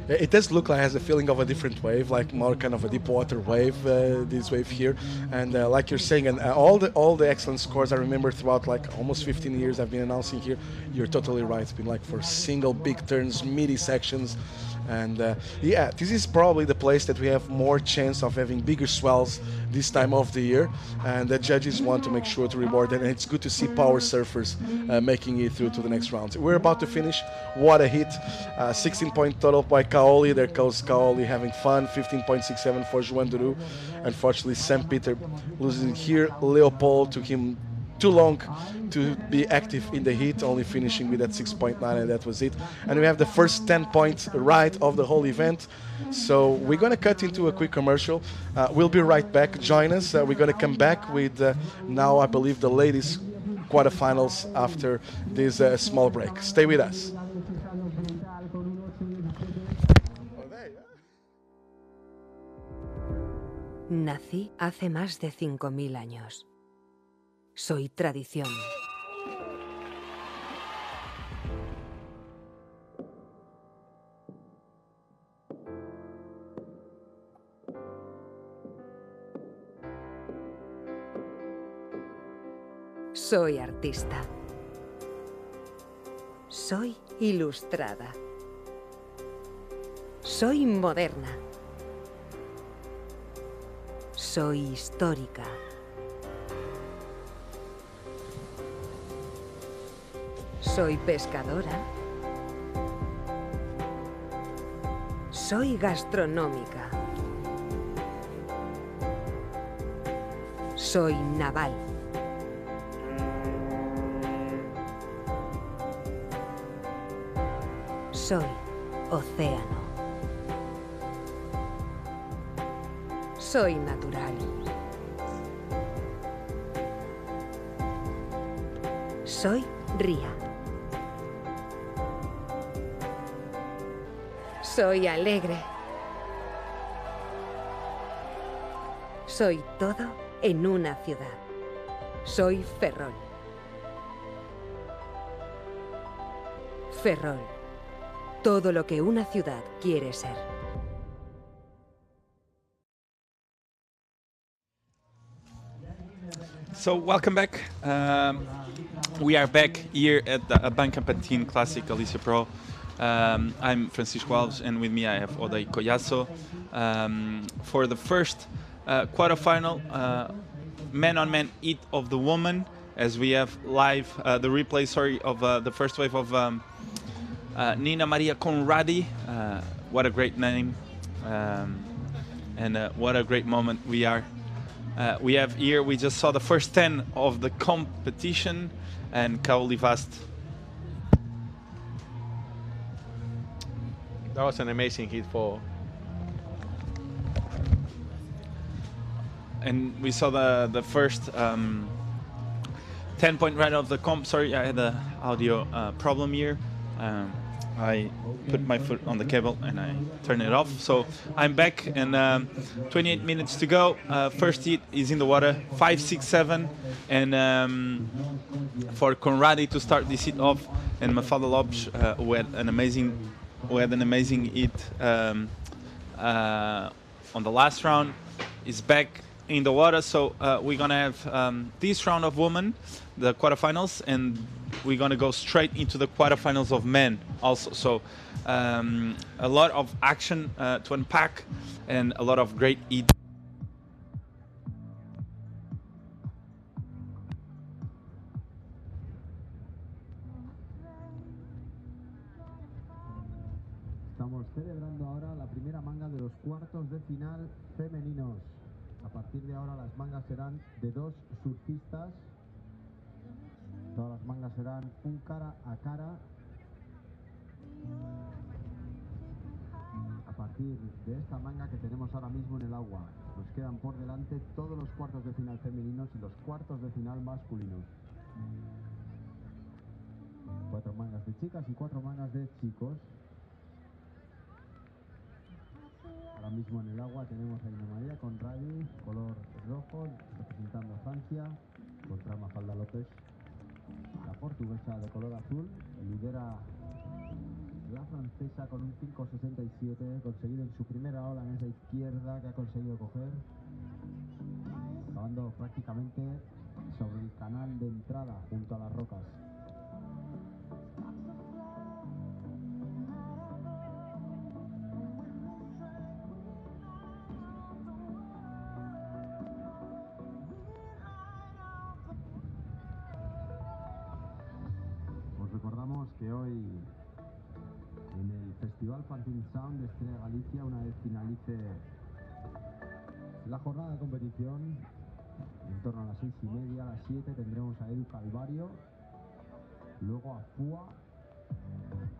It does look like it has a feeling of a different wave, like more kind of a deep water wave, this wave here. And like you're saying, and all the excellent scores I remember throughout like almost 15 years I've been announcing here, you're totally right. It's been like for single big turns, midi sections. And yeah, this is probably the place that we have more chance of having bigger swells this time of the year, and the judges want to make sure to reward it, and it's good to see power surfers making it through to the next round. We're about to finish. What a hit. 16-point total by Kaoli. There goes Kaoli having fun. 15.67 for Joan Duru. Unfortunately, Sam Peter losing here. Leopold took him too long to be active in the heat, only finishing with that 6.9, and that was it. And we have the first 10-point ride of the whole event. So we're going to cut into a quick commercial. We'll be right back. Join us. We're going to come back with now, I believe, the ladies' quarterfinals after this small break. Stay with us. Nací hace más de 5.000 años. Soy tradición. Soy artista. Soy ilustrada. Soy moderna. Soy histórica. Soy pescadora. Soy gastronómica. Soy naval. Soy océano. Soy natural. Soy ría. Soy alegre. Soy todo en una ciudad. Soy Ferrol. Ferrol. Todo lo que una ciudad quiere ser. So welcome back. We are back here at the ABANCA Pantin Classic Galicia Pro. I'm Francisco Alves, and with me I have Oday Collazo for the first quarterfinal man-on-man heat of the woman, as we have live the replay, of the first wave of Nina Maria Conradi. What a great name, and what a great moment we have here. We just saw the first 10 of the competition, and Kaoli Vast. That was an amazing hit for. And we saw the first 10-point run of the comp. Sorry, I had an audio problem here. I put my foot on the cable and I turned it off. So I'm back, and 28 minutes to go. First heat is in the water, 5, 6, 7, and for Conradi to start this heat off, and Mafalda Lopes, who had an amazing hit on the last round, is back in the water. So we're gonna have this round of women, the quarterfinals, and we're gonna go straight into the quarterfinals of men also. So a lot of action to unpack, and a lot of great heat. Estamos celebrando ahora la primera manga de los cuartos de final femeninos. A partir de ahora las mangas serán de 2 surfistas. Todas las mangas serán un cara a cara. A partir de esta manga que tenemos ahora mismo en el agua, nos quedan por delante todos los cuartos de final femeninos y los cuartos de final masculinos. 4 mangas de chicas y 4 mangas de chicos. Ahora mismo en el agua tenemos a Ina María con Radi, color rojo, representando a Francia, contra Mafalda López. La portuguesa de color azul lidera la francesa con un 5.67, conseguido en su primera ola en esa izquierda que ha conseguido coger, acabando prácticamente sobre el canal de entrada junto a las rocas. Os recordamos que hoy en el Festival Pantin Sound de Estrella Galicia, una vez finalice la jornada de competición, en torno a las 6:30, a las 7 tendremos a Edu Calvario, luego a Fua,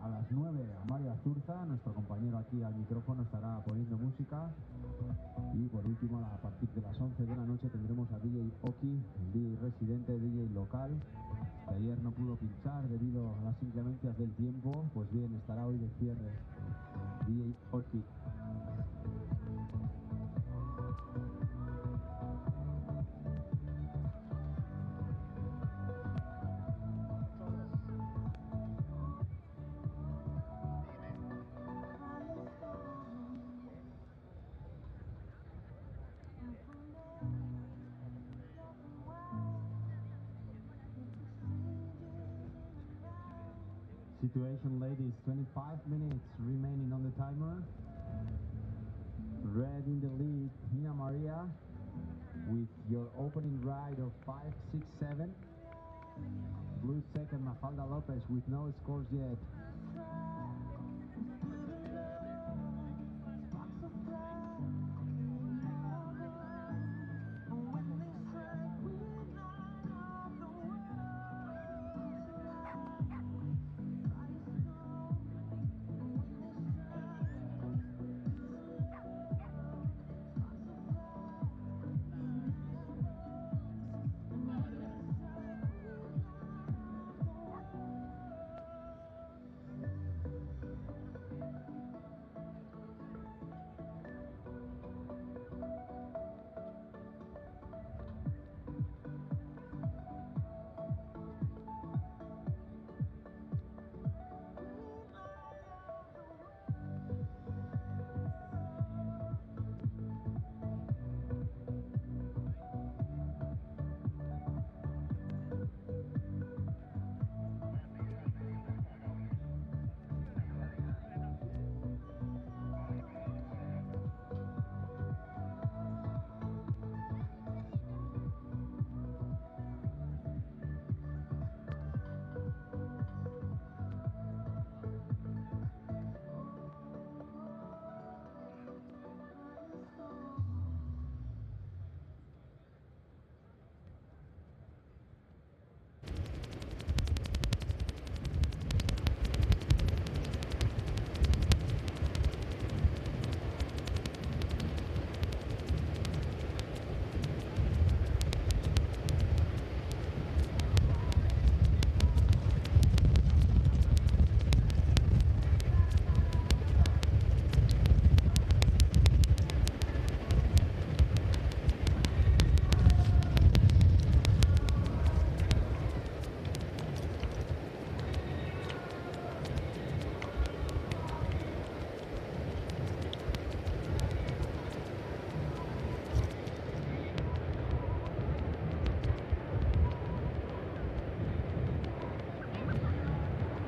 a las 9 a Mario Azurza, nuestro compañero aquí al micrófono estará poniendo música, y por último a partir de las 11 de la noche tendremos a DJ Oki, el DJ residente, DJ local, que ayer no pudo pinchar debido a las inclemencias del tiempo. Pues bien, estará hoy de cierre DJ Oki. Situation, ladies, 25 minutes remaining on the timer. Red in the lead, Ina Maria, with your opening ride of 5, 6, 7. Blue second, Mafalda Lopez, with no scores yet.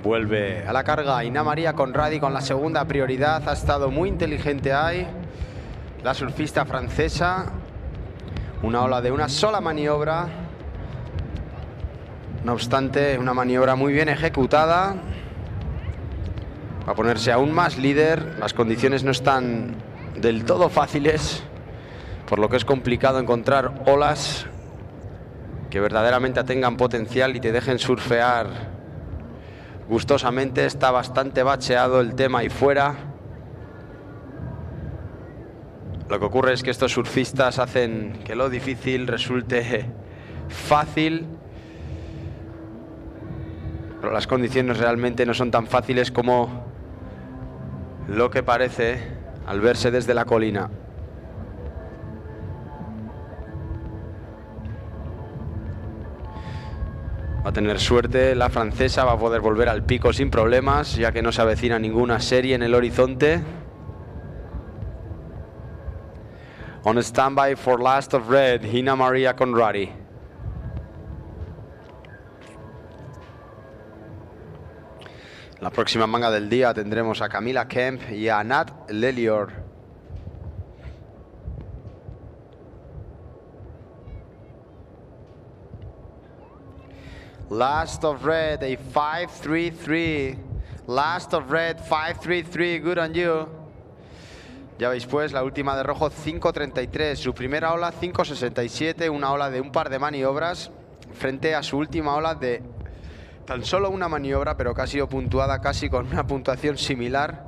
Vuelve a la carga Ina María Conradi con la segunda prioridad. Ha estado muy inteligente ahí la surfista francesa. Una ola de una sola maniobra. No obstante, una maniobra muy bien ejecutada. a ponerse aún más líder. Las condiciones no están del todo fáciles, por lo que es complicado encontrar olas que verdaderamente tengan potencial y te dejen surfear gustosamente. Está bastante bacheado el tema ahí fuera. Lo que ocurre es que estos surfistas hacen que lo difícil resulte fácil, pero las condiciones realmente no son tan fáciles como lo que parece al verse desde la colina. Va a tener suerte la francesa, va a poder volver al pico sin problemas, ya que no se avecina ninguna serie en el horizonte. On standby for last of red, Hina Maria Conradi. La próxima manga del día tendremos a Camila Kemp y a Nat Lelior. Last of red, a 5-3-3. Last of red, 5-3-3. Good on you. Ya veis pues, la última de rojo 5.33, su primera ola 5.67, una ola de un par de maniobras frente a su última ola de tan solo una maniobra, pero que ha sido puntuada casi con una puntuación similar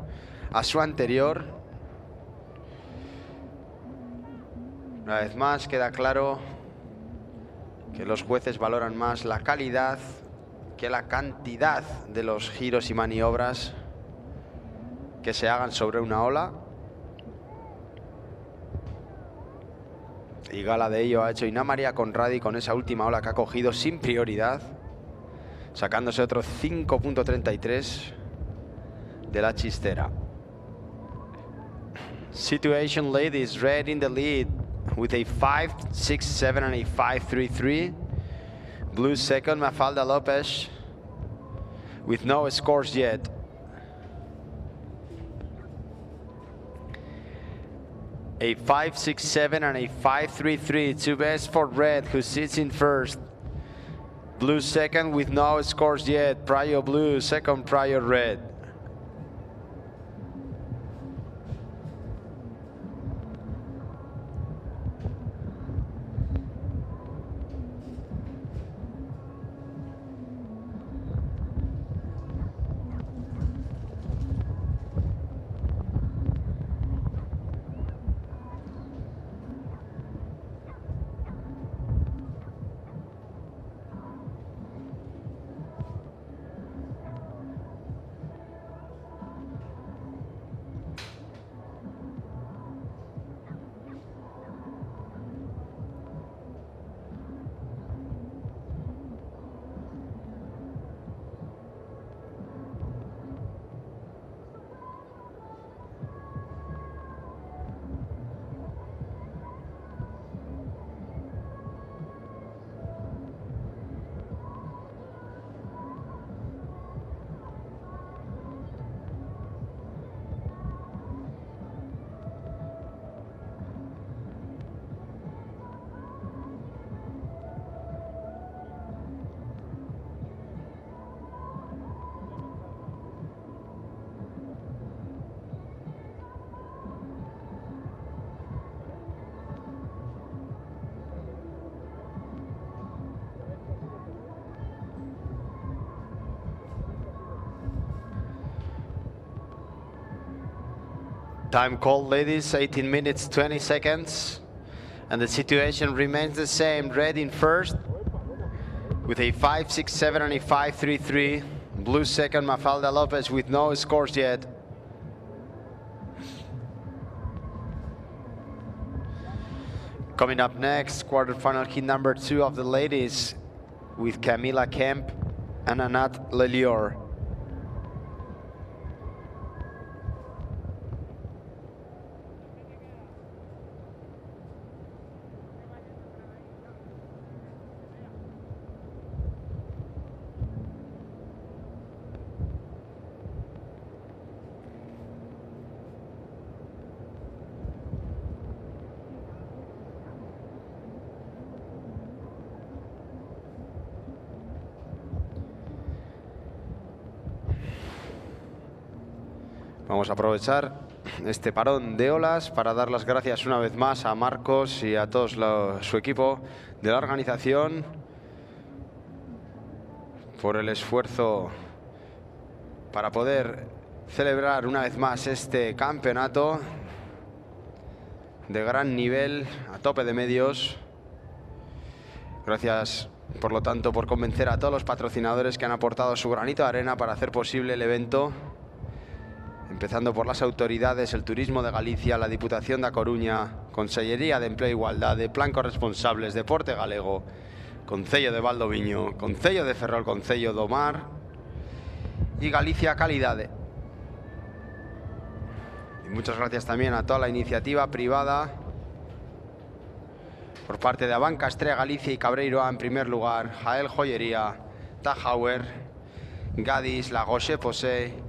a su anterior. Una vez más queda claro que los jueces valoran más la calidad que la cantidad de los giros y maniobras que se hagan sobre una ola. Y gala de ello ha hecho Hina Maria Conradi con esa última ola que ha cogido sin prioridad, sacándose otro 5.33 de la chistera. Situation ladies, red in the lead with a 5.67 and a 5.33. Blue second, Mafalda Lopez with no scores yet. A 5.67 and a 5.33, two best for red, who sits in first. Blue second with no scores yet. Prior blue, second prior red. Time called, ladies, 18 minutes, 20 seconds. And the situation remains the same. Red in first with a 5.67 and a 5.33. Blue second, Mafalda Lopez with no scores yet. Coming up next, quarterfinal heat number 2 of the ladies with Camila Kemp and Anat Lelior. Vamos a aprovechar este parón de olas para dar las gracias una vez más a Marcos y a todo su equipo de la organización por el esfuerzo para poder celebrar una vez más este campeonato de gran nivel, a tope de medios. Gracias, por lo tanto, por convencer a todos los patrocinadores que han aportado su granito de arena para hacer posible el evento. Empezando por las autoridades, el Turismo de Galicia, la Diputación da Coruña, Consellería de Empleo e Igualdade, Plan Corresponsables, Deporte Galego, Concello de Valdoviño, Concello de Ferrol, Concello do Mar y Galicia Calidade. Y muchas gracias también a toda la iniciativa privada por parte de Abanca, Estrella Galicia y Cabreiroa en primer lugar, Jael Joyería, Tajauer, Gadis, La Roche Posay,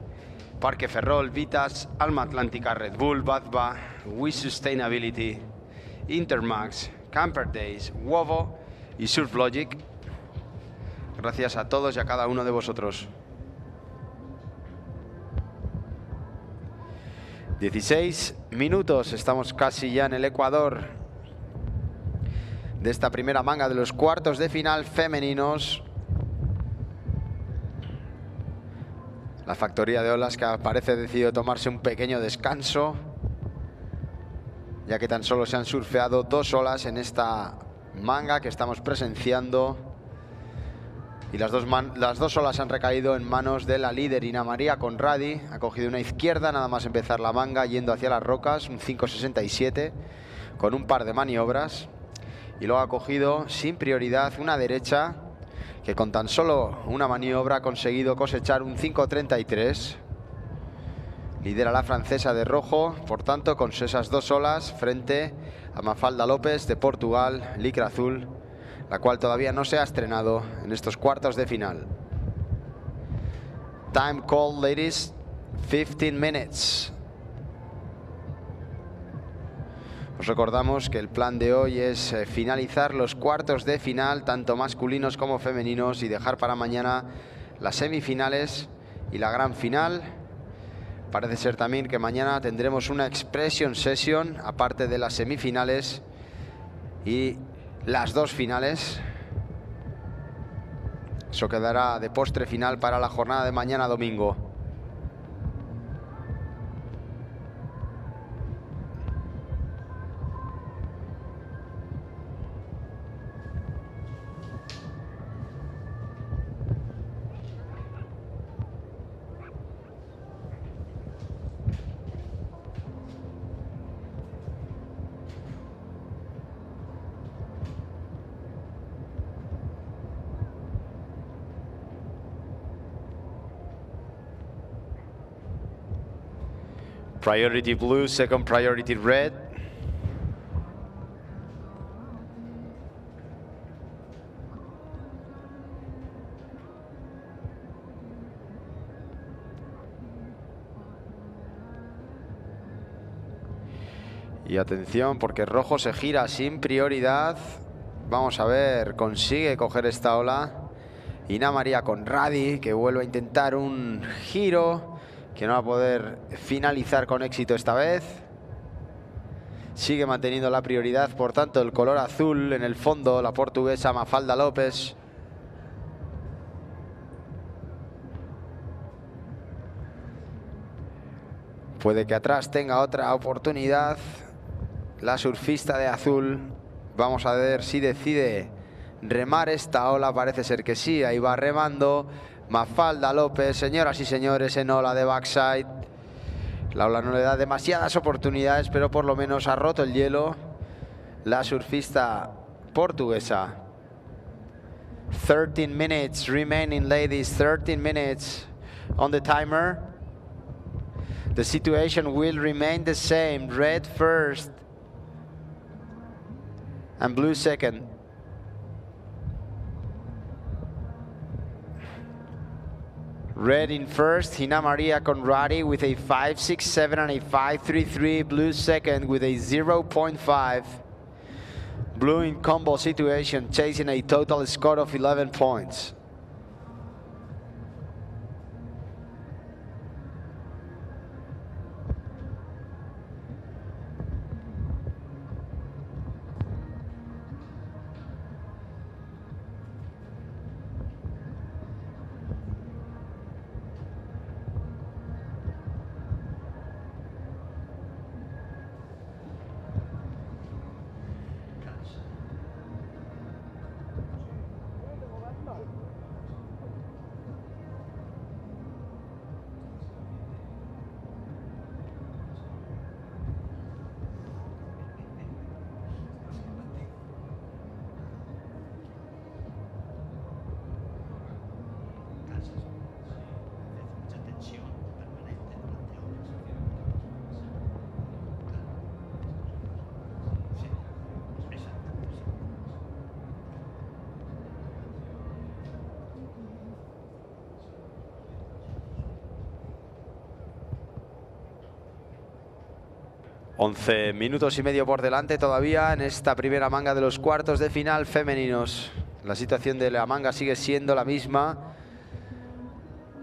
Parque Ferrol, Vitas, Alma Atlántica, Red Bull, Badba, We Sustainability, Intermax, Camper Days, Wovo y Surf Logic. Gracias a todos y a cada uno de vosotros. 16 minutos, estamos casi ya en el Ecuador de esta primera manga de los cuartos de final femeninos. La factoría de olas que parece decidido tomarse un pequeño descanso, ya que tan solo se han surfeado 2 olas en esta manga que estamos presenciando. Y las dos olas han recaído en manos de la líder Ina María Conradi. Ha cogido una izquierda nada más empezar la manga yendo hacia las rocas, un 5.67 con un par de maniobras. Y luego ha cogido sin prioridad una derecha que con tan solo una maniobra ha conseguido cosechar un 5.33. Lidera la francesa de rojo, por tanto, con esas 2 olas frente a Mafalda López de Portugal, licra azul, la cual todavía no se ha estrenado en estos cuartos de final. Time call, ladies, 15 minutes. Os recordamos que el plan de hoy es finalizar los cuartos de final, tanto masculinos como femeninos, y dejar para mañana las semifinales y la gran final. Parece ser también que mañana tendremos una expression session, aparte de las semifinales y las 2 finales. Eso quedará de postre final para la jornada de mañana domingo. Priority blue, second priority red. Y atención, porque rojo se gira sin prioridad. Vamos a ver, consigue coger esta ola Ina María Conradi, que vuelve a intentar un giro que no va a poder finalizar con éxito esta vez. Sigue manteniendo la prioridad, por tanto, el color azul en el fondo, la portuguesa Mafalda López. Puede que atrás tenga otra oportunidad la surfista de azul. Vamos a ver si decide remar esta ola. Parece ser que sí, ahí va remando Mafalda López, señoras y señores, en ola de backside. La ola no le da demasiadas oportunidades, pero por lo menos ha roto el hielo la surfista portuguesa. 13 minutes remaining, ladies. 13 minutes on the timer. The situation will remain the same. Red first and blue second. Red in first, Ina María Conradi with a 5.67 and a 5.33. Blue second with a 0.5. Blue in combo situation, chasing a total score of 11 points. 11 minutos y medio por delante todavía en esta primera manga de los cuartos de final femeninos. La situación de la manga sigue siendo la misma.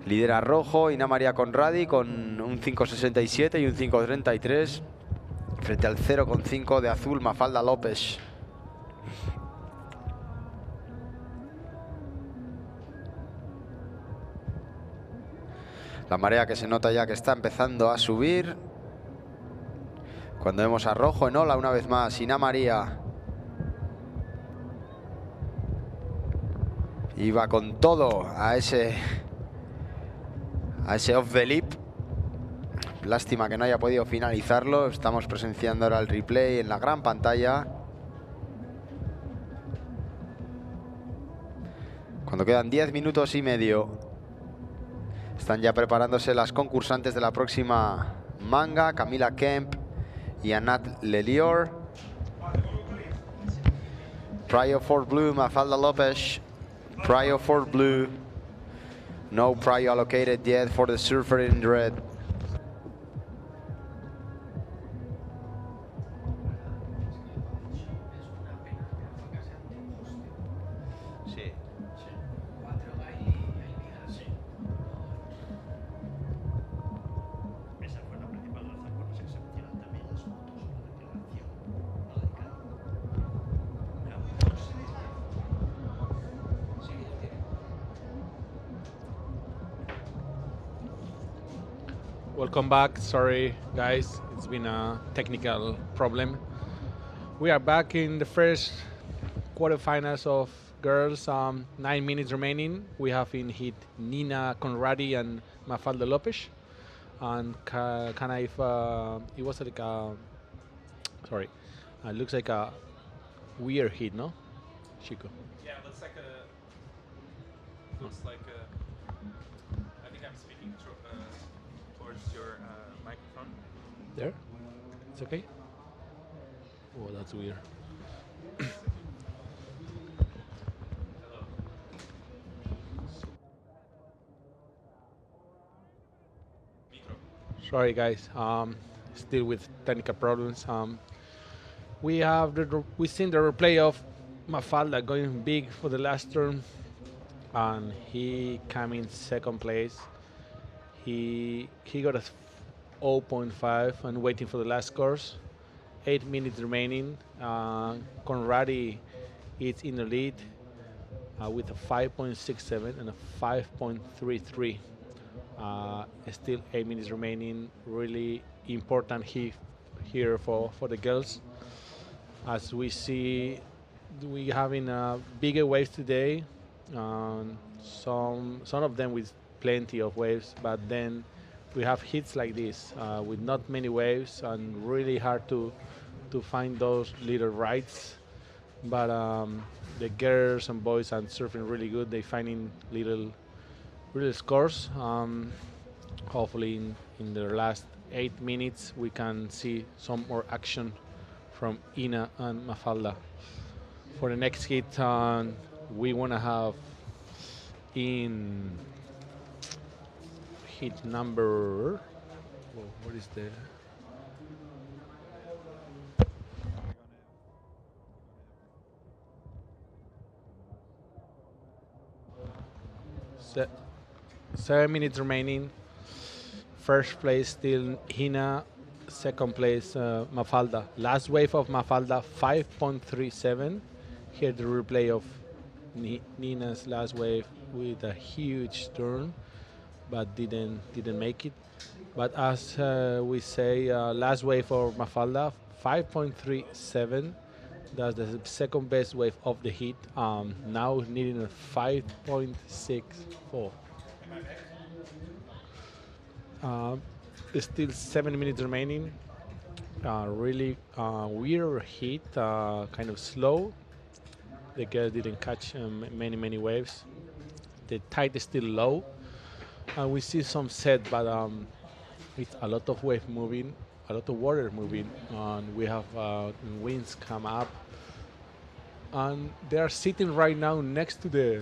Lidera rojo Ina María Conradi con un 5.67 y un 5.33 frente al 0.5 de azul Mafalda López. La marea que se nota ya que está empezando a subir. Cuando vemos a rojo en ola una vez más, Ina María. Iba con todo a ese off the lip. Lástima que no haya podido finalizarlo. Estamos presenciando ahora el replay en la gran pantalla. Cuando quedan 10 minutos y medio. Están ya preparándose las concursantes de la próxima manga. Camila Kemp y Anat Lelior. Prio for blue, Mafalda Lopez. Prio for blue. No prio allocated yet for the surfer in red. Welcome back. Sorry, guys, it's been a technical problem. We are back in the first quarterfinals of girls. 9 minutes remaining. We have in hit Nina Conradi and Mafalda Lopez. And kind of, it was like a, sorry, it looks like a weird hit, no, Chico? Yeah, looks like a. Looks like a. I think I'm speaking towards your microphone. There? It's okay? Oh, that's weird. Sorry, guys. Still with technical problems. We seen the replay of Mafalda going big for the last turn, and he came in second place. He got a 0.5 and waiting for the last course. 8 minutes remaining. Conradi is in the lead with a 5.67 and a 5.33. Still 8 minutes remaining. Really important here for the girls. As we see, we having bigger waves today. Some of them with plenty of waves, but then we have hits like this with not many waves and really hard to find those little rides. But the girls and boys are surfing really good. They finding little scores. Hopefully in the last 8 minutes we can see some more action from Ina and Mafalda. For the next hit, we want to have in hit number. What is the? Se 7 minutes remaining. First place still Hina. Second place Mafalda. Last wave of Mafalda 5.37. Here the replay of Nina's last wave with a huge turn, but didn't make it. But as we say, last wave for Mafalda 5.37. That's the second best wave of the heat. Now needing a 5.64. Still 7 minutes remaining. Really weird heat, kind of slow. The girls didn't catch many waves. The tide is still low. We see some set, but it's a lot of wave moving, a lot of water moving, and we have winds come up. And they are sitting right now next to the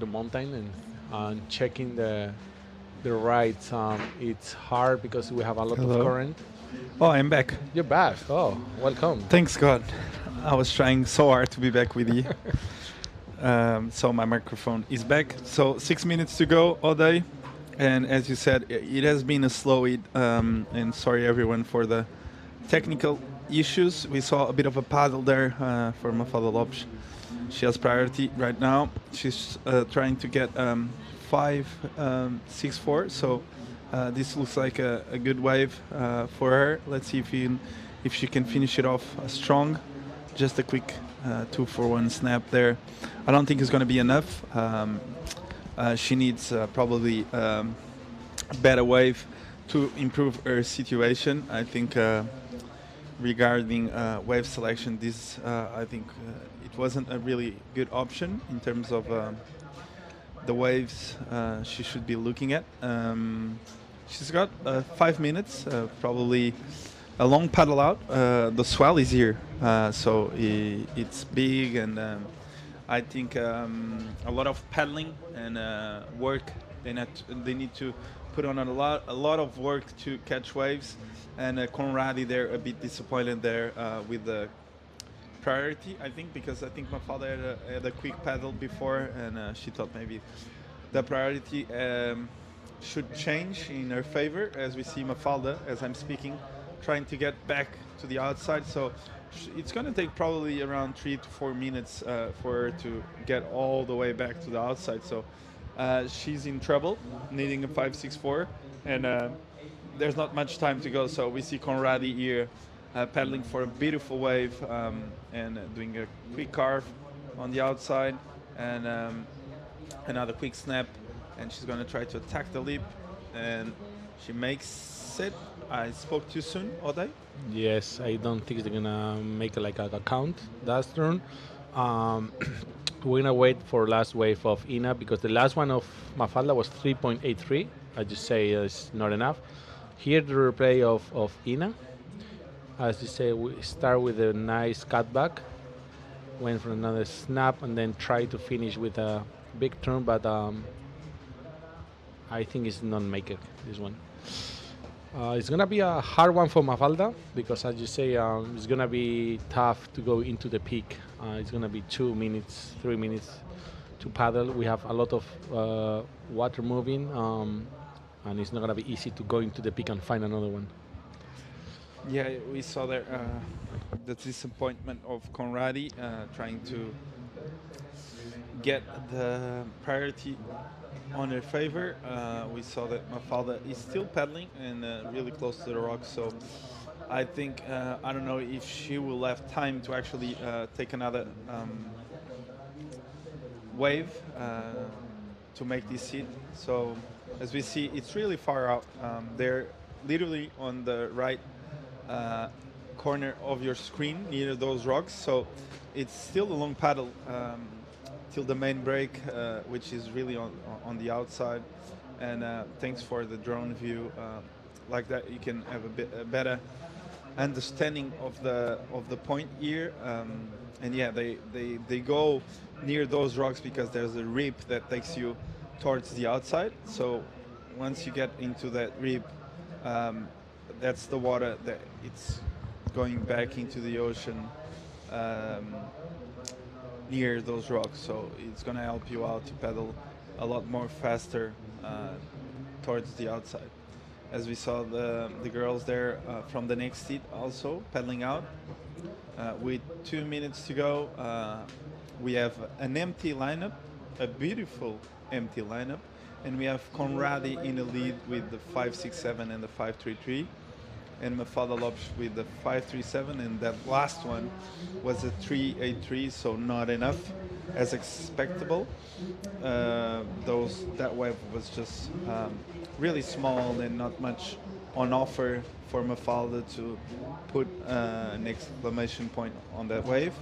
mountain and checking the the right. It's hard because we have a lot Hello. of current. Oh, I'm back. You're back. Oh, welcome. Thanks God. I was trying so hard to be back with you. So my microphone is back. So 6 minutes to go all day. And as you said, it has been a slow eat. And sorry everyone for the technical issues. We saw a bit of a paddle there for Mafalda Lopes. She has priority right now. She's trying to get 5-6-4. So this looks like a good wave for her. Let's see if she can finish it off strong. Just a quick 2-4-1 snap there. I don't think it's going to be enough. She needs probably a better wave to improve her situation. I think regarding wave selection, this I think it wasn't a really good option in terms of the waves she should be looking at. She's got 5 minutes, probably a long paddle out. The Swell is here, so it's big, and I think a lot of paddling and work. They need to put on a lot of work to catch waves, and Conradi they're a bit disappointed there with the priority, I think, because I think Mafalda had a quick paddle before, and she thought maybe the priority should change in her favor, as we see Mafalda, as I'm speaking, trying to get back to the outside. So it's going to take probably around 3 to 4 minutes for her to get all the way back to the outside. So she's in trouble, needing a 5-6-4, and there's not much time to go. So we see Conradi here paddling for a beautiful wave and doing a quick carve on the outside, and another quick snap, and she's going to try to attack the lip, and she makes it. I spoke too soon, Oday? Yes, I don't think they're gonna make like a count that turn. We're gonna wait for last wave of Ina because the last one of Mafalda was 3.83. I just say it's not enough. Here the replay of Ina. As you say, we start with a nice cutback, went for another snap, and then try to finish with a big turn, but I think it's not make it, this one. It's going to be a hard one for Mafalda because, as you say, it's going to be tough to go into the peak. It's going to be 2 minutes, 3 minutes to paddle. We have a lot of water moving, and it's not going to be easy to go into the peak and find another one. Yeah, we saw there the disappointment of Conradi trying to get the priority on her favor. We saw that Mafalda is still paddling and really close to the rocks, so I think I don't know if she will have time to actually take another wave to make this hit. So as we see, it's really far out. They're literally on the right corner of your screen near those rocks, so it's still a long paddle till the main break, which is really on the outside. And thanks for the drone view. Like that, you can have a better understanding of the point here. And yeah, they go near those rocks because there's a rip that takes you towards the outside. So once you get into that rip, that's the water that it's going back into the ocean near those rocks. So it's going to help you out to paddle a lot more faster towards the outside. As we saw the girls there from the next seat also paddling out. With 2 minutes to go, we have an empty lineup, a beautiful empty lineup, and we have Conradi in the lead with the 567 and the 533, and Mafalda Lopes with the 537, and that last one was a 383, so not enough as expectable. That wave was just really small and not much on offer for Mafalda to put an exclamation point on that wave.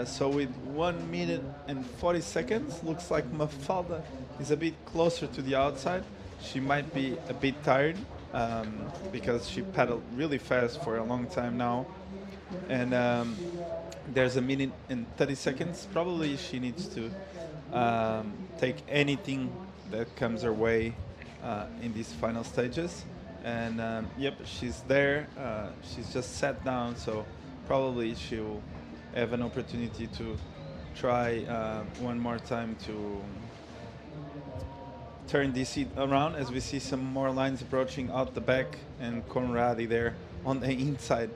So with 1 minute and 40 seconds, looks like Mafalda is a bit closer to the outside. She might be a bit tired because she paddled really fast for a long time now. And there's 1 minute and 30 seconds. Probably she needs to take anything that comes her way in these final stages. And yep, she's there. She's just sat down, so probably she'll have an opportunity to try one more time to turn this seat around, as we see some more lines approaching out the back, and Conradi there on the inside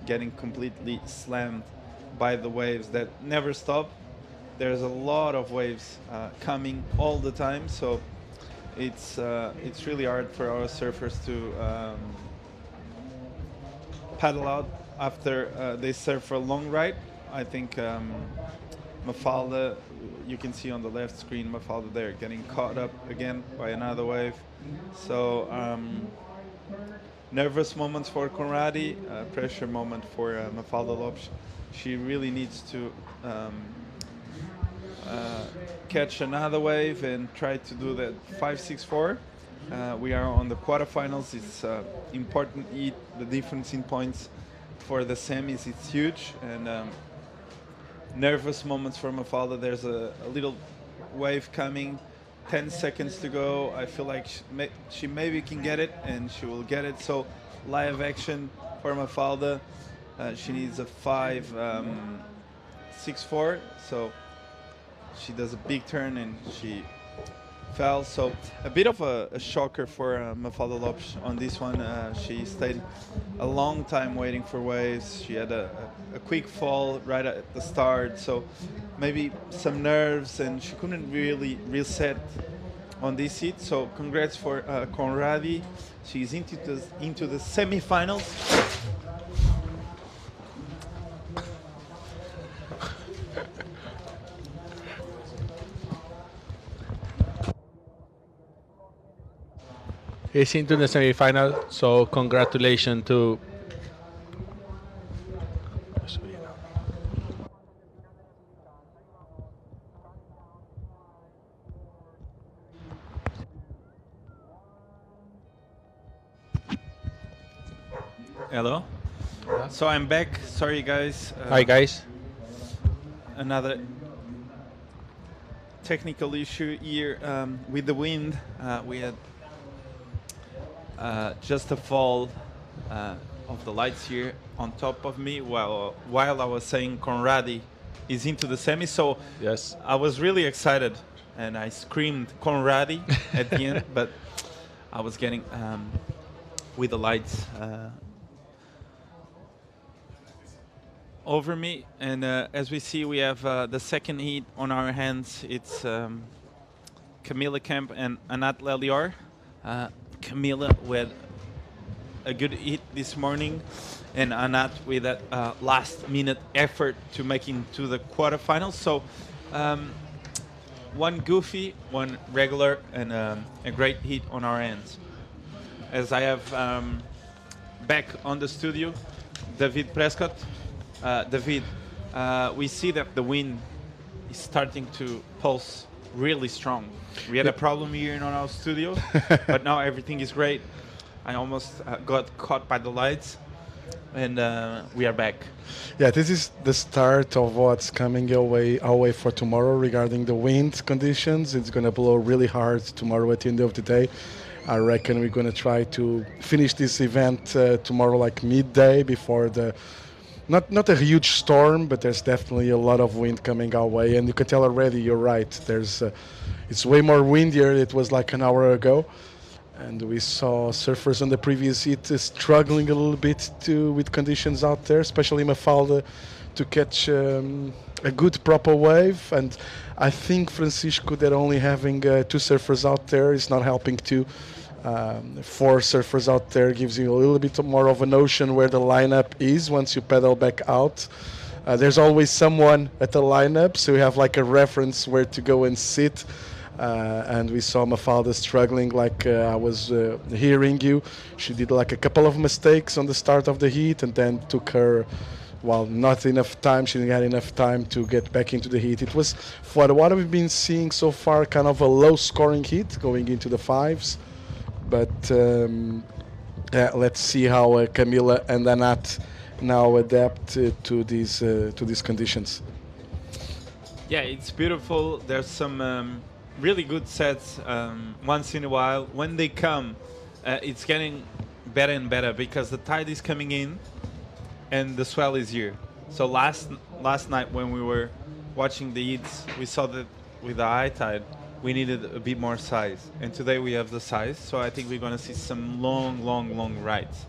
getting completely slammed by the waves that never stop. There's a lot of waves coming all the time, so it's really hard for our surfers to paddle out after they surf for a long ride. I think Mafalda, you can see on the left screen, Mafalda there getting caught up again by another wave. So nervous moments for Conradi, pressure moment for Mafalda Lopes. She really needs to catch another wave and try to do that 5-6-4. We are on the quarterfinals. It's important. The difference in points for the semis, it's huge. And nervous moments for Mafalda. There's a little wave coming, 10 seconds to go. I feel like she maybe can get it, and she will get it. So live action for Mafalda. She needs a 5-6-4. So she does a big turn and she fell. So a bit of a shocker for Mafalda Lopes on this one. She stayed a long time waiting for waves. She had a quick fall right at the start, so maybe some nerves, and she couldn't really reset on this heat. So congrats for Conradi. She's into the semifinals. He's into the semi-final, so congratulations to Hello. So I'm back. Sorry, guys. Hi, guys. Another technical issue here with the wind. We had just a fall of the lights here on top of me while I was saying Conradi is into the semi. So yes, I was really excited and I screamed Conradi at the end, but I was getting with the lights over me. And as we see, we have the second heat on our hands. It's Camila Kemp and Anat Lelior. Camila with a good hit this morning, and Anat with that last-minute effort to make it to the quarterfinals. So one goofy, one regular, and a great hit on our ends. As I have back on the studio, David Prescott. David, we see that the wind is starting to pulse really strong. We had a problem here in our studio, but now everything is great. I almost got caught by the lights, and we are back. Yeah, this is the start of what's coming our way for tomorrow regarding the wind conditions. It's going to blow really hard tomorrow at the end of the day. I reckon we're going to try to finish this event tomorrow like midday before the not a huge storm, but there's definitely a lot of wind coming our way, and you can tell already. You're right. It's way more windier. It was like an hour ago, and we saw surfers on the previous heat struggling a little bit with conditions out there, especially Mafalda, to catch a good proper wave. And I think Francisco, that only having 2 surfers out there is not helping too. 4 surfers out there gives you a little bit more of a notion where the lineup is once you pedal back out. There's always someone at the lineup, so you have like a reference where to go and sit. And we saw Mafalda struggling, like I was hearing you. She did like a couple of mistakes on the start of the heat, and then took her, not enough time. She didn't have enough time to get back into the heat. It was, for what we've been seeing so far, kind of a low-scoring heat going into the 5s. But let's see how Camila and Anat now adapt to these conditions. Yeah, it's beautiful. There's some really good sets once in a while. When they come, it's getting better and better because the tide is coming in and the swell is here. So last night when we were watching the heats, we saw that with the high tide, we needed a bit more size. And today we have the size, so I think we're going to see some long rides.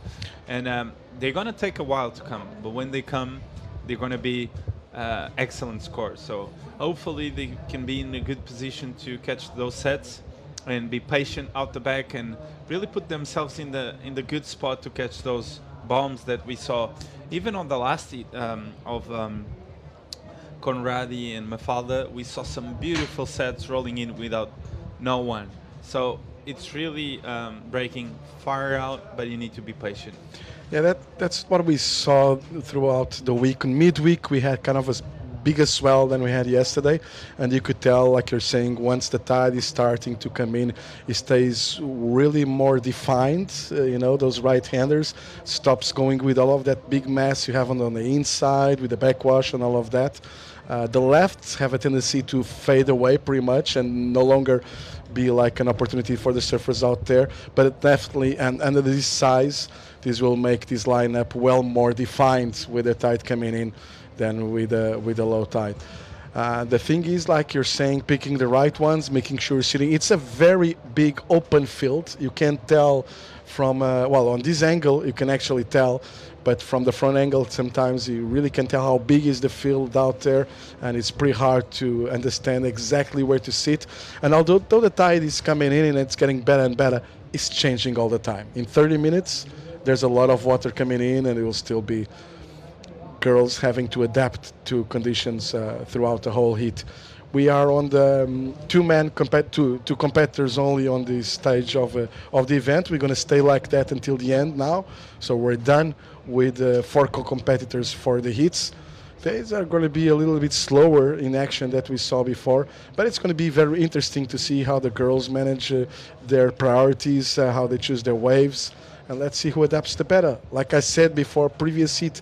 And they're going to take a while to come, but when they come, they're going to be excellent scores. So hopefully they can be in a good position to catch those sets and be patient out the back and really put themselves in the good spot to catch those bombs that we saw. Even on the last heat of Conradi and Mafalda, we saw some beautiful sets rolling in without no one. So it's really breaking far out, but you need to be patient. Yeah, that's what we saw throughout the week. In midweek, we had kind of a bigger swell than we had yesterday, and you could tell, like you're saying, once the tide is starting to come in, it stays really more defined. Those right-handers stops going with all of that big mass you have on the inside with the backwash and all of that. The lefts have a tendency to fade away pretty much and no longer be like an opportunity for the surfers out there. But it definitely, and under this size, this will make this lineup well more defined with the tide coming in than with the low tide. The thing is, like you're saying, picking the right ones, making sure sitting. It's a very big open field. You can't tell from, on this angle, you can actually tell, but from the front angle, sometimes you really can tell how big is the field out there, and it's pretty hard to understand exactly where to sit. And although the tide is coming in and it's getting better and better, it's changing all the time. In 30 minutes, there's a lot of water coming in, and it will still be girls having to adapt to conditions throughout the whole heat. We are on the two competitors only on this stage of the event. We're going to stay like that until the end now. So we're done with 4 co-competitors for the heats. These are going to be a little bit slower in action that we saw before, but it's going to be very interesting to see how the girls manage their priorities, how they choose their waves, and let's see who adapts the better. Like I said before, previous heat,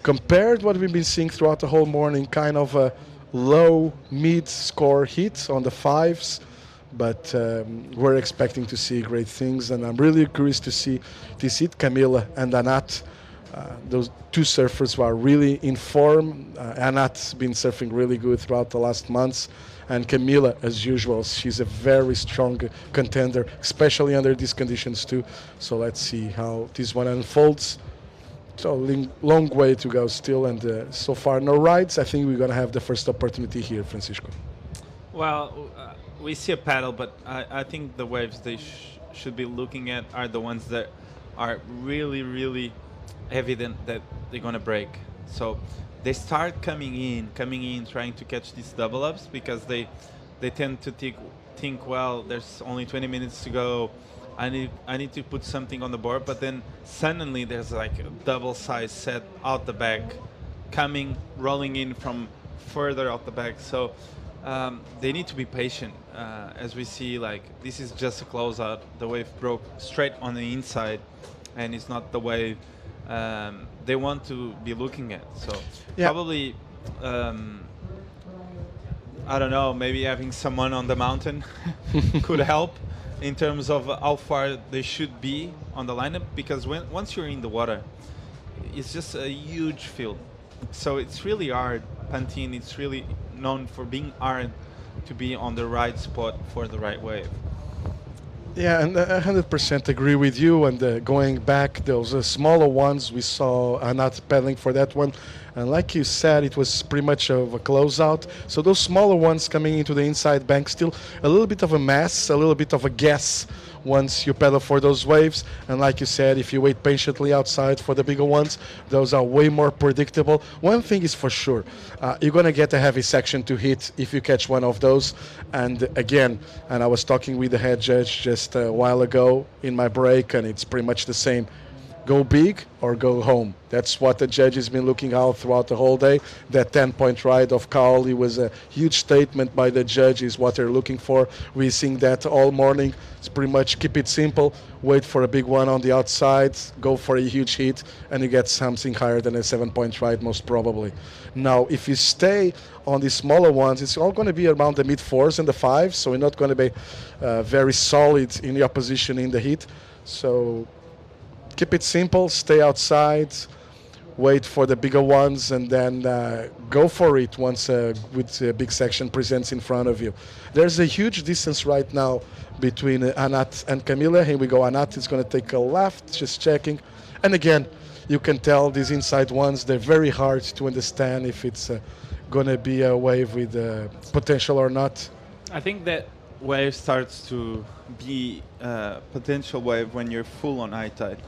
compared what we've been seeing throughout the whole morning, kind of a low mid-score hit on the 5s, but we're expecting to see great things, and I'm really curious to see this hit. Camila and Anat, those 2 surfers who are really in form. Anat's been surfing really good throughout the last months, and Camila, as usual, she's a very strong contender, especially under these conditions too. So let's see how this one unfolds. So long way to go still, and so far no rides. I think we're going to have the first opportunity here, Francisco. Well, we see a paddle, but I think the waves they should be looking at are the ones that are really evident that they're going to break. So they start coming in, trying to catch these double ups because they tend to think, well, there's only 20 minutes to go. I need to put something on the board, but then suddenly there's like a double size set out the back, rolling in from further out the back. So they need to be patient. As we see, like this is just a closeout. The wave broke straight on the inside, and it's not the wave they want to be looking at. So probably, I don't know, maybe having someone on the mountain could help in terms of how far they should be on the lineup, because once you're in the water, it's just a huge field. So it's really hard. Pantin, it's really known for being hard to be on the right spot for the right wave. Yeah, and 100% agree with you. And going back, those smaller ones, we saw Anat paddling for that one. And like you said, it was pretty much of a closeout. So those smaller ones coming into the inside bank, still a little bit of a mess, a little bit of a guess once you pedal for those waves. And like you said, if you wait patiently outside for the bigger ones, those are way more predictable. One thing is for sure, you're going to get a heavy section to hit if you catch one of those. And again, and I was talking with the head judge just a while ago in my break, and it's pretty much the same. go big or go home. That's what the judge has been looking out throughout the whole day. That 10-point ride of Kaoli was a huge statement by the judge, is what they're looking for. We're seeing that all morning. It's pretty much keep it simple, wait for a big one on the outside, go for a huge hit, and you get something higher than a 7-point ride most probably. Now, if you stay on the smaller ones, it's all going to be around the mid-4s and the 5s, so you're not going to be very solid in your position in the heat. So keep it simple, stay outside, wait for the bigger ones, and then go for it once with a big section presents in front of you. There's a huge distance right now between Anat and Camila. Here we go. Anat is going to take a left, just checking. And again, you can tell these inside ones, they're very hard to understand if it's going to be a wave with potential or not. I think that wave starts to be a potential wave when you're full on high tide.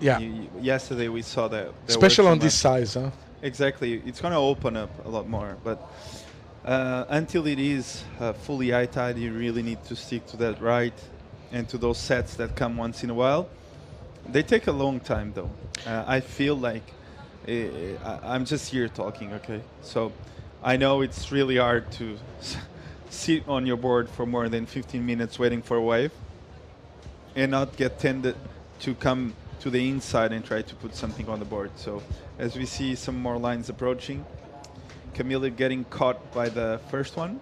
Yeah. Yesterday we saw that. Especially on this size, huh? Exactly. It's going to open up a lot more. But until it is fully high tide, you really need to stick to that ride and to those sets that come once in a while. They take a long time, though. I feel like I'm just here talking, okay? So I know it's really hard to sit on your board for more than 15 minutes waiting for a wave and not get tended to come to the inside and try to put something on the board. So as we see some more lines approaching, Camila getting caught by the first one,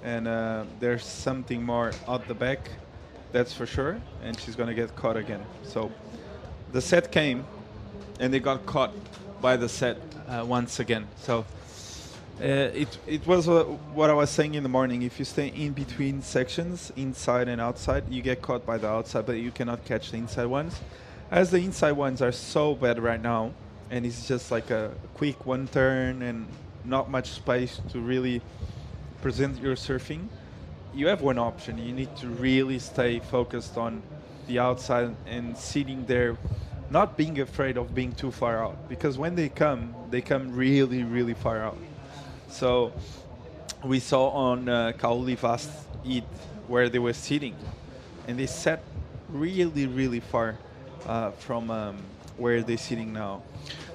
and there's something more out the back, that's for sure, and she's going to get caught again. So the set came, and they got caught by the set once again. So it was what I was saying in the morning. If you stay in between sections, inside and outside, you get caught by the outside, but you cannot catch the inside ones. As the inside ones are so bad right now, and it's just like a quick one turn and not much space to really present your surfing, you have one option. You need to really stay focused on the outside and sitting there, not being afraid of being too far out, because when they come really, really far out. So we saw on Kaoli Vast Eat where they were sitting, and they sat really, really far from where they're sitting now.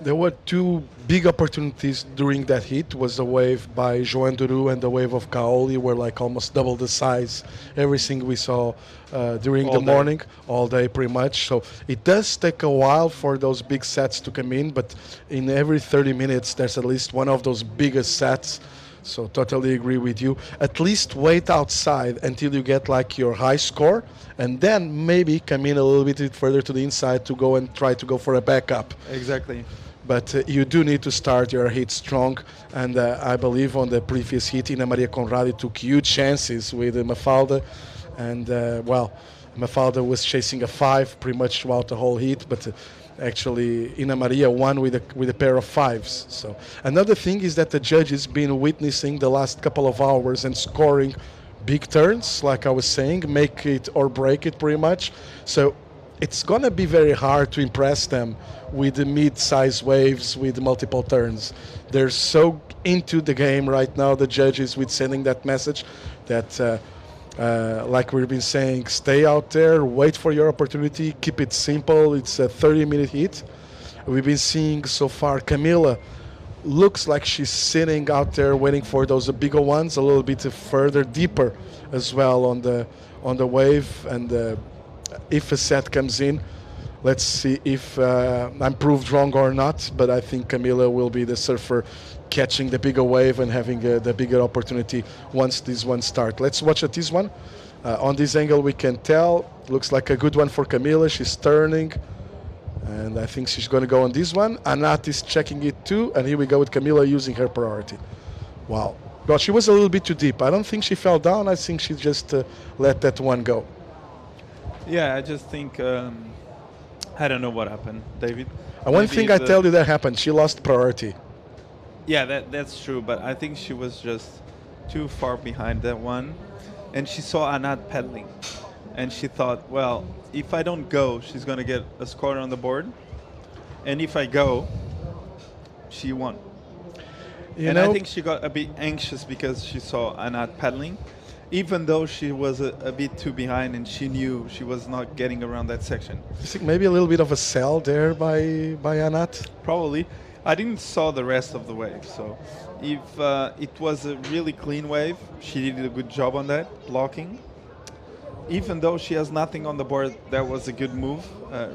There were two big opportunities during that heat. Was the wave by Joan Duru and the wave of Kaoli were like almost double the size. Everything we saw during All the day. morning, all day pretty much. So it does take a while for those big sets to come in, but in every 30 minutes there's at least one of those biggest sets. So totally agree with you. At least wait outside until you get like your high score, and then maybe come in a little bit further to the inside to go and try to go for a backup. Exactly. But you do need to start your hit strong, and I believe on the previous hit, Ina Maria Conradi took huge chances with Mafalda, and Mafalda was chasing a 5 pretty much throughout the whole heat, but actually Ina Maria won with a pair of 5s. So another thing is that the judges been witnessing the last couple of hours and scoring big turns, like I was saying, make it or break it pretty much. So it's going to be very hard to impress them with the mid-size waves with multiple turns. They're so into the game right now, the judges, with sending that message that like we've been saying, stay out there, wait for your opportunity, keep it simple. It's a 30-minute hit. We've been seeing so far Camila looks like she's sitting out there waiting for those bigger ones, a little bit further deeper as well on the wave. And if a set comes in, let's see if I'm proved wrong or not, but I think Camila will be the surfer catching the bigger wave and having the bigger opportunity once this one starts. Let's watch at this one. On this angle we can tell, looks like a good one for Camila. She's turning, and I think she's going to go on this one. Anat is checking it too, and here we go with Camila using her priority. Wow. Well, she was a little bit too deep. I don't think she fell down. I think she just let that one go. Yeah, I just think I don't know what happened, David. One thing I tell you that happened, she lost priority. Yeah, that's true, but I think she was just too far behind that one, and she saw Anat pedaling, and she thought, well, if I don't go, she's going to get a score on the board, and if I go, she won. I think she got a bit anxious because she saw Anat pedaling, even though she was a bit too behind and she knew she was not getting around that section. You think maybe a little bit of a sell there by Anat? Probably. I didn't saw the rest of the wave, so if it was a really clean wave, she did a good job on that, blocking. Even though she has nothing on the board, that was a good move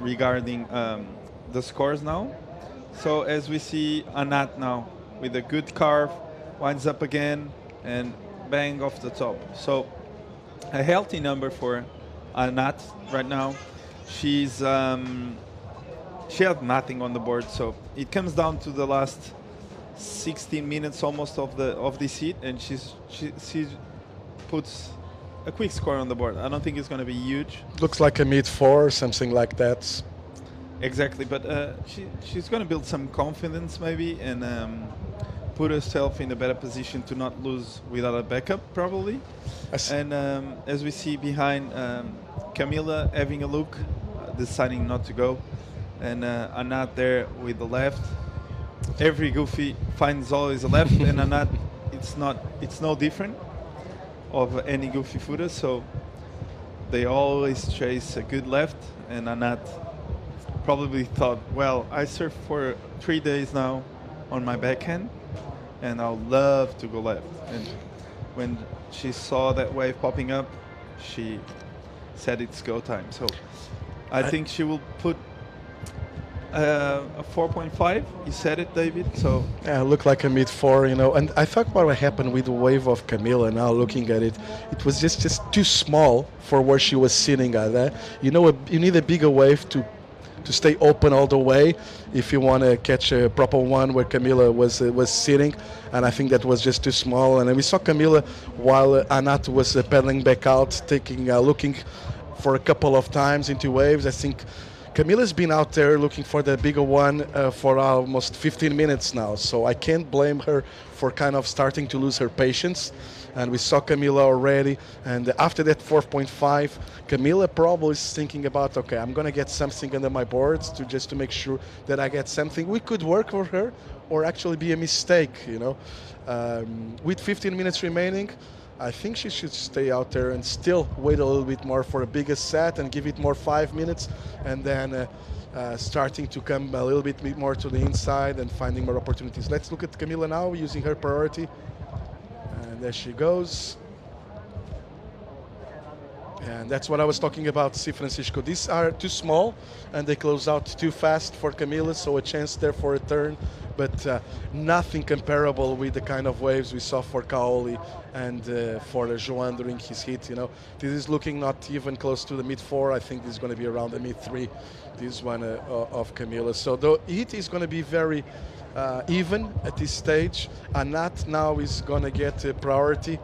regarding the scores now. So as we see Anat now with a good carve, winds up again and bang off the top. So a healthy number for Anat right now. She's she had nothing on the board, so it comes down to the last 16 minutes almost of this heat, and she puts a quick score on the board. I don't think it's going to be huge. Looks like a mid-4, something like that. Exactly, but she's going to build some confidence maybe and put herself in a better position to not lose without a backup probably. And as we see behind Camila having a look, deciding not to go, and Anat there with the left. Every goofy finds always a left, and Anat, it's no different of any goofy footer, so they always chase a good left, and Anat probably thought, well, I surf for 3 days now on my backhand, and I'll love to go left. And when she saw that wave popping up, she said it's go time. So I think she will put a 4.5. You said it, David. So yeah, looked like a mid-4, you know. And I thought about what happened with the wave of Camila. Now looking at it, it was just too small for where she was sitting at. You know, you need a bigger wave to stay open all the way if you want to catch a proper one where Camila was sitting, and I think that was just too small. And we saw Camila while Anat was pedaling back out, looking for a couple of times into waves. I think Camila's been out there looking for the bigger one for almost 15 minutes now, so I can't blame her for kind of starting to lose her patience. And we saw Camila already, and after that 4.5, Camila probably is thinking about, okay, I'm going to get something under my boards just to make sure that I get something. We could work for her or actually be a mistake, you know. With 15 minutes remaining, I think she should stay out there and still wait a little bit more for a bigger set and give it more 5 minutes, and then starting to come a little bit more to the inside and finding more opportunities. Let's look at Camila now using her priority. And there she goes. And that's what I was talking about, see, Francisco. These are too small and they close out too fast for Camila, so a chance there for a turn, but nothing comparable with the kind of waves we saw for Kaoli and for Joan during his hit. You know, this is looking not even close to the mid-4. I think this is going to be around the mid-3, this one of Camila. So the hit is going to be very even at this stage. Anat now is going to get priority,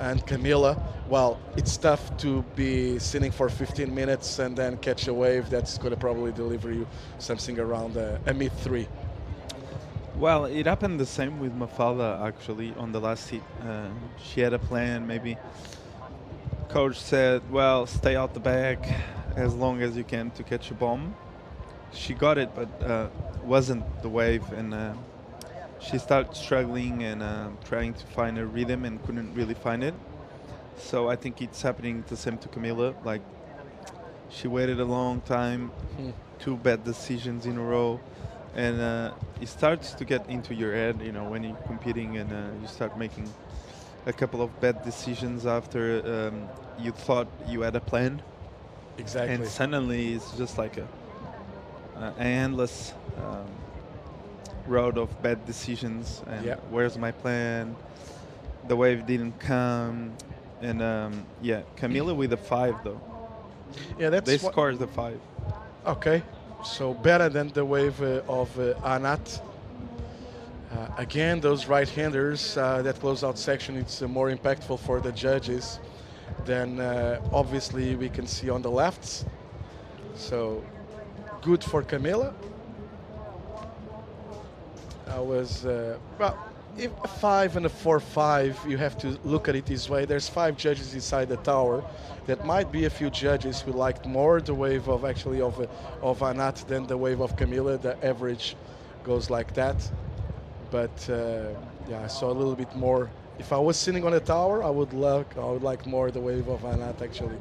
and Camila, well, it's tough to be sitting for 15 minutes and then catch a wave that's going to probably deliver you something around a mid-3. Well, it happened the same with Mafalda actually on the last hit. She had a plan, maybe. Coach said, well, stay out the back as long as you can to catch a bomb. She got it, but wasn't the wave, and she started struggling and trying to find a rhythm and couldn't really find it. So I think it's happening the same to Camila. Like, she waited a long time, 2 bad decisions in a row, and it starts to get into your head, you know, when you're competing and you start making a couple of bad decisions after you thought you had a plan. Exactly. And suddenly it's just like an endless road of bad decisions. And where's my plan? The wave didn't come. And yeah, Camila with a 5 though. Yeah, that's they scored the 5. Okay, so better than the wave of Anat. Again, those right-handers, that close-out section, it's more impactful for the judges than obviously we can see on the lefts. So good for Camila. I was, well, if a 5 and a 4-5, you have to look at it this way. There's 5 judges inside the tower. That might be a few judges who liked more the wave of actually of Anat than the wave of Camila. The average goes like that. But yeah, I saw a little bit more if I was sitting on a tower, I would like more the wave of Anat actually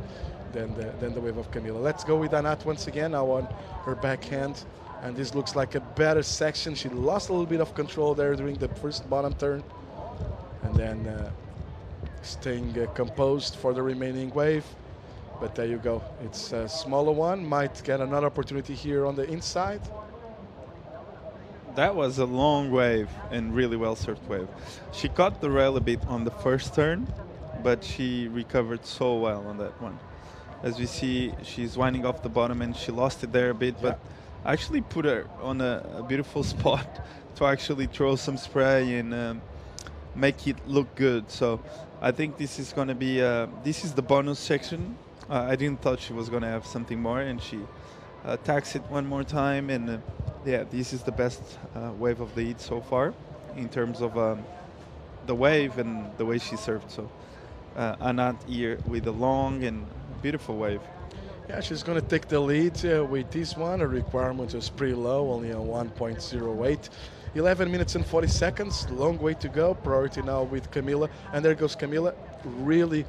than the wave of Camila. Let's go with Anat once again now on her backhand. And this looks like a better section. She lost a little bit of control there during the first bottom turn. And then staying composed for the remaining wave. But there you go. It's a smaller one. Might get another opportunity here on the inside. That was a long wave and really well served wave. She caught the rail a bit on the first turn, but she recovered so well on that one. As we see, she's winding off the bottom and she lost it there a bit, but actually put her on a beautiful spot to actually throw some spray and make it look good. So I think this is going to be, this is the bonus section. I didn't thought she was going to have something more, and she attacks it one more time. And yeah, this is the best wave of the heat so far in terms of the wave and the way she served. So Anat here with a long and beautiful wave. Yeah, she's going to take the lead with this one. Her requirement was pretty low, only a 1.08. 11 minutes and 40 seconds, long way to go. Priority now with Camila. And there goes Camila, really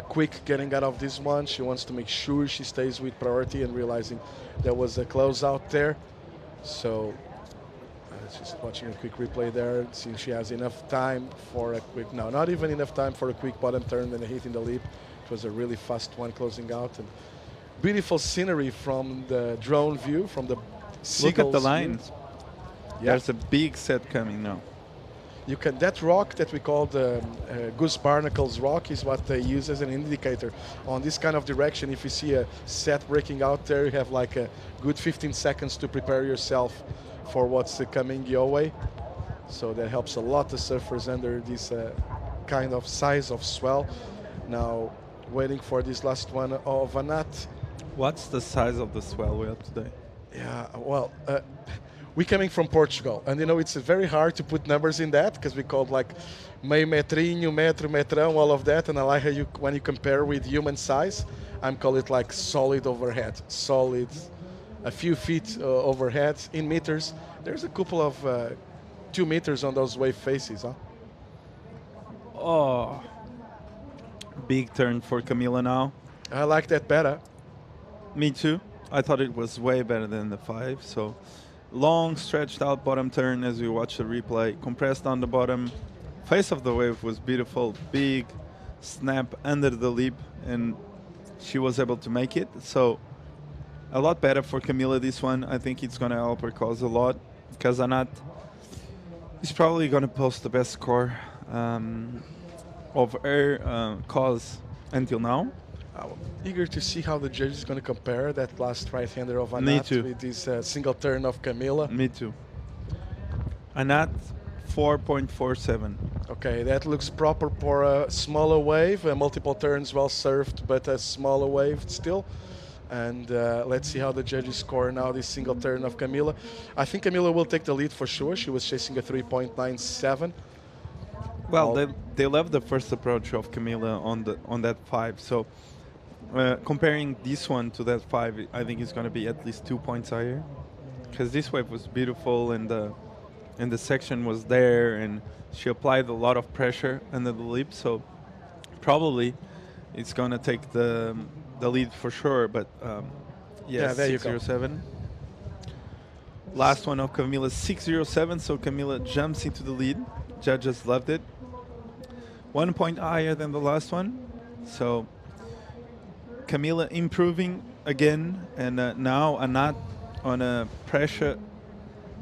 quick getting out of this one. She wants to make sure she stays with priority and realizing there was a closeout there. So just watching a quick replay there, seeing she has enough time for a quick, no, not even enough time for a quick bottom turn and a hit in the leap. It was a really fast one closing out. And beautiful scenery from the drone view, from the seagulls. Look at the lines. Yeah. There's a big set coming now. You can, that rock that we call the Goose Barnacles rock is what they use as an indicator on this kind of direction. If you see a set breaking out there, you have like a good 15 seconds to prepare yourself for what's coming your way. So that helps a lot the surfers under this kind of size of swell. Now waiting for this last one of Anat. What's the size of the swell we have today? Yeah, well, we're coming from Portugal, and you know it's very hard to put numbers in that because we called like meio metrinho, metro, metrão, all of that, and I like how you, when you compare with human size, I'm call it like solid overhead, solid, a few feet overhead in meters. There's a couple of 2 meters on those wave faces, huh? Oh, big turn for Camila now. I like that better. Me too. I thought it was way better than the 5. So long stretched out bottom turn as we watch the replay. Compressed on the bottom. Face of the wave was beautiful. Big snap under the lip, and she was able to make it. So a lot better for Camila this one. I think it's going to help her cause a lot. Because Anat is probably going to post the best score of her cause until now. Eager to see how the judge is going to compare that last right-hander of Anat with this single turn of Camila. Me too. Anat 4.47. Okay, that looks proper for a smaller wave. Multiple turns well served, but a smaller wave still. And let's see how the judges score now this single turn of Camila. I think Camila will take the lead for sure. She was chasing a 3.97. Well, they love the first approach of Camila on that 5. So comparing this one to that 5, I think it's going to be at least 2 points higher. Because this wave was beautiful and the section was there, and she applied a lot of pressure under the lip. So probably it's going to take the lead for sure. But yeah, there you go. 607. Last one of Camila, 607. So Camila jumps into the lead. Judges loved it. 1 point higher than the last one. So Camila improving again, and now Anat on a pressure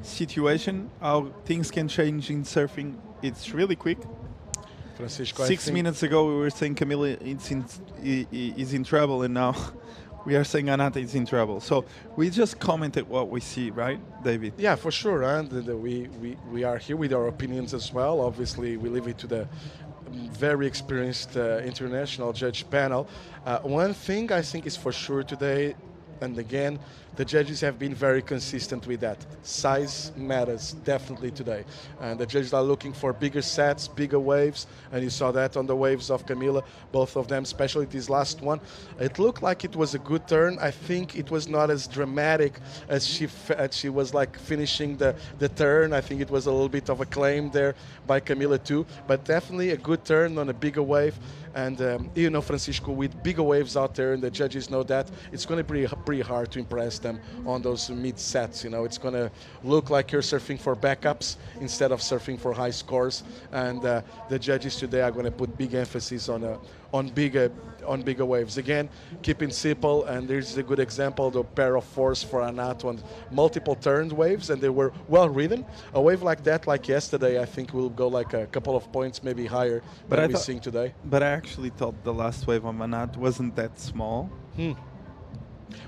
situation. How things can change in surfing, it's really quick. Francisco, 6 minutes ago we were saying Camila is in trouble, and now we are saying Anat is in trouble. So we just commented what we see, right, David? Yeah, for sure. And we are here with our opinions as well. Obviously, we leave it to the very experienced international judge panel. One thing I think is for sure today, And again, the judges have been very consistent with that. Size matters definitely today. And the judges are looking for bigger sets, bigger waves. And you saw that on the waves of Camila, both of them, especially this last one. It looked like it was a good turn. I think it was not as dramatic as she was like finishing the turn. I think it was a little bit of a claim there by Camila too. But definitely a good turn on a bigger wave. And you know, Francisco, with bigger waves out there, and the judges know that, it's going to be pretty hard to impress them on those mid sets. You know, it's going to look like you're surfing for backups instead of surfing for high scores. And the judges today are going to put big emphasis on bigger waves. Again, keeping simple, and there's a good example, the pair of fours for Anat on multiple turned waves, and they were well ridden. A wave like that, like yesterday, I think will go like a couple of points, maybe higher than we're seeing today. But I actually thought the last wave of Anat wasn't that small.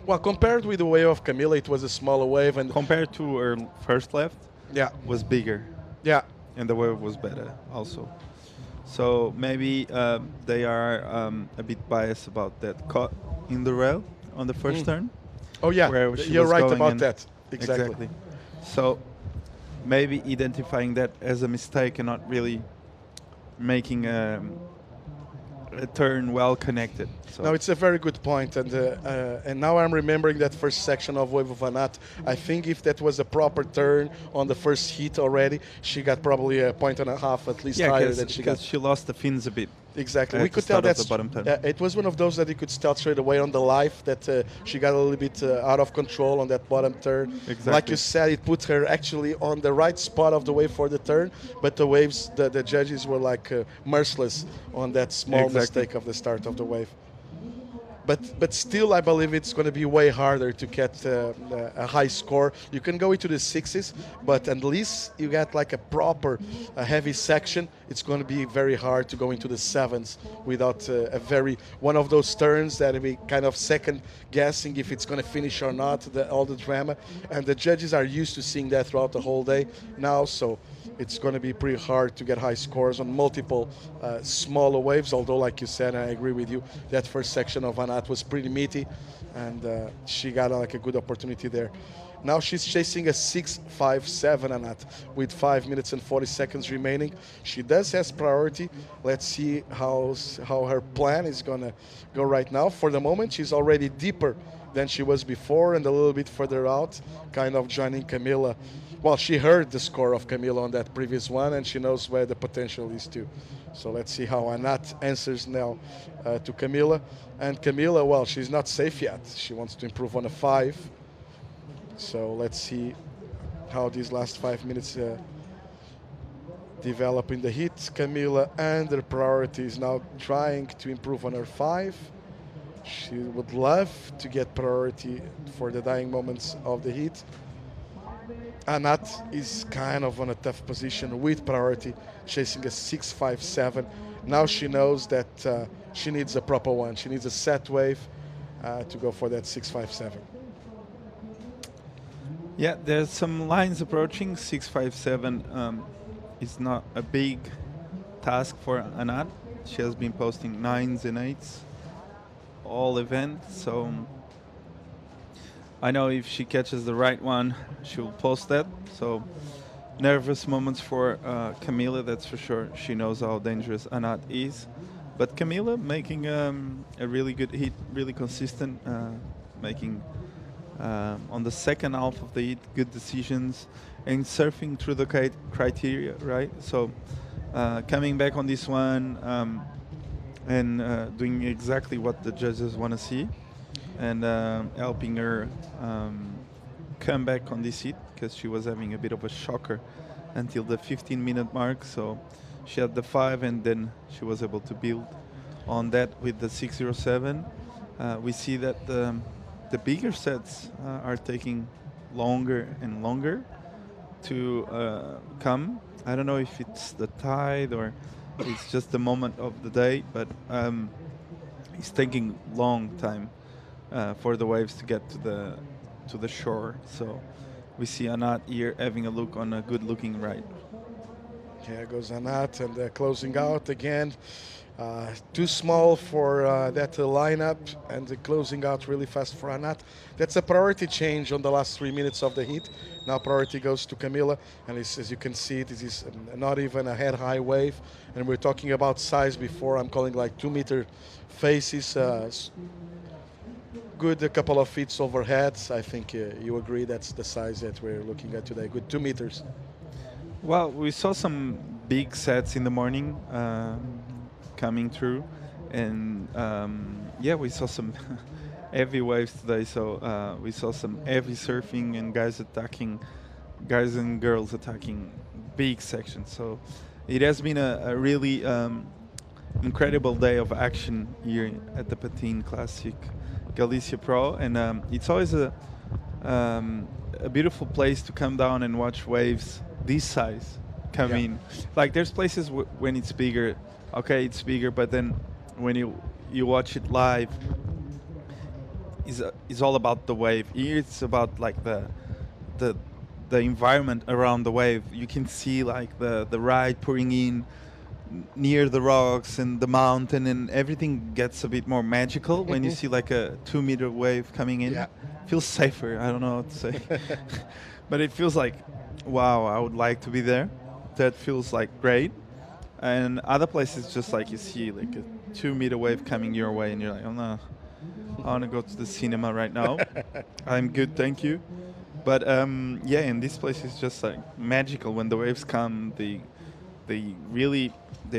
Well, compared with the wave of Camila, it was a smaller wave, and compared to her first left, yeah, was bigger. Yeah, and the wave was better also. So maybe they are a bit biased about that cut in the rail on the first turn. Oh yeah, you're right about that. Exactly. So maybe identifying that as a mistake and not really making a turn well connected. So no, it's a very good point, and now I'm remembering that first section of Wave of Anat. I think if that was a proper turn on the first heat already, she got probably a point and a half at least higher than she got. She lost the fins a bit. Exactly. We could tell that it was one of those that you could tell straight away on the live that she got a little bit out of control on that bottom turn. Exactly. Like you said, it put her actually on the right spot of the wave for the turn, but the waves, the judges were like merciless on that small mistake of the start of the wave. But still, I believe it's going to be way harder to get a high score. You can go into the sixes, but at least you get like a proper heavy section. It's going to be very hard to go into the sevens without one of those turns that we kind of second guessing if it's going to finish or not, all the drama. And the judges are used to seeing that throughout the whole day now, so it's going to be pretty hard to get high scores on multiple smaller waves, although like you said, I agree with you, that first section of Anat was pretty meaty, and she got like a good opportunity there. Now she's chasing a 6.57 Anat with 5 minutes and 40 seconds remaining. She does have priority. Let's see how her plan is going to go right now. For the moment, she's already deeper than she was before and a little bit further out, kind of joining Camila. Well, she heard the score of Camila on that previous one, and she knows where the potential is too. So let's see how Anat answers now to Camila. And Camila, well, she's not safe yet. She wants to improve on a 5. So let's see how these last 5 minutes develop in the heat. Camila, and her priority is now trying to improve on her 5. She would love to get priority for the dying moments of the heat. Anat is kind of on a tough position with priority, chasing a 6.57. Now she knows that she needs a proper one. She needs a set wave to go for that 6.57. Yeah, there's some lines approaching. 6.57 is not a big task for Anat. She has been posting 9s and 8s all events, so I know if she catches the right one, she will post that. So nervous moments for Camila, that's for sure. She knows how dangerous Anat is. But Camila making a really good hit, really consistent, making on the second half of the hit good decisions and surfing through the criteria, right? So coming back on this one and doing exactly what the judges want to see, and helping her come back on this hit, because she was having a bit of a shocker until the 15-minute mark. So she had the 5, and then she was able to build on that with the 6.07. We see that the bigger sets are taking longer and longer to come. I don't know if it's the tide or it's just the moment of the day, but it's taking long time for the waves to get to the shore. So we see Anat here having a look on a good looking ride. Here goes Anat, and closing out again. Too small for that lineup, and closing out really fast for Anat. That's a priority change on the last 3 minutes of the heat. Now priority goes to Camila, and as you can see, this is not even a head-high wave. And we're talking about size before. I'm calling like 2 meter faces. Good a couple of feet overhead. I think you agree that's the size that we're looking at today. Good 2 meters. Well, we saw some big sets in the morning coming through, and yeah, we saw some heavy waves today. So we saw some heavy surfing and guys and girls attacking big sections. So it has been a really incredible day of action here at the Patin Classic Galicia Pro, and it's always a beautiful place to come down and watch waves this size come in. Like there's places when it's bigger, okay, it's bigger, but then when you watch it live, is all about the wave. Here it's about like the environment around the wave. You can see like the ride pouring in near the rocks and the mountain, and everything gets a bit more magical when you see like a 2 meter wave coming in. Yeah. Feels safer. I don't know what to say. But it feels like, wow, I would like to be there. That feels like great. And other places, just like you see like a 2 meter wave coming your way, and you're like, oh no, I want to go to the cinema right now. I'm good, thank you. But yeah, in this place it's just like magical when the waves come. They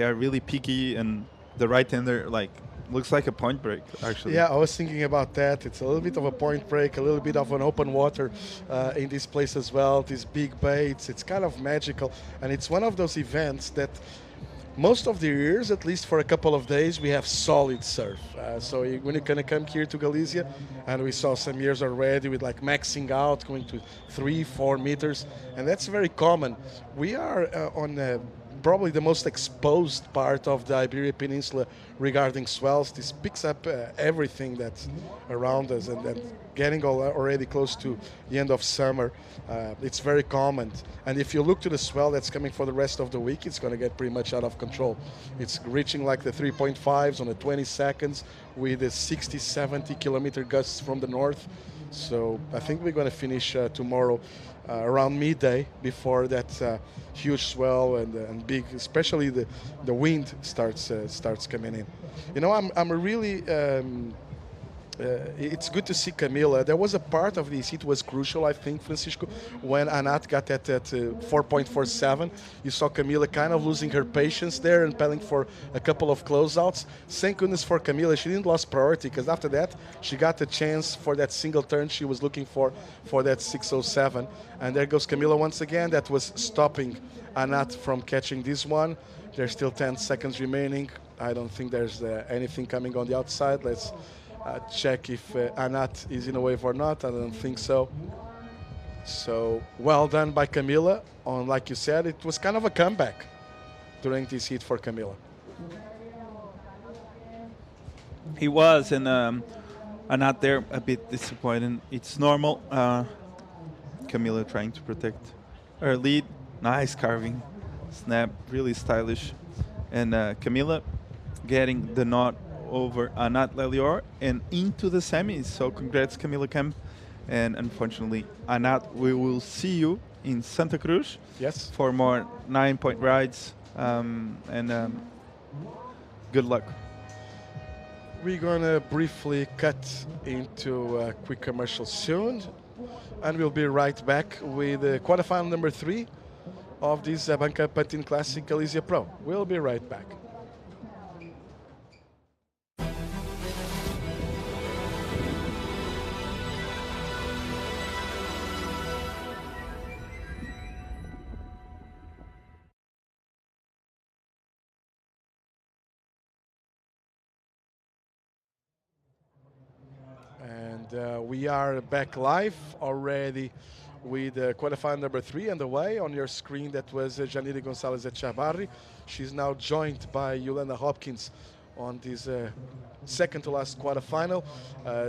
are really peaky, and the right hander like looks like a point break actually. Yeah, I was thinking about that. It's a little bit of a point break, a little bit of an open water in this place as well. These big baits, it's kind of magical, and it's one of those events that most of the years, at least for a couple of days, we have solid surf. So when you're gonna come here to Galicia, and we saw some years already with like maxing out, going to 3-4 meters, and that's very common. We are on probably the most exposed part of the Iberian Peninsula regarding swells. This picks up everything that's around us, and then getting already close to the end of summer, it's very common. And if you look to the swell that's coming for the rest of the week, it's going to get pretty much out of control. It's reaching like the 3.5s on the 20 seconds with the 60, 70 kilometer gusts from the north. So I think we're going to finish tomorrow around midday before that huge swell and big, especially the wind starts coming in. You know, I'm really. It's good to see Camila. There was a part of this, it was crucial, I think, Francisco, when Anat got at 4.47. You saw Camila kind of losing her patience there and paddling for a couple of closeouts. Thank goodness for Camila, she didn't lose priority, because after that, she got the chance for that single turn she was looking for that 607. And there goes Camila once again. That was stopping Anat from catching this one. There's still 10 seconds remaining. I don't think there's anything coming on the outside. Let's check if Anat is in a wave or not. I don't think so. So well done by Camila. On, like you said, it was kind of a comeback during this heat for Camila. He was, and Anat there a bit disappointed. It's normal. Camila trying to protect her lead. Nice carving, snap, really stylish, and Camila getting the knot over Anat Lelior and into the semis. So congrats, Camila Kemp. And unfortunately, Anat, we will see you in Santa Cruz. Yes. For more 9-point rides. Good luck. We're gonna briefly cut into a quick commercial soon, and we'll be right back with quarterfinal number 3 of this ABANCA Pantin Classic Galicia Pro. We'll be right back. And we are back live already with quarterfinal number 3 underway. On your screen, that was Janine Gonzalez Echavarri. She's now joined by Yolanda Hopkins on this second to last quarterfinal.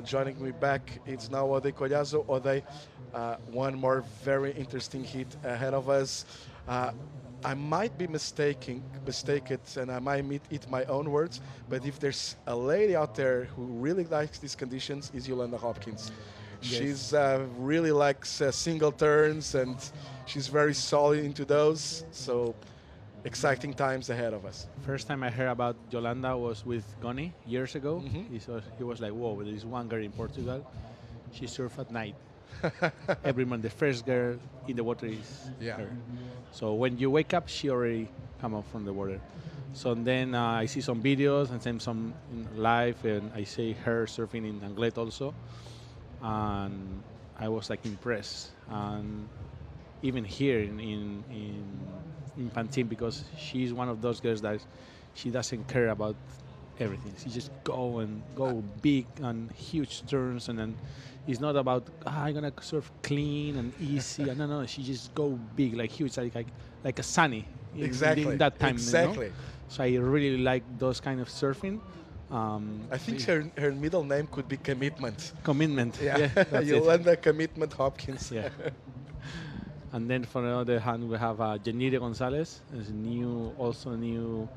Joining me back, it's now Ode Collazo. Ode, one more very interesting hit ahead of us. I might be mistaken, and I might eat my own words, but if there's a lady out there who really likes these conditions, is Yolanda Hopkins. Yes. She's really likes single turns, and she's very solid into those. So exciting times ahead of us. First time I heard about Yolanda was with Goni years ago. He was like, whoa, there is one girl in Portugal. She surfs at night. Every month, the first girl in the water is her. So when you wake up, she already come up from the water. So then I see some videos and some live, and I see her surfing in Anglet also. And I was like impressed. And even here in Pantin, because she's one of those girls that she doesn't care about everything. She just go big and huge turns, and then it's not about I'm gonna surf clean and easy. No, she just go big, like huge, like a Sunny. In that time. Exactly. You know? So I really like those kind of surfing. I think her middle name could be Commitment. Commitment. Yeah. Yolanda Commitment Hopkins. Yeah. And then for the other hand, we have Janire Gonzalez, is new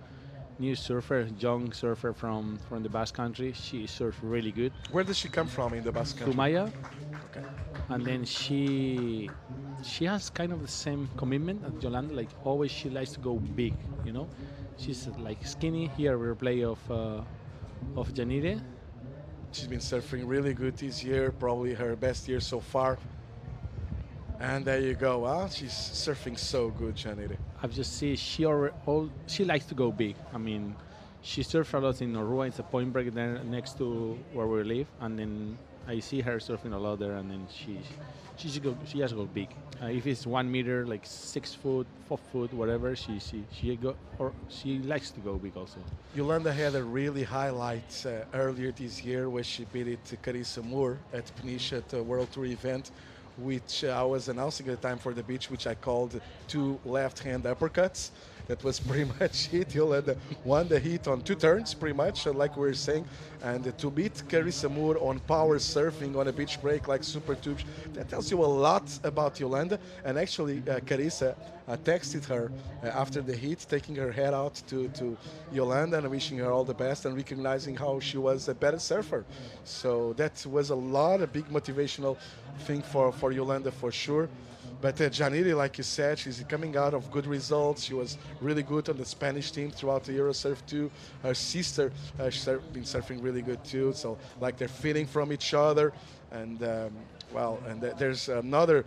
surfer, young surfer from the Basque Country. She surfs really good. Where does she come from in the Basque Country? Zumaya. Okay. And then she has kind of the same commitment as Yolanda. Like always, she likes to go big. You know, she's like skinny. Here we play of Janire. She's been surfing really good this year, probably her best year so far. And there you go, huh? She's surfing so good, Janire. I've just seen she likes to go big. I mean, she surfs a lot in Norua. It's a point break there next to where we live, and then I see her surfing a lot there, and then she just go big. If it's 1 meter, like 6 foot, 4 foot, whatever, she likes to go big also. Yolanda had a really highlight earlier this year where she beat it to Carissa Moore at Peniche at the World Tour event, which I was announcing at the time for the beach, which I called 2 left-hand uppercuts. That was pretty much it. Yolanda won the heat on 2 turns, pretty much, like we were saying. And to beat Carissa Moore on power surfing on a beach break like Super Tubes, that tells you a lot about Yolanda. And actually, Carissa texted her after the heat, taking her head out to Yolanda and wishing her all the best and recognizing how she was a better surfer. So that was a big motivational thing for Yolanda for sure. But Janire, like you said, she's coming out of good results. She was really good on the Spanish team throughout the Eurosurf too. Her sister has been surfing really good too. So like they're feeding from each other. And there's another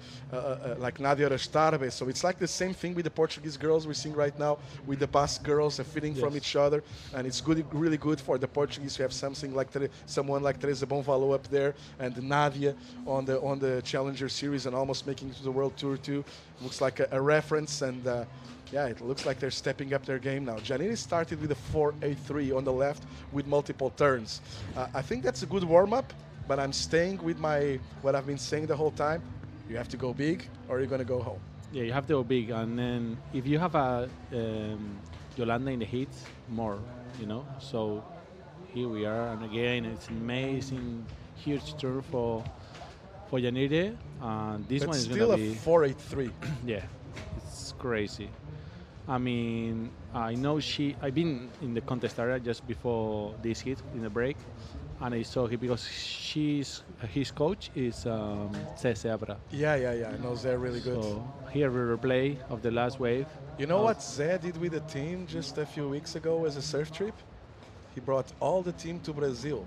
like Nadia Restarbe. So it's like the same thing with the Portuguese girls we're seeing right now with the Basque girls feeding from each other, and it's really good for the Portuguese to have someone like Teresa Bonvalo up there, and Nadia on the Challenger Series and almost making it to the World Tour too. Looks like a reference, and it looks like they're stepping up their game now. Janine started with a 4.83 on the left with multiple turns. I think that's a good warm-up. But I'm staying with what I've been saying the whole time. You have to go big or you're going to go home. Yeah, you have to go big. And then if you have a Yolanda in the heat, more, you know. So here we are. And again, it's amazing, huge turn for Janire. This one is going to be... still a 4.83. Yeah, it's crazy. I mean, I know I've been in the contest area just before this hit in the break. And I saw him because his coach is Cese Abra. Yeah. I know Zé really good. So here we replay of the last wave. You know what Zé did with the team just a few weeks ago as a surf trip? He brought all the team to Brazil.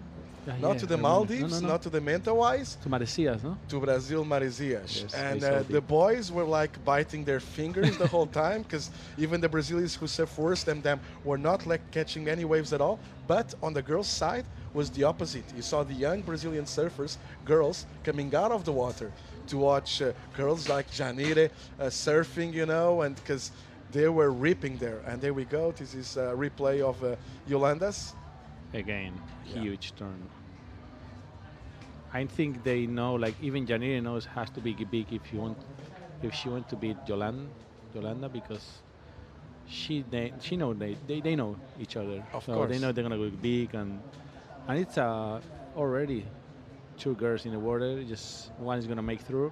Not to the Maldives, not to the Mentawais. To Maresias, no? To Brazil, Maresias. Yes, and the boys were like biting their fingers the whole time, because even the Brazilians who surf worse than them were not like catching any waves at all. But on the girls' side was the opposite. You saw the young Brazilian surfers, girls, coming out of the water to watch girls like Janire surfing, you know, and because they were ripping there. And there we go. This is a replay of Yolanda's. Again, huge turn. I think they know, like even Janire knows, has to be big if she wants to beat Yolanda, because she know they know each other. Of so course. they know they're gonna go big, and it's already 2 girls in the water. Just one is gonna make through.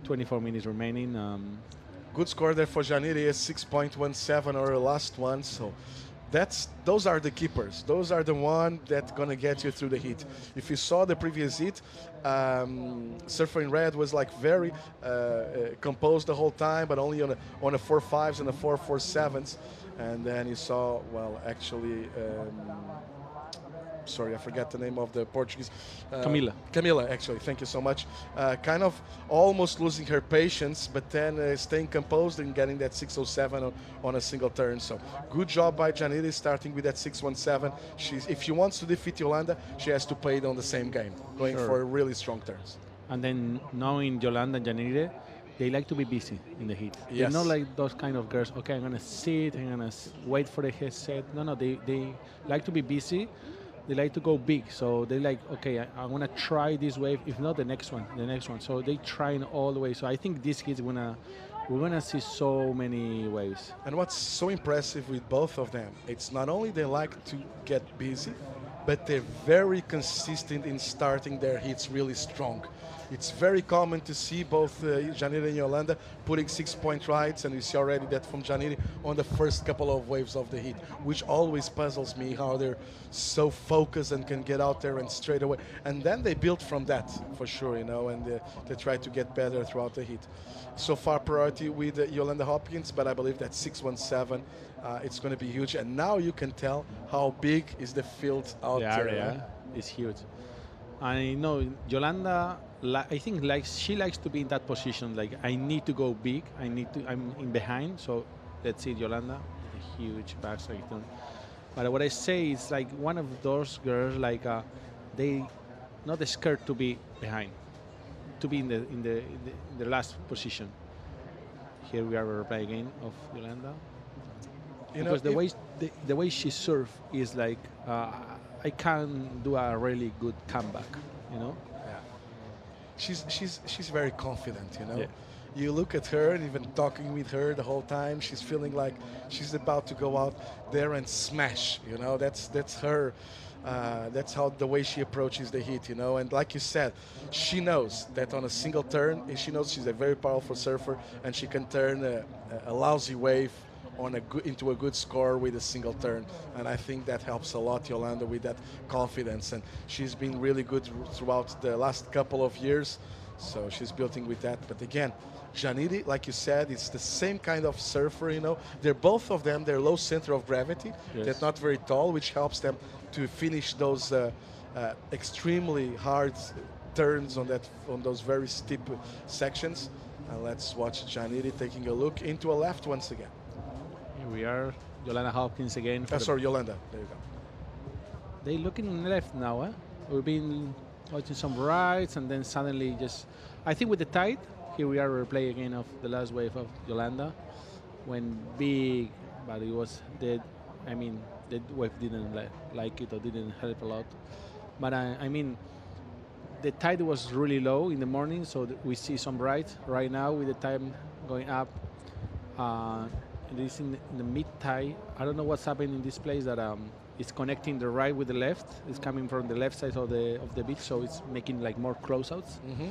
24 minutes remaining. Good score there for Janiri, is 6.17 or last one. So those are the keepers. Those are the one that gonna get you through the heat. If you saw the previous heat, Surfer in Red was like very composed the whole time, but only on a 4.5s and a 4.47s. And then you saw, well, actually. Sorry, I forget the name of the Portuguese. Camila, actually, thank you so much. Kind of almost losing her patience, but then staying composed and getting that 6.07 on a single turn. So good job by Janiri starting with that 6.17. If she wants to defeat Yolanda, she has to play it on the same game, going for really strong turns. And then knowing Yolanda and Janire, they like to be busy in the heat. Yes. They're not like those kind of girls, okay, I'm going to sit, I'm going to wait for the headset. No, they like to be busy. They like to go big, so they like, okay, I want to try this wave, if not the next one. So they trying all the way. So I think this kid's we're gonna see so many waves. And what's so impressive with both of them, it's not only they like to get busy, but they're very consistent in starting their hits really strong. It's very common to see both Janiri and Yolanda putting 6-point rides, and we see already that from Janiri on the first couple of waves of the heat, which always puzzles me how they're so focused and can get out there and straight away. And then they build from that, for sure, and they try to get better throughout the heat. So far, priority with Yolanda Hopkins, but I believe that 6.17, it's going to be huge. And now you can tell how big is the field out there. The area is huge. I know Yolanda. I think she likes to be in that position. Like, I need to go big. I'm in behind. So let's see Yolanda, a huge backside turn. But what I say is like one of those girls, like they not scared to be behind, to be in the last position. Here we are replay again of Yolanda. Because the way she surf is like I can do a really good comeback. She's very confident, Yeah. You look at her and even talking with her the whole time, she's feeling like she's about to go out there and smash, that's her, that's how the way she approaches the heat, and like you said, she knows that on a single turn, she knows she's a very powerful surfer and she can turn a lousy wave into a good score with a single turn, and I think that helps a lot Yolanda with that confidence, and she's been really good throughout the last couple of years, so she's building with that. But again, Janiri, like you said, it's the same kind of surfer, they're both of them, they're low center of gravity, Yes. they're not very tall, which helps them to finish those extremely hard turns on those very steep sections. Let's watch Janiri taking a look into a left once again. Here we are, Yolanda Hopkins again. Sorry, Yolanda. There you go. They looking left now. We've been watching some rides, and then suddenly I think with the tide, here we are replay again of the last wave of Yolanda. Went big, but it was dead. I mean, the wave didn't like it or didn't help a lot. But the tide was really low in the morning, so we see some rides right now with the tide going up. It is in the mid-tide. I don't know what's happening in this place that it's connecting the right with the left. It's coming from the left side of the beach, so it's making like more closeouts. Mm-hmm.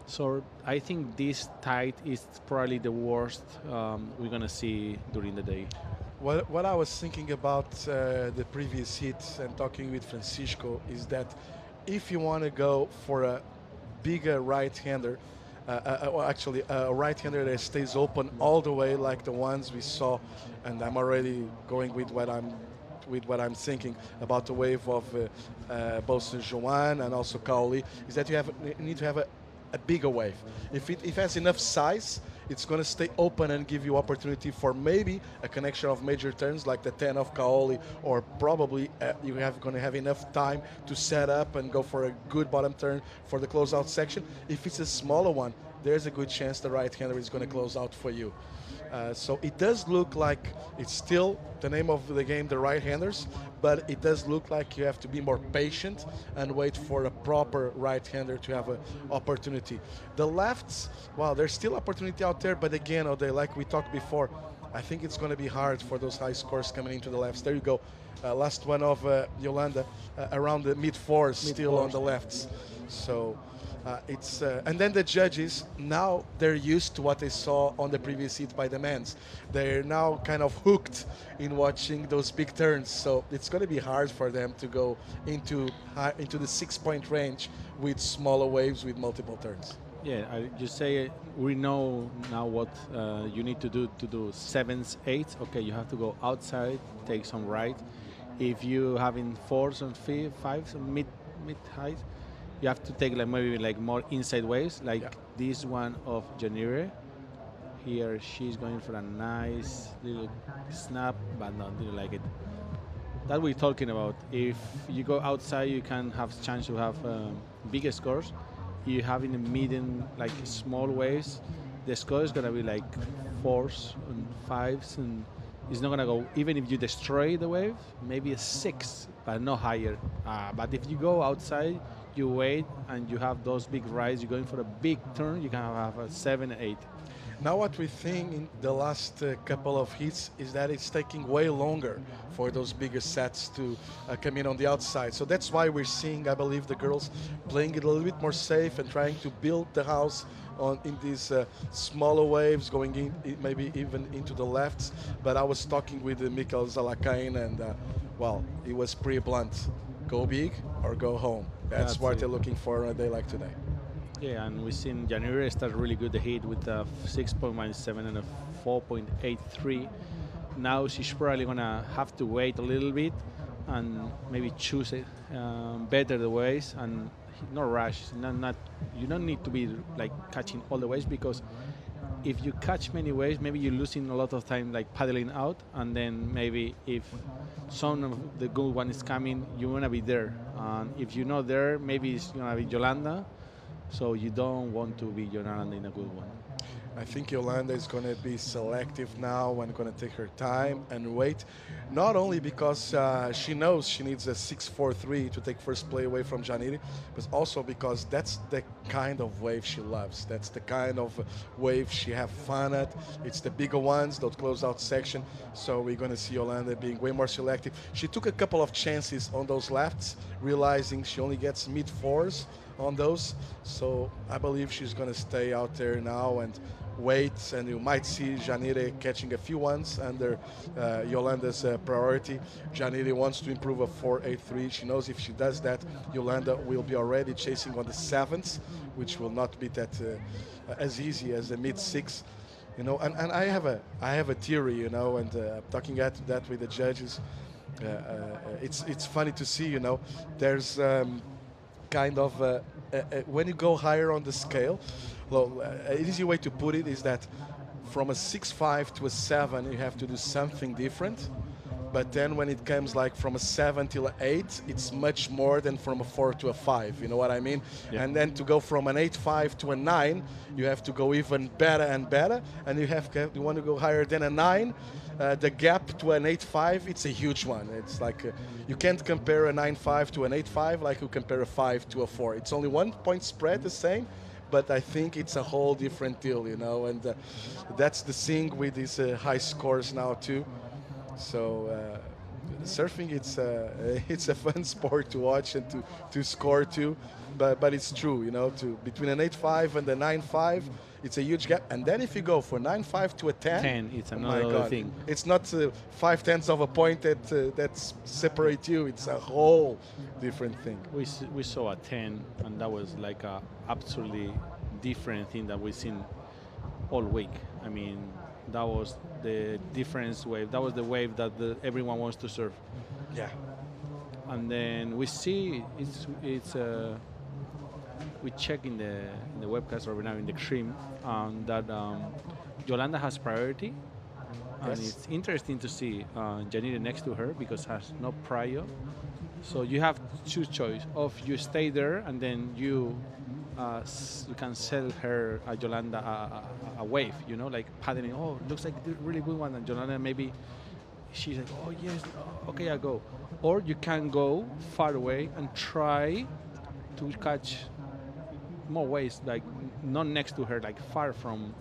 So I think this tide is probably the worst we're gonna see during the day. What I was thinking about the previous hit and talking with Francisco is that if you want to go for a bigger right-hander, actually a right-hander that stays open all the way like the ones we saw, and I'm already going with what I'm thinking about the wave of both Joan and also Kaoli, is that you need to have a bigger wave. If it has enough size, it's going to stay open and give you opportunity for maybe a connection of major turns like the 10 of Kaoli, or probably you have going to have enough time to set up and go for a good bottom turn for the closeout section. If it's a smaller one, there's a good chance the right-hander is going to close out for you. So it does look like it's still the name of the game, the right-handers, but it does look like you have to be more patient and wait for a proper right-hander to have an opportunity. The lefts, well, there's still opportunity out there, but again, like we talked before, I think it's going to be hard for those high scores coming into the lefts. There you go. Last one of Yolanda, around the mid-fours still on the lefts. So it's and then the judges, now they're used to what they saw on the previous heat by the men's. They're now kind of hooked in watching those big turns. So it's going to be hard for them to go into the 6-point range with smaller waves with multiple turns. Yeah, you say we know now what you need to do sevens, eights. Okay, you have to go outside, take some right. If you having fours and fives, mid height, you have to take maybe more inside waves, like this one of Janire. Here she's going for a nice little snap, but not didn't like it. That we're talking about. If you go outside, you can have chance to have bigger scores. You have in the medium, small waves, the score is gonna be like fours and fives, and it's not gonna go. Even if you destroy the wave, maybe a 6, but no higher. But if you go outside, you wait and you have those big rides. You're going for a big turn. You can have a 7, 8. Now what we think in the last couple of heats is that it's taking way longer for those bigger sets to come in on the outside. So that's why we're seeing, I believe, the girls playing it a little bit more safe and trying to build the house in these smaller waves, going in maybe even into the lefts. But I was talking with Mikael Zalakain, and well, it was pretty blunt. Go big or go home. That's what they're looking for on a day like today. Yeah, and we've seen January start really good the heat with a 6.17 and a 4.83. Now she's probably gonna have to wait a little bit and maybe choose it better the waves and not rush. You don't need to be catching all the waves, because if you catch many waves, maybe you're losing a lot of time paddling out, and then maybe if some of the good one is coming, you wanna be there. And if you're not there, maybe it's gonna be Yolanda. So you don't want to be Yolanda in a good one. I think Yolanda is going to be selective now and going to take her time and wait. Not only because she knows she needs a 6-4-3 to take first play away from Janiri, but also because that's the kind of wave she loves. That's the kind of wave she have fun at. It's the bigger ones, those close-out section. So we're going to see Yolanda being way more selective. She took a couple of chances on those lefts, realizing she only gets mid-fours on those. So I believe she's going to stay out there now and wait, and you might see Janire catching a few ones under Yolanda's priority. Janire wants to improve a 4.83. She knows if she does that, Yolanda will be already chasing on the 7s, which will not be that as easy as the mid-6. And I have a theory, and talking at that with the judges, it's funny to see, there's kind of when you go higher on the scale, well, an easy way to put it is that from a 6.5 to a 7, you have to do something different. But then when it comes from a 7 till an 8, it's much more than from a 4 to a 5. You know what I mean? Yeah. And then to go from an 8.5 to a 9, you have to go even better and better. And you want to go higher than a 9. The gap to an 8.5, it's a huge one. It's you can't compare a 9.5 to an 8.5 like you compare a 5 to a 4. It's only 1 point spread the same, but I think it's a whole different deal, and that's the thing with these high scores now too. So surfing, it's a fun sport to watch and to score too, but it's true, between an 8.5 and a 9.5, it's a huge gap. And then if you go for 9.5 to a 10, it's another thing. It's not 0.5 of a point that separate you. It's a whole different thing. We saw a 10, and that was a absolutely different thing that we've seen all week. I mean, that was the difference wave. That was the wave that everyone wants to surf. Yeah. And then we see we check in the webcast right now in the stream that Yolanda has priority. And it's interesting to see Janine next to her because has no prior. So you have two choices: of you stay there and then you you can sell her Yolanda a wave, you know, like paddling. Oh, looks like a really good one, and Yolanda maybe she's like, oh yes, okay, I go. Or you can go far away and try to catch more waves, like not next to her, like far from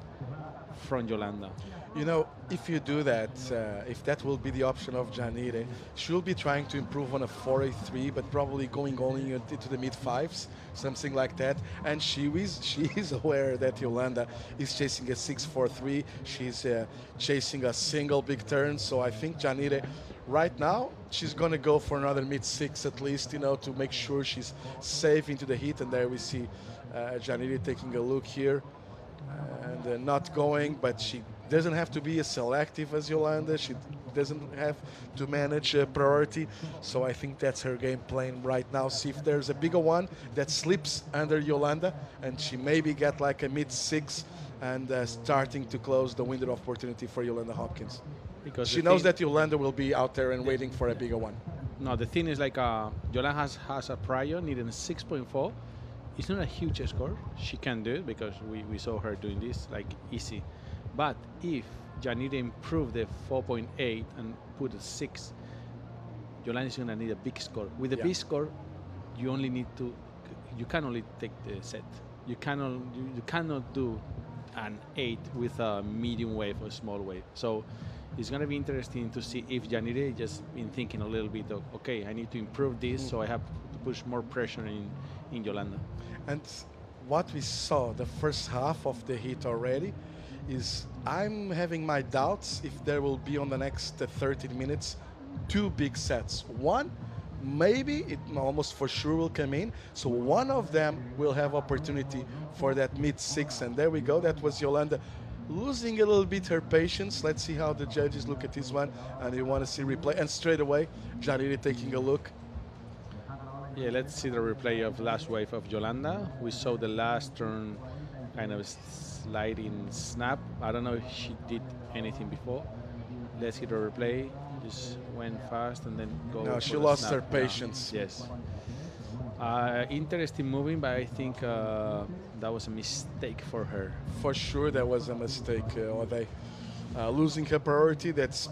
Yolanda. You know, if you do that, if that will be the option of Janire, she'll be trying to improve on a 483, but probably going only into the mid fives, something like that. And she is aware that Yolanda is chasing a 643. She's chasing a single big turn. So I think Janire, right now, she's going to go for another mid six at least, you know, to make sure she's safe into the heat. And there we see Janire taking a look here. And not going, but she doesn't have to be as selective as Yolanda. She doesn't have to manage priority. So I think that's her game plan right now. See if there's a bigger one that slips under Yolanda, and she maybe get like a mid six and starting to close the window of opportunity for Yolanda Hopkins. Because she knows that Yolanda will be out there and waiting for a bigger one. No, the thing is like Yolanda has a prior needing 6.4. It's not a huge score. She can do it because we saw her doing this like easy. But if Janire improve the 4.8 and put a 6, Yolanda is gonna need a big score. With a big score, you can only take the set. You cannot do an 8 with a medium wave or small wave. So it's gonna be interesting to see if Janire just been thinking a little bit of, okay, I need to improve this, so I have to push more pressure in Yolanda. And what we saw the first half of the heat already is I'm having my doubts if there will be on the next 30 minutes 2 big sets. One, maybe it almost for sure will come in. So one of them will have opportunity for that mid 6. And there we go. That was Yolanda losing a little bit her patience. Let's see how the judges look at this one. And you want to see replay. And straight away, Janire taking a look. Yeah, let's see the replay of last wave of Yolanda. We saw the last turn kind of sliding snap. I don't know if she did anything before. Let's see the replay. Just went fast and then go. No, she lost her patience. Yes. Interesting moving, but I think that was a mistake for her. For sure, that was a mistake. Losing her priority, that's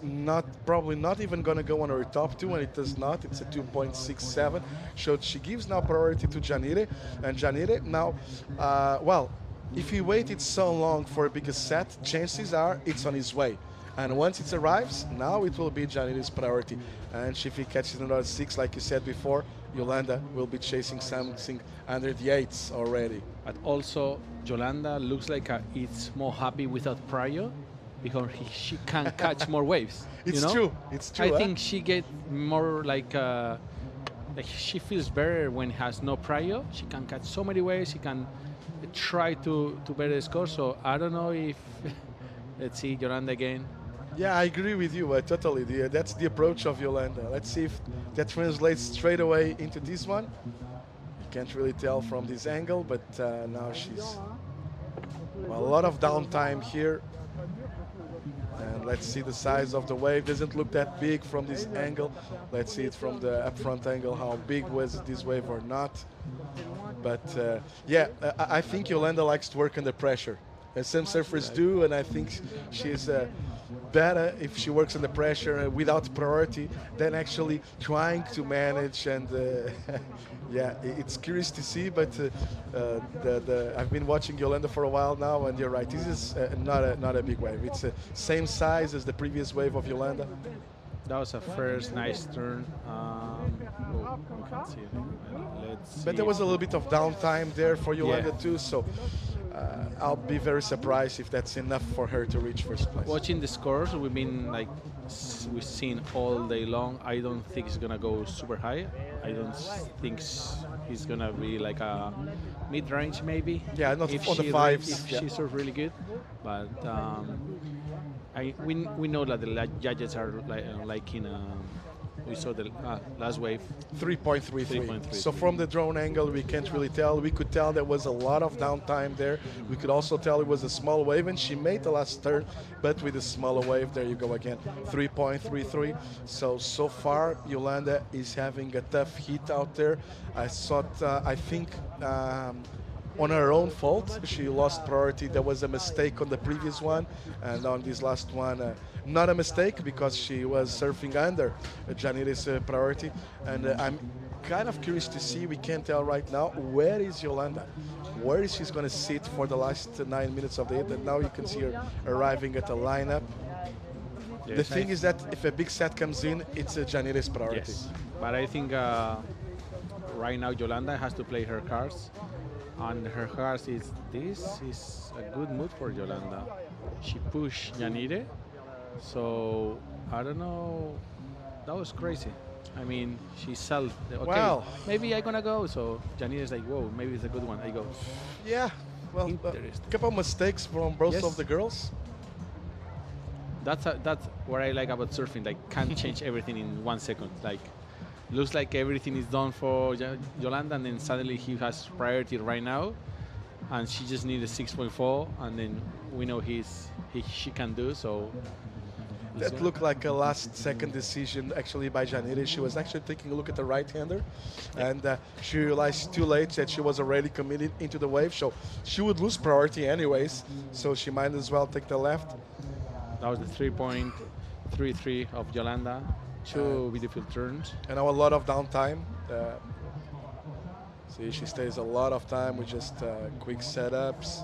probably not even going to go on her top 2, and it does not. It's a 2.67. So she gives now priority to Janire, and Janire now, if he waited so long for a bigger set, chances are it's on his way. And once it arrives, now it will be Janire's priority. And if he catches another 6, like you said before, Yolanda will be chasing something under the 8s already. But also, Yolanda looks like it's more happy without prior, because she can catch more waves. It's true. It's true. I think she get more like she feels better when has no prior. She can catch so many waves. She can try to better score. So I don't know if let's see Yolanda again. Yeah, I agree with you totally. That's the approach of Yolanda. Let's see if that translates straight away into this one. You can't really tell from this angle, but now she's a lot of downtime here. And let's see the size of the wave. Doesn't look that big from this angle. Let's see it from the upfront angle, how big was this wave or not. But I think Yolanda likes to work under pressure. As some surfers do, and I think she's better if she works under pressure without priority than actually trying to manage. And it's curious to see, but I've been watching Yolanda for a while now, and you're right, this is not a big wave. It's the same size as the previous wave of Yolanda. That was a first nice turn. We can't see it. But there was a little bit of downtime there for Yolanda too, so I'll be very surprised if that's enough for her to reach first place. Watching the scores, we've seen all day long. I don't think it's gonna go super high. I don't think he's gonna be like a mid-range maybe. Yeah, not on the fives. If she's really good, but we know that the judges are liking. We saw the last wave 3.33. So from the drone angle, we can't really tell. We could tell there was a lot of downtime there. We could also tell it was a small wave, and she made the last turn, but with a smaller wave. There you go again, 3.33. So far, Yolanda is having a tough heat out there. I think on her own fault. She lost priority. There was a mistake on the previous one, and on this last one, not a mistake because she was surfing under Janire's priority. And I'm kind of curious to see, we can't tell right now, where is Yolanda? Where is she's going to sit for the last 9 minutes of the hit? And now you can see her arriving at the lineup. Yes, The thing is that if a big set comes in, it's a Janire's priority. Yes, but I think right now Yolanda has to play her cards, and her cards is this is a good mood for Yolanda. She pushed Janire, so I don't know. That was crazy. I mean, she said, okay, Wow. maybe I'm gonna go. So Janire's like, whoa, maybe it's a good one. I go. Yeah, well, a couple mistakes from both Yes. of the girls. That's what I like about surfing. Like, can't change everything in 1 second. Like, looks like everything is done for Yolanda, and then suddenly he has priority right now, and she just needs a 6.4, and then we know she can do so. That looked like a last-second decision actually by Janire. She was actually taking a look at the right-hander, and she realized too late that she was already committed into the wave, so she would lose priority anyways. So she might as well take the left. That was the 3.33 of Yolanda. Two beautiful turns. And now a lot of downtime. See, she stays a lot of time with just quick setups.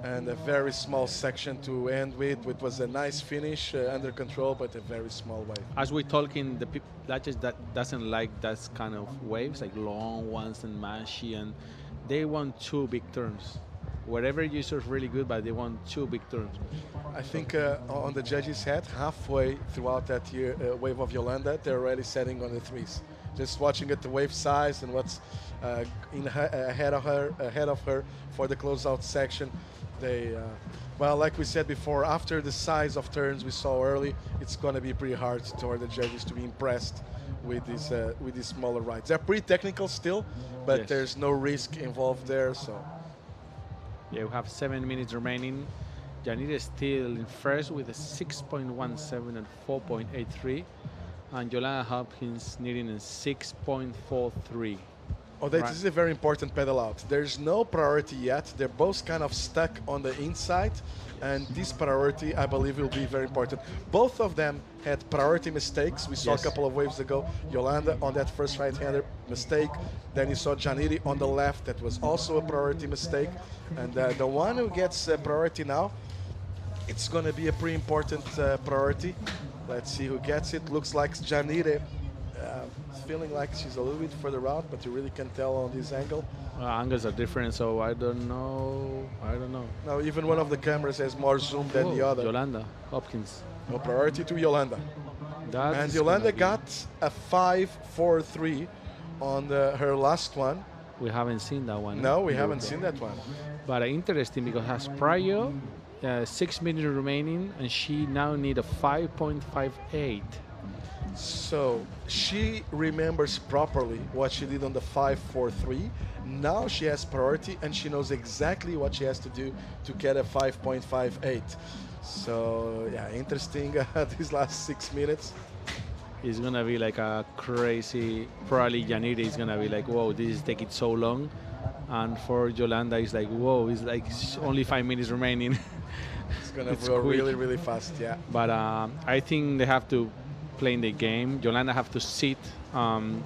And a very small section to end with, which was a nice finish, under control, but a very small wave. As we're talking, the people that doesn't like that kind of waves, like long ones and mashy, and they want two big turns. Wherever you surf really good, but they want two big turns. I think on the judges' head, halfway throughout that wave of Yolanda, they're already setting on the threes. Just watching at the wave size and what's ahead of her for the closeout section. They, well, like we said before, after the size of turns we saw early, it's going to be pretty hard for the judges to be impressed with these smaller rides. They're pretty technical still, but Yes. there's no risk involved there. So. Yeah, we have 7 minutes remaining. Janire is still in first with a 6.17 and 4.83, and Yolanda Hopkins needing a 6.43. Oh, this is a very important pedal out. There's no priority yet. They're both kind of stuck on the inside, and this priority, I believe, will be very important. Both of them had priority mistakes. We saw a couple of waves ago. Yolanda on that first right-hander mistake. Then you saw Janire on the left. That was also a priority mistake. And the one who gets priority now, it's going to be a pretty important priority. Let's see who gets it. Looks like Janire. Feeling like she's a little bit further out, but you really can tell on this angle. Angles are different, so I don't know. Now even one of the cameras has more zoom than the other. Yolanda Hopkins. No priority to Yolanda. That and is Yolanda gonna got a 5.43 on her last one. We haven't seen that one. No, we haven't seen that one. But interesting because has prior 6 minutes remaining, and she now need a 5.58. So she remembers properly what she did on the 5.43. Now she has priority, and she knows exactly what she has to do to get a 5.58. So yeah, interesting. These last 6 minutes. It's gonna be like a crazy. Probably Janire is gonna be like, "Whoa, this is taking so long," and for Yolanda, it's like, "Whoa, it's like only 5 minutes remaining." It's gonna go really, really fast. Yeah. But I think they have to play in the game. Yolanda have to sit,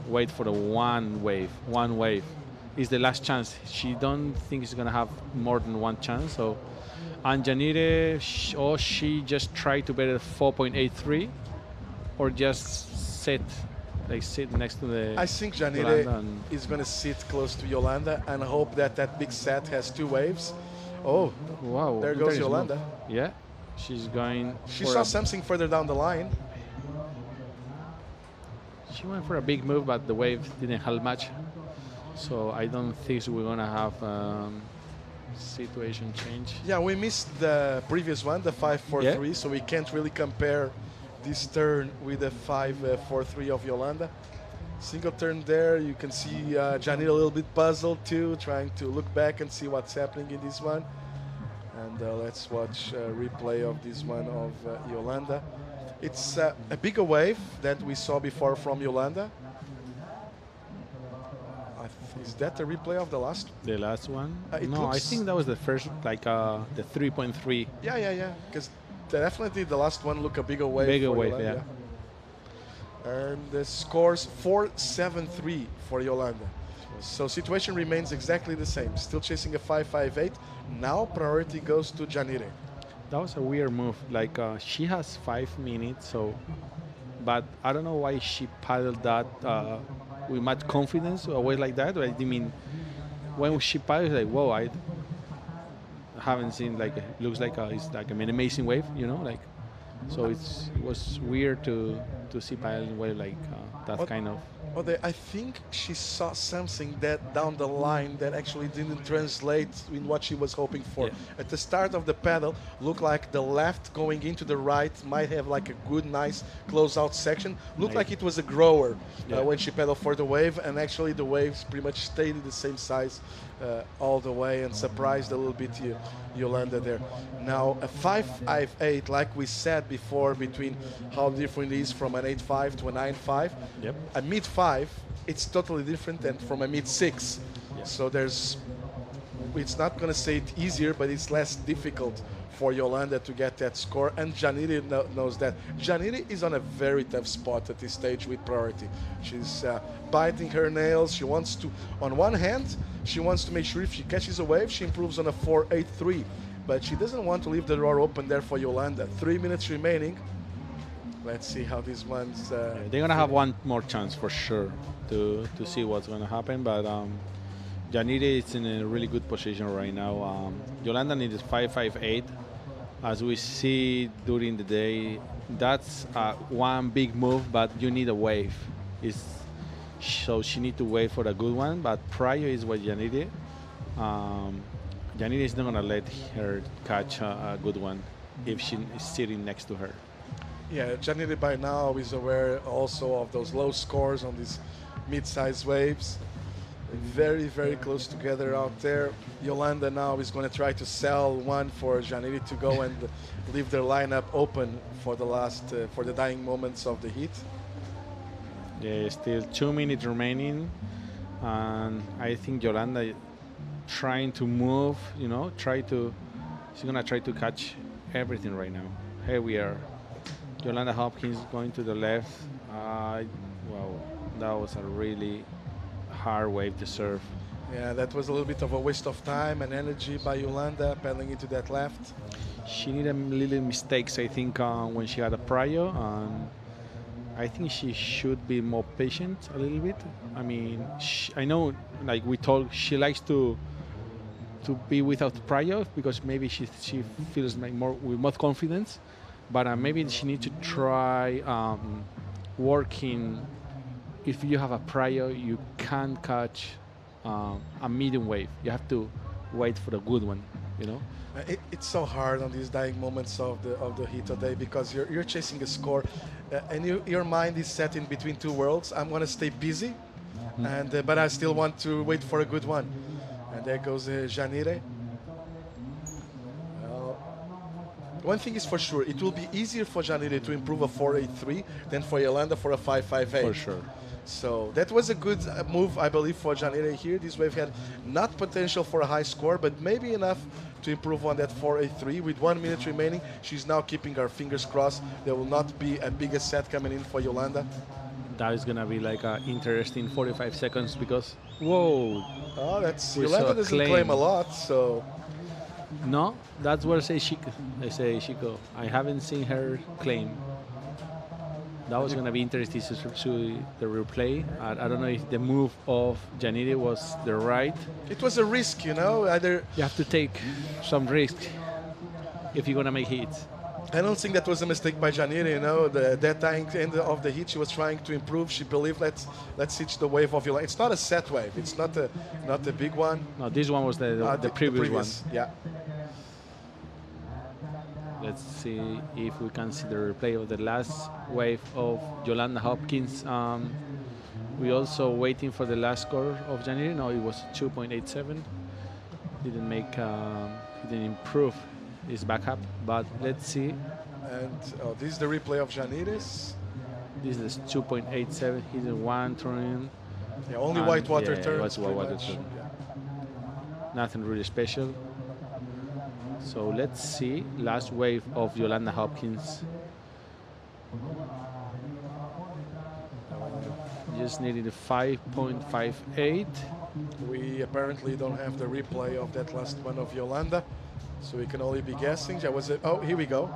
wait for the one wave. One wave is the last chance. She don't think she's gonna have more than one chance. So, and Janire, she just try to bet a 4.83, or just sit next to the. I think Janire is gonna sit close to Yolanda and hope that that big set has two waves. Oh, wow! There goes Yolanda. Move. Yeah, she's going. She saw something further down the line. She went for a big move, but the wave didn't help much. So I don't think we're gonna have situation change. Yeah, we missed the previous one, the 5.43, so we can't really compare this turn with the 5.43 of Yolanda. Single turn there, you can see Janire a little bit puzzled too, trying to look back and see what's happening in this one. And let's watch a replay of this one of Yolanda. It's a bigger wave that we saw before from Yolanda. I Is that the replay of the last? The last one? It No, I looks- think that was the first, like the 3.3. Yeah. Because definitely the last one looked a bigger wave. Bigger for wave, Yolanda, yeah. And the scores 4-7-3 for Yolanda. So situation remains exactly the same. Still chasing a 5-5-8. Now priority goes to Janire. That was a weird move. Like she has 5 minutes, so, but I don't know why she paddled that with much confidence or way like that. I mean, when she paddled, like whoa, I haven't seen like looks like it's like an amazing wave, you know, like. So it was weird to see paddling wave like that kind of. I think she saw something that down the line that actually didn't translate in what she was hoping for. Yeah. At the start of the paddle, looked like the left going into the right might have like a good, nice close-out section. Looked like it was a grower when she paddled for the wave, and actually the waves pretty much stayed the same size all the way and surprised a little bit Yolanda there. Now a 5-5-8, like we said before, between how different it is from an 8-5 to a 9-5. Yep. A mid-5, it's totally different than from a mid-6. So it's not going to say it easier, but it's less difficult for Yolanda to get that score, and Janire knows that. Janire is on a very tough spot at this stage with priority. She's biting her nails. She wants to, on one hand, she wants to make sure if she catches a wave, she improves on a 4-8-3, but she doesn't want to leave the door open there for Yolanda. 3 minutes remaining. Let's see how these ones... they're going to have one more chance for sure to see what's going to happen, but Janire is in a really good position right now. Yolanda needs 5-5-8. As we see during the day, that's one big move, but you need a wave. So she needs to wait for a good one, but prior is what Janire. Janire is not going to let her catch a good one if she is sitting next to her. Yeah, Janire by now is aware also of those low scores on these mid-sized waves. Very, very close together out there. Yolanda now is going to try to sell one for Janire to go and leave their lineup open for the last, for the dying moments of the heat. Yeah, still 2 minutes remaining, and I think Yolanda trying to move, you know, she's gonna try to catch everything right now. Here we are. Yolanda Hopkins going to the left. Wow, that was a really hard wave to serve. Yeah, that was a little bit of a waste of time and energy by Yolanda paddling into that left. She needed little mistakes, I think, when she had a prior, and I think she should be more patient a little bit. I mean, I know, like we told, she likes to be without prior because maybe she feels like with more confidence, but maybe she needs to try working. If you have a prior, you can't catch a medium wave. You have to wait for the good one, you know. It's so hard on these dying moments of the heat today because you're chasing a score, and your mind is set in between two worlds. I'm gonna stay busy, and but I still want to wait for a good one. And there goes Janire. One thing is for sure, it will be easier for Janire to improve a 4-8-3 than for Yolanda for a 5-5-8. For sure. So that was a good move, I believe, for Janire here. This wave had not potential for a high score, but maybe enough to improve on that 4-8-3. With 1 minute remaining, she's now keeping her fingers crossed. There will not be a bigger set coming in for Yolanda. That is going to be like an interesting 45 seconds because, whoa. Oh, Yolanda doesn't claim a lot, so... No, that's where I say Chico. I haven't seen her claim. That was going to be interesting to see the replay. I don't know if the move of Janire was the right. It was a risk, you know. Either you have to take some risk if you're going to make hits. I don't think that was a mistake by Janire, you know. That end of the heat, she was trying to improve. She believed, let's hitch the wave of Yolanda. It's not a set wave. It's not a big one. No, this one was the previous one. Yeah. Let's see if we can see the replay of the last wave of Yolanda Hopkins. We also waiting for the last score of Janire. No, it was 2.87. Didn't improve his backup, but let's see. And this is the replay of Janire's. This is 2.87. He's in one turn. Yeah, only whitewater yeah, turns. it was pretty whitewater much. turn. Yeah. Nothing really special. So let's see. Last wave of Yolanda Hopkins. Just needed a 5.58. We apparently don't have the replay of that last one of Yolanda, so we can only be guessing. That was it. Oh, here we go.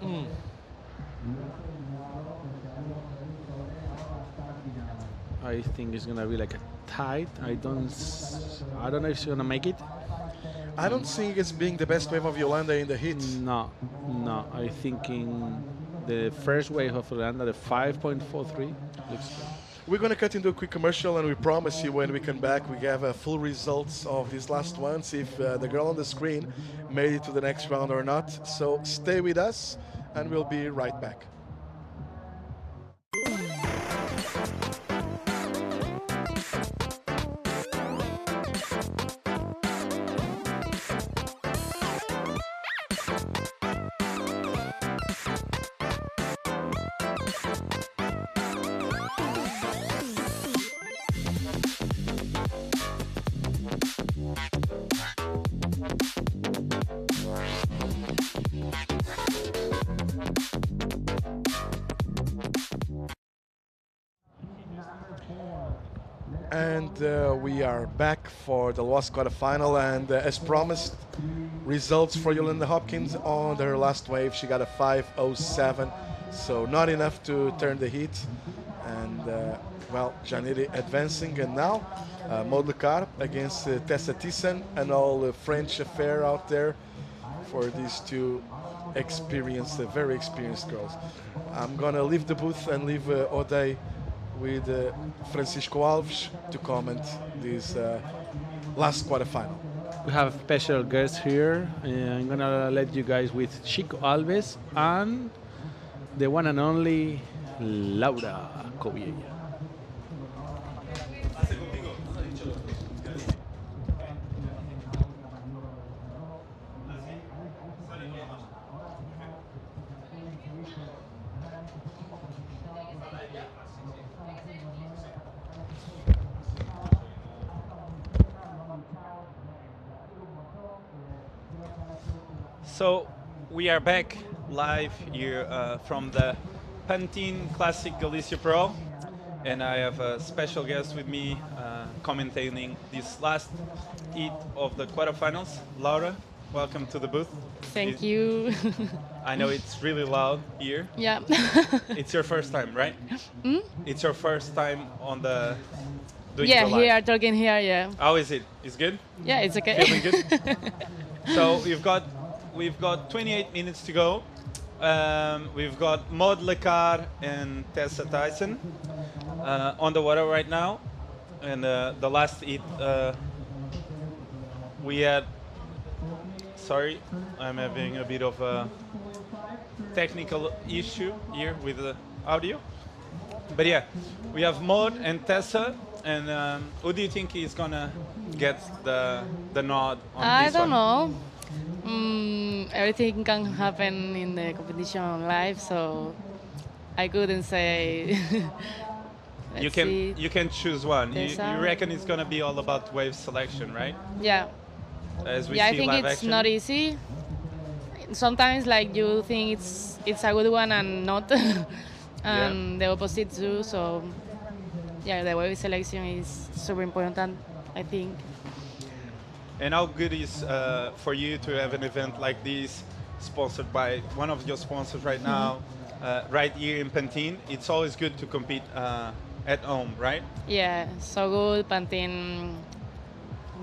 Mm. I think it's gonna be like a tight. I don't know if she's gonna make it. I don't think it's being the best wave of Yolanda in the heat. No. I think in the first wave of Yolanda, the 5.43 looks good. We're going to cut into a quick commercial, and we promise you when we come back, we have full results of these last ones, if the girl on the screen made it to the next round or not. So stay with us, and we'll be right back. And we are back for the last quarterfinal, and as promised, results for Yolanda Hopkins on her last wave. She got a 5.07, so not enough to turn the heat. And well, Janiri advancing, and now Maud Lecard against Tessa Thyssen, an all French affair out there for these two experienced, very experienced girls. I'm gonna leave the booth and leave O'Day with Francisco Alves to comment this last quarterfinal. We have special guests here. I'm gonna let you guys with Chico Alves and the one and only Laura Cobiella. So we are back live here from the Pantin Classic Galicia Pro, and I have a special guest with me commentating this last heat of the quarterfinals. Laura, welcome to the booth. Thank you. I know it's really loud here. Yeah. It's your first time, right? Hmm? It's your first time on the doing Yeah, the live. here, talking here, yeah. How is it? Is good? Yeah, it's okay. Feeling good? So we've got 28 minutes to go. We've got Maud Lecard and Tessa Thyssen on the water right now. And the last heat we had. Sorry, I'm having a bit of a technical issue here with the audio. But yeah, we have Maud and Tessa. And who do you think is gonna get the nod on I this don't one? know. Everything can happen in the competition live, so I couldn't say. You can choose one. You reckon it's gonna be all about wave selection, right? Yeah. As we Yeah, I see think live it's action. not easy. Sometimes, like, you think it's a good one and not, and the opposite too. So, yeah, the wave selection is super important, I think. And how good is for you to have an event like this, sponsored by one of your sponsors right now, right here in Pantin? It's always good to compete at home, right? Yeah, so good, Pantin,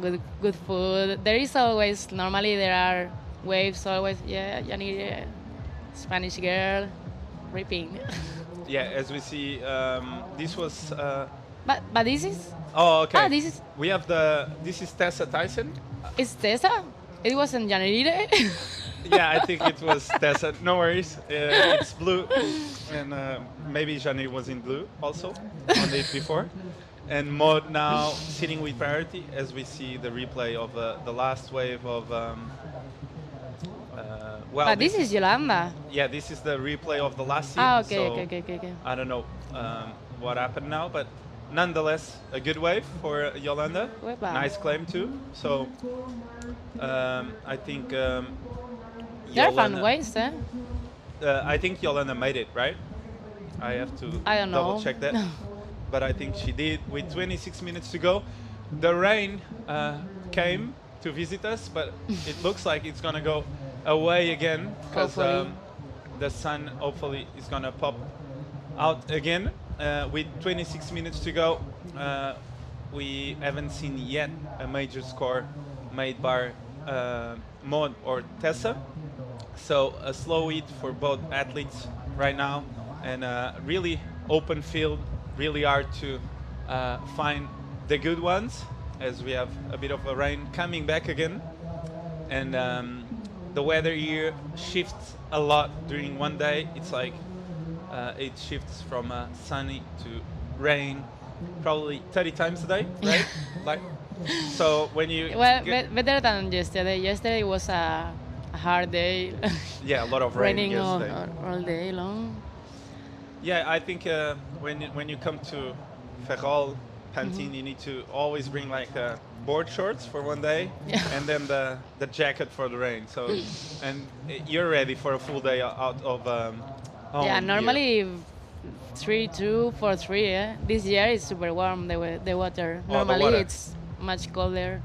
good food. There is always, normally there are waves always, yeah, Janine, Spanish girl, ripping. Yeah, as we see, this was... But this is? Oh, okay. Ah, this is... We have this is Tessa Thyssen? It's Tessa? It wasn't Janine? Yeah, I think it was Tessa. No worries. It's blue. And maybe Janine was in blue also on the heat before. And Maud now sitting with priority as we see the replay of the last wave of Well, but this is Yolanda. Yeah, this is the replay of the last scene. Ah, okay, so okay. I don't know what happened now, but nonetheless, a good wave for Yolanda. Wepa. Nice claim too. So I think They're fun waves, eh? I think Yolanda made it, right? I have to I don't know. double check that. But I think she did with 26 minutes to go. The rain came to visit us, but it looks like it's gonna go away again because the sun hopefully is gonna pop out again. With 26 minutes to go, we haven't seen yet a major score made by Maud or Tessa. So a slow hit for both athletes right now, and really open field, really hard to find the good ones as we have a bit of a rain coming back again. And the weather here shifts a lot during one day. It's like it shifts from sunny to rain probably 30 times a day, right? Like, so when you better than yesterday. Yesterday was a hard day. Yeah, a lot of rain raining yesterday. all day long. Yeah, I think when you come to Ferrol, Pantin, you need to always bring like board shorts for one day, and then the jacket for the rain. So, and you're ready for a full day out of home. Yeah, normally 3-2, 4-3. Yeah? This year it's super warm. The water. Normally it's much colder.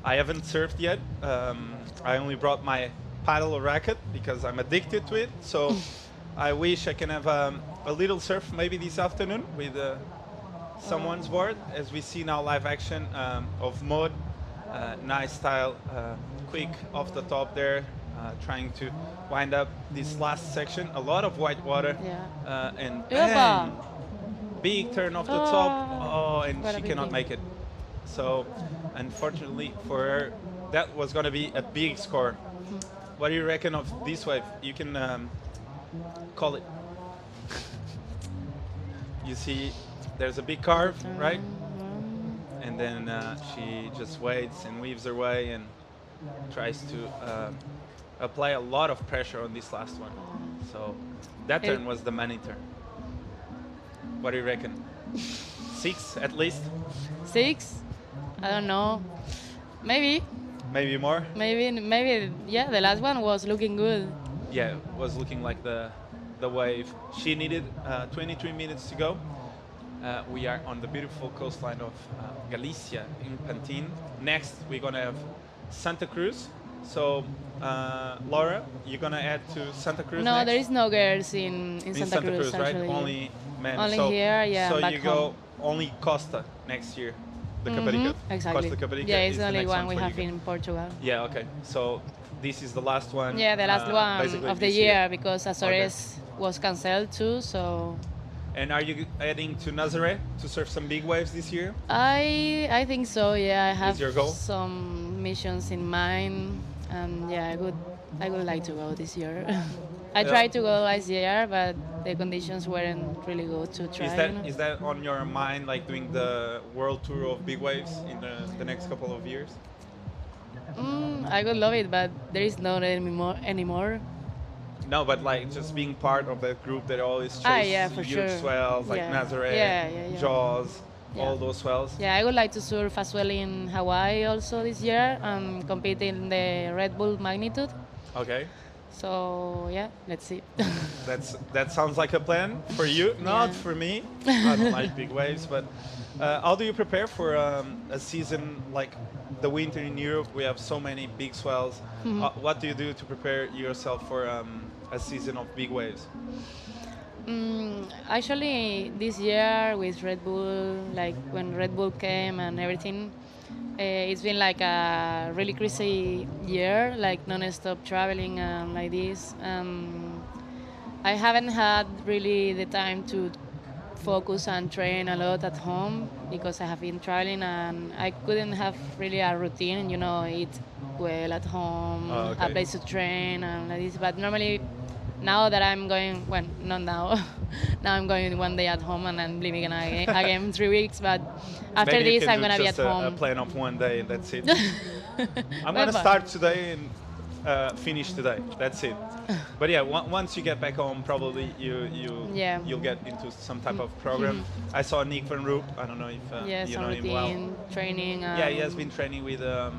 I haven't surfed yet. I only brought my paddle racket because I'm addicted to it. So I wish I can have a little surf maybe this afternoon with someone's board, as we see now live action of Maud. Nice style, quick off the top there, trying to wind up this last section. A lot of white water, and bang, big turn off the top. Oh, and she cannot make it. So unfortunately for her, that was going to be a big score. What do you reckon of this wave? You can call it. You see there's a big carve, right? And then she just waits and weaves her way and tries to apply a lot of pressure on this last one. So that turn was the money turn. What do you reckon? 6 at least? 6? I don't know. Maybe. Maybe more? Maybe, yeah, the last one was looking good. Yeah, it was looking like the wave. She needed 23 minutes to go. We are on the beautiful coastline of Galicia in Pantin. Next, we're going to have Santa Cruz. So, Laura, you're going to add to Santa Cruz No, next? there is no girls in Santa Cruz, right? actually. Only men. Only so, here, yeah, So back you home. go only Costa next year, the Caparica. Exactly. Costa Caparica yeah, it's is the only next one we for have you. in Portugal. Yeah, okay. So this is the last one. Yeah, the last one basically of the this year because Azores was cancelled too, so... And are you heading to Nazaré to surf some big waves this year? I think so, yeah. I have your goal? some missions in mind, and yeah, I would like to go this year. I tried to go last year, but the conditions weren't really good to try. Is that on your mind, like doing the world tour of big waves in the next couple of years? I would love it, but there is not anymore. No, but like just being part of that group that always chase for huge sure. swells like Nazaré, Jaws, all those swells. Yeah, I would like to surf as well in Hawaii also this year and compete in the Red Bull Magnitude. Okay. So yeah, let's see. That sounds like a plan for you, not for me. I don't like big waves, but how do you prepare for a season like the winter in Europe? We have so many big swells. What do you do to prepare yourself for a season of big waves? Actually, this year with Red Bull, like when Red Bull came and everything, it's been like a really crazy year, like non-stop traveling and like this. I haven't had really the time to focus and train a lot at home because I have been traveling and I couldn't have really a routine, eat well at home, a place to train and like this. But normally, now that I'm going, well, not now, now I'm going one day at home and I'm leaving again 3 weeks. But after Maybe this, I'm going to be at just home. a plan of one day and that's it. I'm going to start today finish today. That's it. But yeah, once you get back home, probably you'll get into some type of program. I saw Nick van Roop. I don't know if you some know him well. routine, training. Yeah, he has been training with a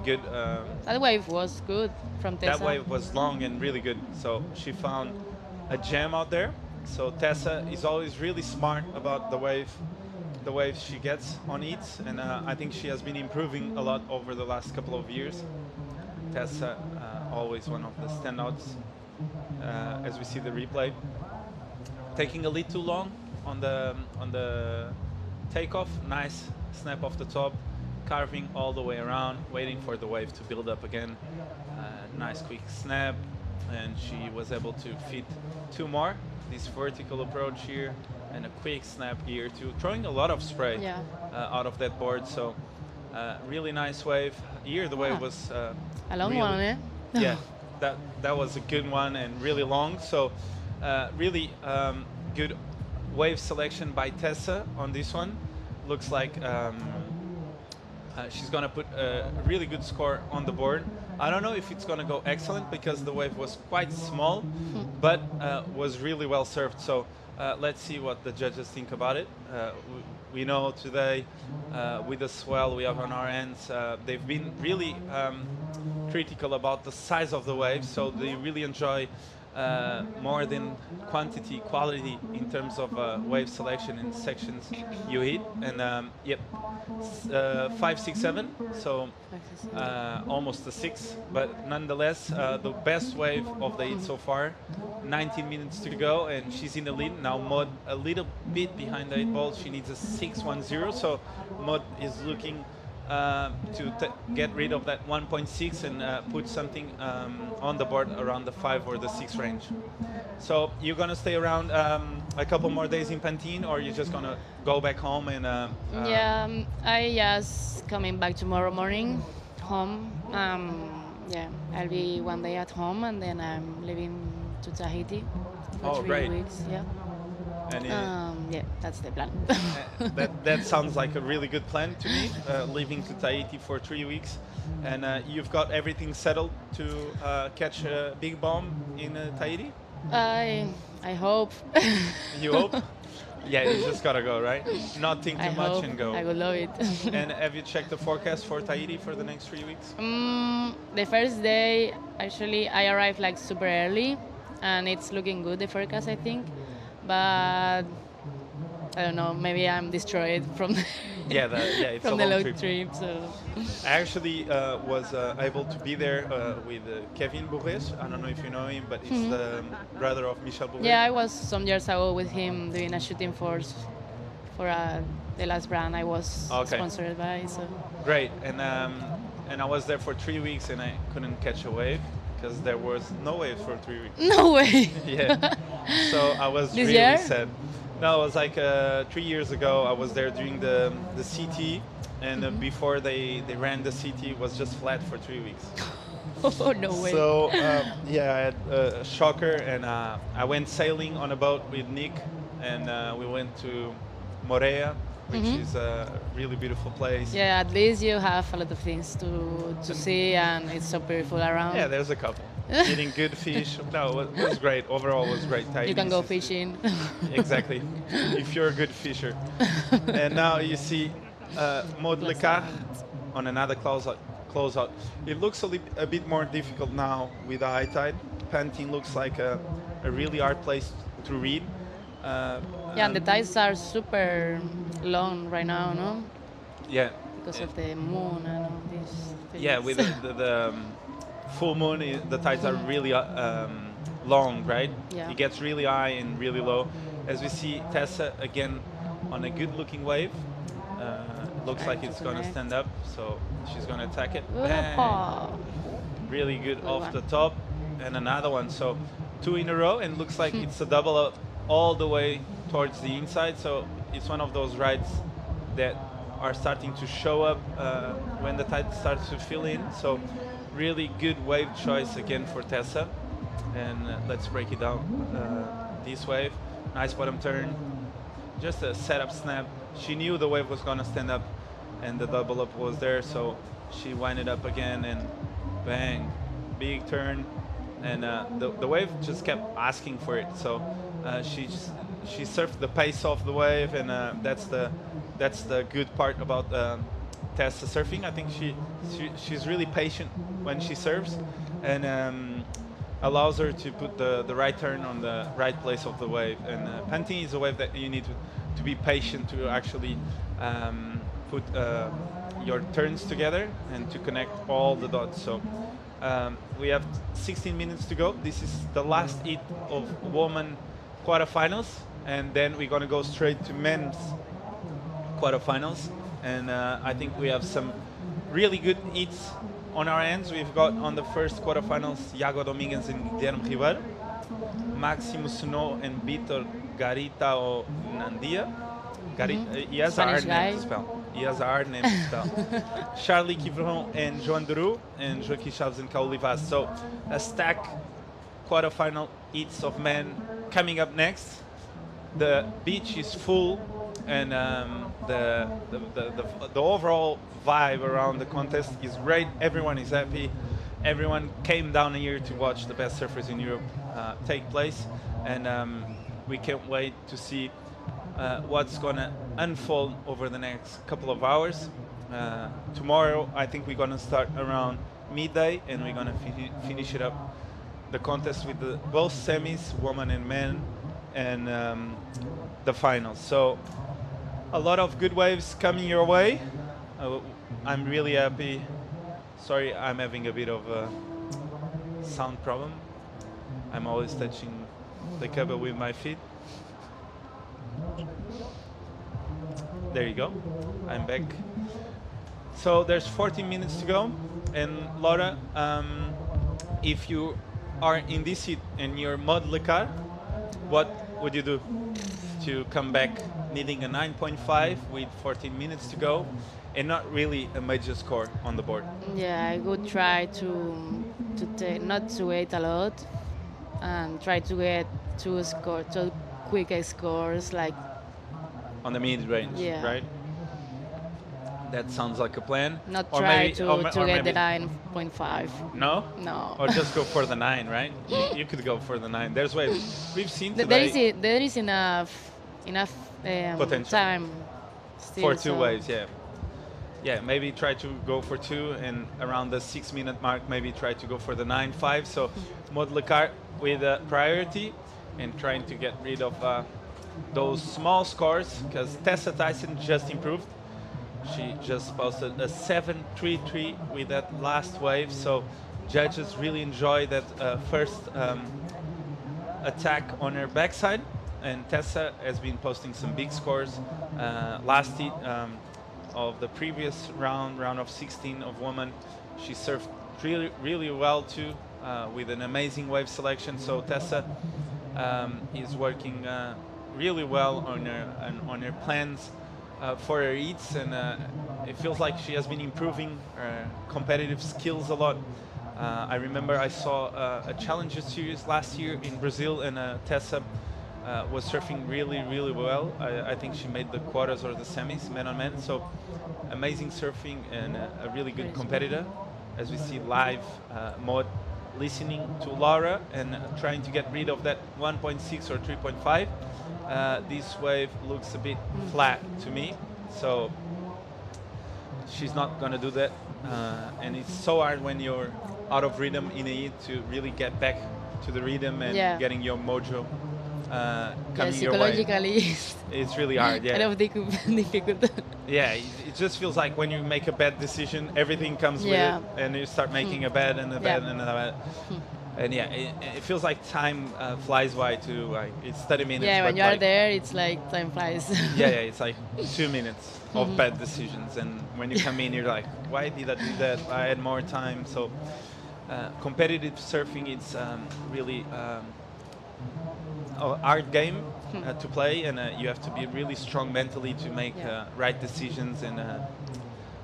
good. That wave was good from Tessa. That wave was long and really good. So she found a gem out there. So Tessa is always really smart about the wave she gets on it, and I think she has been improving a lot over the last couple of years. Tessa, always one of the standouts, as we see the replay. Taking a little too long on the takeoff. Nice snap off the top, carving all the way around, waiting for the wave to build up again. Nice quick snap, and she was able to fit two more. This vertical approach here, and a quick snap here too, throwing a lot of spray out of that board. So really nice wave. Here the wave was a long one, eh? Yeah, that was a good one and really long. So really good wave selection by Tessa on this one. Looks like she's gonna put a really good score on the board. I don't know if it's gonna go excellent because the wave was quite small, but was really well served. So let's see what the judges think about it. We know today with the Swell we have on our ends, they've been really critical about the size of the wave, so they really enjoy more than quantity, quality in terms of wave selection and sections you hit. And yep, 5, 6, 7, so almost a 6, but nonetheless the best wave of the hit so far. 19 minutes to go and she's in the lead. Now Maud a little bit behind the 8 ball. She needs a 6-1-0, so Maud is looking to get rid of that 1.6 and put something on the board around the 5 or the 6 range. So you're gonna stay around a couple more days in Pantin, or you're just gonna go back home and yeah, I just coming back tomorrow morning home. Yeah, I'll be one day at home and then I'm leaving to Tahiti for 3 weeks. Yeah. And yeah, that's the plan. that sounds like a really good plan to me, leaving to Tahiti for 3 weeks. And you've got everything settled to catch a big bomb in Tahiti? I hope. You hope? Yeah, you just gotta go, right? Not think too much and go. I would love it. And have you checked the forecast for Tahiti for the next 3 weeks? The first day, actually, I arrived like super early, and it's looking good, the forecast, I think. But I don't know, maybe I'm destroyed from it's from a the long long trip. So I actually was able to be there with Kevin Bourges. I don't know if you know him, but it's the brother of Michel Bourges. yeah, I was some years ago with him doing a shooting for the last brand I was sponsored by. So great, and I was there for 3 weeks and I couldn't catch a wave because there was no waves for 3 weeks. No way. Yeah, so I was This really year? sad. No, it was like 3 years ago. I was there during the CT, and before they ran the CT, it was just flat for 3 weeks. Oh, no way. So yeah, I had a shocker, and I went sailing on a boat with Nick, and we went to Morea, which is a really beautiful place. Yeah, at least you have a lot of things to see, and it's so beautiful around. Yeah, there's a couple. Eating good fish. No, it was great. Overall, it was great. You can go fishing. Exactly, if you're a good fisher. And now you see Maud Lecard on another closeout. It looks a bit more difficult now with the high tide. Pantin looks like a really hard place to read. Yeah, and the tides are super long right now, no? Yeah. Because of the moon and all these things. Yeah, with the full moon, the tides are really long, right? Yeah. It gets really high and really low. As we see Tessa again on a good-looking wave. Looks like it's going to stand up, so she's going to attack it. Bang. Really good off the top, and another one. So 2 in a row, and looks like it's a double up all the way towards the inside. So it's one of those rides that are starting to show up when the tide starts to fill in. So really good wave choice again for Tessa. And let's break it down. This wave, nice bottom turn, just a setup snap. She knew the wave was gonna stand up and the double up was there, so she winded up again and bang, big turn, and the wave just kept asking for it. So she surfed the pace of the wave, and that's the good part about Tessa surfing. I think she's really patient when she surfs, and allows her to put the right turn on the right place of the wave. And Pantin is a wave that you need to be patient to actually put your turns together and to connect all the dots. So we have 16 minutes to go. This is the last heat of women quarterfinals, and then we're going to go straight to men's quarterfinals. And I think we have some really good heats on our ends. We've got on the first quarterfinals Iago Dominguez and Guilherme Ribeiro, Máximo Suno and Vitor Garita or Nandia. He has a hard name to spell. He has a hard name to spell. Charlie Quivron and Joan Duru, and Joaquim Chaves and Cauli Vaz. So a stack quarterfinal heats of men coming up next. The beach is full, and the overall vibe around the contest is great. Everyone is happy. Everyone came down here to watch the best surfers in Europe take place, and we can't wait to see what's gonna unfold over the next couple of hours. Tomorrow, I think we're gonna start around midday, and we're gonna finish it up the contest with both semis, women and men, and the finals. So a lot of good waves coming your way. I'm really happy. Sorry, I'm having a bit of a sound problem. I'm always touching the cable with my feet. There you go. I'm back. So there's 14 minutes to go. And Laura, if you are in this seat and you're Mod Le Car, what would you do to come back needing a 9.5 with 14 minutes to go and not really a major score on the board? Yeah, I would try not to wait a lot and try to get two quick scores, like on the mid range, yeah. Right? That sounds like a plan. Not or try maybe, to get maybe the 9.5. No? No. Or just go for the 9, right? You could go for the 9. There's ways. We've seen There today. there is enough Potential. time still, For two waves, yeah. Yeah, maybe try to go for 2, and around the 6-minute mark, maybe try to go for the 9.5. So Mod Le Car with priority and trying to get rid of those small scores, because Tessa Tyson just improved. She just posted a 7.33 with that last wave, so judges really enjoy that first attack on her backside. And Tessa has been posting some big scores. Last heat of the previous round of 16 of women, she surfed really well too, with an amazing wave selection. So Tessa is working really well on her plans for her heats, and it feels like she has been improving her competitive skills a lot. I remember I saw a Challenger Series last year in Brazil, and Tessa was surfing really well. I think she made the quarters or the semis, man on man. So amazing surfing and a really good competitor. As we see live, Maud listening to Laura and trying to get rid of that 1.6 or 3.5. This wave looks a bit flat to me, so she's not gonna do that. And it's so hard when you're out of rhythm in a heat to really get back to the rhythm and getting your mojo coming your way. Psychologically, it's really hard. Yeah. Kind of difficult. Yeah, it just feels like when you make a bad decision, everything comes with it, and you start making a bad and a bad and a bad. And yeah, it feels like time flies by too. Like it's 30 minutes. Yeah, when you like, are there, it's like time flies. yeah, it's like 2 minutes of bad decisions, and when you come in, you're like, why did I do that? I had more time. So competitive surfing, it's really a hard game to play, and you have to be really strong mentally to make right decisions and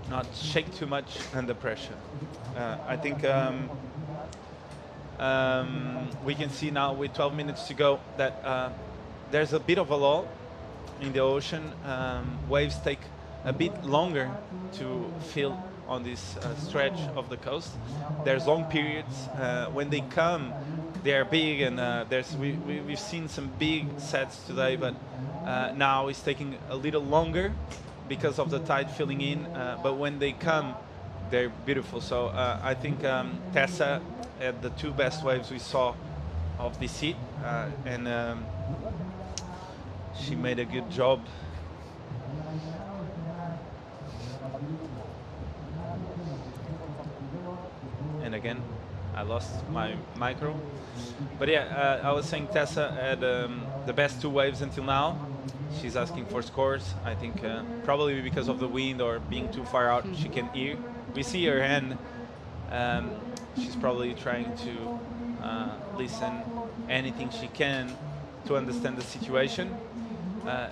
not shake too much under pressure. I think we can see now with 12 minutes to go that there's a bit of a lull in the ocean. Waves take a bit longer to feel on this stretch of the coast. There's long periods. When they come, they are big, and we've seen some big sets today, but now it's taking a little longer because of the tide filling in. But when they come, they're beautiful. So I think Tessa had the two best waves we saw of this heat, and she made a good job. And again, I lost my micro. But yeah, I was saying Tessa had the best two waves until now. She's asking for scores. I think probably because of the wind or being too far out, she can hear. We see her hand. She's probably trying to listen anything she can to understand the situation.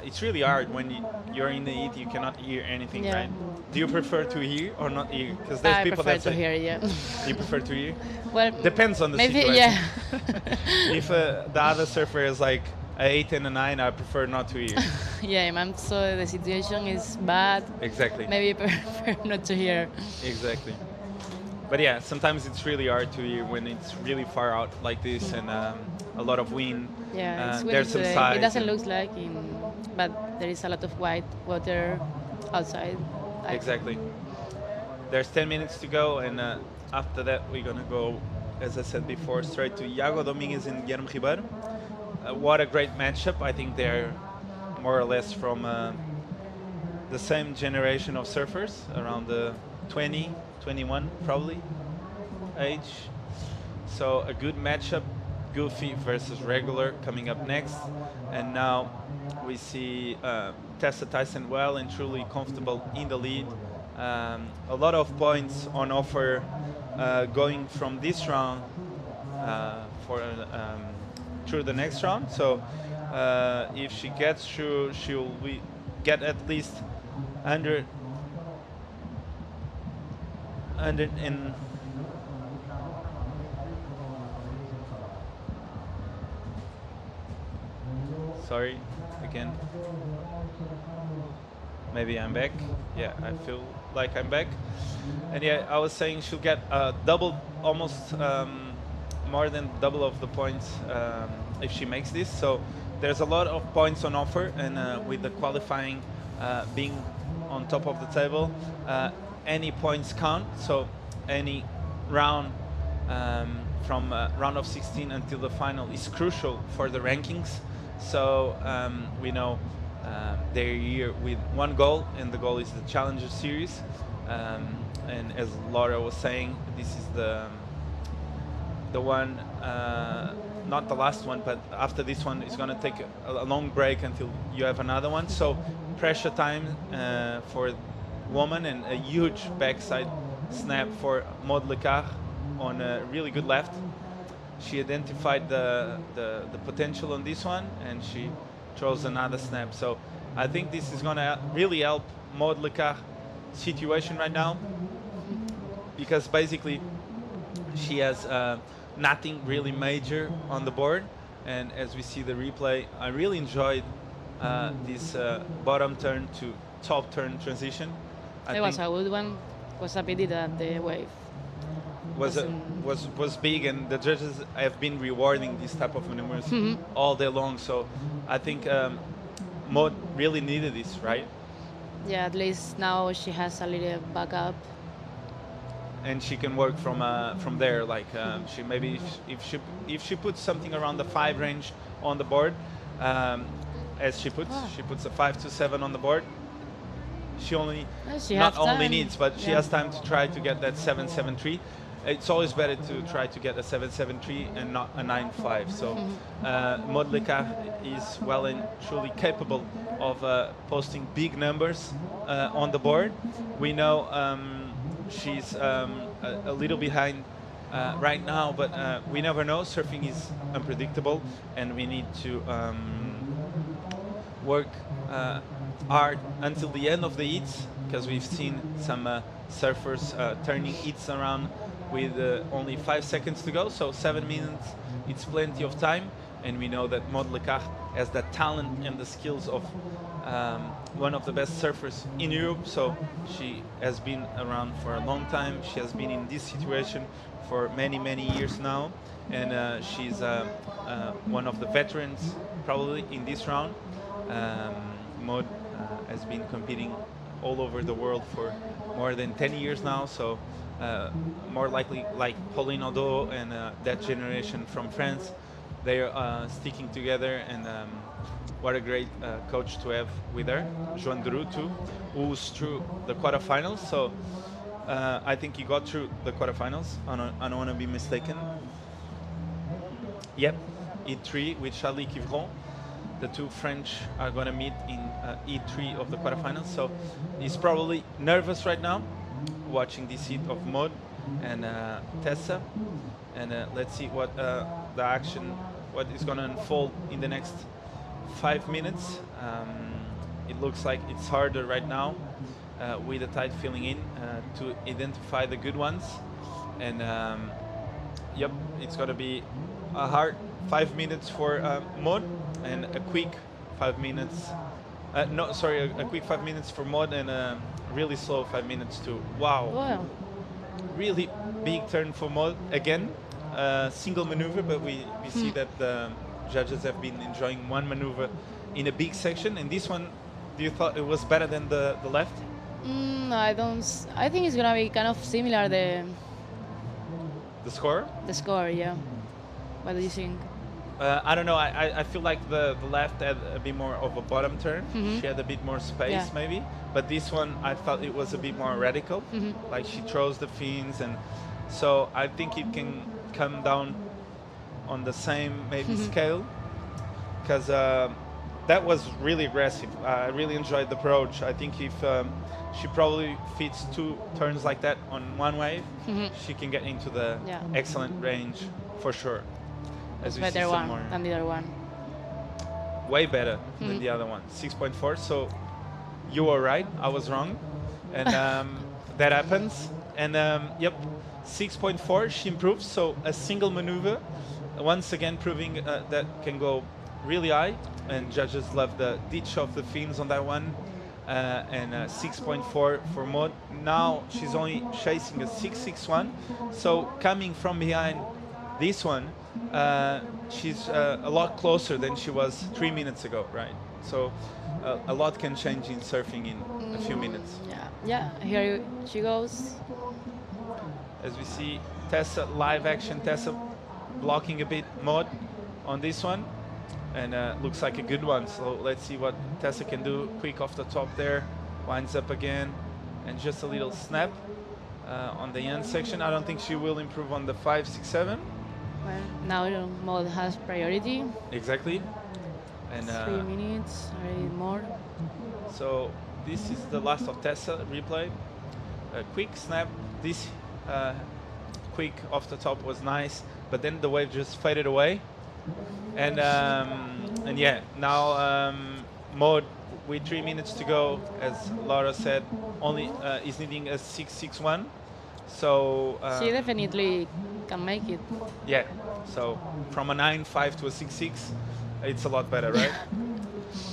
It's really hard when you're in the heat. You cannot hear anything, Yeah. right? Do you prefer to hear or not hear? Because there's I people prefer that to say hear, yeah. You prefer to hear? Well, depends on the maybe, situation. yeah. If the other surfer is like an 8 and a 9, I prefer not to hear. Yeah, so the situation is bad. Exactly. Maybe prefer not to hear. Exactly. But yeah, sometimes it's really hard to hear when it's really far out like this and a lot of wind. Yeah, it's windy there's some today. size. It doesn't look like but there is a lot of white water outside. Exactly. There's 10 minutes to go, and after that we're gonna go, as I said before, straight to Iago Dominguez and Guillermo Ribeiro. What a great matchup. I think they're more or less from the same generation of surfers, around the 20, 21 probably age. So a good matchup, Goofy versus regular coming up next. And now we see Tessa Tyson well and truly comfortable in the lead. A lot of points on offer going from this round through the next round. So if she gets through, she'll get at least 100 and sorry again. Maybe I'm back. Yeah, I feel like I'm back. And yeah, I was saying she'll get double, almost more than double of the points if she makes this. So there's a lot of points on offer, and with the qualifying being on top of the table, any points count. So any round from round of 16 until the final is crucial for the rankings. So we know they're here with one goal, and the goal is the Challenger Series. And as Laura was saying, this is the one, not the last one, but after this one, it's going to take a long break until you have another one. So pressure time for woman, and a huge backside snap for Maud Lecard on a really good left. She identified the potential on this one, and she throws another snap. So I think this is going to really help Maud Lecard situation right now, because basically she has nothing really major on the board. And as we see the replay, I really enjoyed this bottom turn to top turn transition. It was a good one. Was a pity that the wave was big, and the judges have been rewarding these type of maneuvers all day long. So I think Maud really needed this, right? Yeah, at least now she has a little backup, and she can work from there. Like she maybe if she puts something around the 5 range on the board, as she puts a 5 to 7 on the board. She not only needs, but she has time to try to get that 7.73. It's always better to try to get a 7.73 and not a 9.5. So Maud Lecard is well and truly capable of posting big numbers on the board. We know she's a little behind right now, but we never know. Surfing is unpredictable, and we need to work hard until the end of the heats, because we've seen some surfers turning heats around with only 5 seconds to go. So 7 minutes, it's plenty of time, and we know that Maud Lecard has the talent and the skills of one of the best surfers in Europe, so she has been around for a long time. She has been in this situation for many, many years now, and she's one of the veterans probably in this round. Maud has been competing all over the world for more than 10 years now, so more likely like Pauline Odo and that generation from France, they're sticking together, and what a great coach to have with her. Joan Dru too, who's through the quarterfinals, so I think he got through the quarterfinals, I don't want to be mistaken. Yep, E3 with Charlie Quivron. The two French are going to meet in E3 of the quarterfinals, so he's probably nervous right now watching this heat of Maud and Tessa, and let's see what the action, what is going to unfold in the next 5 minutes. It looks like it's harder right now with the tide filling in to identify the good ones, and yep, it's going to be a hard 5 minutes for Maud, and a quick 5 minutes. No, sorry, a quick 5 minutes for Maud, and a really slow 5 minutes to wow. Really big turn for Maud again. Single maneuver, but we see that the judges have been enjoying one maneuver in a big section, and this one, do you thought it was better than the left? I don't. I think it's gonna be kind of similar. The score? The score, yeah. What do you think? I don't know. I feel like the left had a bit more of a bottom turn. She had a bit more space, maybe. But this one, I thought it was a bit more radical. Like she throws the fins, and so I think it can come down on the same maybe scale, because that was really aggressive. I really enjoyed the approach. I think if she probably fits 2 turns like that on one wave, she can get into the excellent range for sure. It's better one than the other one. Way better than the other one. 6.4. So you were right. I was wrong, and that happens. And yep, 6.4. She improves. So a single maneuver, once again proving that can go really high. And judges love the ditch of the fins on that one. And 6.4 for Maud. Now she's only chasing a 6.61. So coming from behind this one, she's a lot closer than she was 3 minutes ago, right? So a lot can change in surfing in a few minutes. Yeah, here she goes. As we see Tessa, live action Tessa blocking a bit Maud on this one, and looks like a good one. So let's see what Tessa can do. Quick off the top there, winds up again, and just a little snap on the end section. I don't think she will improve on the 5, 6, 7. Well, now Maud has priority. Exactly. And 3 minutes, already more. So this is the last of Tessa replay. A quick snap. This quick off the top was nice, but then the wave just faded away. And yeah, now Maud with 3 minutes to go, as Laura said, only is needing a 6.61. So she definitely can make it. Yeah, so from a 9.5 to a 6.6, it's a lot better, right?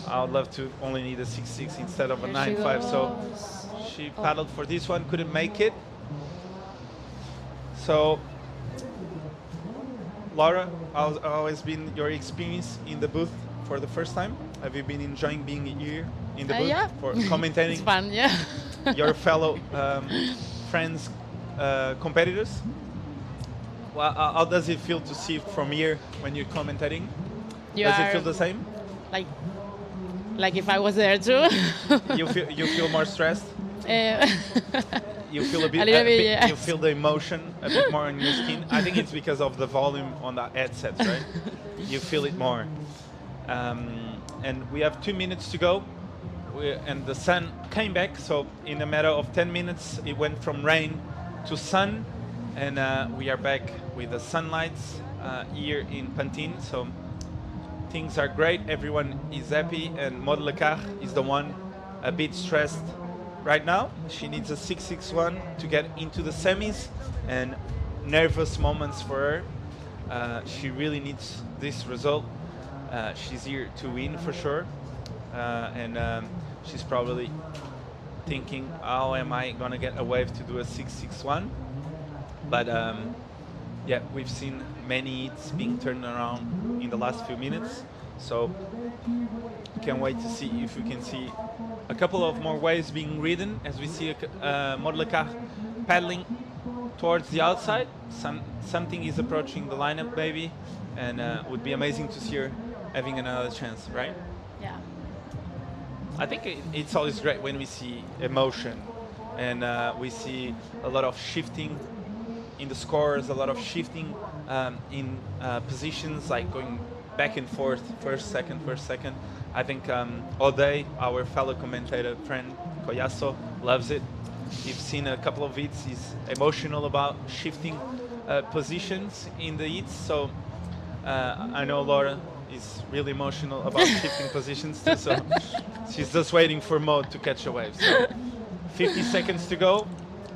I would love to only need a 6.6 instead of a 9.5. So she paddled for this one, couldn't make it. So Laura, how has been your experience in the booth for the first time? Have you been enjoying being here in the booth for commentating? It's fun, yeah. Your fellow friends, competitors? Well, how does it feel to see from here when you're commentating? Does it feel the same? Like if I was there too. You feel more stressed? You feel a little bit, yes. You feel the emotion a bit more on your skin. I think it's because of the volume on the headsets, right? You feel it more. And we have 2 minutes to go, and the sun came back. So in a matter of 10 minutes, it went from rain to sun, and we are back with the sunlights here in Pantin. So things are great. Everyone is happy, and Maud Lecard is the one a bit stressed right now. She needs a 6.61 to get into the semis, and nervous moments for her. She really needs this result. She's here to win for sure. and she's probably thinking, how am I gonna get a wave to do a 661? But yeah, we've seen many hits being turned around in the last few minutes, so can't wait to see if we can see a couple of more waves being ridden as we see Maud Lecard paddling towards the outside. Something is approaching the lineup maybe, and would be amazing to see her having another chance, right? Yeah. I think it's always great when we see emotion, and we see a lot of shifting in the scores, a lot of shifting in positions, like going back and forth, first, second. I think Ode, our fellow commentator friend, Koyaso, loves it. You've seen a couple of hits. He's emotional about shifting positions in the hits, so I know Laura is really emotional about shifting positions too, so she's just waiting for Maud to catch a wave. So 50 seconds to go.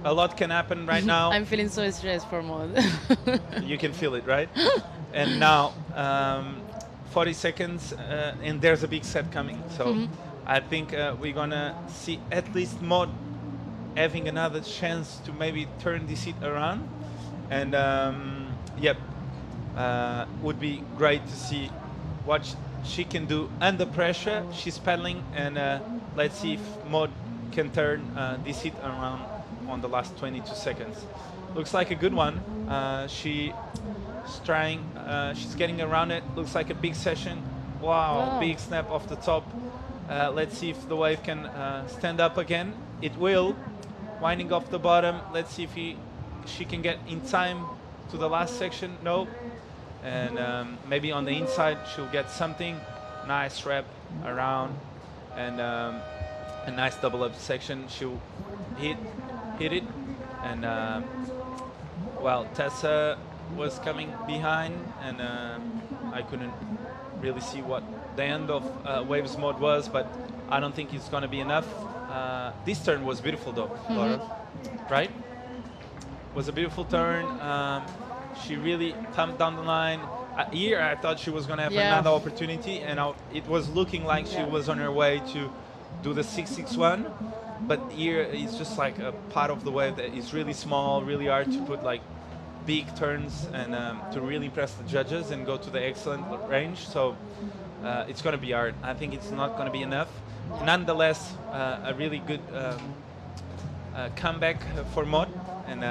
A lot can happen right now. I'm feeling so stressed for Maud. You can feel it, right? And now 40 seconds, and there's a big set coming. So I think we're gonna see at least Maud having another chance to maybe turn this hit around. And yep, would be great to see what she can do under pressure. She's paddling, and let's see if Maud can turn this hit around on the last 22 seconds. Looks like a good one. She's trying, she's getting around it. Looks like a big session. Wow. Big snap off the top. Let's see if the wave can stand up again. It will. Winding off the bottom. Let's see if she can get in time to the last section. No. And maybe on the inside she'll get something. Nice wrap around, and a nice double up section. She'll hit it, and well, Tessa was coming behind, and I couldn't really see what the end of Waves Mode was, but I don't think it's going to be enough. This turn was beautiful though, Laura, right? Was a beautiful turn. She really thumped down the line. Here I thought she was going to have another opportunity, and it was looking like she was on her way to do the 661, but here it's just like a part of the wave that is really small, really hard to put like big turns and to really impress the judges and go to the excellent range. So it's going to be hard. I think it's not going to be enough. Nonetheless, a really good comeback for Maud, and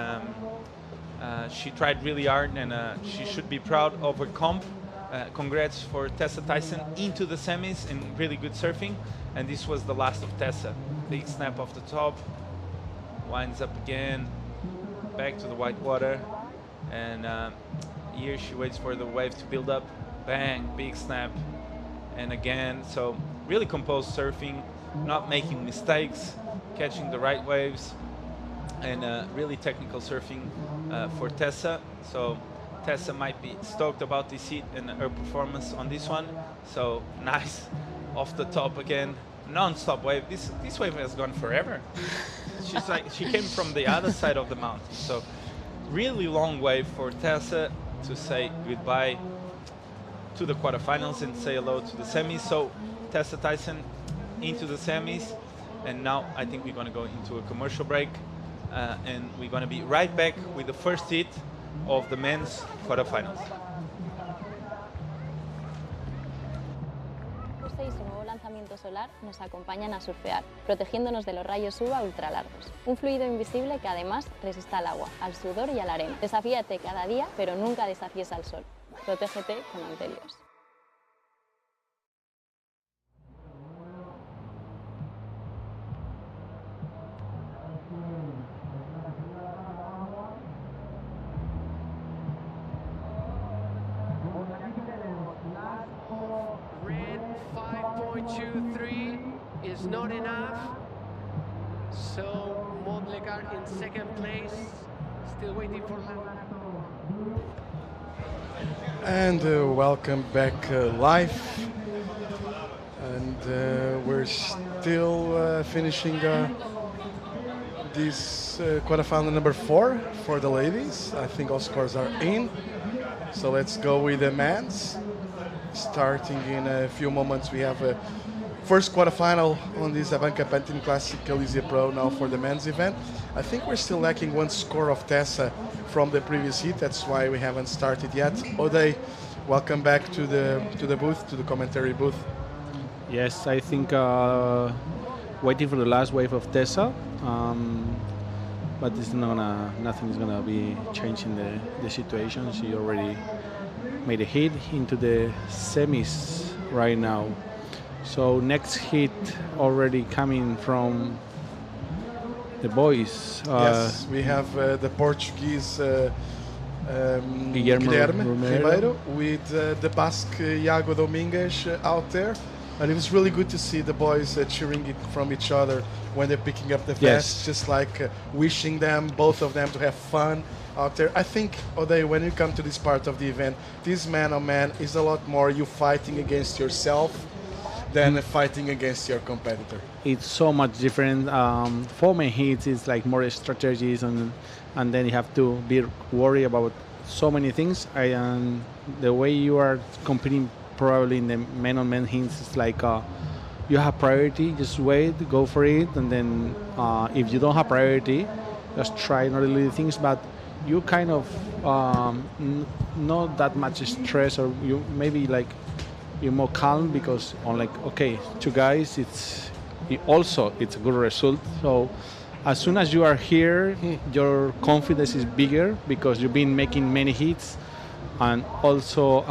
she tried really hard, and she should be proud of her comp. Congrats for Tessa Tyson into the semis, and really good surfing. And this was the last of Tessa. Big snap off the top, winds up again, back to the white water, and here she waits for the wave to build up. Bang, big snap, and again. So really composed surfing, not making mistakes, catching the right waves, and really technical surfing for Tessa. So Tessa might be stoked about this heat and her performance on this one. So nice off the top again, non-stop wave. This wave has gone forever. She's like, she came from the other side of the mountain. So really long wave for Tessa to say goodbye to the quarterfinals and say hello to the semis. So Tessa Tyson into the semis, and now I think we're going to go into a commercial break, and we're going to be right back with the first hit of the men's quarterfinals. Y su nuevo lanzamiento solar nos acompañan a surfear, protegiéndonos de los rayos UVA ultralargos. Un fluido invisible que además resiste al agua, al sudor y a la arena. Desafíate cada día, pero nunca desafíes al sol. Protégete con Antelios. Red 5.23 is not enough. So Maud Lecard in second place, still waiting for And welcome back live. And we're still finishing this quarterfinal number 4 for the ladies. I think all scores are in. So let's go with the men's. Starting in a few moments, we have first quarterfinal on this ABANCA Pantin Classic Galicia Pro now for the men's event. I think we're still lacking one score of Tessa from the previous heat. That's why we haven't started yet. Ode, welcome back to the booth, to the commentary booth. Yes, I think waiting for the last wave of Tessa, but it's nothing is gonna be changing the situation. She already made a hit into the semis right now. So next hit already coming from the boys. Yes, we have the Portuguese Guilherme Ribeiro with the Basque Iago Domingues out there. And it was really good to see the boys cheering it from each other when they're picking up the vests, just like wishing them, both of them, to have fun out there. I think, Ode, when you come to this part of the event, this man-on-man is a lot more you fighting against yourself than fighting against your competitor. It's so much different. For my hits, it's like more strategies, and then you have to be worried about so many things. The way you are competing probably in the man-on-man hits, it's like you have priority, just wait, go for it, and then if you don't have priority, just try not really things, but you kind of not that much stress, or you maybe like you're more calm because on like, okay, two guys, it's a good result. So as soon as you are here, your confidence is bigger because you've been making many hits, and also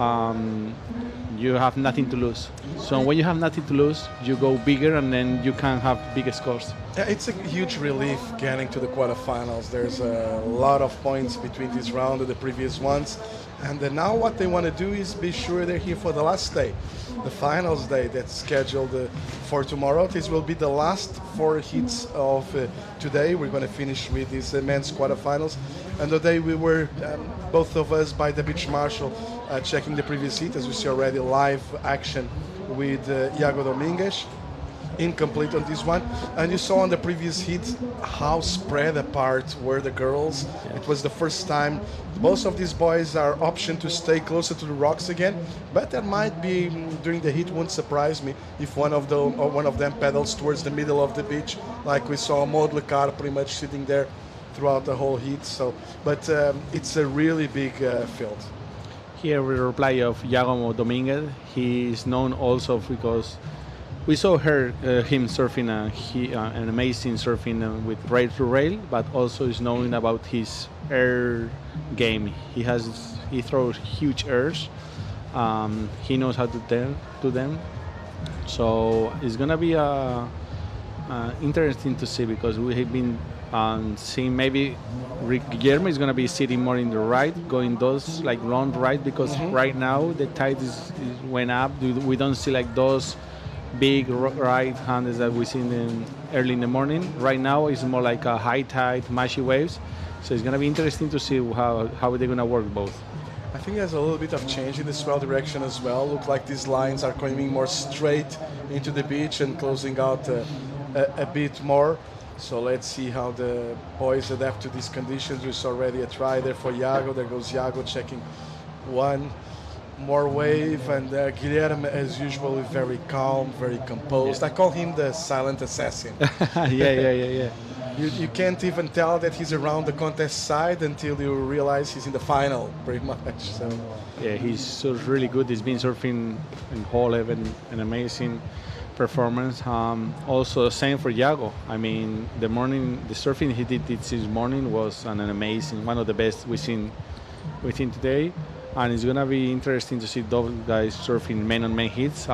you have nothing to lose. So when you have nothing to lose, you go bigger, and then you can have bigger scores. Yeah, it's a huge relief getting to the quarterfinals. There's a lot of points between this round and the previous ones. And now what they want to do is be sure they're here for the last day, the finals day that's scheduled for tomorrow. This will be the last 4 hits of today. We're going to finish with these men's quarterfinals. And today we were, both of us, by the beach marshal, checking the previous heat, as we see already live action with Iago Domingues. Incomplete on this one, and you saw on the previous heat how spread apart were the girls. It was the first time. Most of these boys are optioned to stay closer to the rocks again, but that might be during the heat. Wouldn't surprise me if one of them pedals towards the middle of the beach, like we saw Maud Lecard pretty much sitting there throughout the whole heat. So, but it's a really big field. Here we reply of Iago Dominguez. He is known also because we saw him surfing an amazing surfing with rail to rail, but also is known about his air game. He throws huge airs. He knows how to do them. So it's gonna be interesting to see, because we have been seeing maybe Guillermo is gonna be sitting more in the right, going those like round right, because right now the tide is went up. We don't see like those big right handers that we see early in the morning. Right now it's more like a high tide, mashy waves. So it's gonna be interesting to see how they're gonna work both. I think there's a little bit of change in the swell direction as well. Look like these lines are coming more straight into the beach and closing out a bit more. So let's see how the boys adapt to these conditions. There's already a try there for Iago. There goes Iago checking one more wave, and Guilherme, as usual, is very calm, very composed. I call him the silent assassin. Yeah. You can't even tell that he's around the contest side until you realize he's in the final, pretty much. So yeah, he's really good. He's been surfing in whole heaven, an amazing performance. Also, same for Iago. I mean, the surfing he did this morning was an amazing, one of the best we've seen today. And it's gonna be interesting to see those guys surfing men-on-men hits.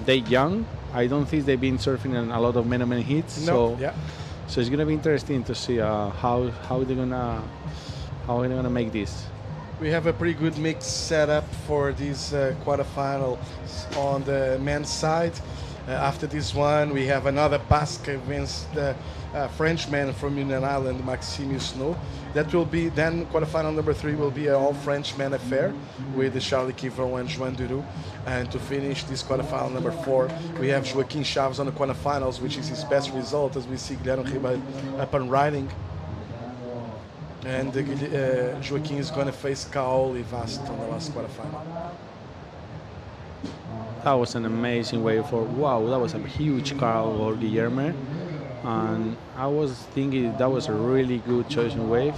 They're young. I don't think they've been surfing in a lot of men-on-men hits. So it's gonna be interesting to see how they're gonna make this. We have a pretty good mix set up for this quarterfinal on the men's side. After this one, we have another Basque against the Frenchman from Union Island, Maxime Snow. That will be then quarterfinal number 3 will be an all-Frenchman affair with Charlie Kivron and Joan Duru. And to finish this quarterfinal number 4, we have Joaquim Chaves on the quarterfinals, which is his best result, as we see Guilherme Ribeiro up and riding. And Joaquim is going to face Kaoli Vast on the last quarterfinal. that was an amazing wave for, wow, that was a huge car for Guillermo. And I was thinking that was a really good choice in wave.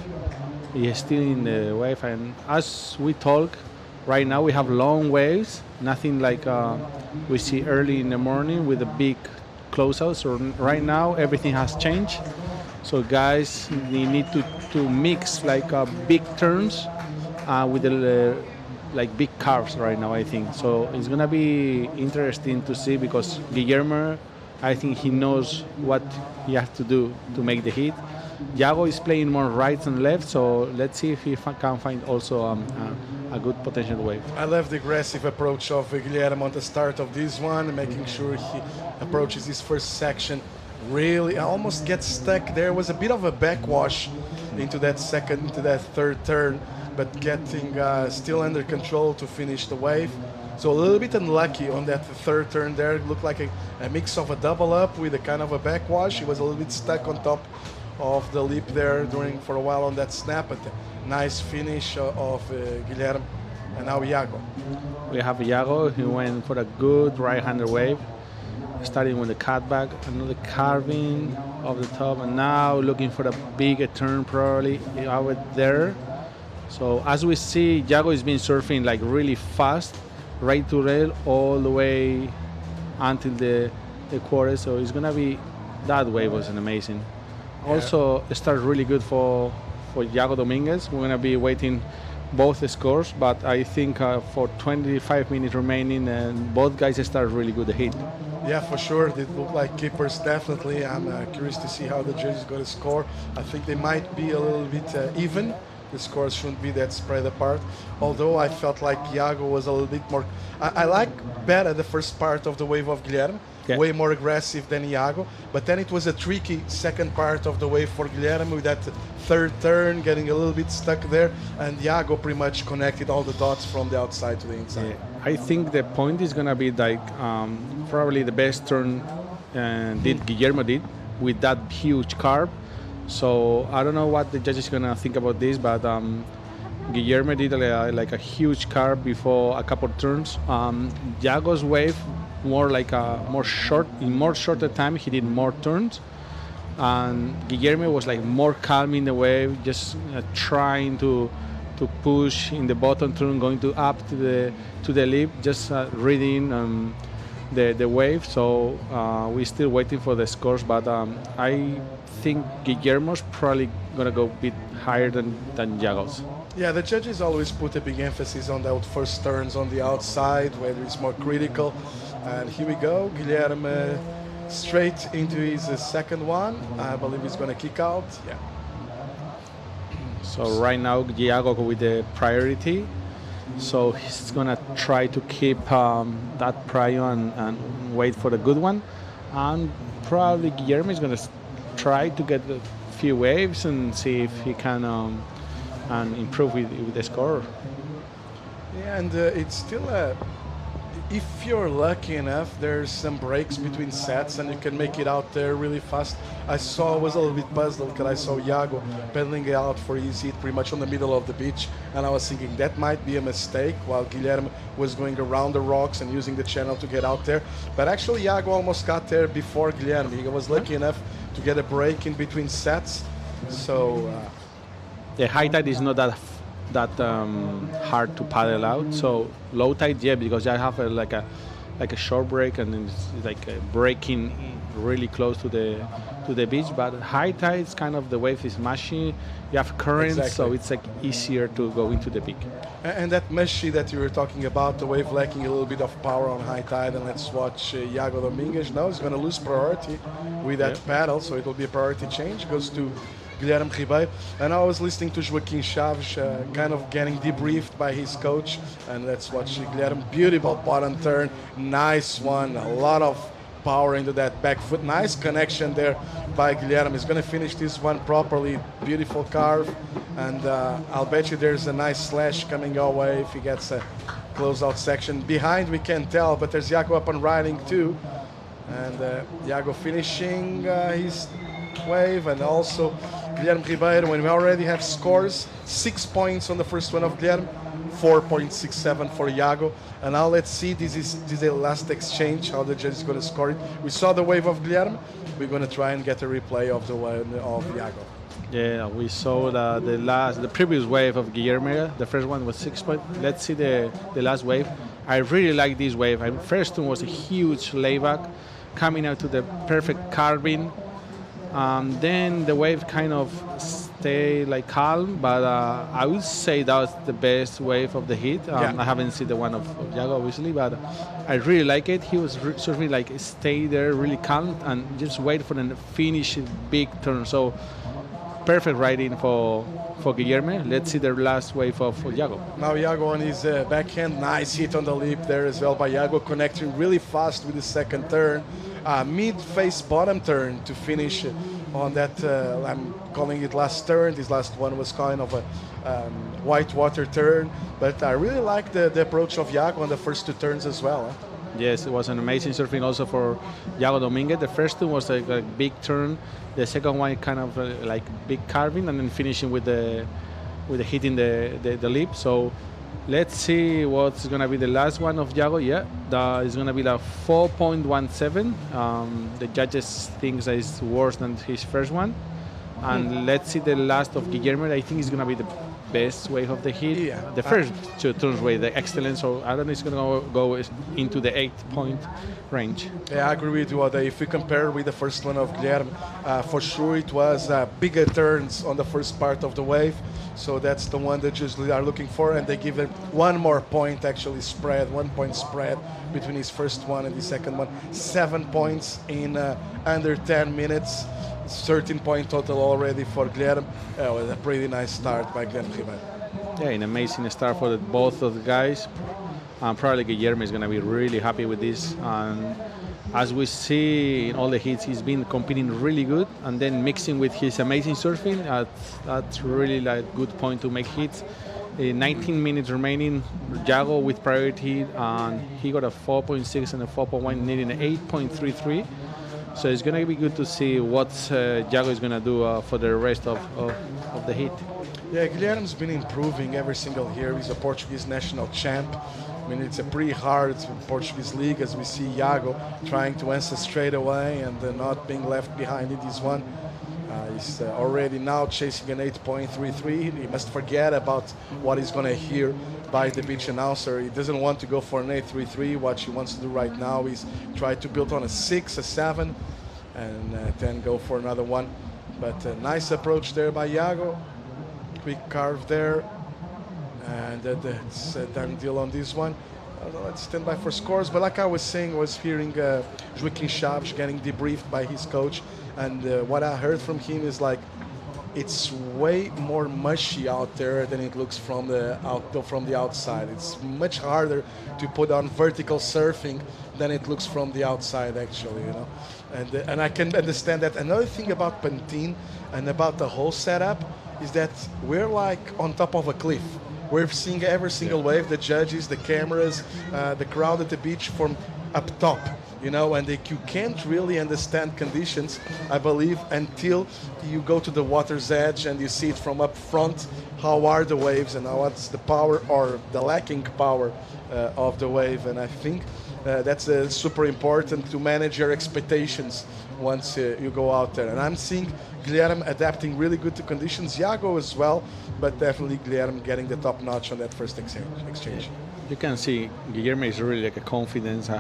He is still in the wave, and as we talk, right now we have long waves, nothing like we see early in the morning with the big closeouts. So right now everything has changed. So guys, they need to mix like big turns with the like big curves right now, I think. So it's gonna be interesting to see, because Guillermo, I think he knows what he has to do to make the hit. Yago is playing more right and left, so let's see if he can find also a good potential wave. I love the aggressive approach of Guillermo on the start of this one, making sure he approaches his first section really, almost gets stuck. There was a bit of a backwash into that third turn, but getting still under control to finish the wave. So a little bit unlucky on that third turn there. It looked like a mix of a double up with a kind of a backwash. He was a little bit stuck on top of the lip there for a while on that snap, but nice finish of Guillermo. And now Yago. We have Yago, he went for a good right-hander wave, starting with the cutback, another carving of the top, and now looking for a bigger turn probably out there. So as we see, Yago is been surfing like really fast, right to rail all the way until the quarter. So it's gonna be, that wave was an amazing. Also, it started really good for Yago Dominguez. We're gonna be waiting both scores, but I think for 25 minutes remaining, and both guys started really good hit. Yeah, for sure. They look like keepers, definitely. I'm curious to see how the judges are going to score. I think they might be a little bit even. The scores shouldn't be that spread apart. Although I felt like Yago was a little bit more... I like better the first part of the wave of Guillermo. Yeah. Way more aggressive than Yago. But then it was a tricky second part of the wave for Guillermo with that third turn, getting a little bit stuck there. And Yago pretty much connected all the dots from the outside to the inside. Yeah. I think the point is going to be like probably the best turn Guillermo did with that huge carb. So I don't know what the judge is going to think about this, but Guillermo did like a huge carb before a couple of turns. Yago's wave more like in more shorter time, he did more turns. And Guillermo was like more calm in the wave, just trying to push in the bottom turn, going up to the lip, just reading the wave. So we're still waiting for the scores, but I think Guillermo's probably gonna go a bit higher than Yago's. Yeah, the judges always put a big emphasis on those first turns on the outside, where it's more critical. And here we go, Guillermo straight into his second one. I believe he's going to kick out. Yeah. So right now, Yago with the priority. So he's going to try to keep that prior and wait for the good one. And probably Guillermo is going to try to get a few waves and see if he can and improve with the score. Yeah, and it's still if you're lucky enough, there's some breaks between sets and you can make it out there really fast. I was a little bit puzzled because I saw Yago pedaling out for his hit pretty much on the middle of the beach, and I was thinking that might be a mistake while Guillermo was going around the rocks and using the channel to get out there. But actually Yago almost got there before Guillermo. He was lucky enough to get a break in between sets. So the high tide is not that hard to paddle out. So low tide, yeah, because I have like a short break and it's like breaking really close to the beach. But high tide is kind of the wave is mushy. You have currents, exactly. So it's like easier to go into the peak. And that mushy that you were talking about, the wave lacking a little bit of power on high tide. And let's watch Yago Dominguez now. He's going to lose priority with that paddle, so it will be a priority change. Goes to Guilherme Ribeiro, and I was listening to Joaquim Chaves, kind of getting debriefed by his coach, and let's watch Guilherme. Beautiful bottom turn, nice one, a lot of power into that back foot, nice connection there by Guilherme. He's going to finish this one properly, beautiful carve, and I'll bet you there's a nice slash coming our way if he gets a closeout section. Behind we can't tell, but there's Yago up and riding too, and Yago finishing his wave, and also Guilherme Ribeiro, when we already have scores, 6 points on the first one of Guilherme, 4.67 for Iago. And now let's see, this is the last exchange, how the judge is going to score it. We saw the wave of Guilherme. We're going to try and get a replay of the one of Iago. Yeah, we saw the previous wave of Guilherme. The first one was 6 points. Let's see the last wave. I really like this wave. First one was a huge layback, coming out to the perfect carving. Then the wave kind of stayed like calm, but I would say that was the best wave of the heat. I haven't seen the one of Iago, obviously, but I really like it. He was sort of like stay there, really calm, and just wait for the finish big turn. So perfect riding for Guilherme. Let's see the last wave of Iago. Now Iago on his backhand, nice hit on the lip there as well by Iago, connecting really fast with the second turn. Mid-face bottom turn to finish on that, I'm calling it last turn. This last one was kind of a whitewater turn, but I really like the approach of Iago on the first two turns as well. Yes, it was an amazing surfing also for Iago Dominguez. The first one was a big turn. The second one kind of like big carving, and then finishing with the hitting the lip. So let's see what's going to be the last one of Iago. Yeah, that is going to be like 4.17. The judges think that is worse than his first one. And let's see the last of Guilherme. I think it's going to be the best wave of the heat. Yeah. The first two turns were the excellent, so I don't know, it's going to go into the 8-point range. Yeah, I agree with you. If we compare with the first one of Guilherme, for sure it was bigger turns on the first part of the wave, so that's the one that usually are looking for, and they give him 1 more point actually spread, 1 point spread between his first one and the second one. 7 points in under 10 minutes. 13-point total already for Guilherme. It was a pretty nice start by Guilherme Ribeiro. Yeah, an amazing start for both of the guys. Probably Guilherme is going to be really happy with this. And as we see in all the hits, he's been competing really good, and then mixing with his amazing surfing. That's really like good point to make hits. 19 minutes remaining. Iago with priority, and he got a 4.6 and a 4.1, needing an 8.33. So it's going to be good to see what Iago is going to do for the rest of the heat. Yeah, Guilherme's been improving every single year. He's a Portuguese national champ. I mean, it's a pretty hard Portuguese league, as we see Iago trying to answer straight away and not being left behind in this one. He's already now chasing an 8.33. He must forget about what he's going to hear by the beach announcer. He doesn't want to go for an 8.33. What he wants to do right now is try to build on a 6, a 7, and then go for another one. But a nice approach there by Iago. Quick carve there. And that's a done deal on this one. Let's stand by for scores. But like I was saying, I was hearing Joaquim Chaves getting debriefed by his coach. And what I heard from him is like, it's way more mushy out there than it looks from the outside. It's much harder to put on vertical surfing than it looks from the outside, actually, you know. And I can understand that. Another thing about Pantin and about the whole setup is that we're like on top of a cliff. We're seeing every single wave, the judges, the cameras, the crowd at the beach from up top. You know, and you can't really understand conditions, I believe, until you go to the water's edge and you see it from up front. How are the waves and what's the power or the lacking power of the wave? And I think that's super important to manage your expectations once you go out there. And I'm seeing Guilherme adapting really good to conditions, Iago as well, but definitely Guilherme getting the top notch on that first exchange. You can see Guilherme is really like a confidence.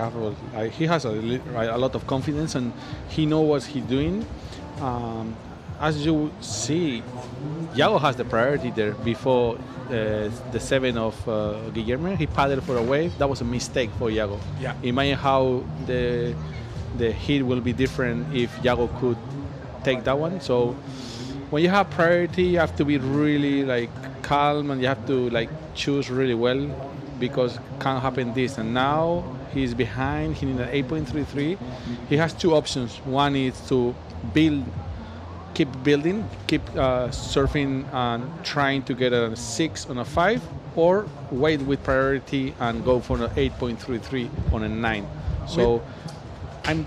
He has a lot of confidence, and he knows what he's doing. As you see, Iago has the priority there before the 7 of Guilherme. He paddled for a wave. That was a mistake for Iago. Yeah. Imagine how the heat will be different if Iago could take that one. So when you have priority, you have to be really like calm, and you have to like choose really well, because can't happen this. And now he's behind. He needs an 8.33. He has two options. One is to keep building, keep surfing and trying to get a 6 on a 5, or wait with priority and go for an 8.33 on a 9. So I'm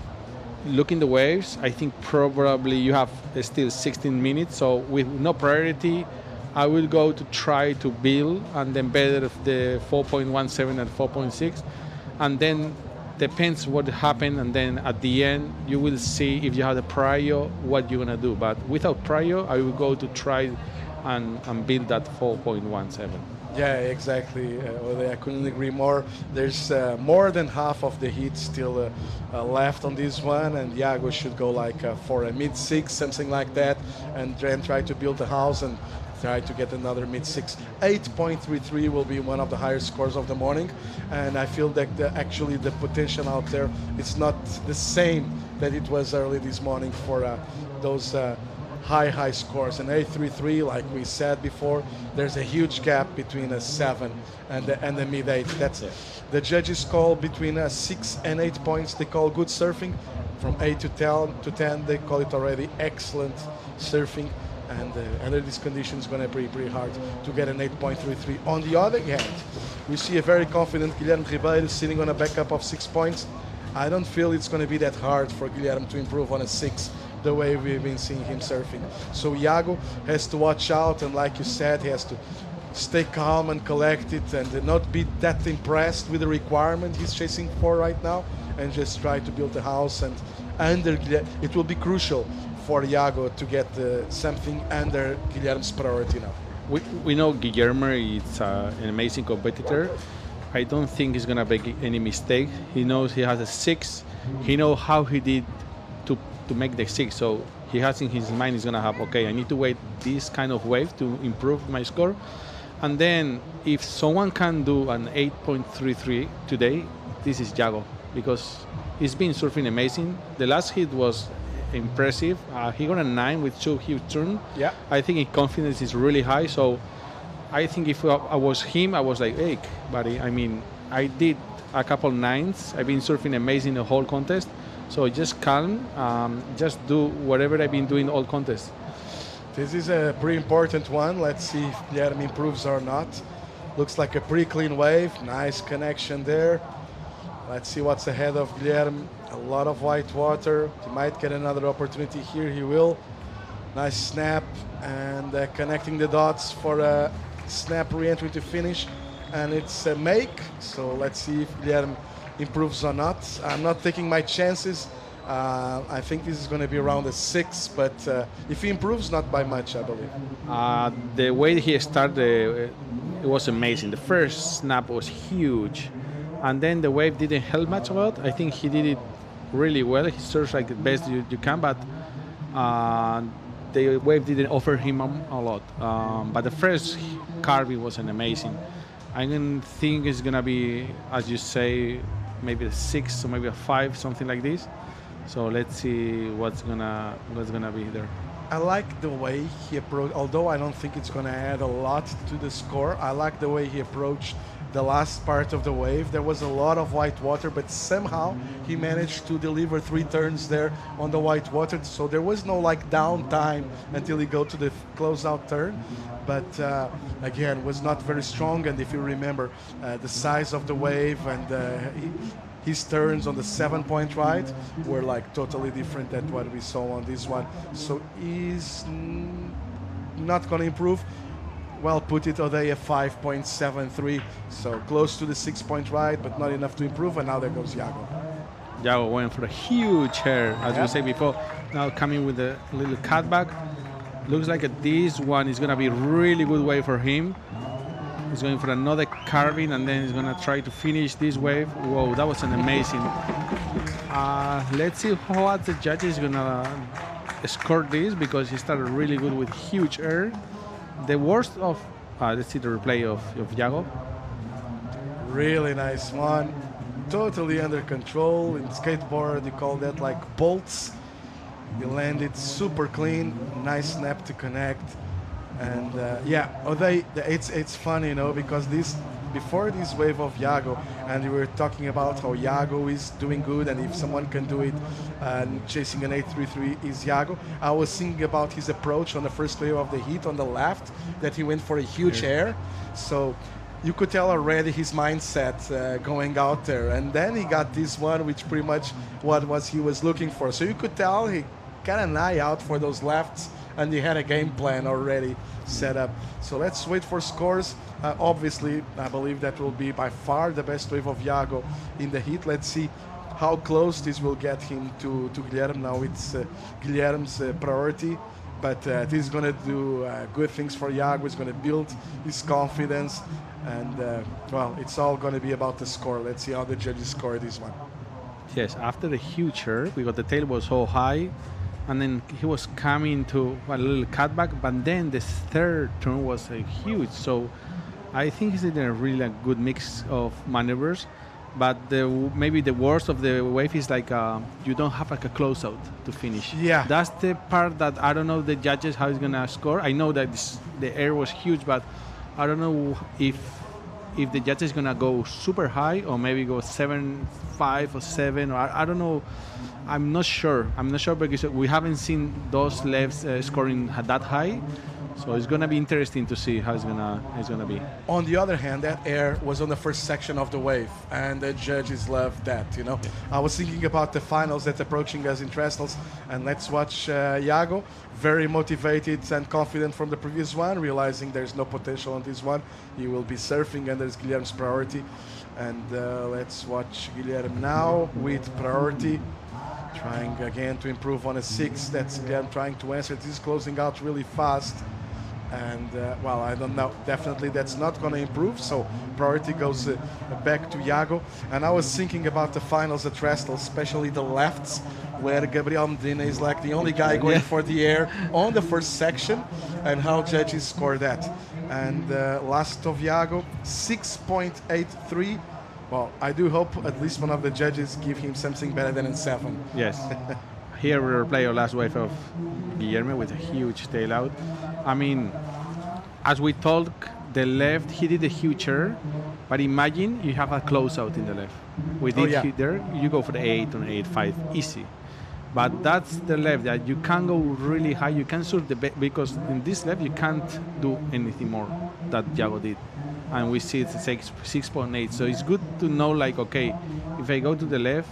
looking the waves. I think probably you have still 16 minutes. So with no priority, I will go to try to build and then better the 4.17 and 4.6, and then depends what happened, and then at the end you will see if you have the prior what you're gonna do. But without prior, I will go to try and build that 4.17. Yeah, exactly. I couldn't agree more. There's more than half of the heat still left on this one, and Iago should go like for a mid-6, something like that, and then try to build a house and try to get another mid-6. 8.33 will be one of the highest scores of the morning, and I feel that actually the potential out there is not the same that it was early this morning for those high scores. And 8.33, like we said before, there's a huge gap between a 7 and the mid-8. That's the judges call between 6 and 8 points. They call good surfing. From 8 to 10, they call it already excellent surfing. And under these conditions, it's going to be pretty hard to get an 8.33. On the other hand, we see a very confident Guilherme Ribeiro sitting on a backup of 6 points. I don't feel it's going to be that hard for Guilherme to improve on a 6 the way we've been seeing him surfing. So Iago has to watch out, and like you said, he has to stay calm and collected and not be that impressed with the requirement he's chasing for right now, and just try to build a house. And it will be crucial for Iago to get something under Guilherme's priority now. We know Guilherme is an amazing competitor. I don't think he's going to make any mistake. He knows he has a 6. He knows how he did to make the 6. So he has in his mind he's going to have, okay, I need to wait this kind of wave to improve my score. And then if someone can do an 8.33 today, this is Iago, because he's been surfing amazing. The last hit was impressive. He got a 9 with 2 huge turns. Yeah. I think his confidence is really high. So I think if I was him, I was like, hey, buddy, I mean, I did a couple 9s. I've been surfing amazing the whole contest. So just calm, just do whatever I've been doing all contest. This is a pretty important one. Let's see if Guilherme improves or not. Looks like a pretty clean wave. Nice connection there. Let's see what's ahead of Guilherme. A lot of white water. He might get another opportunity here. He will. Nice snap and connecting the dots for a snap re-entry to finish. And it's a make. So let's see if Guilherme improves or not. I'm not taking my chances. I think this is going to be around a 6, but if he improves, not by much, I believe. The way he started, it was amazing. The first snap was huge, and then the wave didn't help much about. I think he did it really well. He surfed like the best you can, but the wave didn't offer him a lot. But the first carving was an amazing. I don't think it's going to be, as you say, maybe a 6 or maybe a 5, something like this. So let's see what's gonna be there. I like the way he approached, although I don't think it's gonna add a lot to the score. I like the way he approached the last part of the wave. There was a lot of white water, but somehow he managed to deliver 3 turns there on the white water. So there was no like downtime until he go to the closeout turn. But again, was not very strong. And if you remember the size of the wave and his turns on the 7-point ride were like totally different than what we saw on this one. So he's not going to improve. Well, put it today a 5.73. So close to the 6-point ride, but not enough to improve. And now there goes Iago. Iago went for a huge hair, as we said before. Now coming with a little cutback. Looks like this one is going to be really good wave for him. He's going for another carving, and then he's going to try to finish this wave. Whoa, that was an amazing. Let's see how the judge is going to score this, because he started really good with huge air. The worst of, let's see the replay of Iago. Really nice one. Totally under control. In skateboard, you call that like bolts. He landed super clean. Nice snap to connect. And it's funny, you know, because before this wave of Iago, and we were talking about how Iago is doing good, and if someone can do it and chasing an 8.33 is Iago. I was thinking about his approach on the first wave of the heat on the left, that he went for a huge air. So you could tell already his mindset going out there. And then he got this one, which pretty much what he was looking for. So you could tell he got an eye out for those lefts and he had a game plan already set up. So let's wait for scores. Obviously, I believe that will be by far the best wave of Iago in the heat. Let's see how close this will get him to Guilherme. Now it's Guilherme's priority, but this is going to do good things for Iago. It's going to build his confidence, and well, it's all going to be about the score. Let's see how the judges score this one. Yes, after the huge error, because the tail was so high, and then he was coming to a little cutback, but then the third turn was huge. So I think he's in a really good mix of maneuvers. But maybe the worst of the wave is like you don't have like a closeout to finish. Yeah. That's the part that I don't know the judges how he's gonna score. I know that the air was huge, but I don't know if the judge is gonna go super high or maybe go 7.5 or 7. Or I don't know. I'm not sure. Because we haven't seen those lefts scoring that high. So it's gonna be interesting to see how it's gonna be. On the other hand, that air was on the first section of the wave, and the judges loved that. You know, I was thinking about the finals that's approaching us in Trestles, and let's watch Iago, very motivated and confident from the previous one, realizing there's no potential on this one. He will be surfing, and there's Guilherme's priority. And let's watch Guilherme now with priority, trying again to improve on a 6. That's Guilherme trying to answer. This is closing out really fast. And well, I don't know, definitely that's not going to improve, so priority goes back to Iago. And I was thinking about the finals at Trestles, especially the lefts, where Gabriel Medina is like the only guy going for the air on the first section, and how judges score that. And last of Iago, 6.83. Well, I do hope at least one of the judges give him something better than a 7. Yes. Here we replay our last wave of Guilherme with a huge tail out. I mean, as we told, the left, he did a huge error, but imagine you have a closeout in the left. With it hit there, you go for the 8 on 8.5, easy. But that's the left that you can't go really high. You can surf the because in this left you can't do anything more that Iago did, and we see it's 6.8. So it's good to know, like, okay, if I go to the left,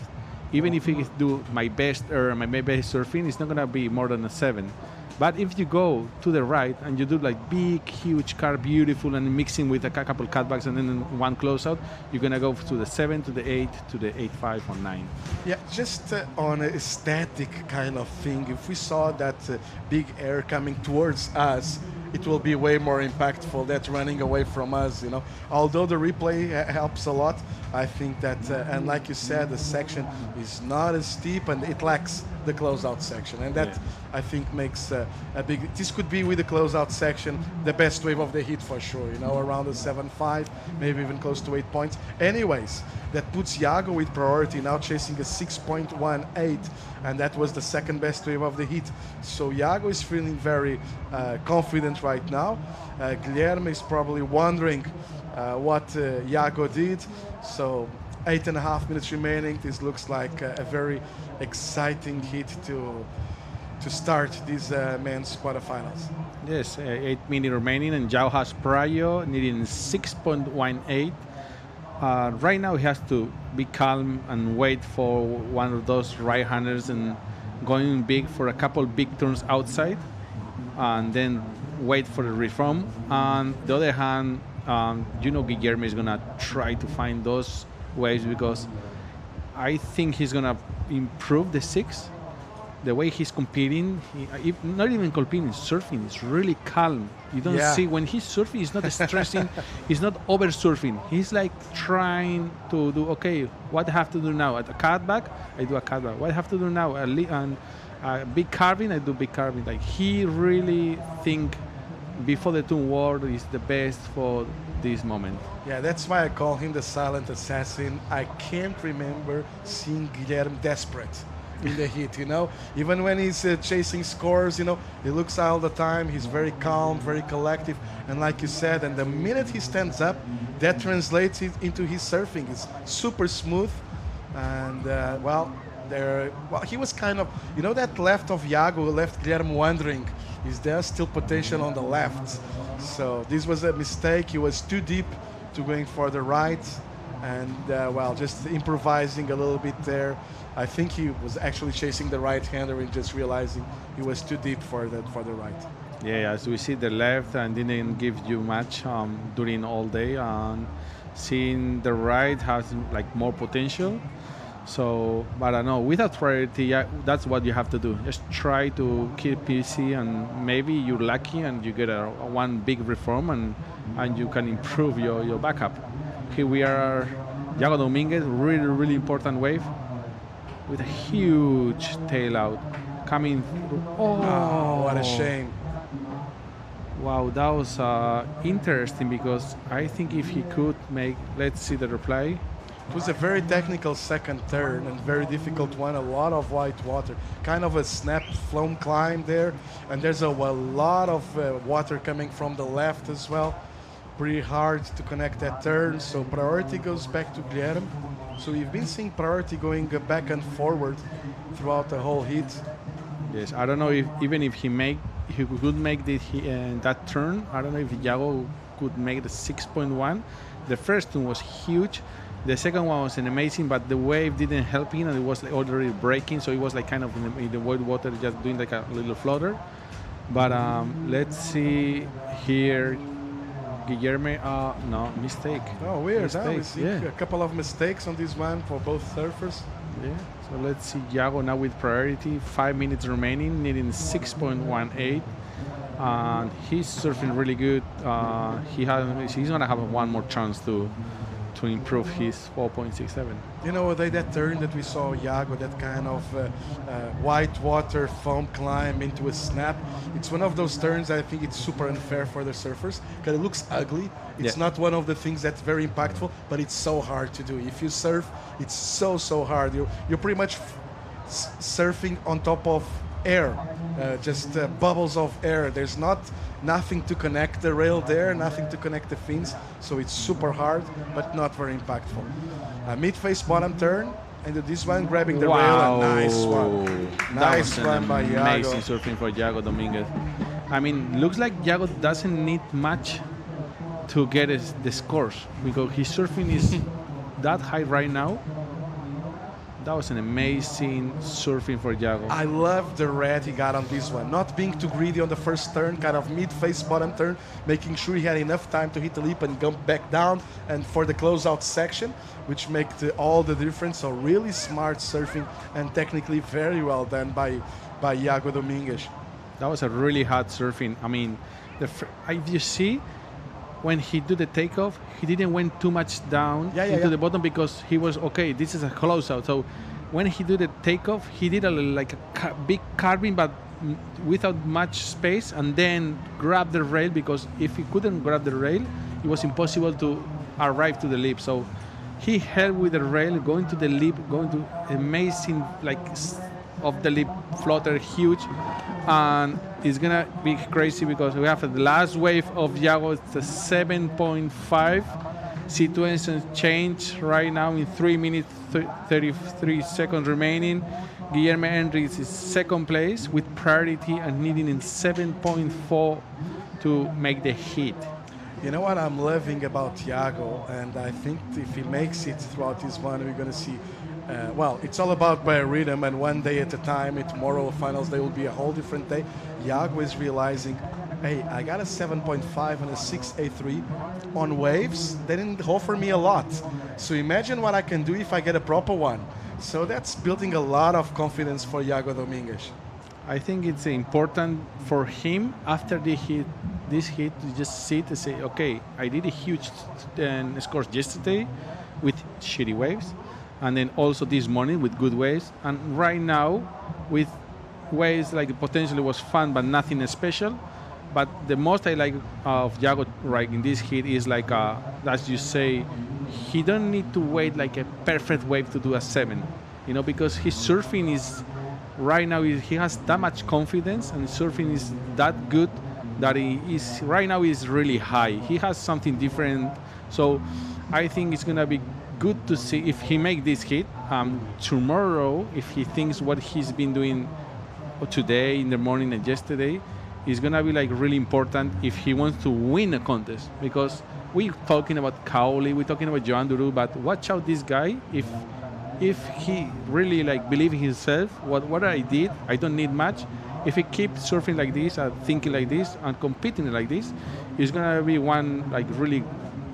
even if I do my best surfing, it's not gonna be more than a 7. But if you go to the right and you do like big, huge car, beautiful, and mixing with a couple cutbacks and then one closeout, you're gonna go to the 7, to the 8, to the 8.5 or 9. Yeah, just on a static kind of thing, if we saw that big air coming towards us, it will be way more impactful than running away from us, you know. Although the replay helps a lot, I think that, and like you said, the section is not as steep and it lacks the closeout section, and that I think makes a big. This could be with the closeout section the best wave of the heat for sure. You know, around the 7.5, maybe even close to 8 points. Anyways, that puts Iago with priority now chasing a 6.18, and that was the second best wave of the heat. So Iago is feeling very confident right now. Guilherme is probably wondering what Iago did. So 8.5 minutes remaining. This looks like a very exciting heat to start these men's quarterfinals. Yes, 8 minutes remaining, and Zhao has prior, needing 6.18. Right now he has to be calm and wait for one of those right-handers and going big for a couple big turns outside, and then wait for the reform. On the other hand, you know, Guilherme is gonna try to find those waves, because I think he's gonna improve the 6. The way he's competing, not even competing, surfing is really calm. You don't see when he's surfing, he's not stressing, he's not over surfing. He's like trying to do, okay, what I have to do now? At a cutback, I do a cutback. What I have to do now? And big carving, I do big carving. Like, he really think before the turn ward is the best for this moment. Yeah, that's why I call him the silent assassin. I can't remember seeing Guilherme desperate in the heat, you know. Even when he's chasing scores, you know, he looks all the time. He's very calm, very collective, and like you said, and the minute he stands up, that translates into his surfing. It's super smooth, and well, he was kind of, you know, that left of Iago left Guilherme wondering, is there still potential on the left? So this was a mistake. He was too deep to going for the right, and well, just improvising a little bit there. I think he was actually chasing the right-hander and just realizing he was too deep for the right. Yeah, as we see the left and didn't give you much during all day, and seeing the right has like more potential. So, but I know without priority, that's what you have to do. Just try to keep easy, and maybe you're lucky and you get a one big reform, and you can improve your backup. Here we are, Yago Dominguez, really important wave with a huge tail out coming through. Oh, what a shame. Wow, that was interesting, because I think if he could make, let's see the replay. It was a very technical second turn and very difficult one, a lot of white water. Kind of a snap foam climb there, and there's a lot of water coming from the left as well. Pretty hard to connect that turn, so priority goes back to Guilherme. So we've been seeing priority going back and forward throughout the whole heat. Yes, I don't know if even if he could make that turn. I don't know if Yago could make the 6.1. The first one was huge. The second one was an amazing, but the wave didn't help him, and it was already breaking, so it was like kind of in the white water, just doing like a little floater. But let's see here. Guilherme, no, mistake. Oh, weird. Mistake. We see a couple of mistakes on this one for both surfers. Yeah, so let's see Yago now with priority. 5 minutes remaining, needing 6.18. And he's surfing really good. He's going to have one more chance to improve his 4.67. You know, that turn that we saw Yago, that kind of white water foam climb into a snap, it's one of those turns I think it's super unfair for the surfers, because it looks ugly. It's not one of the things that's very impactful, but it's so hard to do. If you surf, it's so hard. You're pretty much surfing on top of air, just bubbles of air. There's nothing to connect the rail there, nothing to connect the fins, so it's super hard, but not very impactful. Mid-face bottom turn, and this one grabbing the rail, a nice one. Nice one by Yago. Amazing surfing for Yago Dominguez. I mean, looks like Yago doesn't need much to get the scores, because his surfing is that high right now. That was an amazing surfing for Yago. I love the red he got on this one. Not being too greedy on the first turn, kind of mid-face bottom turn, making sure he had enough time to hit the lip and jump back down, and for the closeout section, which make all the difference. So really smart surfing, and technically very well done by Yago Dominguez. That was a really hard surfing. I mean, if you see, when he did the takeoff, he didn't went too much down into the bottom, because he was okay. This is a closeout. So when he did the takeoff, he did a big carving, but without much space, and then grab the rail, because if he couldn't grab the rail, it was impossible to arrive to the lip. So he held with the rail, going to the lip, going to amazing of the lip floater, huge, and it's gonna be crazy, because we have the last wave of Yago. It's a 7.5. Situation change right now in 3 minutes 33 seconds remaining. Guilherme Henriques is second place with priority and needing in 7.4 to make the hit. You know what I'm loving about Yago, and I think if he makes it throughout this one, we're going to see, well, it's all about biorhythm, and one day at a time. Tomorrow finals day will be a whole different day. Yago is realizing, hey, I got a 7.5 and a 6.83 on waves. They didn't offer me a lot. So imagine what I can do if I get a proper one. So that's building a lot of confidence for Yago Dominguez. I think it's important for him after this hit to just sit and say, okay, I did a huge score yesterday with shitty waves, and then also this morning with good waves, and right now with waves like potentially was fun but nothing special. But the most I like of Yago right in this hit is like, as you say, he don't need to wait like a perfect wave to do a 7, because his surfing is right now, he has that much confidence, and his surfing is that good that he is right now is really high. He has something different, so I think it's gonna be good to see if he make this hit. Tomorrow, if he thinks what he's been doing today in the morning and yesterday, is gonna be like really important if he wants to win a contest, because we're talking about Cowley, we're talking about Joan Duru, but watch out this guy. If he really like believe in himself, what I did, I don't need much. If he keeps surfing like this and thinking like this and competing like this, he's gonna be one like really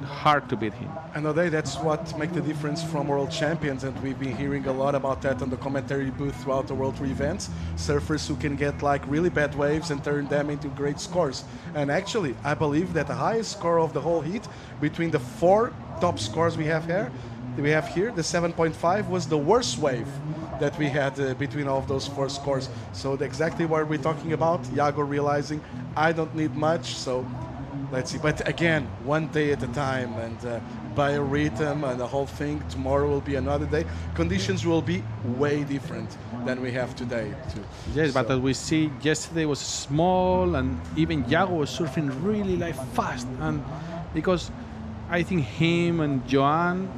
hard to beat him. And Ode, that's what makes the difference from world champions, and we've been hearing a lot about that on the commentary booth throughout the World Tour events. Surfers who can get like really bad waves and turn them into great scores. And actually, I believe that the highest score of the whole heat between the 4 top scores we have here, the 7.5 was the worst wave that we had between all of those 4 scores. So exactly what we're talking about, Iago realizing I don't need much, so let's see. But again, one day at a time, and biorhythm and the whole thing. Tomorrow will be another day. Conditions will be way different than we have today too. Yes, but as we see, yesterday was small, and even Iago was surfing really like fast, and because I think him and Joan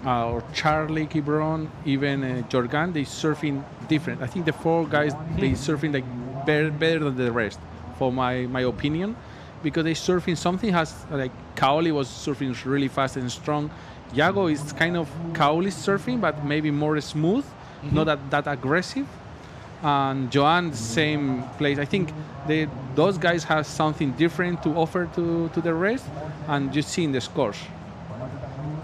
or Charlie Quiberon, even Jorgan, they surfing different. I think the 4 guys, they surfing like better than the rest, for my opinion, because they surfing something has like Cowley was surfing really fast and strong. Iago is kind of Cowley surfing, but maybe more smooth, not that aggressive. And Joan, same place. I think those guys have something different to offer to the rest, and you see in the scores.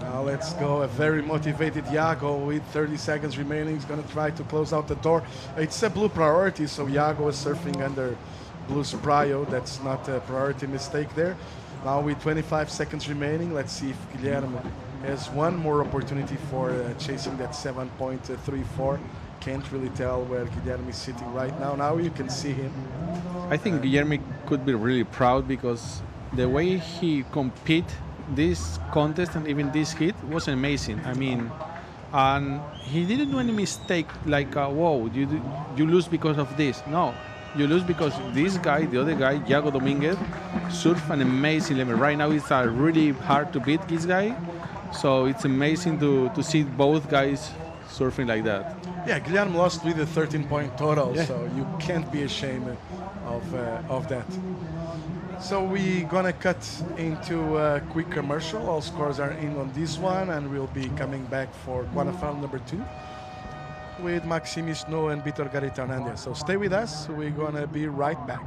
Now let's go. A very motivated Iago with 30 seconds remaining. He's going to try to close out the door. It's a blue priority, so Iago is surfing under blue prio. That's not a priority mistake there. Now with 25 seconds remaining, let's see if Guilherme has one more opportunity for chasing that 7.34. Can't really tell where Guilherme is sitting right now. Now you can see him. I think Guilherme could be really proud because the way he compete this contest and even this hit was amazing. I mean, and he didn't do any mistake like, whoa, you lose because of this. No, you lose because this guy, the other guy, Iago Dominguez, surfed an amazing level. Right now it's really hard to beat this guy. So it's amazing to see both guys surfing like that. Yeah, Guilherme lost with a 13-point total, so you can't be ashamed of that. So we're gonna cut into a quick commercial. All scores are in on this one, and we'll be coming back for quarterfinal number 2 with Maxime Snow and Vitor Garita Hernandez. So stay with us. We're gonna be right back.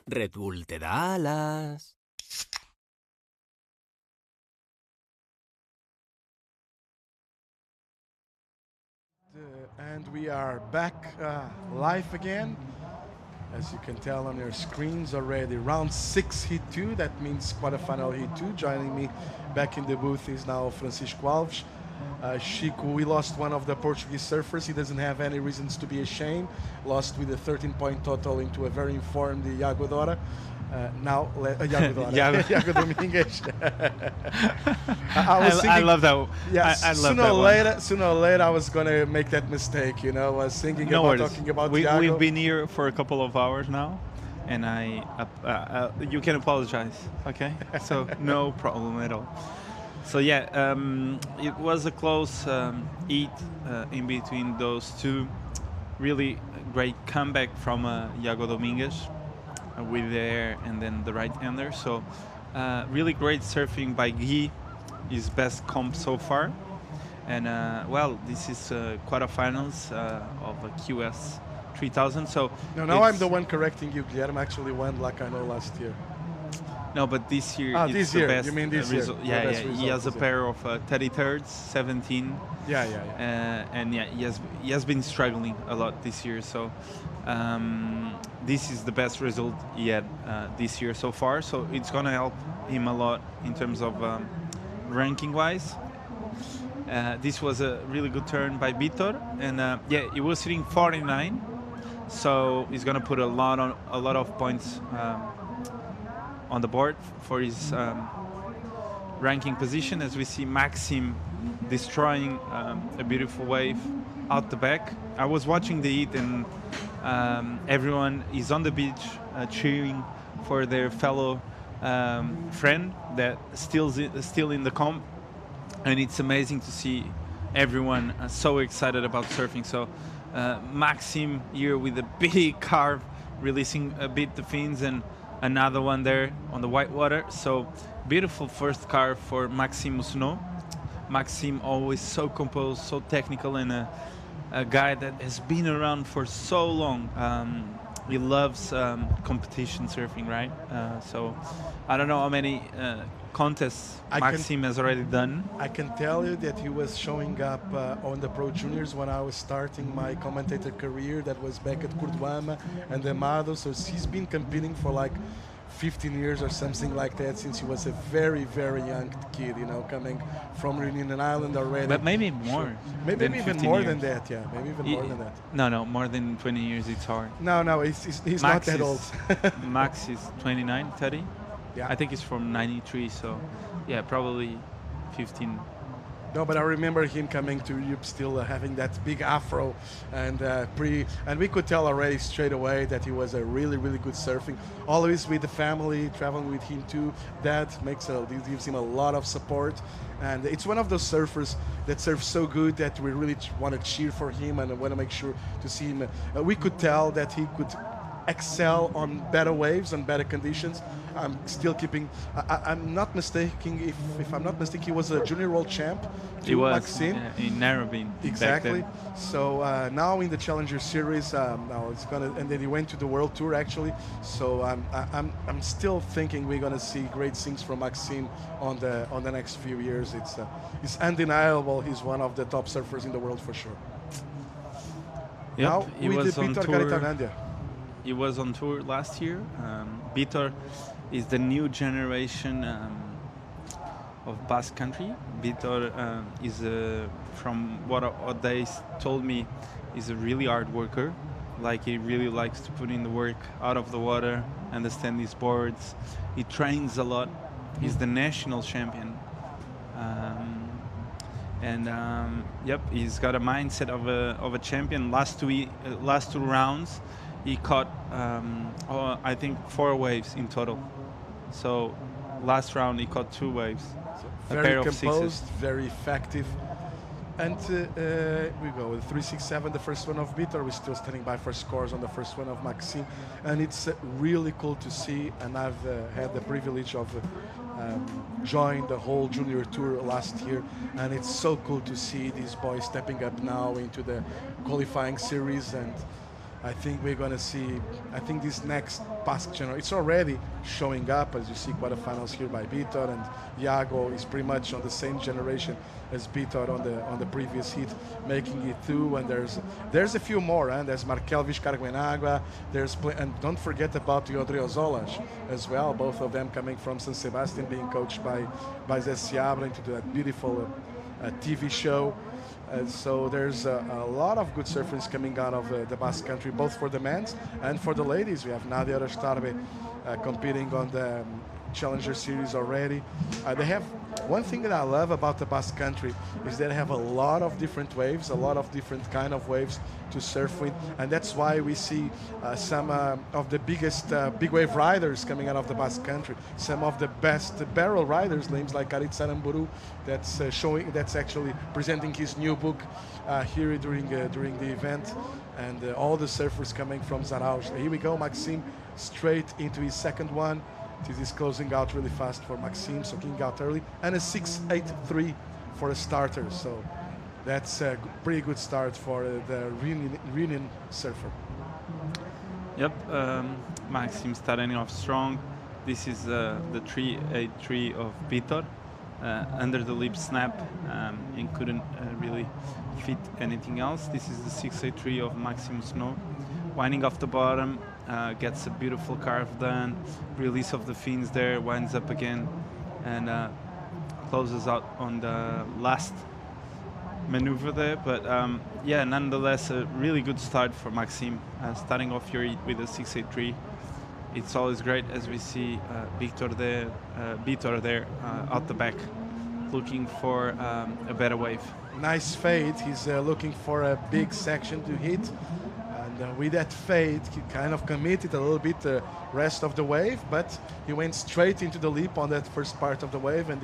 Red Bull te da alas. And we are back live again. As you can tell on your screens already, round 6 heat 2. That means quarterfinal heat 2. Joining me back in the booth is now Francisco Alves. Chico, we lost one of the Portuguese surfers. He doesn't have any reasons to be ashamed. Lost with a 13-point total into a very informed Iago Dora. Iago Dominguez. I love that. Yeah, I love that sooner or later, I was going to make that mistake. You know, I was thinking about talking about Iago. We've been here for a couple of hours now, and you can apologize, okay? So no problem at all. So yeah, it was a close heat in between those two. Really great comeback from Iago Dominguez with the air and then the right-hander. So really great surfing by Guy, his best comp so far. And well, this is quarterfinals of a QS 3000. So now I'm the one correcting you. Guilherme actually won like I know last year. No, but this year it's this the year. best You mean this year? Yeah, he has a pair of 33rds, 17. And yeah, he has been struggling a lot this year. So this is the best result he had this year so far. So it's gonna help him a lot in terms of ranking-wise. This was a really good turn by Vitor, and yeah, he was hitting 49. So he's gonna put a lot of points on the board for his ranking position, as we see Maxim destroying a beautiful wave out the back. I was watching the heat, and everyone is on the beach cheering for their fellow friend that still in the comp, and it's amazing to see everyone so excited about surfing. So Maxim here with a big carve, releasing a bit the fins, and another one there on the white water. So beautiful first carve for Maxime Mousseau. Maxime always so composed, so technical, and a guy that has been around for so long. He loves competition surfing, right? So I don't know how many contests Maxime has already done. I can tell you that he was showing up on the Pro Juniors when I was starting my commentator career. That was back at Curduama and Amado. So he's been competing for like 15 years or something like that since he was a very, very young kid, you know, coming from Reunion Island already. But maybe more. Sure. Maybe even more than that, yeah. Maybe even more than that. No, more than 20 years, it's hard. No, he's not that old. Max is 29, 30. Yeah. I think he's from 93, so yeah, probably 15. No, but I remember him coming to Europe still having that big afro, and and we could tell already straight away that he was a really, really good surfing. Always with the family, traveling with him too. That gives him a lot of support, and it's one of those surfers that surfs so good that we really want to cheer for him and want to make sure to see him. We could tell that he could excel on better waves and better conditions. I'm still keeping. I'm not mistaken. If I'm not mistaken, he was a junior world champ. He was Maxime. In Narrabeen. Exactly. So now in the Challenger Series, now it's gonna, and then he went to the World Tour actually. So I'm still thinking we're gonna see great things from Maxime on the next few years. It's undeniable. He's one of the top surfers in the world for sure. Yep, now he with was the on Vitor tour. Garitanadia. He was on tour last year. Vitor is the new generation of Basque Country. Vitor is, from what they told me, is a really hard worker. Like, he really likes to put in the work out of the water, understand his boards. He trains a lot. He's the national champion. Yep, he's got a mindset of a champion. Last two rounds, he caught, I think, 4 waves in total. So last round he caught 2 waves. So very composed, very effective. And we go with 367, the first one of Vitor. We're still standing by for scores on the first one of Maxime. And it's really cool to see. And I've had the privilege of join the whole junior tour last year. And it's so cool to see these boys stepping up now into the qualifying series. And I think we're going to see, I think this next Basque generation, it's already showing up, as you see quarterfinals here by Vitor, and Iago is pretty much on the same generation as Vitor on the previous heat, making it through. And there's a few more, and there's Markelvis Carguenagua, and don't forget about the Odriozolas as well, both of them coming from San Sebastian, being coached by Zé Seabra into that beautiful TV show. So there's a lot of good surfers coming out of the Basque Country, both for the men's and for the ladies. We have Nadia Rastarbe competing on the Challenger Series already. They have one thing that I love about the Basque Country is that they have a lot of different waves, a lot of different kind of waves to surf with, and that's why we see some of the biggest big wave riders coming out of the Basque Country. Some of the best barrel riders, names like Aritz Aramburu, that's actually presenting his new book here during the event, and all the surfers coming from Zarauz. Here we go, Maxime straight into his second one. This is closing out really fast for Maxime, so kicking out early, and a 6.83 for a starter. So that's a pretty good start for the Reunion surfer. Yep, Maxime starting off strong. This is the 3.83 of Vitor. Under the lip snap, and couldn't really fit anything else. This is the 6.83 of Maxime Snow. Winding off the bottom, gets a beautiful carve done, release of the fins there, winds up again, and closes out on the last maneuver there. But yeah, nonetheless, a really good start for Maxime, starting off here with a 6.83. it's always great as we see Vitor there out the back, looking for a better wave. Nice fade. He's looking for a big section to hit. And with that fade, he kind of committed a little bit the rest of the wave, but he went straight into the leap on that first part of the wave, and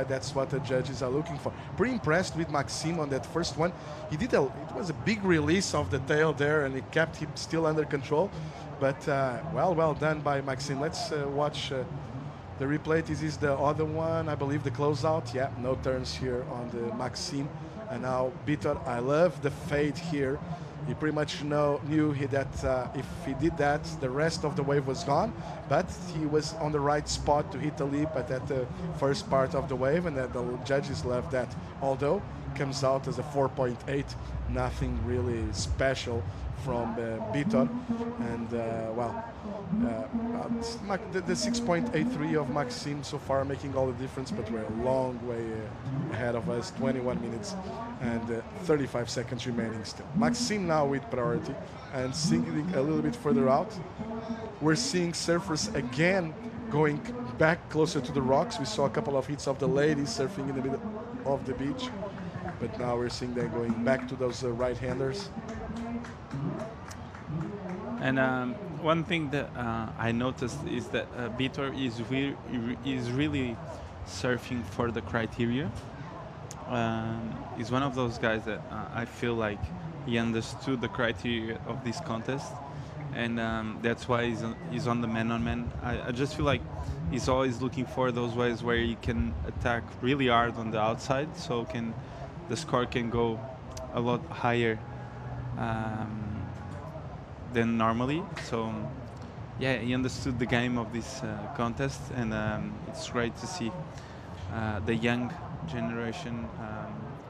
that's what the judges are looking for. Pretty impressed with Maxime on that first one. It was a big release of the tail there, and it kept him still under control. But well done by Maxime. Let's watch the replay. This is the other one, I believe, the closeout. Yeah, no turns here on the Maxime. And now Vitor, I love the fade here. He pretty much knew that if he did that, the rest of the wave was gone. But he was on the right spot to hit the leap at that first part of the wave, and the judges love that. Although comes out as a 4.8, nothing really special from Vitor. And the 6.83 of Maxime so far making all the difference, but we're a long way ahead of us. 21 minutes and 35 seconds remaining still. Maxime now with priority, and sinking a little bit further out. We're seeing surfers again going back closer to the rocks. We saw a couple of hits of the ladies surfing in the middle of the beach, but now we're seeing them going back to those right-handers. And one thing that I noticed is that Vitor is really surfing for the criteria. He's one of those guys that I feel like he understood the criteria of this contest, and that's why he's on the man-on-man. I just feel like he's always looking for those ways where he can attack really hard on the outside, so the score can go a lot higher than normally. So yeah, he understood the game of this contest, and it's great to see the young generation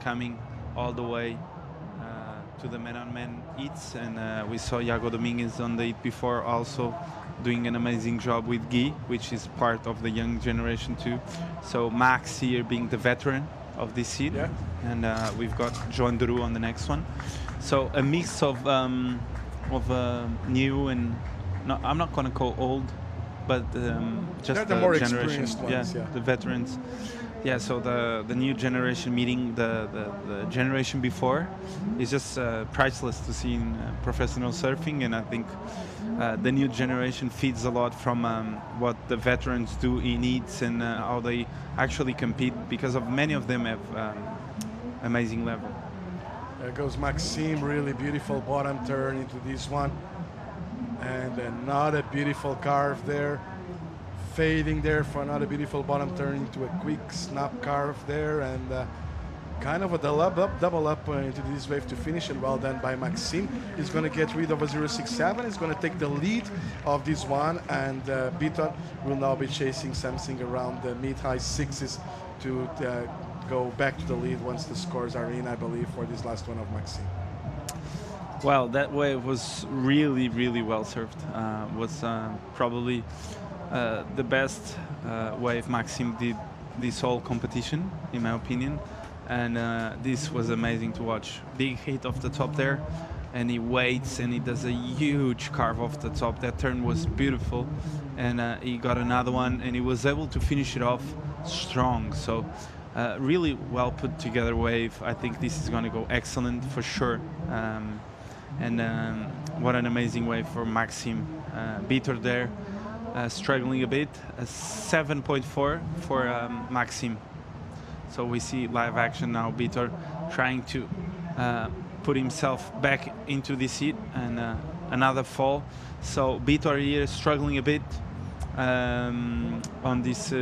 coming all the way to the man-on-man heats. And we saw Iago Dominguez on the heat before also doing an amazing job with Guy, which is part of the young generation too. So Max here being the veteran of this heat, yeah. And we've got Joan Duru on the next one. So a mix of new and I'm not going to call old, but just the more generation, experienced ones, yeah, the veterans. Yeah, so the new generation meeting the generation before is just priceless to see in professional surfing, and I think the new generation feeds a lot from what the veterans do in heats and how they actually compete, because of many of them have amazing level. There goes Maxime, really beautiful bottom turn into this one. And another beautiful carve there. Fading there for another beautiful bottom turn into a quick snap carve there. And kind of a double up into this wave to finish. And well done by Maxime. He's going to get rid of a 0.67. He's going to take the lead of this one. And Vitor will now be chasing something around the mid-high sixes to go back to the lead once the scores are in, I believe, for this last one of Maxime. Well, that wave was really, really well served. Was probably the best wave Maxime did this whole competition, in my opinion. And this was amazing to watch. Big hit off the top there, and he waits and he does a huge carve off the top. That turn was beautiful, and he got another one, and he was able to finish it off strong. So really well put together wave. I think this is going to go excellent for sure. And what an amazing wave for Maxime. Vitor there, struggling a bit. 7.4 for Maxime. So we see live action now. Vitor trying to put himself back into this heat, and another fall. So Vitor here struggling a bit on this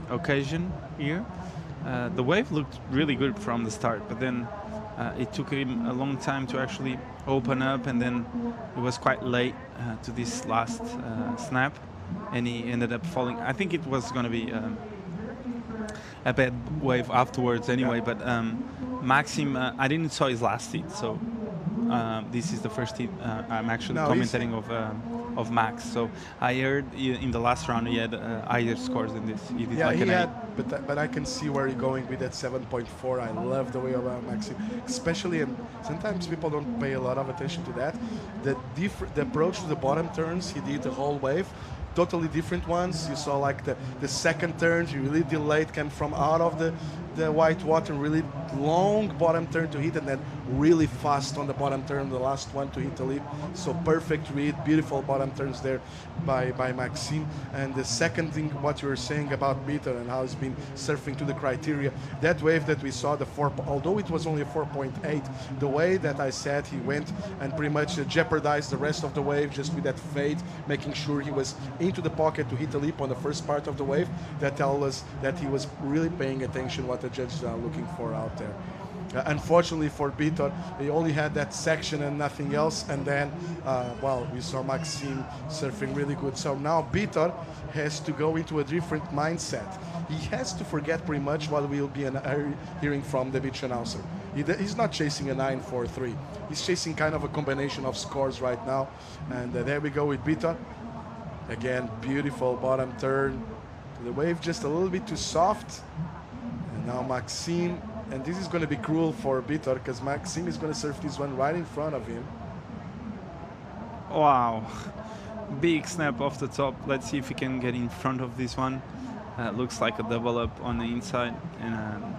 occasion here. The wave looked really good from the start, but then it took him a long time to actually open up, and then it was quite late to this last snap, and he ended up falling. I think it was going to be a bad wave afterwards anyway, but Maxime, I didn't saw his last hit, so this is the first hit I'm actually commentating of Max. So I heard in the last round he had higher scores than this. He did Yeah, like he an had, 8. but I can see where you're going with that 7.4. I love the way of Maxim, especially, and sometimes people don't pay a lot of attention to that. The approach to the bottom turns he did the whole wave, totally different ones. You saw like the second turn, he really delayed, came from out of the white water, really long bottom turn to hit, and then really fast on the bottom turn, the last one to hit the lip. So perfect read, beautiful bottom turns there by Maxime. And the second thing, what you were saying about Peter and how he's been surfing to the criteria, that wave that we saw, although it was only a 4.8, the way that I said he went and pretty much jeopardized the rest of the wave just with that fade, making sure he was into the pocket to hit the lip on the first part of the wave, that tells us that he was really paying attention what the judges are looking for out there. Unfortunately for Vitor, he only had that section and nothing else, and then, well, we saw Maxime surfing really good. So now Vitor has to go into a different mindset. He has to forget pretty much what we'll be hearing from the beach announcer. He's not chasing a 9.43. He's chasing kind of a combination of scores right now. And there we go with Vitor. Again, beautiful bottom turn. The wave just a little bit too soft. And now Maxime. And this is going to be cruel for Vitor because Maxime is going to surf this one right in front of him. Wow. Big snap off the top. Let's see if he can get in front of this one. Looks like a double up on the inside. And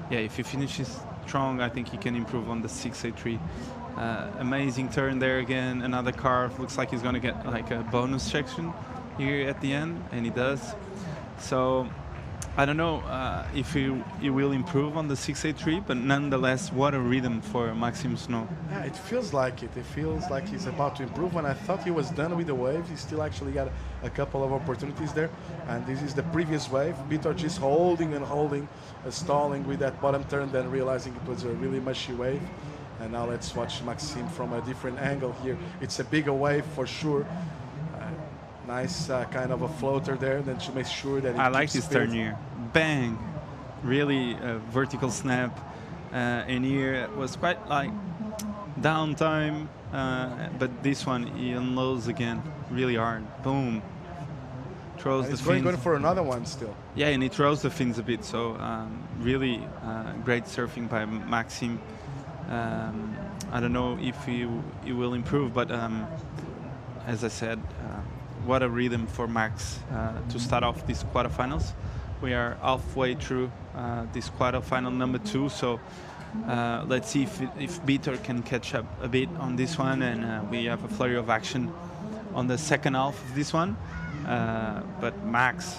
yeah, if he finishes strong, I think he can improve on the 683. Amazing turn there again. Another carve. Looks like he's going to get like a bonus section here at the end. And he does. So I don't know if he will improve on the 683, but nonetheless, what a rhythm for Maxime Snow. Yeah, it feels like it. It feels like he's about to improve. When I thought he was done with the wave, he still actually got a couple of opportunities there. And this is the previous wave. Vitor just holding and holding, stalling with that bottom turn, then realizing it was a really mushy wave. And now let's watch Maxime from a different angle here. It's a bigger wave for sure. Nice kind of a floater there, then to make sure that it I like keeps this turn here. Bang! Really vertical snap. And here was quite like downtime, but this one he unloads again really hard. Boom! Throws the fins. Going for another one still. Yeah, and he throws the fins a bit. So really great surfing by Maxime. I don't know if he will improve, but as I said. What a rhythm for Max to start off these quarterfinals. We are halfway through this quarterfinal number 2, so let's see if Vitor can catch up a bit on this one, and we have a flurry of action on the second half of this one. But Max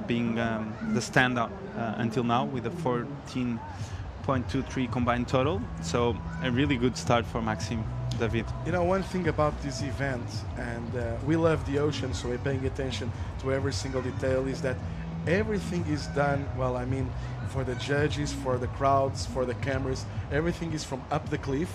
being the standout until now with a 14.23 combined total, so a really good start for Maxime. David. You know, one thing about this event, and we love the ocean, so we're paying attention to every single detail, is that everything is done, well, I mean, for the judges, for the crowds, for the cameras, everything is from up the cliff,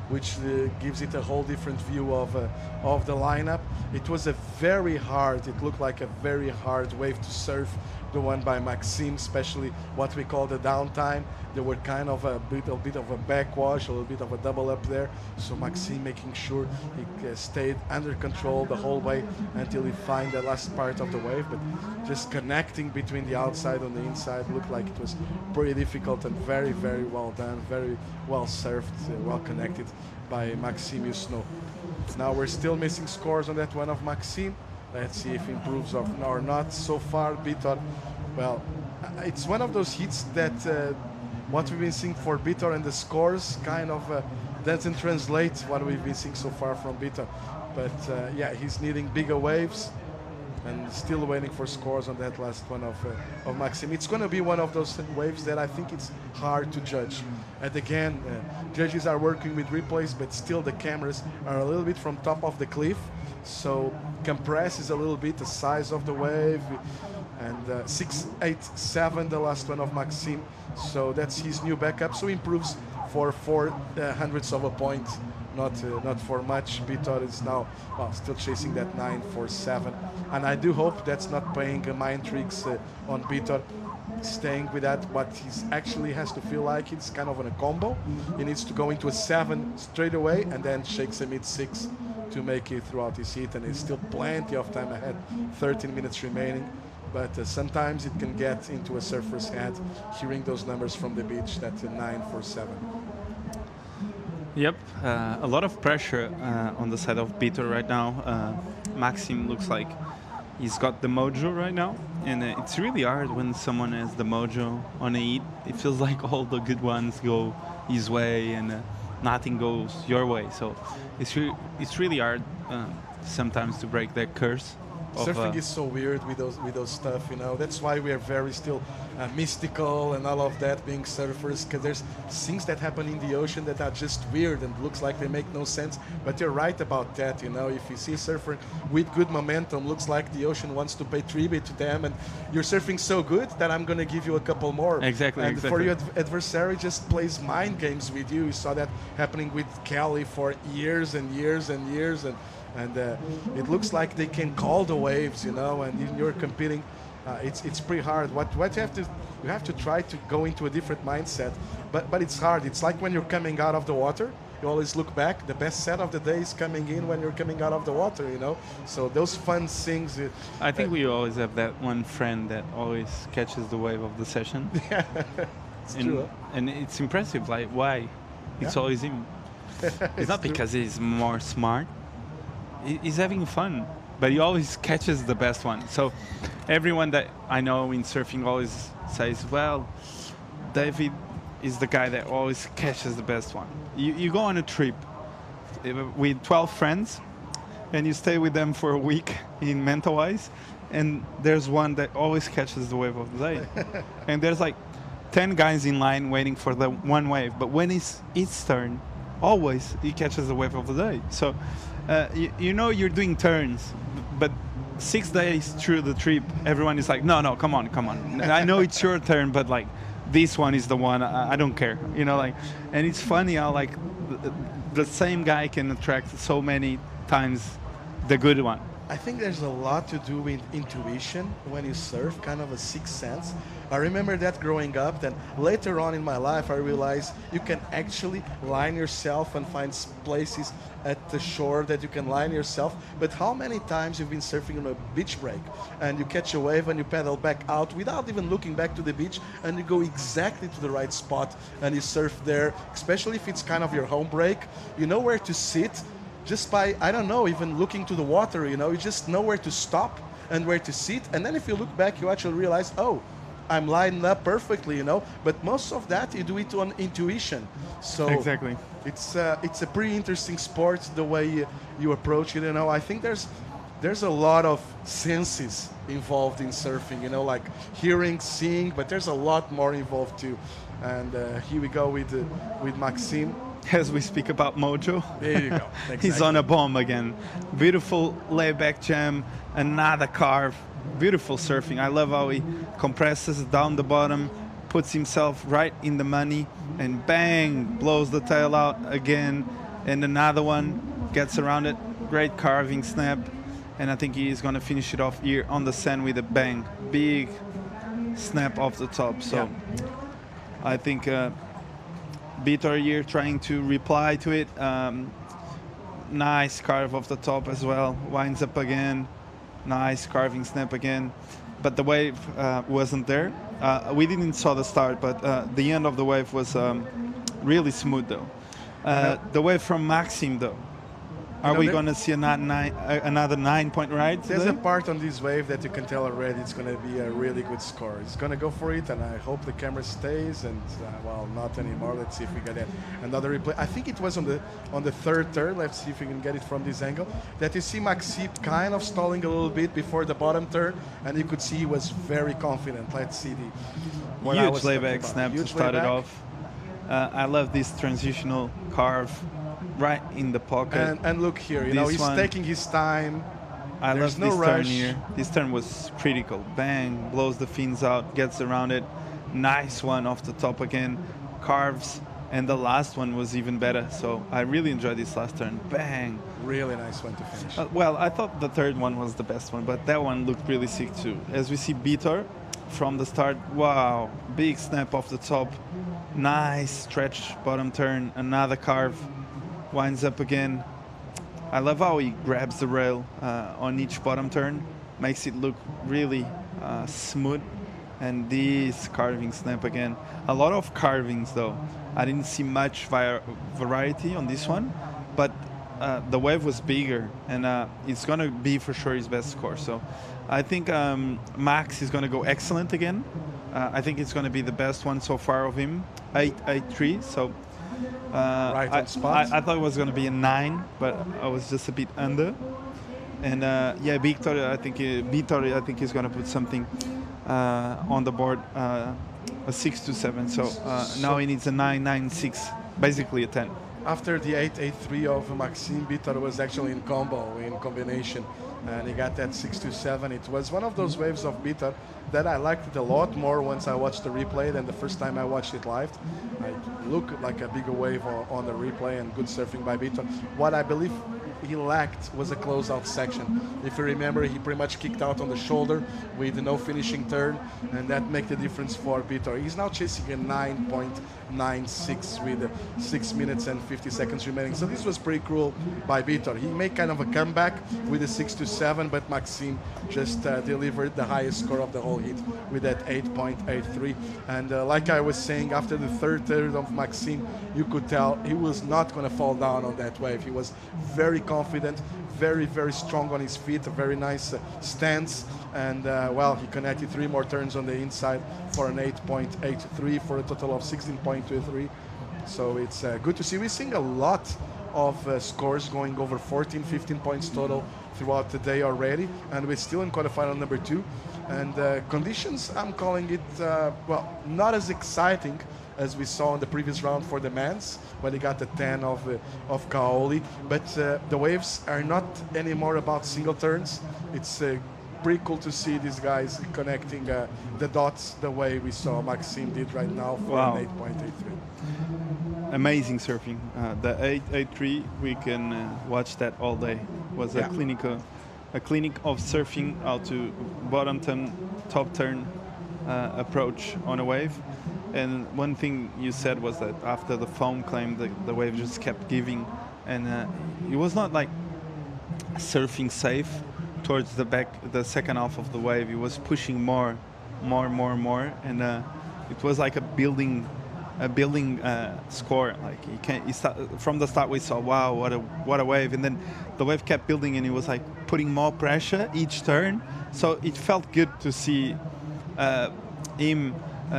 which gives it a whole different view of the lineup. It was a very hard, it looked like a very hard wave to surf, the one by Maxime, especially what we call the downtime. There were kind of a bit of a backwash, a little bit of a double up there. So Maxime making sure he stayed under control the whole way until he find the last part of the wave. But just connecting between the outside and the inside looked like it was pretty difficult and very, very well done, very well surfed, well connected by Maxime Snow. Now we're still missing scores on that one of Maxime. Let's see if he improves or not. So far, Vitor, well, it's one of those hits that what we've been seeing for Vitor and the scores kind of doesn't translate what we've been seeing so far from Vitor. But yeah, he's needing bigger waves and still waiting for scores on that last one of Maxime. It's going to be one of those waves that I think it's hard to judge. And again, judges are working with replays, but still the cameras are a little bit from top of the cliff. So compresses a little bit the size of the wave, and 6.87 the last one of Maxime. So that's his new backup. So improves for 0.04 of a point, not for much. Vitor is now still chasing that 9.47, and I do hope that's not playing mind tricks on Vitor. Staying with that, what he actually has to feel like it's kind of in a combo. He needs to go into a 7 straight away and then shakes a mid-6 to make it throughout this heat, and it's still plenty of time ahead, 13 minutes remaining. But sometimes it can get into a surfer's head hearing those numbers from the beach, that 947. Yep, a lot of pressure on the side of Peter right now. Maxim looks like he's got the mojo right now, and it's really hard when someone has the mojo on a heat. It feels like all the good ones go his way and nothing goes your way. So it's really hard sometimes to break that curse. Surfing is so weird with those stuff, you know. That's why we are very still mystical and all of that, being surfers, because there's things that happen in the ocean that are just weird and looks like they make no sense. But you're right about that, you know. If you see a surfer with good momentum, looks like the ocean wants to pay tribute to them, and you're surfing so good that I'm going to give you a couple more. Exactly. And for your adversary, just plays mind games with you. You saw that happening with Kelly for years and years and years, and it looks like they can call the waves, you know, and you're competing. It's pretty hard. What you have to try to go into a different mindset, but it's hard. It's like when you're coming out of the water, you always look back. The best set of the day is coming in when you're coming out of the water, you know. So those fun things. I think we always have that one friend that always catches the wave of the session. Yeah, it's true. And it's impressive. Like, why? It's always him. It's not true. because he's more smart. He's having fun, but he always catches the best one. So everyone that I know in surfing always says, well, David is the guy that always catches the best one. You go on a trip with 12 friends and you stay with them for a week in Mentawais, and there's one that always catches the wave of the day. And there's like 10 guys in line waiting for the one wave, but when it's its turn, always he catches the wave of the day. So you know you're doing turns, but 6 days through the trip, everyone is like, no, come on. I know it's your turn, but like, this one is the one, I don't care, you know, like, and it's funny how like the same guy can attract so many times the good one. I think there's a lot to do with intuition when you surf, kind of a sixth sense. I remember that growing up, then later on in my life I realized you can actually line yourself and find places at the shore that you can line yourself. But how many times you've been surfing on a beach break and you catch a wave and you pedal back out without even looking back to the beach, and you go exactly to the right spot and you surf there, especially if it's kind of your home break. You know where to sit, just by, I don't know, even looking to the water, you know, you just know where to stop and where to sit. And then if you look back, you actually realize, oh, I'm lined up perfectly, you know. But most of that, you do it on intuition. So exactly, it's a pretty interesting sport, the way you approach it, you know. I think there's a lot of senses involved in surfing, you know, like hearing, seeing, but there's a lot more involved too. And here we go with Maxime. As we speak about mojo, there you go. Exactly. He's on a bomb again. Beautiful layback jam, another carve. Beautiful surfing. I love how he compresses down the bottom, puts himself right in the money, and bang, blows the tail out again. And another one gets around it. Great carving snap. And I think he is going to finish it off here on the sand with a bang. Big snap off the top. So yeah. I think Vitor here trying to reply to it. Nice carve off the top as well. Winds up again. Nice carving snap again. But the wave wasn't there. We didn't saw the start, but the end of the wave was really smooth though. The wave from Maxim though. Are we going to see another 9-point ride today? There's a part on this wave that you can tell already it's going to be a really good score. It's going to go for it, and I hope the camera stays. And well, not anymore. Let's see if we get another replay. I think it was on the third turn. Let's see if we can get it from this angle. That you see Maxime kind of stalling a little bit before the bottom turn, and you could see he was very confident. Let's see the huge layback snap to start it off. I love this transitional carve. Right in the pocket. And look here, you know, he's taking his time. I love this turn here. This turn was critical. Bang, blows the fins out, gets around it. Nice one off the top again. Carves, and the last one was even better. So I really enjoyed this last turn. Bang. Really nice one to finish. Well, I thought the third one was the best one, but that one looked really sick too. As we see Vitor from the start, wow, big snap off the top. Nice stretch bottom turn, another carve. Winds up again. I love how he grabs the rail on each bottom turn, makes it look really smooth. And this carving snap again. A lot of carvings though. I didn't see much variety on this one, but the wave was bigger, and it's going to be for sure his best score. So I think Max is going to go excellent again. I think it's going to be the best one so far of him, 8-8-3. So right on spot. I thought it was going to be a 9, but I was just a bit under. And yeah, Victor, I think he's going to put something on the board, a 6-7. So now he needs a 9-9-6, basically a 10. After the 8-8-3 of Maxime, Vitor was actually in combination, and he got that 6-7. It was one of those waves of Vitor that I liked it a lot more once I watched the replay than the first time I watched it live. It looked like a bigger wave on the replay, and good surfing by Vitor. What I believe he lacked was a closeout section. If you remember, he pretty much kicked out on the shoulder with no finishing turn, and that made the difference for Vitor. He's now chasing a 9.96 with 6 minutes and 50 seconds remaining. So this was pretty cruel by Vitor. He made kind of a comeback with a 6-7, but Maxime just delivered the highest score of the whole heat with that 8.83. And like I was saying, after the third turn of Maxime, you could tell he was not going to fall down on that wave. He was very confident, very, very strong on his feet, a very nice stance, and well, he connected 3 more turns on the inside for an 8.83 for a total of 16.23. So it's good to see. We're seeing a lot of scores going over 14, 15 points total throughout the day already, and we're still in quarterfinal number 2. And conditions, I'm calling it, well, not as exciting as we saw in the previous round for the men's, when he got the 10 of Kaoli. But the waves are not anymore about single turns. It's pretty cool to see these guys connecting the dots the way we saw Maxime did right now for an 8.83. Amazing surfing. The 8.83, we can watch that all day. Was a clinic of surfing how to bottom turn, top turn approach on a wave. And one thing you said was that after the foam claim, the wave just kept giving, and it was not like surfing safe towards the second half of the wave. It was pushing more, and it was like a building score. Like from the start, we saw, wow, what a wave, and then the wave kept building, and it was like putting more pressure each turn. So it felt good to see him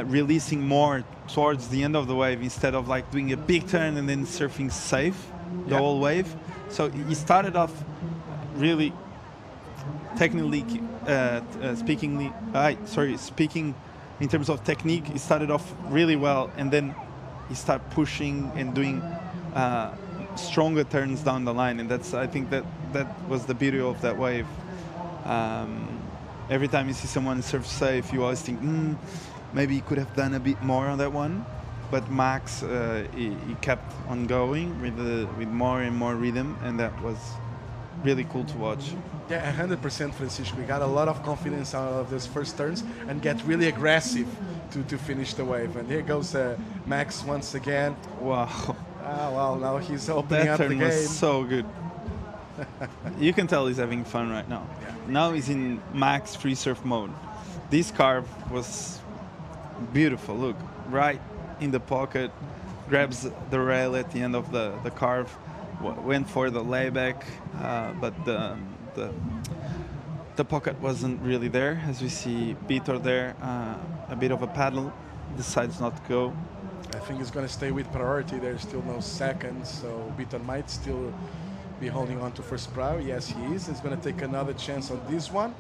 releasing more towards the end of the wave instead of like doing a big turn and then surfing safe the whole wave. So he started off really technically speaking in terms of technique, he started off really well, and then he started pushing and doing stronger turns down the line, and I think that was the beauty of that wave. Every time you see someone surf safe, you always think, maybe he could have done a bit more on that one, but Max he kept on going with more and more rhythm, and that was really cool to watch. Yeah, 100%, Francisco. We got a lot of confidence out of those first turns and get really aggressive to finish the wave. And here goes Max once again. Wow. Well, now he's opening up the game. That turn was so good. You can tell he's having fun right now. Yeah. Now he's in max free surf mode. This carve was beautiful. Look, right in the pocket, grabs the rail at the end of the carve, went for the layback, but the pocket wasn't really there. As we see Vitor there, a bit of a paddle, decides not to go. I think he's going to stay with priority. There's still no seconds, so Vitor might still be holding on to first prior. Yes, he is. He's going to take another chance on this one.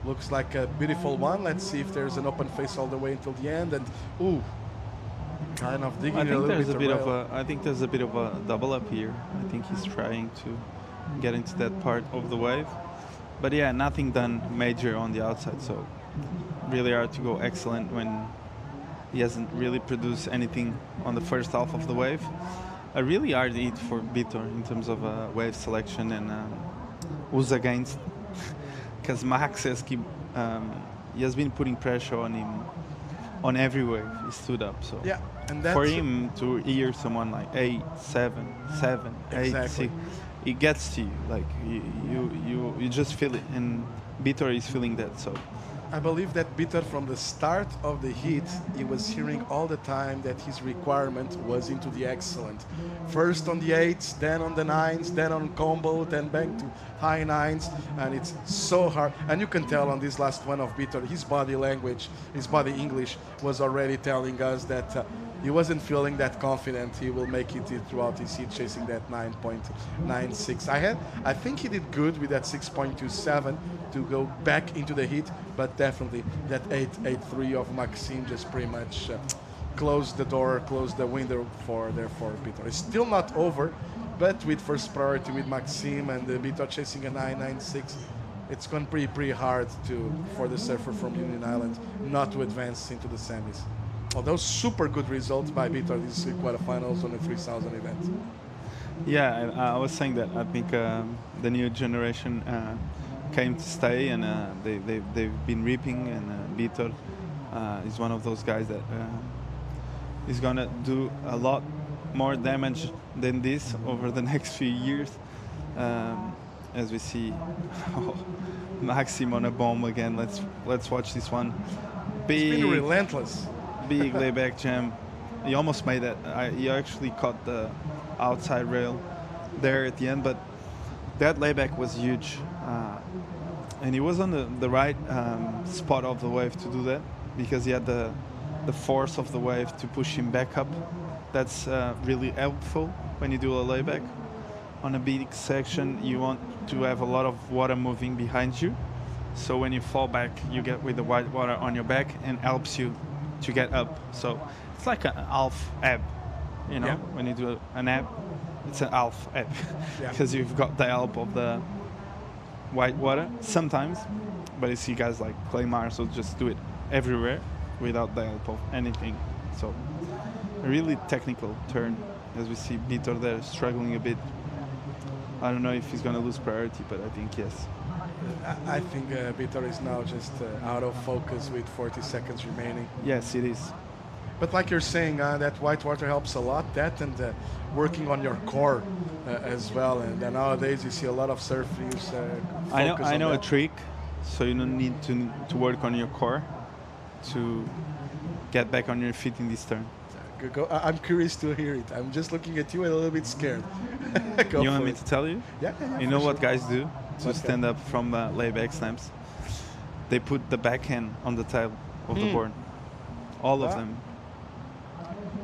Looks like a beautiful one. Let's see if there's an open face all the way until the end. And ooh, kind of digging a little bit. I think there's a bit of a double up here. I think he's trying to get into that part of the wave. But yeah, nothing done major on the outside. So really hard to go excellent when he hasn't really produced anything on the first half of the wave. A really hard hit for Vitor in terms of wave selection and who's against. Because Max has he has been putting pressure on him on every wave he stood up. So yeah, and that's for him to hear someone like 8, 7, 7, 8, 6, it gets to you. Like you just feel it, and Vitor is feeling that. So I believe that Vitor, from the start of the heat, he was hearing all the time that his requirement was into the excellent. First on the 8s, then on the 9s, then on combo, then back to high 9s, and it's so hard. And you can tell on this last one of Vitor, his body language, his body English was already telling us that he wasn't feeling that confident he will make it throughout his heat, chasing that 9.96. I think he did good with that 6.27 to go back into the heat, but definitely that 8.83 of Maxime just pretty much closed the door, closed the window for Vitor. It's still not over, but with first priority with Maxime and Vitor chasing a 9.96, it's gone pretty hard for the surfer from Union Island not to advance into the semis. Although super good results by Vitor these quarterfinals on the 3,000 event. yeah, I was saying that I think the new generation came to stay, and they've been reaping, and Vitor is one of those guys that is gonna do a lot more damage than this over the next few years. As we see, Maxime on a bomb again. Let's watch this one. It's been relentless. Big layback jam. He almost made it. He actually caught the outside rail there at the end, but that layback was huge. And he was on the right spot of the wave to do that, because he had the force of the wave to push him back up. That's really helpful when you do a layback. On a big section, you want to have a lot of water moving behind you. So when you fall back, you get with the white water on your back and helps you to get up. So it's like an half ab, you know, Yeah. when you do an ab, it's an half ab Yeah. because you've got the help of the white water sometimes, but you see guys like Climax will just do it everywhere without the help of anything. So a really technical turn, as we see Vitor there struggling a bit. I don't know if he's going to lose priority, but I think yes. I think Vitor is now just out of focus with 40 seconds remaining. Yes, it is. But like you're saying, that white water helps a lot. That and working on your core as well. And nowadays you see a lot of surfers. I know a trick, so you don't need to work on your core to get back on your feet in this turn. I'm curious to hear it. I'm just looking at you and a little bit scared. You want me to tell you? Yeah. You know what guys do to stand up from layback snaps? They put the backhand on the tail of the board. All of them.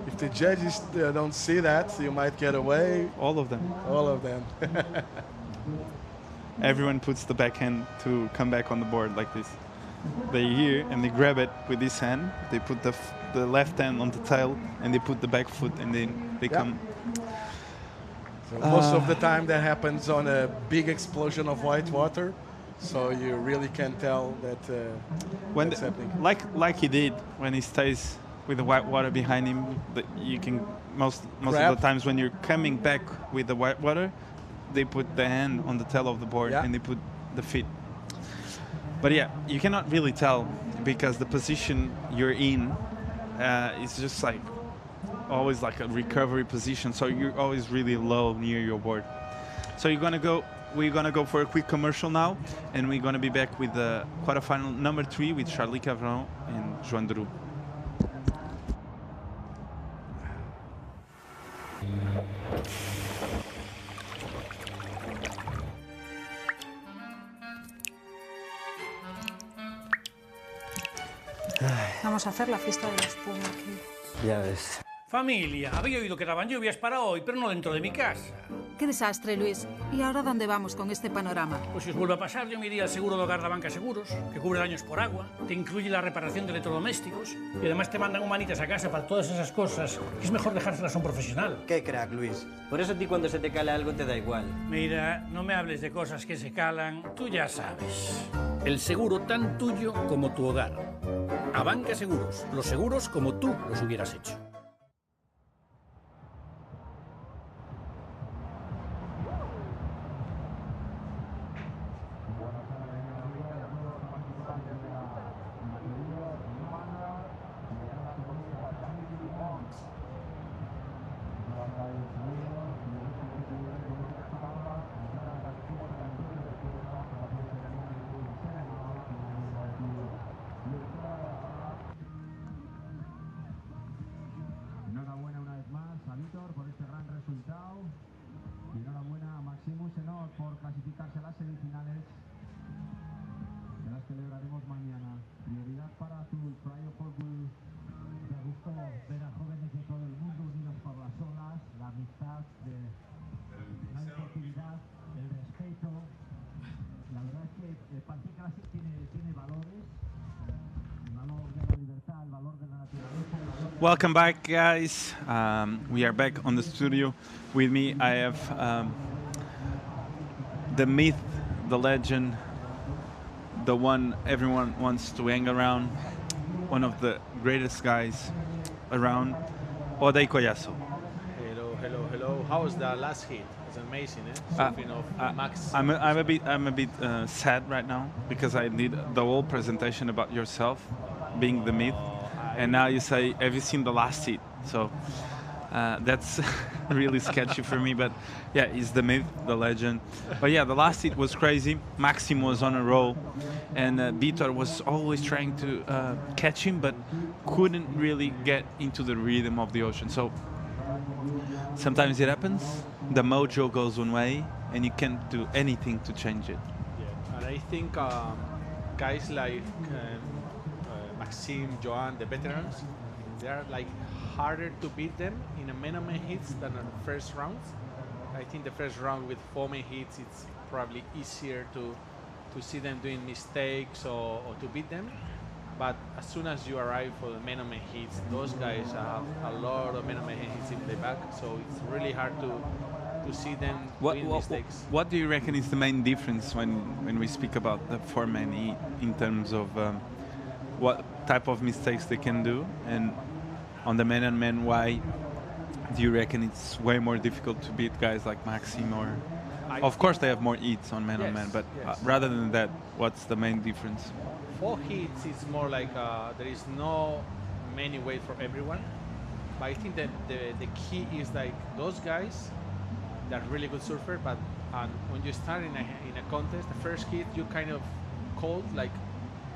If the judges don't see that, you might get away. All of them. All of them. Everyone puts the backhand to come back on the board like this. They here and they grab it with this hand. They put the left hand on the tail and they put the back foot, and then they come. So most of the time that happens on a big explosion of white water, so you really can tell that when that's happening. Like he did when he stays with the white water behind him. You can most of the times when you're coming back with the white water, they put the hand on the tail of the board and they put the feet. But yeah, you cannot really tell because the position you're in is just like always like a recovery position. So you're always really low near your board. So we're gonna go for a quick commercial now, and we're gonna be back with the quarterfinal number 3 with Charlie Cavron and Joan Dru. Vamos a hacer la fiesta de la espuma aquí. Ya ves. Familia, había oído que daban lluvias para hoy, pero no dentro de mi casa. Qué desastre, Luis. ¿Y ahora dónde vamos con este panorama? Pues si os vuelve a pasar, yo me iría al seguro de hogar de ABANCA Seguros, que cubre daños por agua, te incluye la reparación de electrodomésticos y además te mandan humanitas a casa para todas esas cosas, que es mejor dejárselas a un profesional. Qué crack, Luis. Por eso a ti cuando se te cala algo te da igual. Mira, no me hables de cosas que se calan, tú ya sabes. El seguro tan tuyo como tu hogar. ABANCA Seguros, los seguros como tú los hubieras hecho. Welcome back, guys. We are back on the studio. With me, I have the myth, the legend, the one everyone wants to hang around, one of the greatest guys around, Odey Collazo. Hello, hello, hello. How was the last hit? It's amazing, eh? Surfing of Max. I'm a bit sad right now because I did the whole presentation about yourself being the myth, and now you say, have you seen the last hit? So that's really sketchy for me, but yeah, he's the myth, the legend. But yeah, the last hit was crazy. Maxim was on a roll, and Vitor was always trying to catch him, but couldn't really get into the rhythm of the ocean. So sometimes it happens, the mojo goes one way, and you can't do anything to change it. Yeah, and I think guys like Maxime, Joan, the veterans, they are like harder to beat them in a man-on-man hits than in the first rounds. I think the first round with 4 man hits, it's probably easier to see them doing mistakes or to beat them. But as soon as you arrive for the man-on-man hits, those guys have a lot of man-on-man hits in the back, so it's really hard to see them doing mistakes. What do you reckon is the main difference when we speak about the 4-man heat in terms of what type of mistakes they can do, and on the man-on-man, why do you reckon it's way more difficult to beat guys like Maxim? Or of course they have more hits on man-on-man, but rather than that, what's the main difference? 4 hits is more like there is no many ways for everyone, but I think that the key is like those guys, they're really good surfer, but when you start in a contest, the first hit you kind of cold, like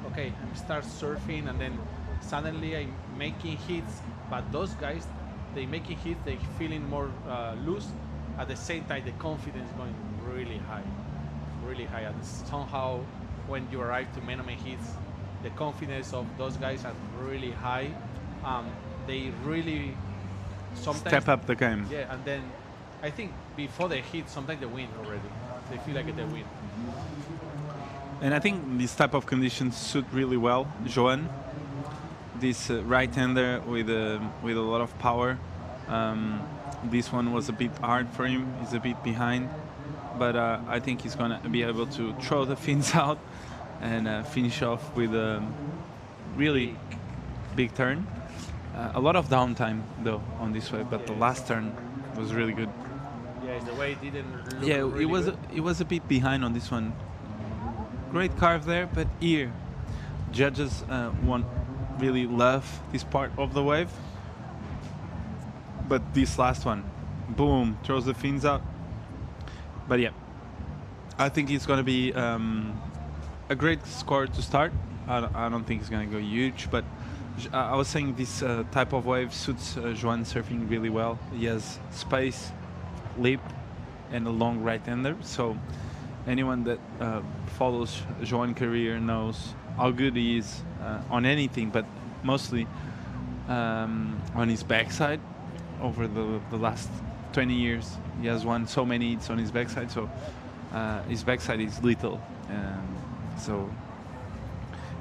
okay, I'm start surfing, and then suddenly I'm making hits, but those guys, they making hits, they feeling more loose. At the same time, the confidence going really high, and somehow when you arrive to man-on-man hits, the confidence of those guys are really high. They really sometimes step up the game. Yeah, and then I think before they hit, sometimes they win already. They feel like they win. And I think this type of conditions suit really well Joan. This right-hander with a lot of power. This one was a bit hard for him. He's a bit behind, but I think he's gonna be able to throw the fins out and finish off with a really big turn. A lot of downtime though on this wave, but the last turn was really good. Yeah, the way it didn't look Yeah, really it was a bit behind on this one. Great carve there, but here judges won't really love this part of the wave. But this last one, boom, throws the fins out. But yeah, I think it's going to be a great score to start. I don't think it's going to go huge, but I was saying this type of wave suits Joan surfing really well. He has space, lip, and a long right-hander. So anyone that follows Joan's career knows how good he is on anything, but mostly on his backside. Over the last 20 years, he has won so many hits on his backside, so his backside is little, so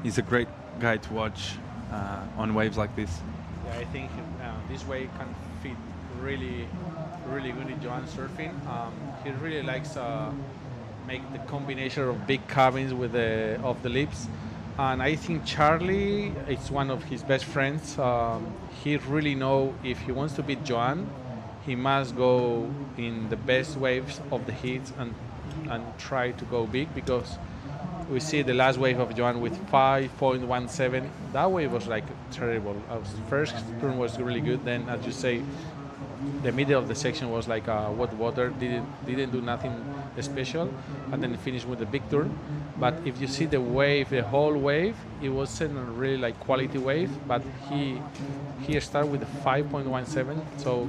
he's a great guy to watch on waves like this. Yeah, I think this wave can fit really good in Joan surfing. He really likes make the combination of big cabins with of the lips, and I think Charlie is one of his best friends. He really know if he wants to beat Joan, he must go in the best waves of the hits and try to go big, because we see the last wave of Joan with 5.17. That wave was like terrible. First turn was really good. Then, as you say, the middle of the section was like wet water. Didn't do nothing special, and then finished with a big turn. But if you see the wave, the whole wave, it wasn't a really like quality wave. But he started with a 5.17. So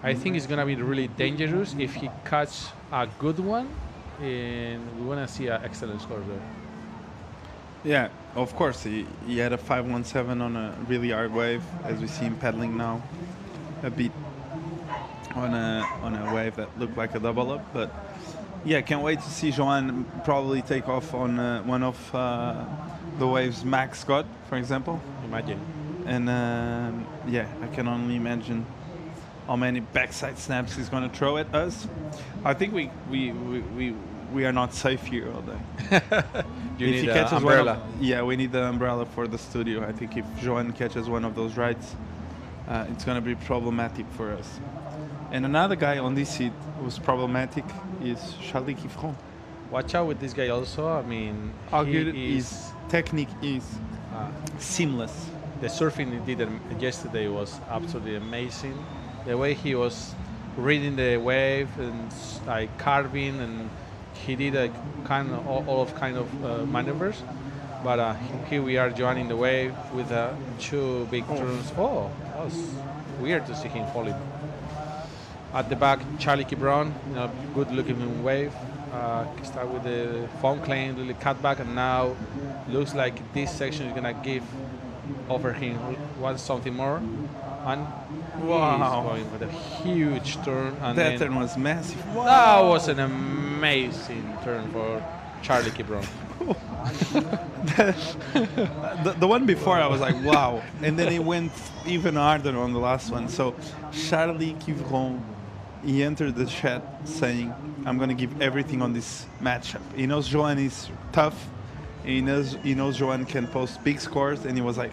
I think it's gonna be really dangerous if he catch a good one, and we wanna see an excellent score there. Yeah, of course. He had a 5.17 on a really hard wave, as we see him paddling now. A bit on a wave that looked like a double up, but yeah, can't wait to see Joan probably take off on one of the waves Max got, for example. Imagine. And yeah, I can only imagine how many backside snaps he's going to throw at us. I think we are not safe here all day. You need an umbrella. Yeah, we need the umbrella for the studio. I think if Joan catches one of those rides, it's going to be problematic for us. And another guy on this seat who's problematic is Charlie Quiffron. Watch out with this guy also. I mean, how good his technique is. Seamless. The surfing he did yesterday was absolutely amazing. The way he was reading the wave and like carving, and he did a kind of all maneuvers. But here we are joining the wave with two big turns. Oh, that was weird to see him falling. At the back, Charlie Quiffron, good looking wave. Start with the foam claim, really cut back, and now looks like this section is gonna give over him wants something more. And wow, he's going with a huge turn. And that turn was massive. Wow. That was an amazing turn for Charlie Quiffron. the one before I was like, wow, and then it went even harder on the last one. So Charlie Quiffron, he entered the chat saying, I'm going to give everything on this matchup. He knows Joan is tough. He knows Joan can post big scores, and he was like,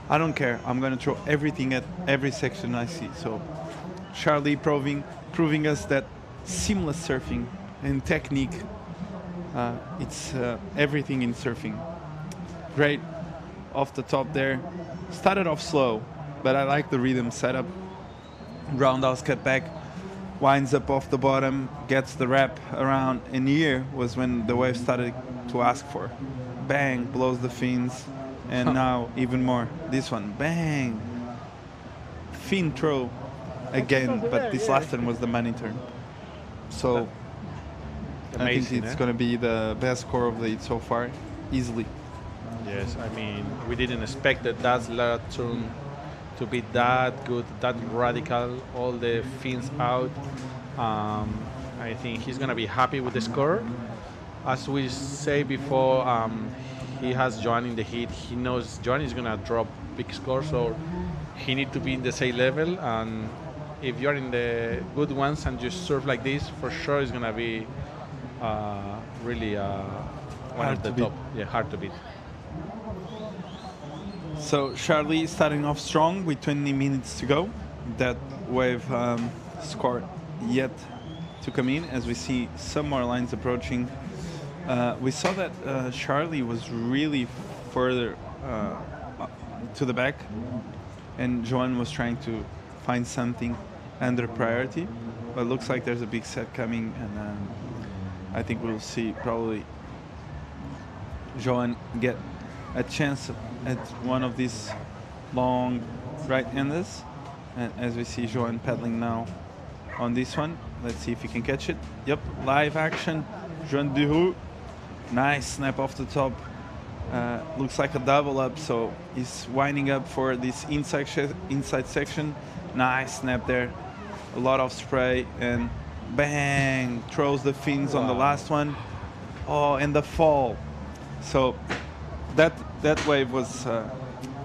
I don't care. I'm going to throw everything at every section I see. So Charlie proving us that seamless surfing and technique, it's everything in surfing. Great off the top there. Started off slow, but I like the rhythm setup. Roundhouse cut back. Winds up off the bottom, gets the wrap around, and here was when the wave started to ask for. Bang, blows the fins, and now even more. This one, bang. Fin throw again, but this last turn was the money turn. So I think it's going to be the best score of the heat so far, easily. Yes, I mean, we didn't expect that last turn to be that good, that radical, all the fins out. I think he's going to be happy with the score. As we say before, he has Joan in the heat. He knows Joan is going to drop big scores, so he needs to be in the same level. And if you're in the good ones and you surf like this, for sure it's going to be really one of the top. Yeah, hard to beat. So Charlie starting off strong with 20 minutes to go. That wave score yet to come in as we see some more lines approaching. We saw that Charlie was really further to the back, and Joan was trying to find something under priority, but looks like there's a big set coming, and I think we'll see probably Joan get a chance at one of these long right-handers. And as we see Joan paddling now on this one, let's see if he can catch it. Yep, live action. Joan Duroux, nice snap off the top. Looks like a double up, so he's winding up for this inside section. Nice snap there. A lot of spray, and bang, throws the fins on the last one. Oh, and the fall. So that wave was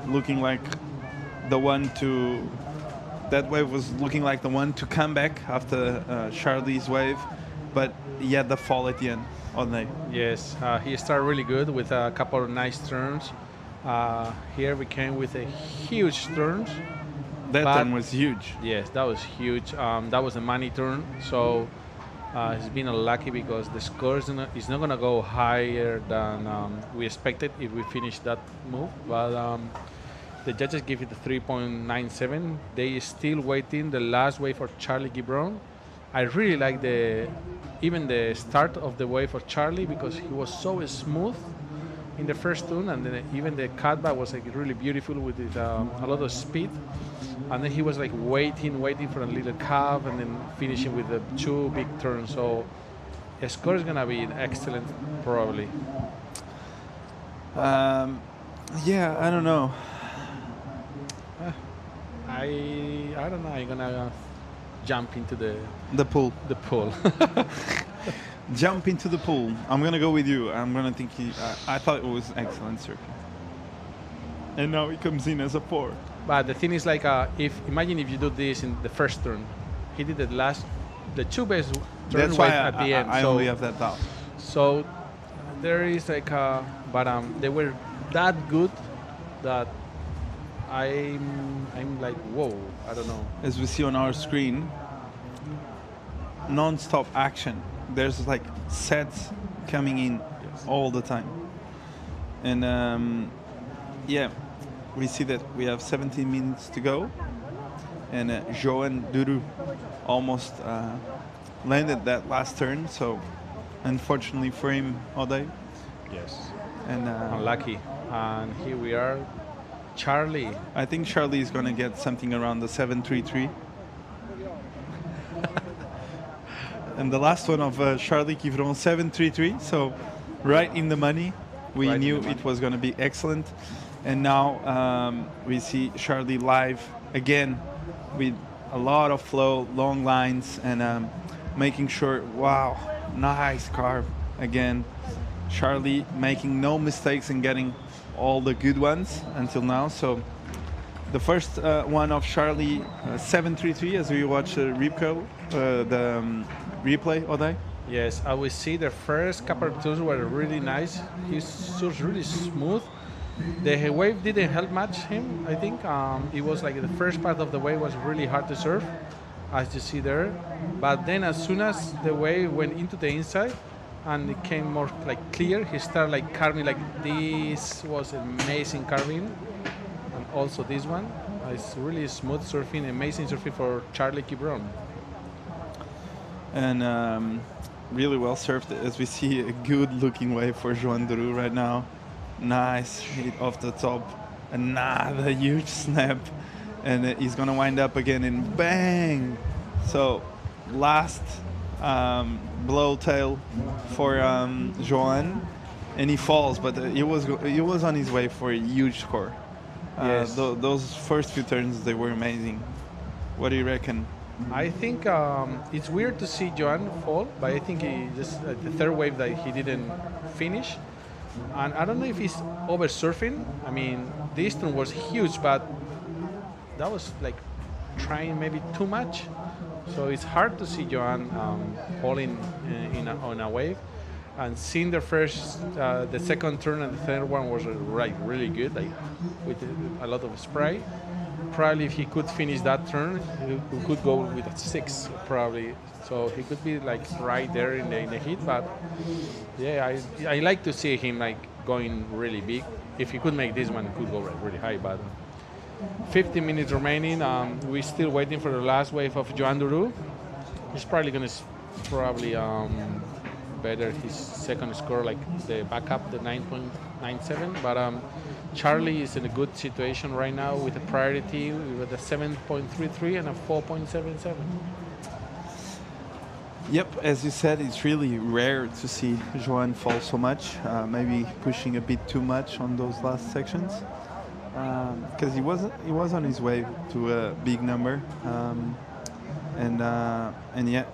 looking like the one to. That wave was looking like the one to come back after Charlie's wave, but he had the fall at the end. Yes, he started really good with a couple of nice turns. Here we came with a huge turns. That turn was huge. Yes, that was huge. That was a money turn, so he's been unlucky because the score is not going to go higher than we expected if we finish that move. But the judges give it a 3.97. They still waiting the last wave for Charlie Quiffron. I really like even the start of the wave for Charlie because he was so smooth in the first turn, and then even the cutback was like really beautiful with it, a lot of speed. And then he was like waiting for a little curve, and then finishing with the two big turns. So the score is gonna be excellent, probably. Yeah, I don't know. I don't know. I'm gonna jump into the pool. The pool. Jump into the pool. I'm gonna go with you. I'm gonna think I thought it was excellent surfing. and now he comes in as a 4. But the thing is, like, imagine if you do this in the first turn. He did the two best turns That's why at the end. I so, only have that doubt. So there is like but they were that good that I'm like, whoa, I don't know. As we see on our screen, non-stop action. There's like sets coming in all the time. And yeah, we see that we have 17 minutes to go. And Joan Duru almost landed that last turn. So unfortunately for him, Oday. Yes. And unlucky. And here we are. Charlie. I think Charlie is going to get something around the 733. And the last one of Charlie Quivron, 733. So right in the money. We knew it was going to be excellent. And now we see Charlie live again with a lot of flow, long lines, and making sure, wow, nice carve again. Charlie making no mistakes and getting all the good ones until now. So the first one of Charlie, 733, as we watch the replay, Oday. Yes, I will see the first couple of turns were really nice. His was really smooth. The wave didn't help much him, I think. It was like the first part of the wave was really hard to surf, as you see there. But then as soon as the wave went into the inside and it came more like clear, he started like carving like this. Was amazing carving. And also this one. It's really smooth surfing, amazing surfing for Charlie Quivron. And really well surfed, as we see a good looking wave for Joan Duru right now. Nice hit off the top, another huge snap, and he's gonna wind up again and bang. So last blow tail for Joan, and he falls, but he was on his way for a huge score. Yes. Those first few turns, they were amazing. What do you reckon? I think it's weird to see Joan fall, but I think he just the third wave that he didn't finish. And I don't know if he's over surfing. I mean, this turn was huge, but that was like trying maybe too much. So it's hard to see Joan falling on a wave. And seeing the second turn and the third one was really good, like with a lot of spray. Probably if he could finish that turn, he could go with a 6 probably. So he could be like right there in the heat. But yeah, I like to see him like going really big. If he could make this one, he could go really high. But 15 minutes remaining. We're still waiting for the last wave of Joan Duru. He's probably gonna better his second score, like the backup, the 9.97. But Charlie is in a good situation right now with a priority with a 7.33 and a 4.77. Yep, as you said, it's really rare to see Joan fall so much. Maybe pushing a bit too much on those last sections, because he was on his way to a big number, and yeah,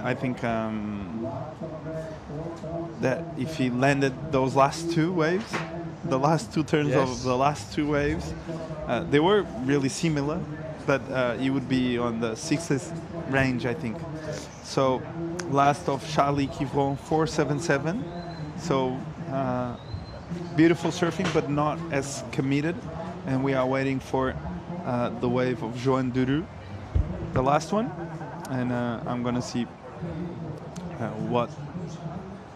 I think that if he landed those last two waves, the last two turns of the last two waves, they were really similar, but he would be on the 6th range, I think. So last of Charlie Quivron, 477. So beautiful surfing, but not as committed. And we are waiting for the wave of Joan Duru, the last one. And I'm going to see what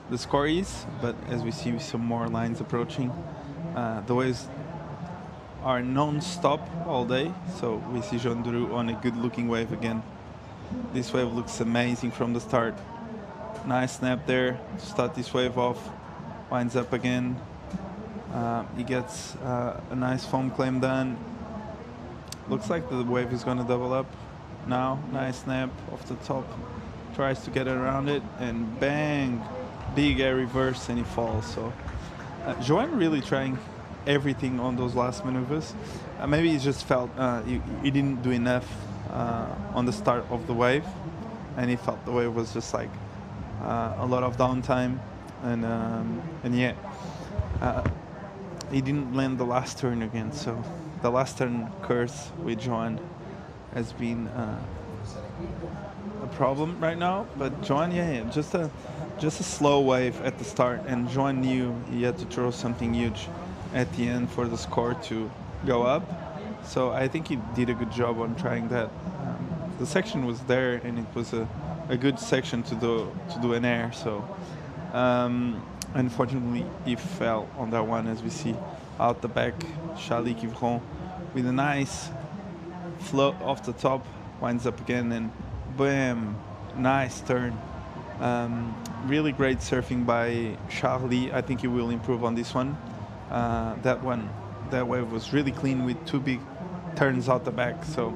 the score is. But as we see some more lines approaching, the waves are non-stop all day. So we see Joan Duru on a good-looking wave again. This wave looks amazing from the start. Nice snap there to start this wave off. Winds up again. He gets a nice foam claim done. Looks like the wave is going to double up now. Nice snap off the top. Tries to get around it and bang! Big air reverse and he falls. So Joan really trying everything on those last maneuvers. Maybe he just felt he didn't do enough on the start of the wave, and he felt the wave was just like a lot of downtime, and yeah, he didn't land the last turn again. So the last turn curse with Joan has been a problem right now. But Joan, just a slow wave at the start, and Joan knew he had to throw something huge at the end for the score to go up. So I think he did a good job on trying that. The section was there, and it was a good section to do an air. So unfortunately, he fell on that one, as we see out the back. Charlie Quivron with a nice float off the top, winds up again, and bam, nice turn. Really great surfing by Charlie. I think he will improve on this one. That wave was really clean with 2 big turns out the back. So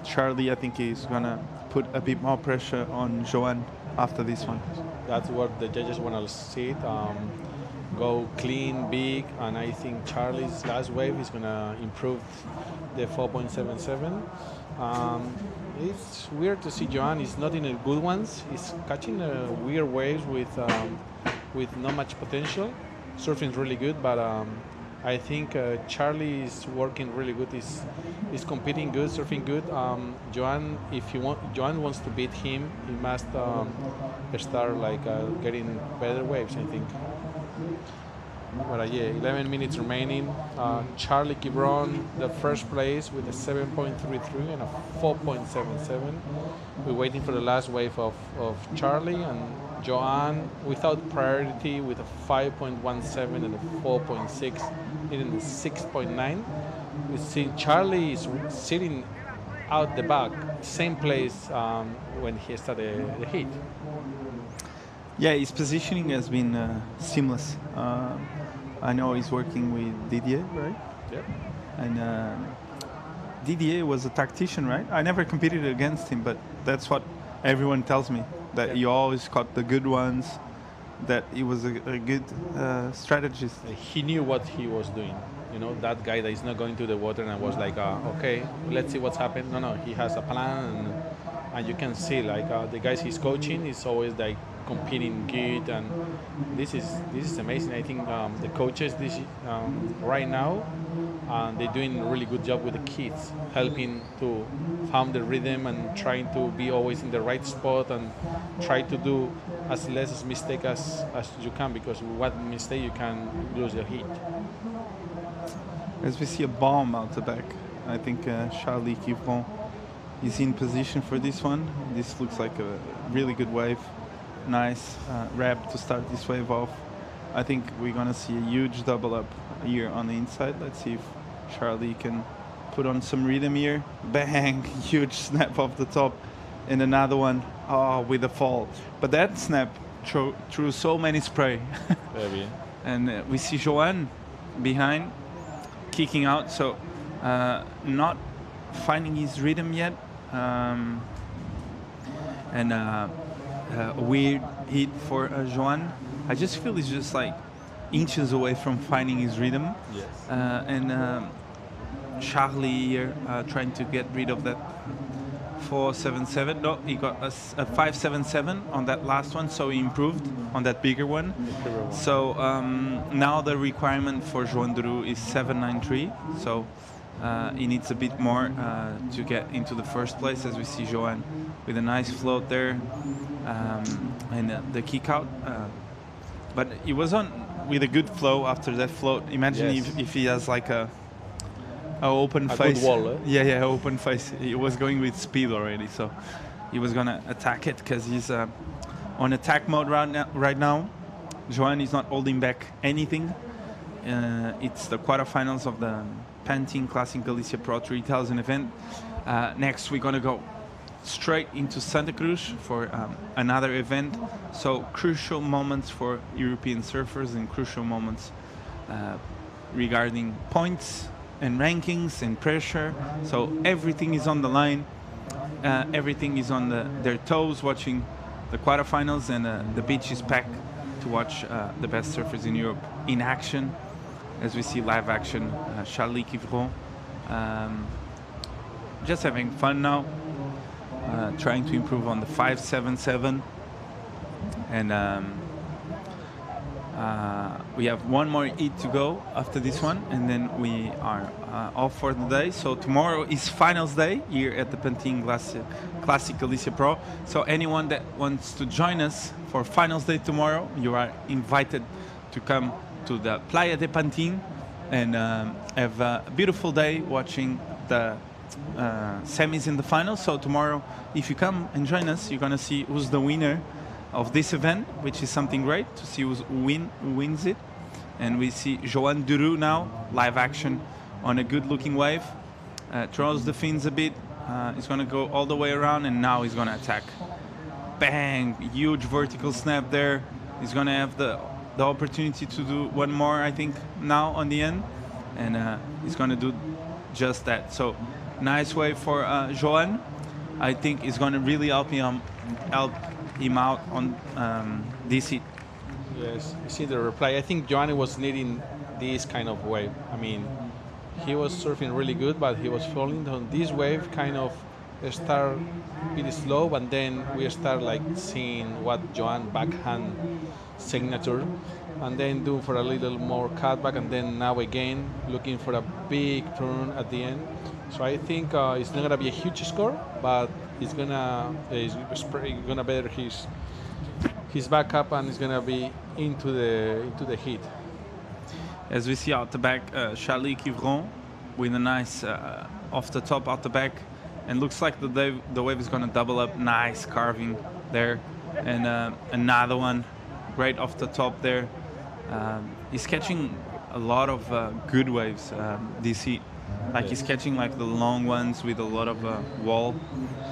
Charlie, I think he's gonna put a bit more pressure on Joan after this one. That's what the judges want to see it. Go clean, big, and I think Charlie's last wave is gonna improve the 4.77. It's weird to see Joan. He's not in the good ones. He's catching weird waves with not much potential. Surfing's really good, but I think Charlie is working really good. He's competing good, surfing good. Joan, Joan wants to beat him, he must start like getting better waves, I think. But 11 minutes remaining. Charlie Quivron, the first place with a 7.33 and a 4.77. We're waiting for the last wave of Charlie, and Joan without priority with a 5.17 and a 4.6, hitting a 6.9. We see Charlie is sitting out the back, same place when he started the heat. Yeah, his positioning has been seamless. I know he's working with Didier, right? Yep. And Didier was a tactician, right? I never competed against him, but that's what everyone tells me, that he always caught the good ones, that he was a good strategist. He knew what he was doing. You know, that guy that is not going to the water and was like, okay, let's see what's happened. No, he has a plan, and you can see like the guys he's coaching is always like competing good, and this is amazing. I think the coaches right now they're doing a really good job with the kids, helping to find the rhythm and trying to be always in the right spot and try to do as less mistake as you can, because with one mistake you can lose your heat. As we see a bomb out the back, I think Charlie Quivron is in position for this one. This looks like a really good wave. Nice wrap to start this wave off. I think we're gonna see a huge double up here on the inside. Let's see if Charlie can put on some rhythm here. Bang, huge snap off the top, and another one with a fall. But that snap threw so many spray. Maybe. And we see Joan behind, kicking out, so not finding his rhythm yet. And a weird hit for Joan. I just feel he's just like inches away from finding his rhythm. Yes. And Charlie here trying to get rid of that 4.77. No, he got a 5.77 on that last one, so he improved on that bigger one. So now the requirement for Joan Duru is 7.93. So he needs a bit more to get into the first place, as we see Joan with a nice float there, and the kick out. But he was on with a good flow after that float. Imagine if he has like a open face. Good wall, eh? Yeah, open face. He was going with speed already, so he was gonna attack it because he's on attack mode right now. Joan is not holding back anything. It's the quarterfinals of the Pantin Classic Galicia Pro 3000 event. Next, we're gonna go straight into Santa Cruz for another event. So crucial moments for European surfers and crucial moments regarding points and rankings and pressure. So everything is on the line. Everything is on their toes, watching the quarterfinals, and the beach is packed to watch the best surfers in Europe in action. As we see live action, Charlie Quivron just having fun now, trying to improve on the 5.77, and We have one more heat to go after this one, and then we are off for the day. So tomorrow is finals day here at the Pantin Classic Galicia Pro. So anyone that wants to join us for finals day tomorrow, you are invited to come to the Playa de Pantin and have a beautiful day watching the semis in the finals. So tomorrow, if you come and join us, you're gonna see who's the winner of this event, which is something great to see who wins it. And we see Joan Duru now, live action on a good looking wave. Throws the fins a bit, he's gonna go all the way around, and now he's gonna attack. Bang, huge vertical snap there. He's gonna have the opportunity to do one more, I think, now on the end, and he's gonna do just that. So nice wave for Joan. I think it's gonna really help him out on this hit. Yes, you see the reply. I think Johnny was needing this kind of wave. I mean, he was surfing really good, but he was falling on this wave. Kind of start pretty slow, and then we start like seeing what Joan backhand signature, and then do for a little more cutback, and then now again looking for a big turn at the end. So I think it's not gonna be a huge score, but it's gonna better his backup, and it's gonna be into the heat. As we see out the back, Charlie Quivron with a nice off the top out the back, and looks like the wave is gonna double up. Nice carving there, and another one right off the top there. He's catching a lot of good waves this heat. Like he's catching like the long ones with a lot of wall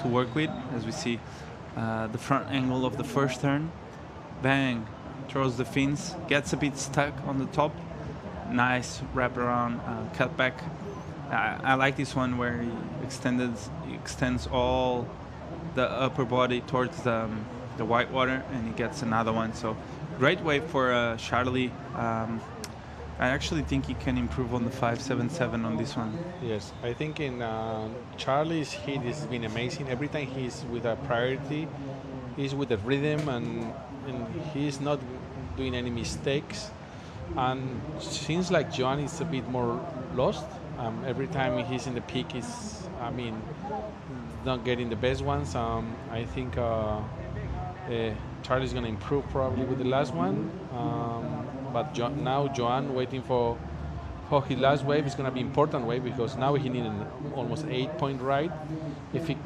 to work with. As we see the front angle of the first turn, bang, throws the fins, gets a bit stuck on the top. Nice wraparound cut back. I like this one where he extends all the upper body towards the white water, and he gets another one. So great wave for Charlie. I actually think he can improve on the 5.77 on this one. Yes, I think in Charlie's hit has been amazing. Every time he's with a priority, he's with a rhythm, and he's not doing any mistakes. And seems like Joan is a bit more lost. Every time he's in the peak, not getting the best ones. I think Charlie's going to improve probably with the last one. But now Joan waiting for his last wave is going to be important wave, because now he needs an almost 8-point ride. If he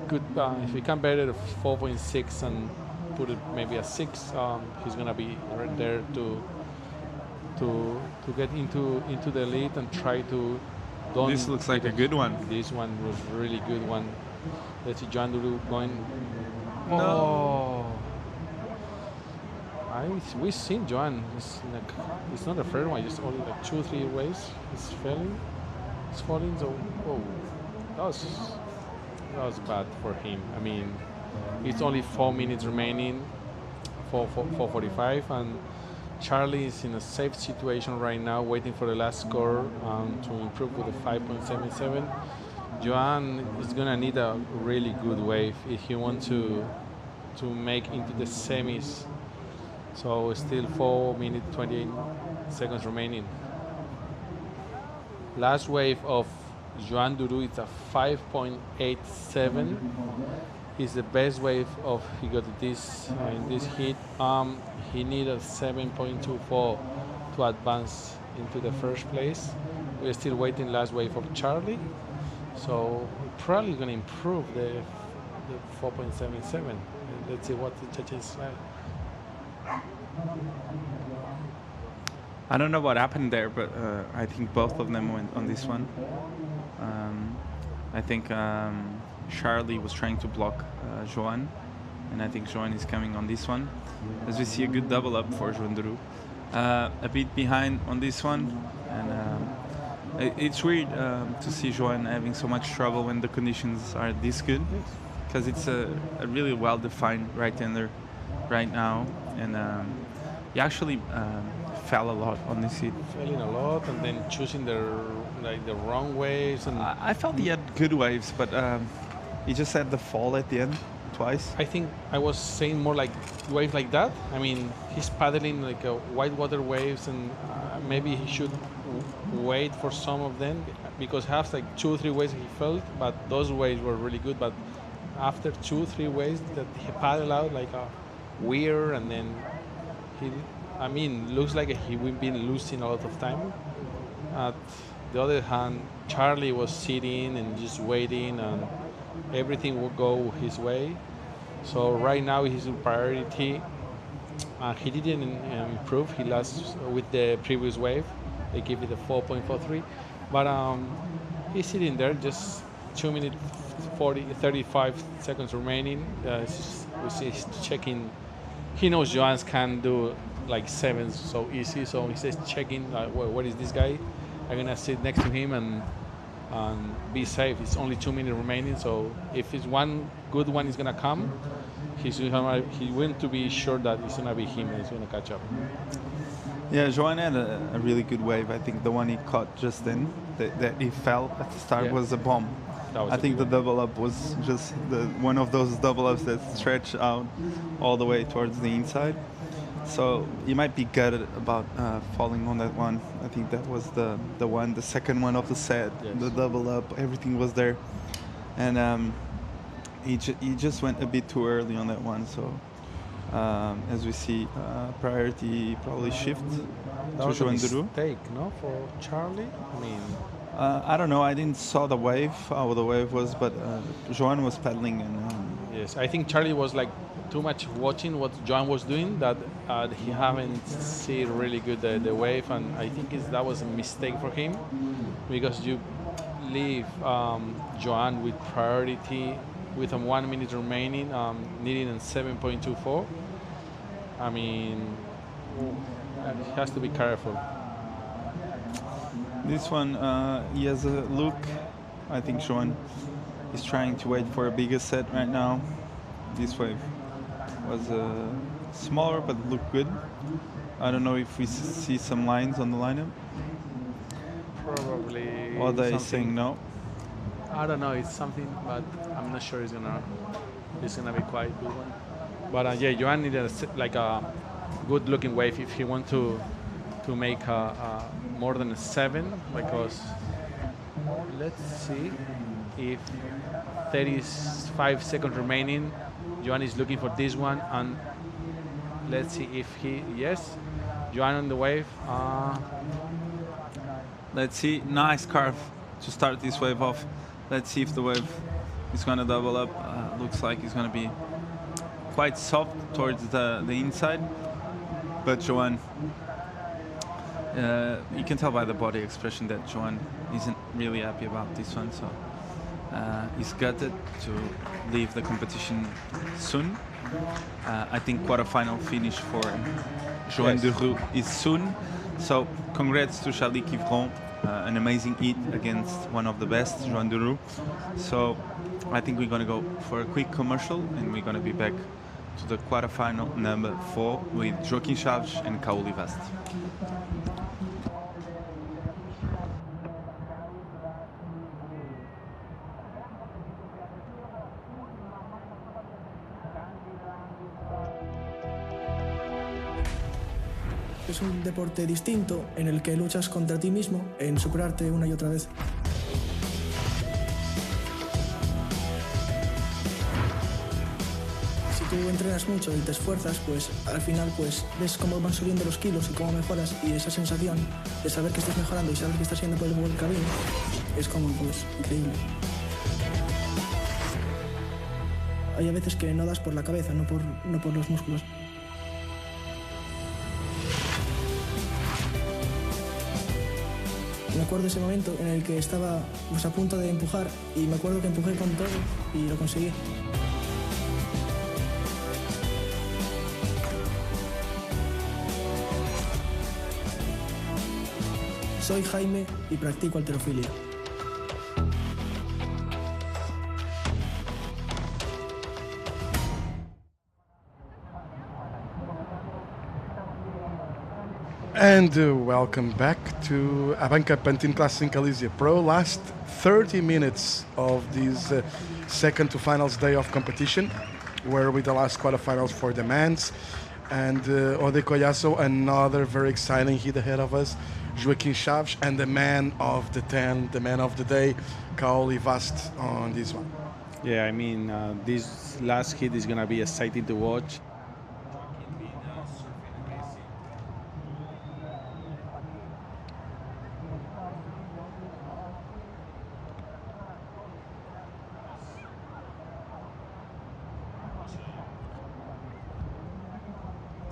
can better 4.6 and put it maybe a 6, he's going to be right there to get into the lead and try to. This looks like a good one. This one was really good one. Let's see Joan Duru going. No. Oh. We've seen Joan. It's not the first one. Just only like 2-3 waves. It's falling. So that was bad for him. I mean, it's only 4 minutes remaining. 4:45, and Charlie is in a safe situation right now, waiting for the last score to improve with a 5.77. Joan is gonna need a really good wave if he wants to make into the semis. So still 4 minutes 28 seconds remaining. Last wave of Joan Duru is a 5.87. Is the best wave of he got this in this heat. He needed 7.24 to advance into the first place. We're still waiting last wave of Charlie, so we're probably going to improve the 4.77. Let's see what the judges like. I don't know what happened there, but I think both of them went on this one. I think Charlie was trying to block Joan, and I think Joan is coming on this one. As we see a good double up for Joan Duru. A bit behind on this one, and it's weird to see Joan having so much trouble when the conditions are this good, because it's a really well-defined right-hander right now, and he actually fell a lot on this heat. Falling a lot, and then choosing the wrong waves. And I felt he had good waves, but he just had the fall at the end. twice. I think I was saying more like wave like that. I mean, he's paddling like whitewater waves, and maybe he should wait for some of them, because has like 2 or 3 waves he felt, but those waves were really good. But after 2 or 3 waves that he paddled out like a weird, and then I mean, looks like he would be losing a lot of time. At the other hand, Charlie was sitting and just waiting, and everything would go his way. So right now his priority. He didn't improve. He lost with the previous wave. They gave it a 4.43, but he's sitting there, just 2 minutes 35 seconds remaining. He's checking. He knows Joans can do like 7 so easy, so he's just checking what is this guy. I'm gonna sit next to him and be safe. It's only 2 minutes remaining, so if it's one good one is gonna come, he wants to be sure that it's gonna be him and he's gonna catch up. Yeah, Joan had a really good wave. I think the one he caught just then, that he fell at the start, was a bomb. I think the double up was just one of those double ups that stretch out all the way towards the inside. So you might be gutted about falling on that one. I think that was the second one of the set, the double up. Everything was there, and he just went a bit too early on that one. So as we see, priority probably shift That was a mistake, no, for Charlie. I mean, I don't know. I didn't saw the wave, how the wave was, but Joan was paddling, and yes, I think Charlie was like too much watching what Joan was doing, that he haven't seen really good the wave, and I think that was a mistake for him, because you leave Joan with priority with 1 minute remaining, needing a 7.24. I mean, he has to be careful. This one, he has a look. I think Joan is trying to wait for a bigger set right now. This wave was smaller but looked good. I don't know if we see some lines on the lineup. Probably. Or they saying no. I don't know. It's something, but I'm not sure it's gonna be quite good one. But yeah, Joan needed like a good-looking wave if he want to make more than a 7, because let's see if 35 seconds remaining. Joan is looking for this one, and let's see if Joan on the wave. Let's see, nice carve to start this wave off. Let's see if the wave is going to double up. Looks like it's going to be quite soft towards the inside, but Joan, you can tell by the body expression that Joan isn't really happy about this one, so he's gutted to leave the competition soon. I think quarterfinal finish for Joan de Roux is soon, so congrats to Charlie Quivron, an amazing hit against one of the best, Joan de Roux. So I think we're going to go for a quick commercial, and we're going to be back to the quarterfinal number 4 with Joaquim Chaves and Kauli Vast. Es un deporte distinto en el que luchas contra ti mismo en superarte una y otra vez. Si tú entrenas mucho y te esfuerzas, pues al final pues ves cómo van subiendo los kilos y cómo mejoras, y esa sensación de saber que estás mejorando y saber que estás yendo por el buen camino es como pues increíble. Hay a veces que no das por la cabeza, no por los músculos. Me acuerdo de ese momento en el que estaba pues, a punto de empujar, y me acuerdo que empujé con todo y lo conseguí. Soy Jaime y practico halterofilia. And welcome back to ABANCA Pantin Classic Galicia Pro. Last 30 minutes of this second to finals day of competition. we're with the last quarterfinals for the men's. And Ode Collazo, another very exciting hit ahead of us. Joaquim Chaves, and the man of the 10, the man of the day, Kaoli Vast on this one. Yeah, I mean, this last hit is going to be exciting to watch.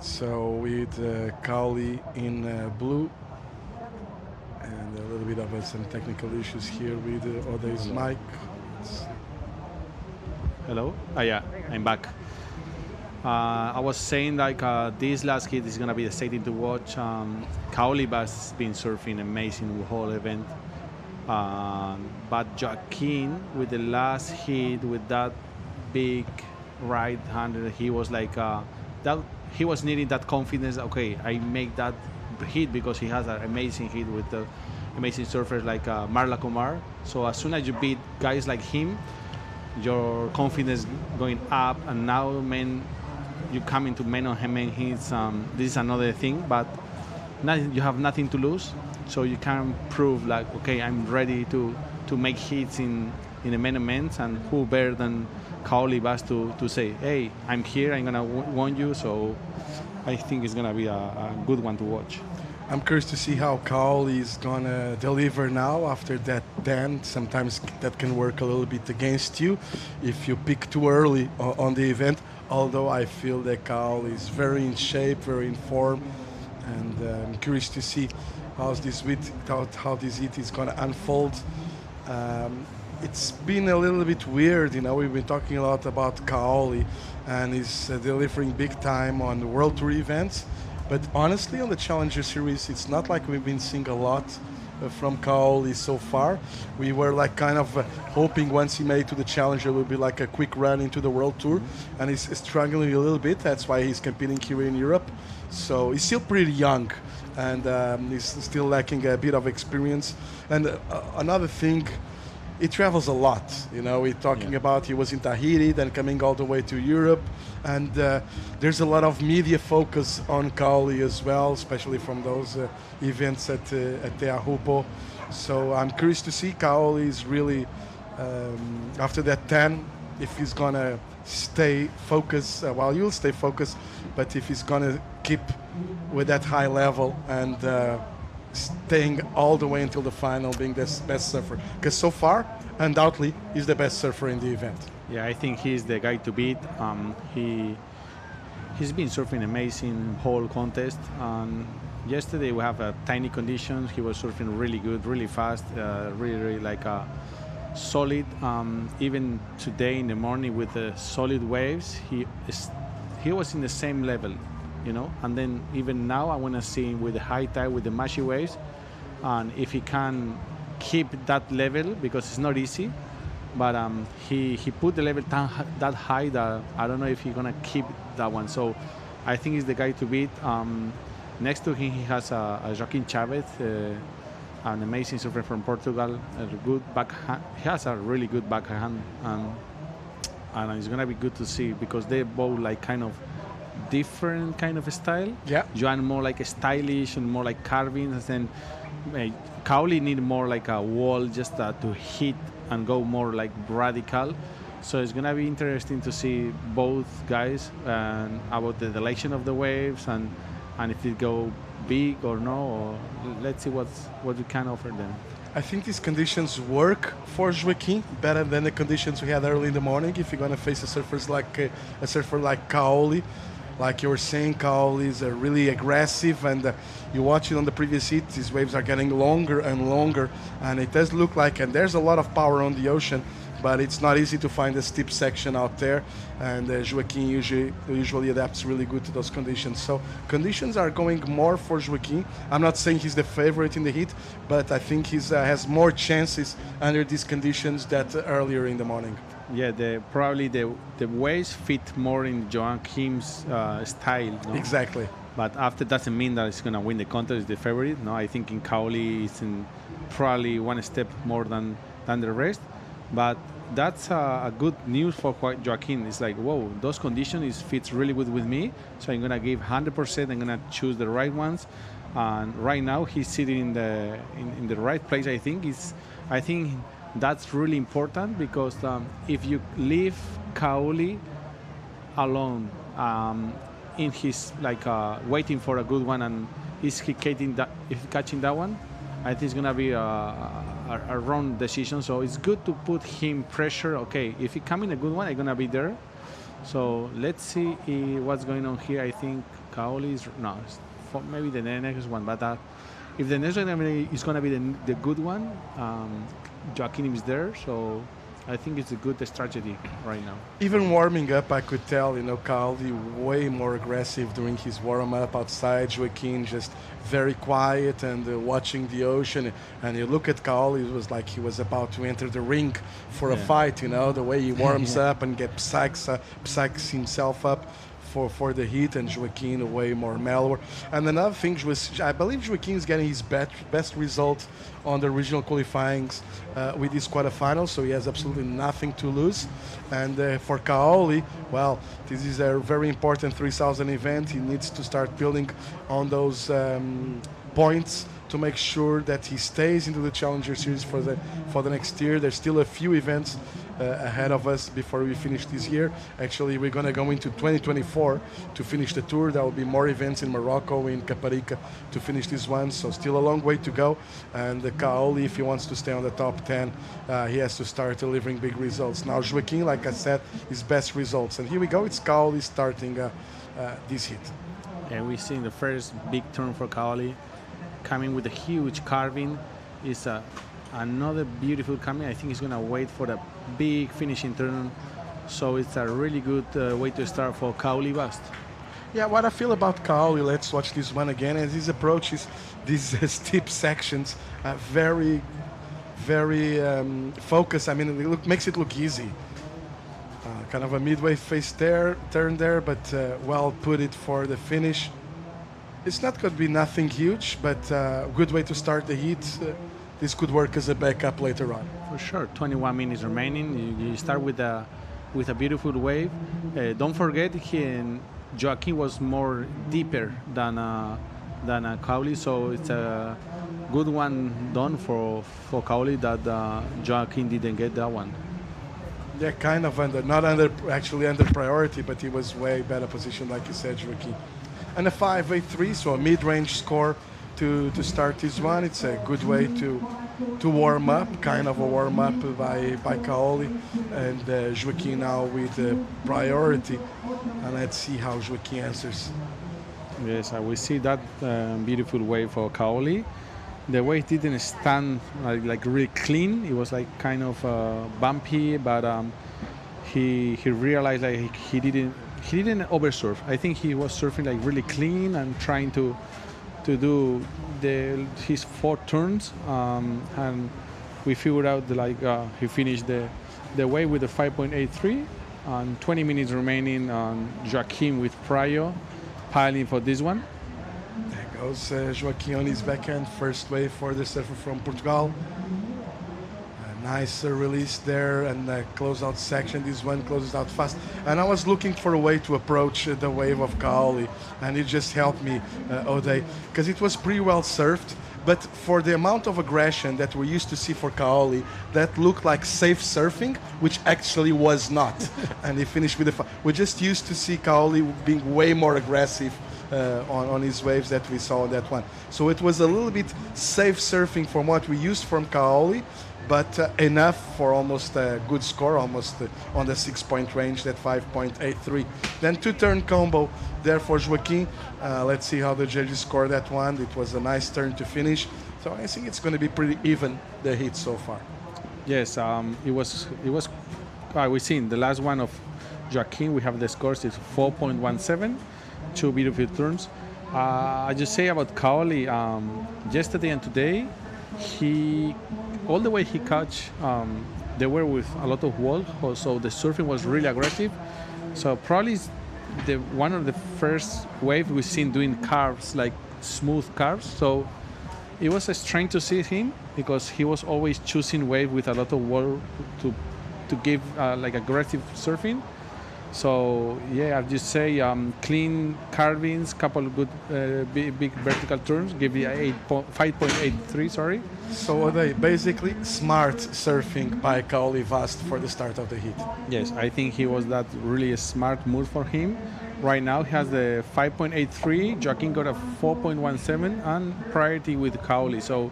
So with Kaoli in blue, and a little bit of some technical issues here with Ode's mic. Hello? Yeah, I'm back. I was saying like this last hit is gonna be exciting to watch. Kaoli has been surfing amazing the whole event, but Joaquin with the last hit with that big right-hander, he was like that. He was needing that confidence. Okay, I make that hit because he has an amazing hit with the amazing surfers like Marla Kumar. So as soon as you beat guys like him, your confidence going up, and now you come into men on men hits. This is another thing, but you have nothing to lose, so you can prove like, okay, I'm ready to make hits in the men on men, and who better than Kaoli Bass to say, hey, I'm here, I'm gonna want you. So I think it's gonna be a good one to watch. I'm curious to see how Kaoli is gonna deliver now after that 10. Sometimes that can work a little bit against you if you pick too early on the event. Although I feel that Kaoli is very in shape, very in form, and I'm curious to see how this hit is gonna unfold. It's been a little bit weird, you know. We've been talking a lot about Kaoli, and he's delivering big time on the World Tour events. But honestly, on the Challenger Series, it's not like we've been seeing a lot from Kaoli so far. We were like kind of hoping once he made it to the Challenger, it would be like a quick run into the World Tour, and he's struggling a little bit. That's why he's competing here in Europe. So he's still pretty young, and he's still lacking a bit of experience. And another thing, he travels a lot, you know. We're talking about he was in Tahiti, then coming all the way to Europe, and there's a lot of media focus on Kaoli as well, especially from those events at Teahupo. So I'm curious to see Kaoli is really, after that 10, if he's gonna stay focused. Well, you'll stay focused, but if he's gonna keep with that high level and staying all the way until the final, being the best surfer. Because so far, undoubtedly, he's the best surfer in the event. Yeah, I think he's the guy to beat. He's been surfing amazing whole contest. Yesterday we have tiny conditions. He was surfing really good, really fast, really like solid. Even today in the morning with the solid waves, he was in the same level. You know, and then even now I want to see him with the high tide, with the mashy waves, and if he can keep that level, because it's not easy, but he put the level that high that I don't know if he's gonna keep that one. So I think he's the guy to beat. Next to him, he has Joaquim Chavez, an amazing surfer from Portugal, a good backhand. He has a really good backhand, and it's gonna be good to see because they both like kind of different kind of style. Yeah. Joan more like stylish and more like carving, and then Kaoli need more like a wall just to hit and go more like radical. So it's gonna be interesting to see both guys about the direction of the waves and if it go big or no. Or let's see what we can offer them. I think these conditions work for Joaquim better than the conditions we had early in the morning. If you're gonna face a surfer like Kaoli. Like you were saying, Kaoli is really aggressive, and you watch it on the previous heat, these waves are getting longer and longer, and it does look like, and there's a lot of power on the ocean, but it's not easy to find a steep section out there, and Joaquim usually adapts really good to those conditions. So conditions are going more for Joaquim. I'm not saying he's the favorite in the heat, but I think he has more chances under these conditions than earlier in the morning. Yeah, probably the waves fit more in Joaquim's style. No? Exactly. But after doesn't mean that it's going to win the contest, the favorite. No, I think in Kaoli it's probably one step more than the rest. But that's a good news for Joaquin. It's like, whoa, those conditions fits really good with me. So I'm gonna give 100%. I'm gonna choose the right ones. And right now he's sitting in the right place. I think that's really important because if you leave Kaoli alone in his waiting for a good one and he's catching that one, I think it's gonna be a wrong decision. So it's good to put him pressure. Okay, if he come in a good one, I'm gonna be there. So let's see what's going on here. I think Kaoli is maybe the next one, but if the next one is gonna be the good one, Joaquin is there. So I think it's a good strategy right now. Even warming up, I could tell, Kaoli way more aggressive during his warm-up outside. Joaquin just very quiet and watching the ocean. And you look at Kaoli, it was like he was about to enter the ring for a fight, the way he warms up and psychs himself up for the heat, and Joaquin way more mellower. And another thing was, I believe Joaquin is getting his best result on the regional qualifyings with this quarterfinal, so he has absolutely nothing to lose. And for Kaoli, well, this is a very important 3,000 event. He needs to start building on those points to make sure that he stays into the Challenger Series for the next year. There's still a few events ahead of us before we finish this year. Actually, we're going to go into 2024 to finish the tour. There will be more events in Morocco, in Caparica to finish this one. So still a long way to go. And Kaoli, if he wants to stay on the top 10, he has to start delivering big results. Now, Joaquin, like I said, his best results. And here we go. It's Kaoli starting this hit. And we've seen the first big turn for Kaoli, coming with a huge carving. Is another beautiful coming. I think he's going to wait for the big finishing turn. So it's a really good way to start for Kaoli Bust. Yeah, what I feel about Kaoli, let's watch this one again, as his approaches these steep sections, very, very focused. I mean, it makes it look easy. Kind of a midway turn there, but well put it for the finish. It's not going to be nothing huge, but good way to start the heat. This could work as a backup later on. For sure, 21 minutes remaining. You start with a beautiful wave. Don't forget, Joaquin was more deeper than Kaoli, so it's a good one done for Kaoli that Joaquin didn't get that one. Yeah, kind of not under priority, but he was way better positioned, like you said, Joaquin. And a 5.83, so a mid-range score to start this one. It's a good way to warm up, kind of a warm up by Kaoli, and Joaquin now with priority. And let's see how Joaquin answers. Yes, we see that beautiful wave for Kaoli. The wave didn't stand like really clean. It was like kind of bumpy, but he realized like he didn't oversurf. I think he was surfing like really clean and trying to do his 4 turns, and we figured out he finished the wave with a 5.83 and 20 minutes remaining on Joaquin with Praio piling for this one. There goes Joaquin on his backhand, first wave for the surfer from Portugal. Nice release there and close-out section. This one closes out fast. And I was looking for a way to approach the wave of Kaoli, and it just helped me, Ode, because it was pretty well surfed. But for the amount of aggression that we used to see for Kaoli, that looked like safe surfing, which actually was not. And he finished with we just used to see Kaoli being way more aggressive on his waves that we saw on that one. So it was a little bit safe surfing from what we used from Kaoli, but enough for almost a good score, almost on the 6-point range, that 5.83. Then 2-turn combo there for Joaquin. Let's see how the judges score that one. It was a nice turn to finish. So I think it's going to be pretty even, the hit so far. Yes, it was. We've seen the last one of Joaquin. We have the scores is 4.17, 2 beautiful turns. I just say about Kaoli, yesterday and today, all the way he catch, they were with a lot of wall, so the surfing was really aggressive. So probably one of the first waves we've seen doing carves, like smooth carves. So it was strange to see him because he was always choosing wave with a lot of wall to to give like aggressive surfing. So yeah, I'll just say clean carvings, couple of good big vertical turns, give you 5.83. Sorry. So they basically smart surfing by Kaoli Vast for the start of the heat. Yes, I think he was that really a smart move for him. Right now he has the 5.83, Joaquin got a 4.17 and priority with Kaoli. So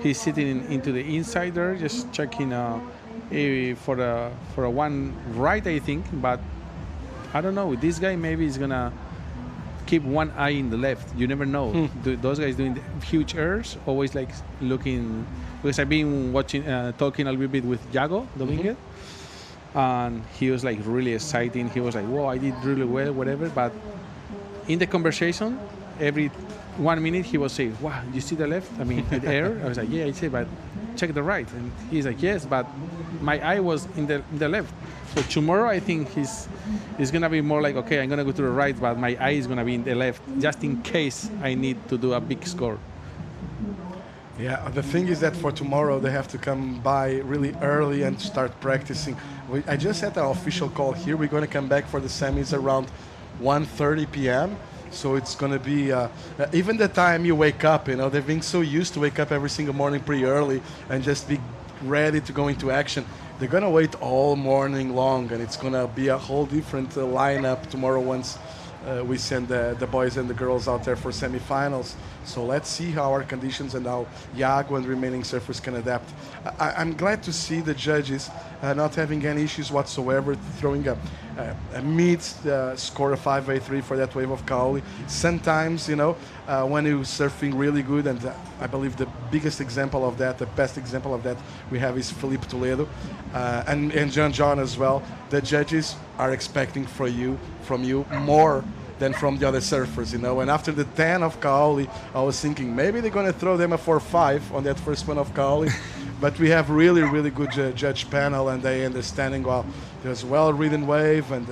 he's sitting into the insider, just checking for a one right, I think, but I don't know. With this guy, maybe he's gonna keep one eye in the left. You never know. Those guys doing the huge errors, always like looking. Because I've been watching, talking a little bit with Yago Dominguez, and he was like really exciting. He was like, "Whoa, I did really well, whatever." But in the conversation, every 1 minute he was saying, "Wow, you see the left? I mean, the error." I was like, "Yeah, I see, but check the right." And he's like, "Yes, but my eye was in the left." So tomorrow I think he's gonna be more like, okay, I'm gonna go to the right, but my eye is gonna be in the left, just in case I need to do a big score. Yeah, the thing is that for tomorrow they have to come by really early and start practicing. I just had an official call here. We're gonna come back for the semis around 1:30 p.m. So it's gonna be even the time you wake up. You know, they've been so used to wake up every single morning pretty early and just be ready to go into action. They're gonna wait all morning long, and it's gonna be a whole different lineup tomorrow once we send the boys and the girls out there for semifinals. So let's see how our conditions and how Yago and remaining surfers can adapt. I'm glad to see the judges not having any issues whatsoever, throwing a mid score of 5.83 for that wave of Kaoli. Sometimes, you know, when you're surfing really good, and I believe the biggest example of that, the best example of that we have is Felipe Toledo and John as well. The judges are expecting from you more than from the other surfers, you know. And after the 10 of Kaoli, I was thinking maybe they're going to throw them a 4-5 on that first one of Kaoli. But we have really, really good judge panel, and they understanding well. There's well-ridden wave and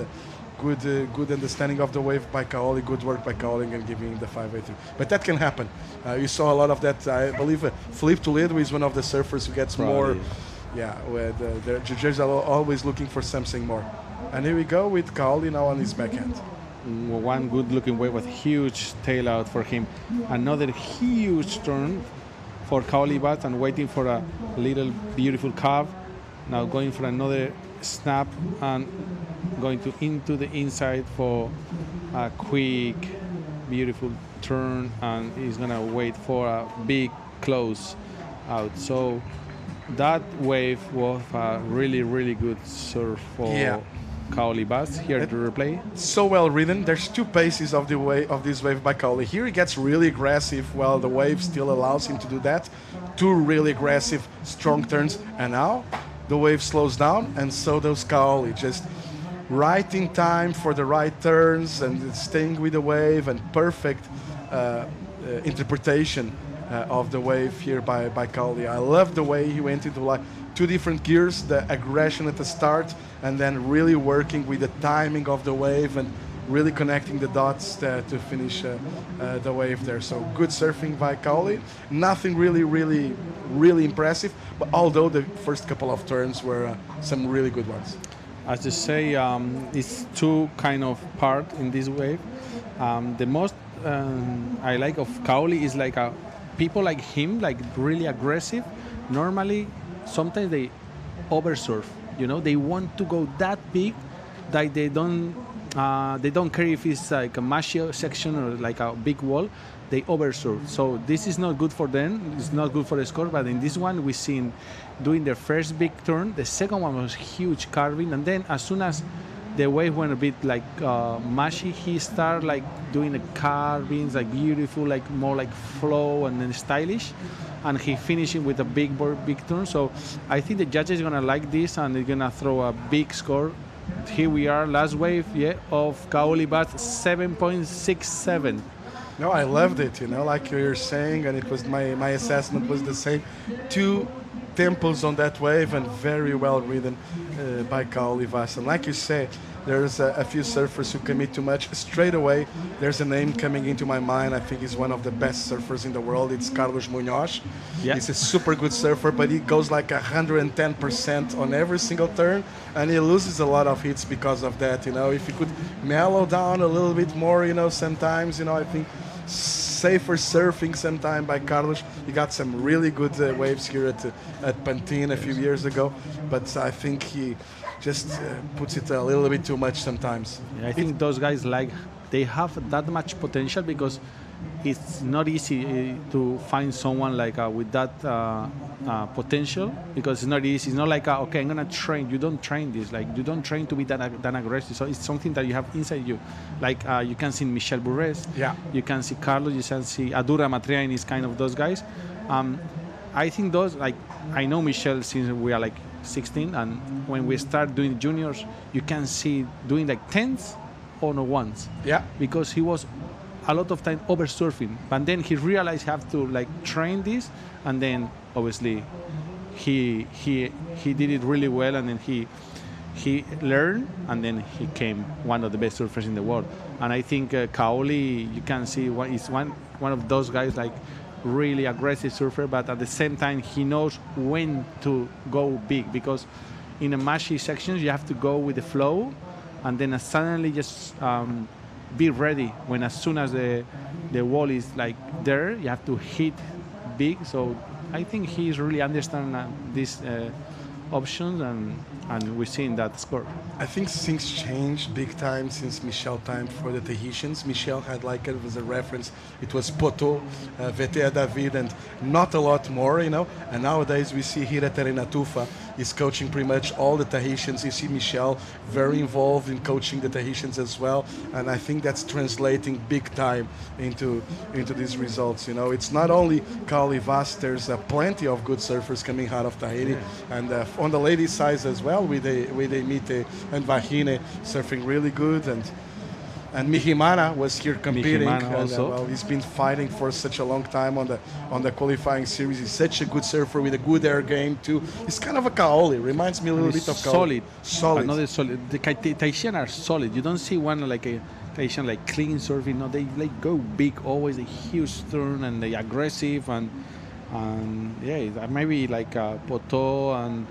good understanding of the wave by Kaoli, good work by Kaoli and giving the 5.83. But that can happen. You saw a lot of that. I believe Felipe Toledo is one of the surfers who gets more. Yeah, where the judges are always looking for something more. And here we go with Kaoli now on his backhand. One good-looking wave with huge tail out for him. Another huge turn for Kaoli Bat and waiting for a little beautiful curve. Now going for another snap and going into the inside for a quick, beautiful turn, and he's gonna wait for a big close out. So that wave was a really, really good surf for Kaoli Bass. Here the replay. So well ridden. There's two paces of this wave by Kaoli. Here he gets really aggressive while the wave still allows him to do that. Two really aggressive, strong turns. And now the wave slows down, and so does Kaoli. Just right in time for the right turns and staying with the wave, and perfect interpretation of the wave here by Kaoli. I love the way he went into like two different gears, the aggression at the start, and then really working with the timing of the wave and really connecting the dots to finish the wave there. So good surfing by Kaoli. Nothing really impressive, but although the first couple of turns were some really good ones. As you say, it's two kind of part in this wave. The most I like of Kaoli is like people like him, like really aggressive. Normally, sometimes they oversurf. You know, they want to go that big that they don't care if it's like a mashy section or like a big wall. They oversurf. So this is not good for them. It's not good for the score. But in this one, we seen doing their first big turn. The second one was huge carving, and then as soon as the wave went a bit like mashy, he started like doing the carvings, like beautiful, like more like flow and then stylish. And he finishing with a big turn. So I think the judges are gonna like this, and they're gonna throw a big score. Here we are, last wave, of Kaoli Bat, 7.67. No, I loved it, you know, like you're saying, and it was my assessment was the same. Two tempos on that wave, and very well ridden by Kaoli Vas. And like you say, there's a few surfers who commit too much. Straight away, there's a name coming into my mind. I think he's one of the best surfers in the world. It's Carlos Munoz. Yeah. He's a super good surfer, but he goes like 110% on every single turn, and he loses a lot of hits because of that. You know, if he could mellow down a little bit more, you know, sometimes, you know, I think safer surfing sometime by Carlos. He got some really good waves here at Pantin a few years ago, but I think he just puts it a little bit too much sometimes. Yeah, I think those guys, like, they have that much potential because it's not easy to find someone like with that potential, because it's not easy. It's not like okay, I'm gonna train. You don't train this. Like, you don't train to be that aggressive. So it's something that you have inside you. Like you can see Michel Bourrez. Yeah. You can see Carlos. You can see Adura Matriain is kind of those guys. I think those, like, I know Michel since we are like 16, and when we start doing juniors, you can see doing like 10s or no ones. Yeah. Because he was a lot of time over surfing, but then he realized he have to like train this, and then obviously he did it really well, and then he learned, and then he became one of the best surfers in the world. And I think Kaoli, you can see is one of those guys, like really aggressive surfer, but at the same time he knows when to go big, because in the mashy sections you have to go with the flow, and then suddenly just be ready when as soon as the wall is like there, you have to hit big. So I think he's really understand these options, and we're seeing that score. I think things changed big time since Michel time for the Tahitians. Michel had, like, it was a reference, it was Poto, VTA David, and not a lot more, you know. And nowadays we see here at Arena Tufa, he's coaching pretty much all the Tahitians. You see Michel very involved in coaching the Tahitians as well, and I think that's translating big time into these results. You know, it's not only Kaoli Vas, there's plenty of good surfers coming out of Tahiti, and on the ladies' side as well, with Emite and Vahine surfing really good, and Mihimana was here competing. And, also. well, he's been fighting for such a long time on the qualifying series. He's such a good surfer with a good air game too. He's kind of a Kaoli. Reminds me a little bit of Kaoli. Solid. Another solid. The Tahitian are solid. You don't see one like a Tahitian like clean surfing. No, they like go big, always a huge turn, and they aggressive, and yeah, maybe like Poto and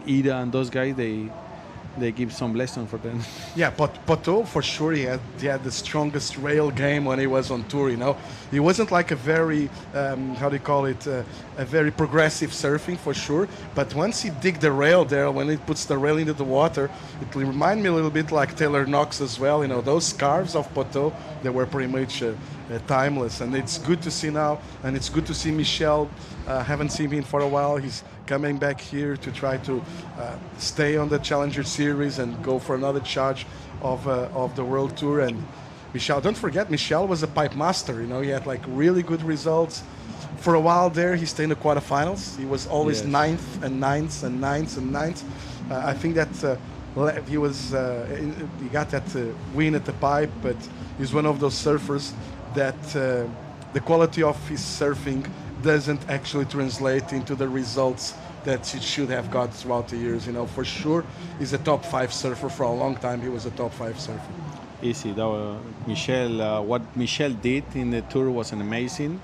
Ida and those guys, they give some lesson for them. Yeah, but Poto, for sure, he had the strongest rail game when he was on tour, you know. He wasn't like a very, how do you call it, a very progressive surfing, for sure. But once he dig the rail there, when he puts the rail into the water, it will remind me a little bit like Taylor Knox as well. You know, those scarves of Poto, they were pretty much timeless. And it's good to see now, and it's good to see Michel. Haven't seen him for a while. He's coming back here to try to stay on the Challenger Series and go for another charge of the World Tour. And Michel, don't forget, Michel was a pipe master. You know, he had like really good results. For a while there, he stayed in the quarterfinals. He was always ninth and ninth and ninth and ninth. I think that he got that win at the pipe, but he's one of those surfers that the quality of his surfing doesn't actually translate into the results that he should have got throughout the years. You know, for sure, he's a top 5 surfer. For a long time, he was a top 5 surfer. Easy, though. Michel, what Michel did in the tour was amazing.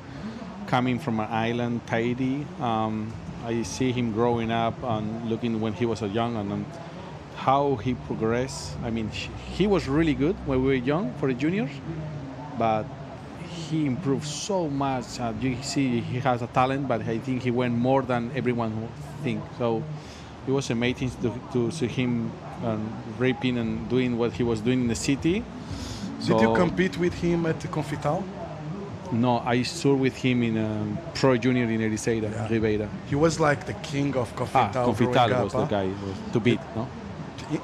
Coming from an island, Tahiti, I see him growing up and looking when he was young, and how he progressed. I mean, he was really good when we were young for the juniors, but he improved so much. You see, he has a talent, but I think he went more than everyone thinks. So it was amazing to see him raping and doing what he was doing in the city. Did you compete with him at the Confital? No, I surfed with him in Pro Junior in Ericeira, Ribeira. He was like the king of Confital. Confital was the guy to beat, no?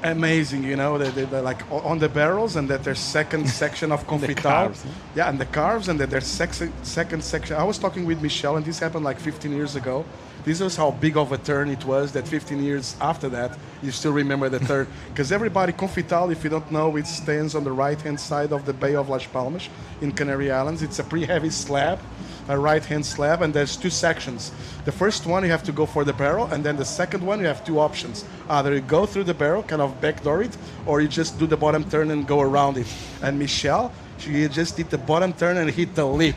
Amazing, you know, they're like on the barrels, and that their second section of Confital. Yeah, and the carves, and that their second section. I was talking with Michel, and this happened like 15 years ago. This was how big of a turn it was, that 15 years after that, you still remember the turn. Because everybody, Confital, if you don't know, it stands on the right-hand side of the Bay of Las Palmas in Canary Islands. It's a pretty heavy slab. a right-hand slab, and there's 2 sections. The first one, you have to go for the barrel, and then the second one, you have 2 options. Either you go through the barrel, kind of backdoor it, or you just do the bottom turn and go around it. And Michelle, she just did the bottom turn and hit the lip,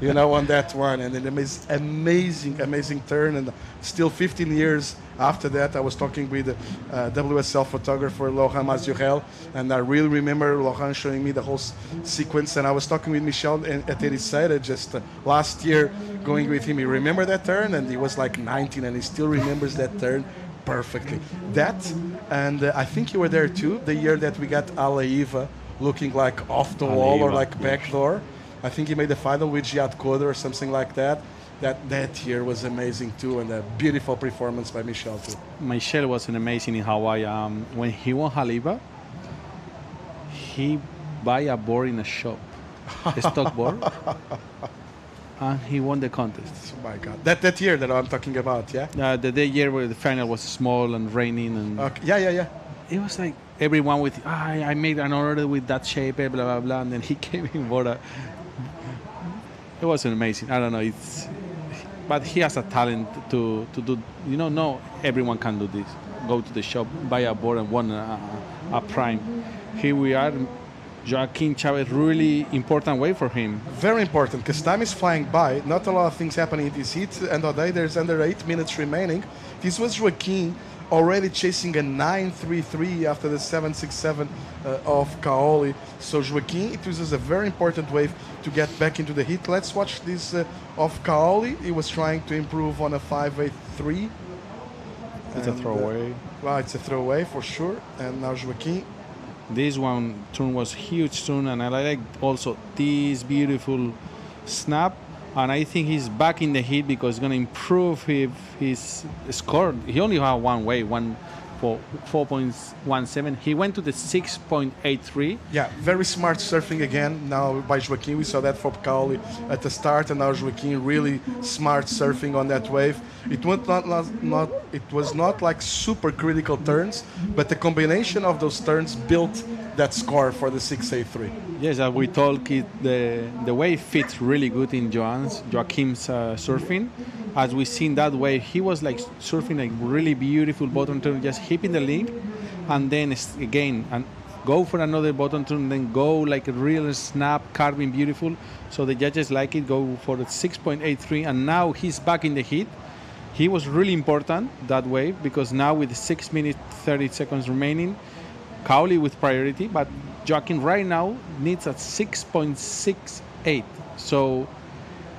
on that one. And it was amazing turn. And still 15 years after that, I was talking with WSL photographer Laurent Mazurel, and I really remember Laurent showing me the whole sequence. And I was talking with Michel at Decisive just last year, going with him. He remember that turn, and he was like 19, and he still remembers that turn perfectly. That, and I think you were there too, the year that we got Alaiva looking like off the wall or like backdoor. I think he made the final with Giat Koder or something like that. That year was amazing too, and a beautiful performance by Michel too. Michel was amazing in Hawaii. When he won Haliva, he buy a board in a shop, a stock board, and he won the contest. Oh my God! That year that I'm talking about, yeah. The year where the final was small and raining and. Okay. Yeah. It was like everyone with I made an order with that shape, blah blah blah, and then he came in bought a. It was amazing. I don't know. But he has a talent to do. No, everyone can do this. Go to the shop, buy a board, and won a prime. Here we are. Joaquin Chavez, really important way for him. Very important, because time is flying by. Not a lot of things happening in this heat. And today there's under 8 minutes remaining. This was Joaquin already chasing a 9.33 after the 7.67 of Kaoli. So Joaquin, it was a very important wave to get back into the heat. Let's watch this of Kaoli. He was trying to improve on a 5.83. It's a throwaway. Well, it's a throwaway for sure. And now Joaquin. This one turn was huge turn, and I like also this beautiful snap. And I think he's back in the heat because he's going to improve his score. He only had one wave, 4.17. He went to the 6.83. Yeah, very smart surfing again now by Joaquin. We saw that for Kaoli at the start, and now Joaquin really smart surfing on that wave. It was not like super critical turns, but the combination of those turns built that score for the 6.83. Yes, as we talk, the wave fits really good in Joaquim's surfing. As we seen that wave, he was like surfing a really beautiful bottom turn, just hitting the link, and then again, and go for another bottom turn, then go like a real snap, carving beautiful. So the judges like it, go for the 6.83, and now he's back in the heat. He was really important, that wave, because now with 6 minutes, 30 seconds remaining, Kaoli with priority, but Joaquin right now needs a 6.68. So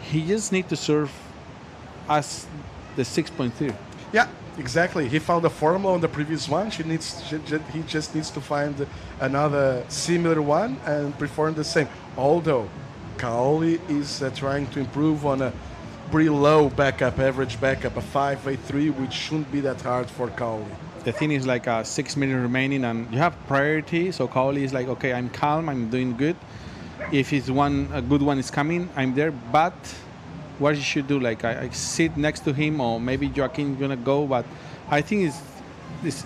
he just needs to surf as the 6.3. Yeah, exactly. He found a formula on the previous one. He just needs to find another similar one and perform the same. Although Kaoli is trying to improve on a pretty low backup, average backup, a 5.83, which shouldn't be that hard for Kaoli. The thing is like 6 minutes remaining, and you have priority. So Kaoli is like, okay, I'm calm, I'm doing good. If it's a good one is coming, I'm there. But what you should do, like I sit next to him, or maybe Joaquin gonna go. But I think it's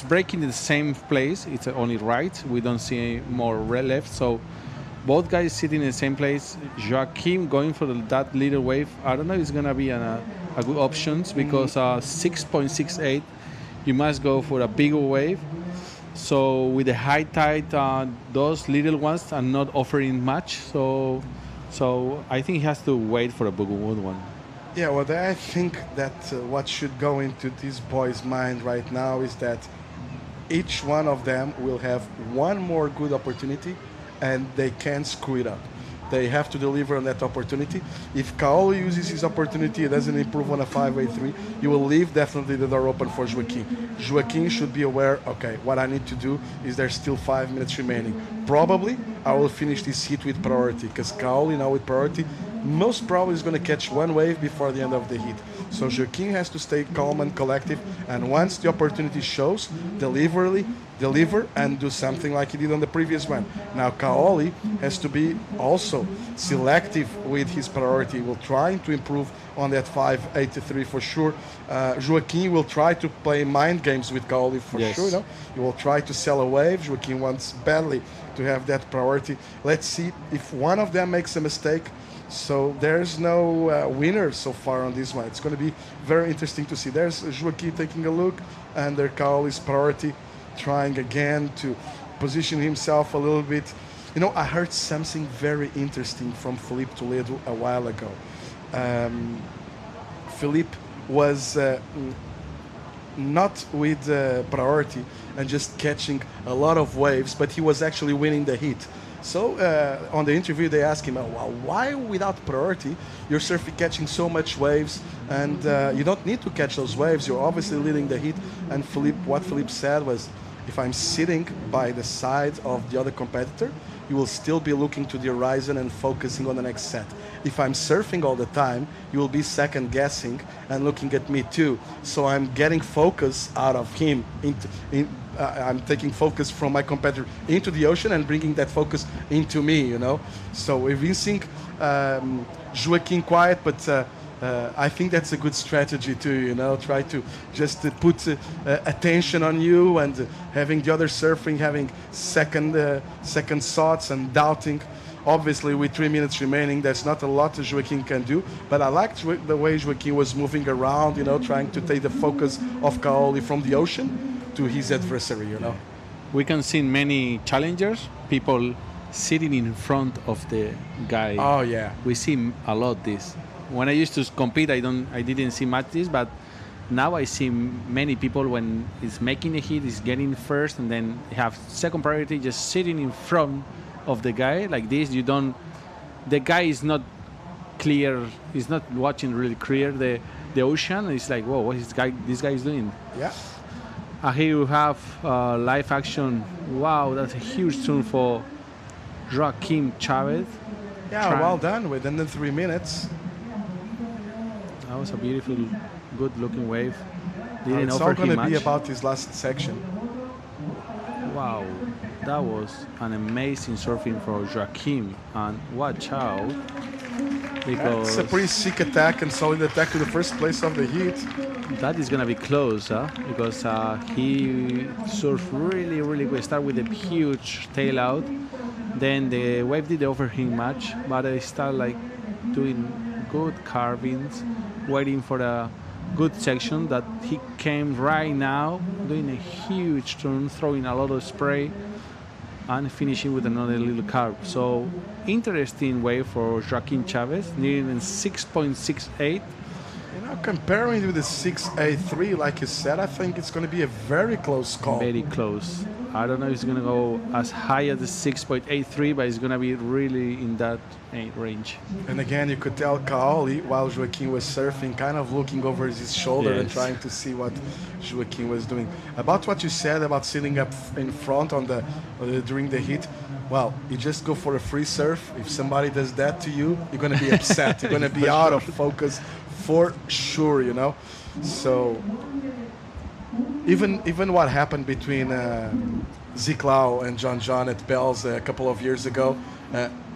breaking in the same place. It's only right. We don't see more left. So both guys sitting in the same place. Joaquin going for that little wave. I don't know if it's gonna be a good options, because 6.68. You must go for a bigger wave. So with the high tide, those little ones are not offering much. So I think he has to wait for a bigger one. Yeah, well, I think that what should go into this boy's mind right now is that each one of them will have one more good opportunity, and they can't screw it up. They have to deliver on that opportunity. If Kaoli uses his opportunity, it doesn't improve on a 5.83, you will leave definitely the door open for Joaquin. Joaquin should be aware, okay, what I need to do is there's still 5 minutes remaining. Probably I will finish this heat with priority, because Kaoli now with priority most probably is going to catch one wave before the end of the heat. So Joaquin has to stay calm and collective, and once the opportunity shows, deliver and do something like he did on the previous one. Now Kaoli has to be also selective with his priority. He will try to improve on that 5.83 for sure. Joaquin will try to play mind games with Kaoli for sure. He will try to sell a wave. Joaquin wants badly to have that priority. Let's see if one of them makes a mistake. So there's no winner so far on this one. It's going to be very interesting to see. There's Joaquim taking a look, and their Kaoli's priority, trying again to position himself a little bit. You know, I heard something very interesting from Felipe Toledo a while ago. Felipe was not with priority and just catching a lot of waves, but he was actually winning the heat. So on the interview, they asked him, well, why without priority you're catching so much waves, and you don't need to catch those waves. You're obviously leading the heat. And what Felipe said was, if I'm sitting by the side of the other competitor, you will still be looking to the horizon and focusing on the next set. If I'm surfing all the time, you will be second guessing and looking at me too. So I'm getting focus out of him. I'm taking focus from my competitor into the ocean and bringing that focus into me, you know. So we've been seeing Joaquim quiet, but I think that's a good strategy too, you know. Try to just put attention on you, and having the other surfing, having second thoughts and doubting. Obviously, with 3 minutes remaining, there's not a lot that Joaquim can do, but I liked the way Joaquim was moving around, you know, trying to take the focus of Kaoli from the ocean to his adversary, you know. We can see many challengers, people sitting in front of the guy. Oh yeah. We see a lot this. When I used to compete, I didn't see much this, but now I see many people when he's making a hit, he's getting first, and then have second priority, just sitting in front of the guy like this. The guy is not clear, he's not watching really clear the ocean. It's like, whoa, what is this guy is doing? Yeah. Here you have live action. Wow, that's a huge turn for Joaquim Chavez. Yeah, well done within the 3 minutes. That was a beautiful, good-looking wave. It's all going to be about this last section. Wow, that was an amazing surfing for Joaquim, and watch out, because it's a pretty sick attack and solid attack to the first place of the heat. That is gonna be close, because he surfed really, really good. Start with a huge tail out, then the wave didn't offer him much, but I started like doing good carvings, waiting for a good section that he came right now, doing a huge turn, throwing a lot of spray, and finishing with another little carve. So interesting wave for Joaquim Chavez, nearing 6.68. You know, comparing with the 6.83, like you said, I think it's going to be a very close call. Very close. I don't know if it's going to go as high as the 6.83, but it's going to be really in that range. And again, you could tell Kaoli, while Joaquim was surfing, kind of looking over his shoulder and trying to see what Joaquim was doing. About what you said about sitting up in front on during the heat, well, you just go for a free surf. If somebody does that to you, you're going to be upset. You're going to be out of focus for sure, you know. So even what happened between Ziklau and John at Bell's a couple of years ago,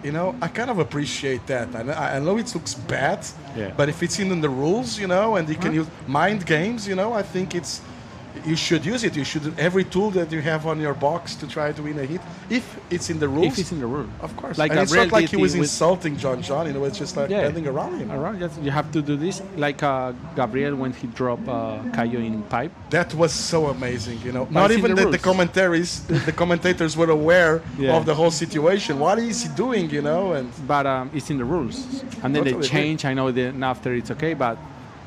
you know, I kind of appreciate that. I know it looks bad, but if it's in the rules, you know, and you can use mind games, you know, I think you should use it. You should every tool that you have on your box to try to win a hit, if it's in the rules. If it's in the rule, of course. Like and it's not like he was insulting John. You know, it's just like bending around him. You have to do this, like Gabriel when he dropped Caio in pipe. That was so amazing. You know, but not even the commentators were aware of the whole situation. What is he doing? You know, but it's in the rules, and then they change. I know that after it's okay, but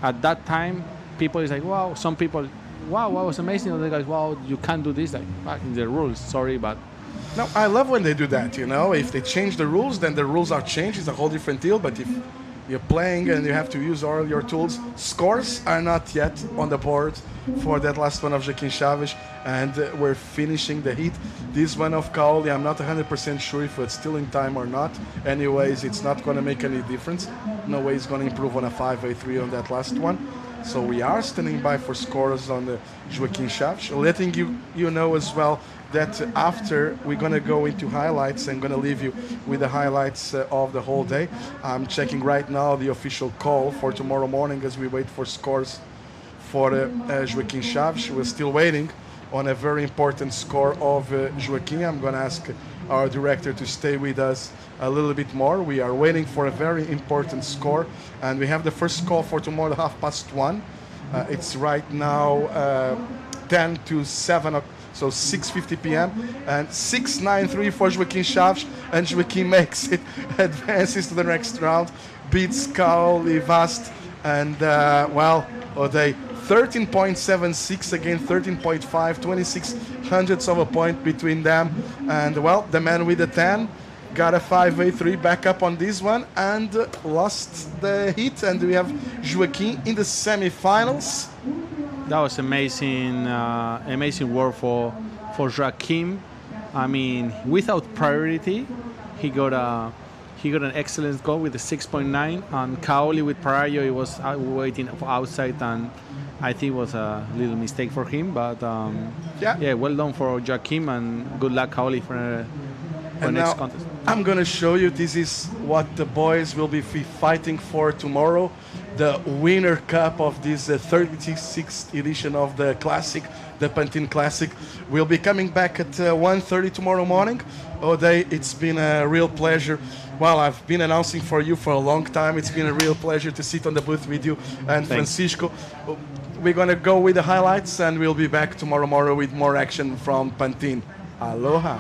at that time, people is like, wow. Some people. Wow, that was amazing. Other guys, wow, you can't do this. Like, in the rules, sorry, but... No, I love when they do that, you know. If they change the rules, then the rules are changed. It's a whole different deal. But if you're playing and you have to use all your tools, scores are not yet on the board for that last one of Joaquim Chavez. And we're finishing the heat. This one of Kaoli, I'm not 100% sure if it's still in time or not. Anyways, it's not going to make any difference. No way it's going to improve on a 5.83 on that last one. So we are standing by for scores on the Joaquim Chavez, letting you know as well that after we're going to go into highlights and going to leave you with the highlights of the whole day. I'm checking right now the official call for tomorrow morning as we wait for scores for Joaquim Chavez. We're still waiting on a very important score of Joaquim. I'm going to ask our director, to stay with us a little bit more. We are waiting for a very important score, and we have the first call for tomorrow, 1:30. It's right now 10:07, so 6:50 p.m. and 6-9-3 for Joaquim Chaves, and Joaquim makes it, advances to the next round, beats Kaoli Vast, and they 13.76 against 13.5, 26 hundredths of a point between them, and the man with the 10 got a 5-8-3 back up on this one and lost the heat, and we have Joaquim in the semifinals. That was amazing, amazing work for Joaquim. I mean, without priority, he got an excellent goal with the 6.9, and Kaoli with priority, he was waiting for outside, and I think it was a little mistake for him. But well done for Joaquim, and good luck Kaoli for next contest. I'm gonna show you. This is what the boys will be fighting for tomorrow. The winner cup of this 36th edition of the Classic, the Pantin Classic, will be coming back at 1:30 tomorrow morning. Oday, it's been a real pleasure. Well, I've been announcing for you for a long time. It's been a real pleasure to sit on the booth with you and Francisco. We're gonna go with the highlights, and we'll be back tomorrow morning with more action from Pantin. Aloha.